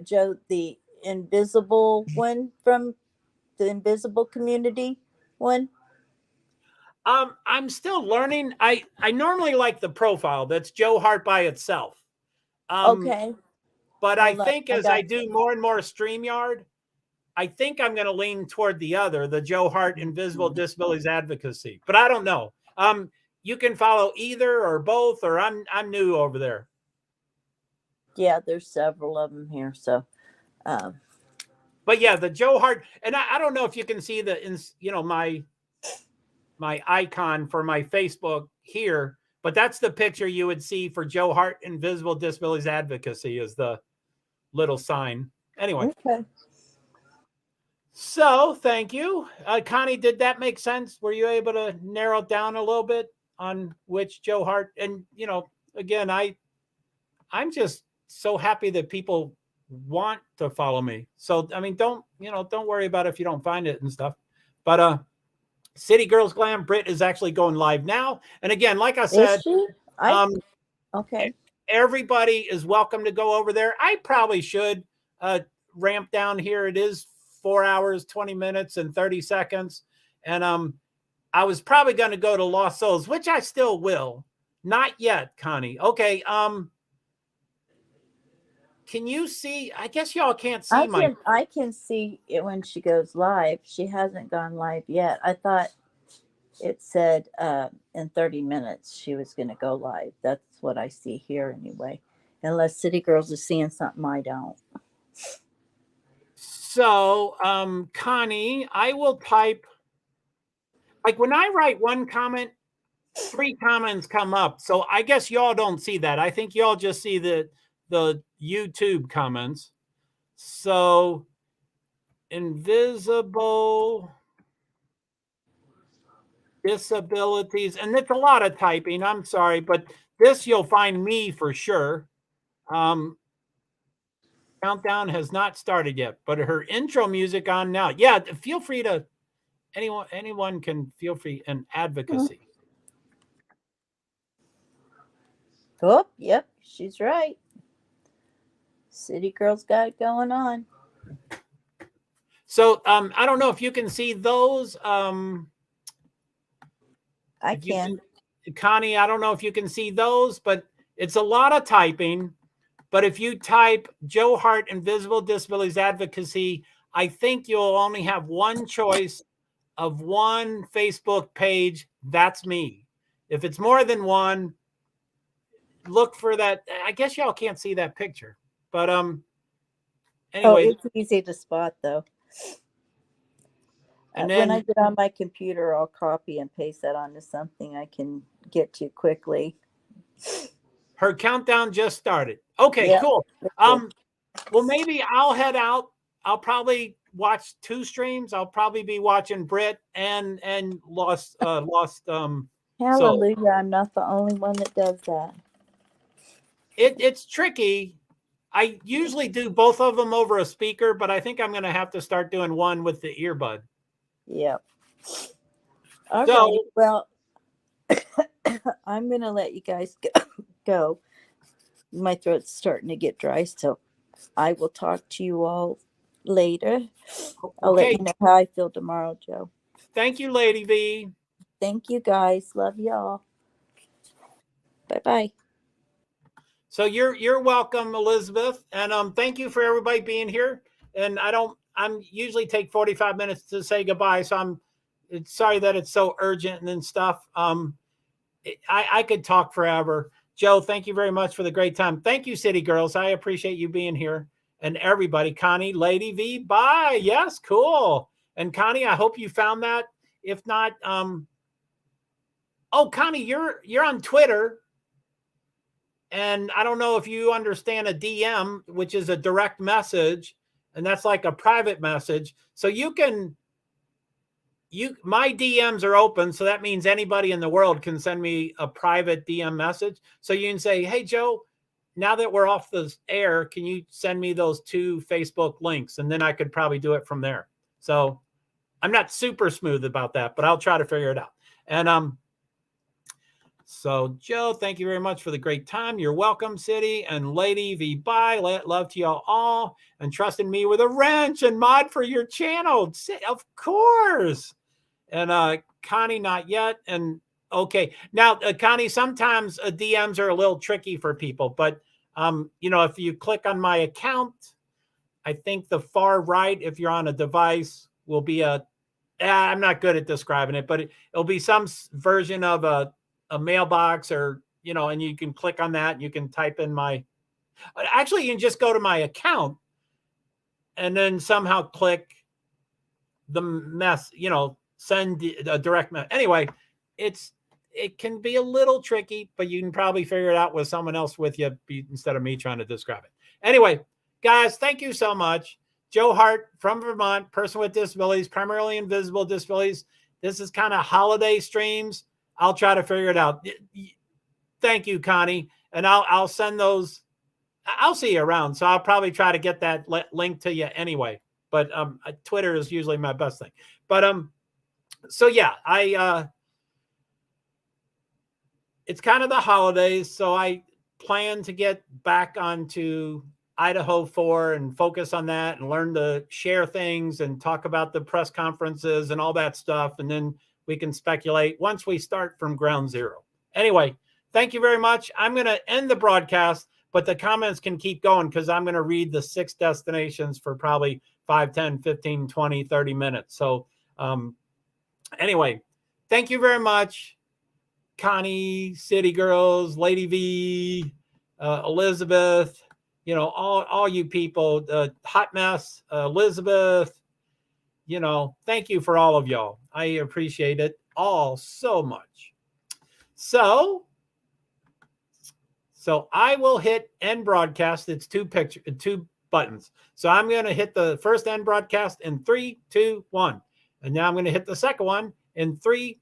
Joe, the invisible one from the invisible community one? I'm still learning. I normally like the profile. That's Joe Hart by itself. Okay. But I Hold on, think I as got I do more and more StreamYard, I think I'm going to lean toward the other, the Joe Hart Invisible Disabilities Advocacy. But I don't know. You can follow either or both, or I'm new over there. Yeah, there's several of them here. So, But yeah, the Joe Hart, and I don't know if you can see my icon for my Facebook here, but that's the picture you would see for Joe Hart Invisible Disabilities Advocacy is the little sign. Anyway. okay. So thank you. Connie, did that make sense? Were you able to narrow it down a little bit on which Joe Hart? And, again, I'm just so happy that people want to follow me. So, I mean, don't worry about if you don't find it and stuff. But City Girls Glam, Brit is actually going live now. And again, like I said, Is she? Okay. Everybody is welcome to go over there. I probably should ramp down here. It is 4 hours, 20 minutes, and 30 seconds. And I was probably going to go to Lost Souls, which I still will. Not yet, Connie. Okay. Can you see? I guess y'all can't see I can see it when she goes live. She hasn't gone live yet. I thought it said in 30 minutes she was going to go live. That's what I see here anyway. Unless City Girls is seeing something I don't. So, Connie, I will type, like when I write one comment, 3 comments come up. So I guess y'all don't see that. I think y'all just see the YouTube comments. So, invisible disabilities, and it's a lot of typing. I'm sorry, but this you'll find me for sure. Countdown has not started yet, but her intro music on now. Yeah, feel free to anyone can feel free and advocacy. Oh, yep, she's right. City Girls got it going on. So I don't know if you can see those. I can. Connie, I don't know if you can see those, but it's a lot of typing. But if you type Joe Hart Invisible Disabilities Advocacy, I think you'll only have one choice of one Facebook page. That's me. If it's more than one, look for that. I guess y'all can't see that picture. But anyway. It's easy to spot though. And when I get on my computer, I'll copy and paste that onto something I can get to quickly. Her countdown just started. Okay, yep. Cool. Well, maybe I'll head out. I'll probably watch 2 streams. I'll probably be watching Brit and Lost. Hallelujah! I'm not the only one that does that. It's tricky. I usually do both of them over a speaker, but I think I'm going to have to start doing one with the earbud. Yep. All right. Well, I'm going to let you guys go. My throat's starting to get dry, so I will talk to you all later. I'll let you know how I feel tomorrow, Joe. Thank you, Lady V. Thank you, guys. Love y'all. Bye-bye. So you're welcome, Elizabeth, and thank you for everybody being here. And I'm usually take 45 minutes to say goodbye, so I'm sorry that it's so urgent and stuff. I could talk forever. Joe, thank you very much for the great time. Thank you, City Girls. I appreciate you being here. And everybody, Connie, Lady V, bye. Yes, cool. And Connie, I hope you found that. If not, Connie, you're on Twitter. And I don't know if you understand a DM, which is a direct message, and that's like a private message. So my DMs are open. So that means anybody in the world can send me a private DM message. So you can say, hey, Joe, now that we're off the air, can you send me those 2 Facebook links? And then I could probably do it from there. So I'm not super smooth about that, but I'll try to figure it out. And so Joe, thank you very much for the great time. You're welcome, City and Lady V. Bye. Love to y'all all, and trust in me with a wrench and mod for your channel. Of course. And Connie, not yet. And okay. Now, Connie, sometimes DMs are a little tricky for people, but if you click on my account, I think the far right, if you're on a device, will be I'm not good at describing it, but it'll be some version of a mailbox or, and you can click on that and you can type in actually, you can just go to my account and then somehow click the send a direct message. Anyway, it can be a little tricky, but you can probably figure it out with someone else with you instead of me trying to describe it. Anyway, guys, thank you so much. Joe Hart from Vermont, person with disabilities, primarily invisible disabilities. This is kind of holiday streams. I'll try to figure it out. Thank you, Connie. And I'll send those. I'll see you around. So I'll probably try to get that link to you anyway. But Twitter is usually my best thing. But so yeah, it's kind of the holidays, so I plan to get back onto Idaho 4 and focus on that and learn to share things and talk about the press conferences and all that stuff. And then we can speculate once we start from ground zero. Anyway, thank you very much. I'm going to end the broadcast, but the comments can keep going because I'm going to read the 6 destinations for probably 5, 10, 15, 20, 30 minutes. So anyway, thank you very much. Connie, City Girls, Lady V, Elizabeth, all you people, Hot Mess, Elizabeth, thank you for all of y'all. I appreciate it all so much. So I will hit end broadcast. It's 2 buttons. So I'm going to hit the first end broadcast in 3, 2, 1. And now I'm going to hit the second one in 3,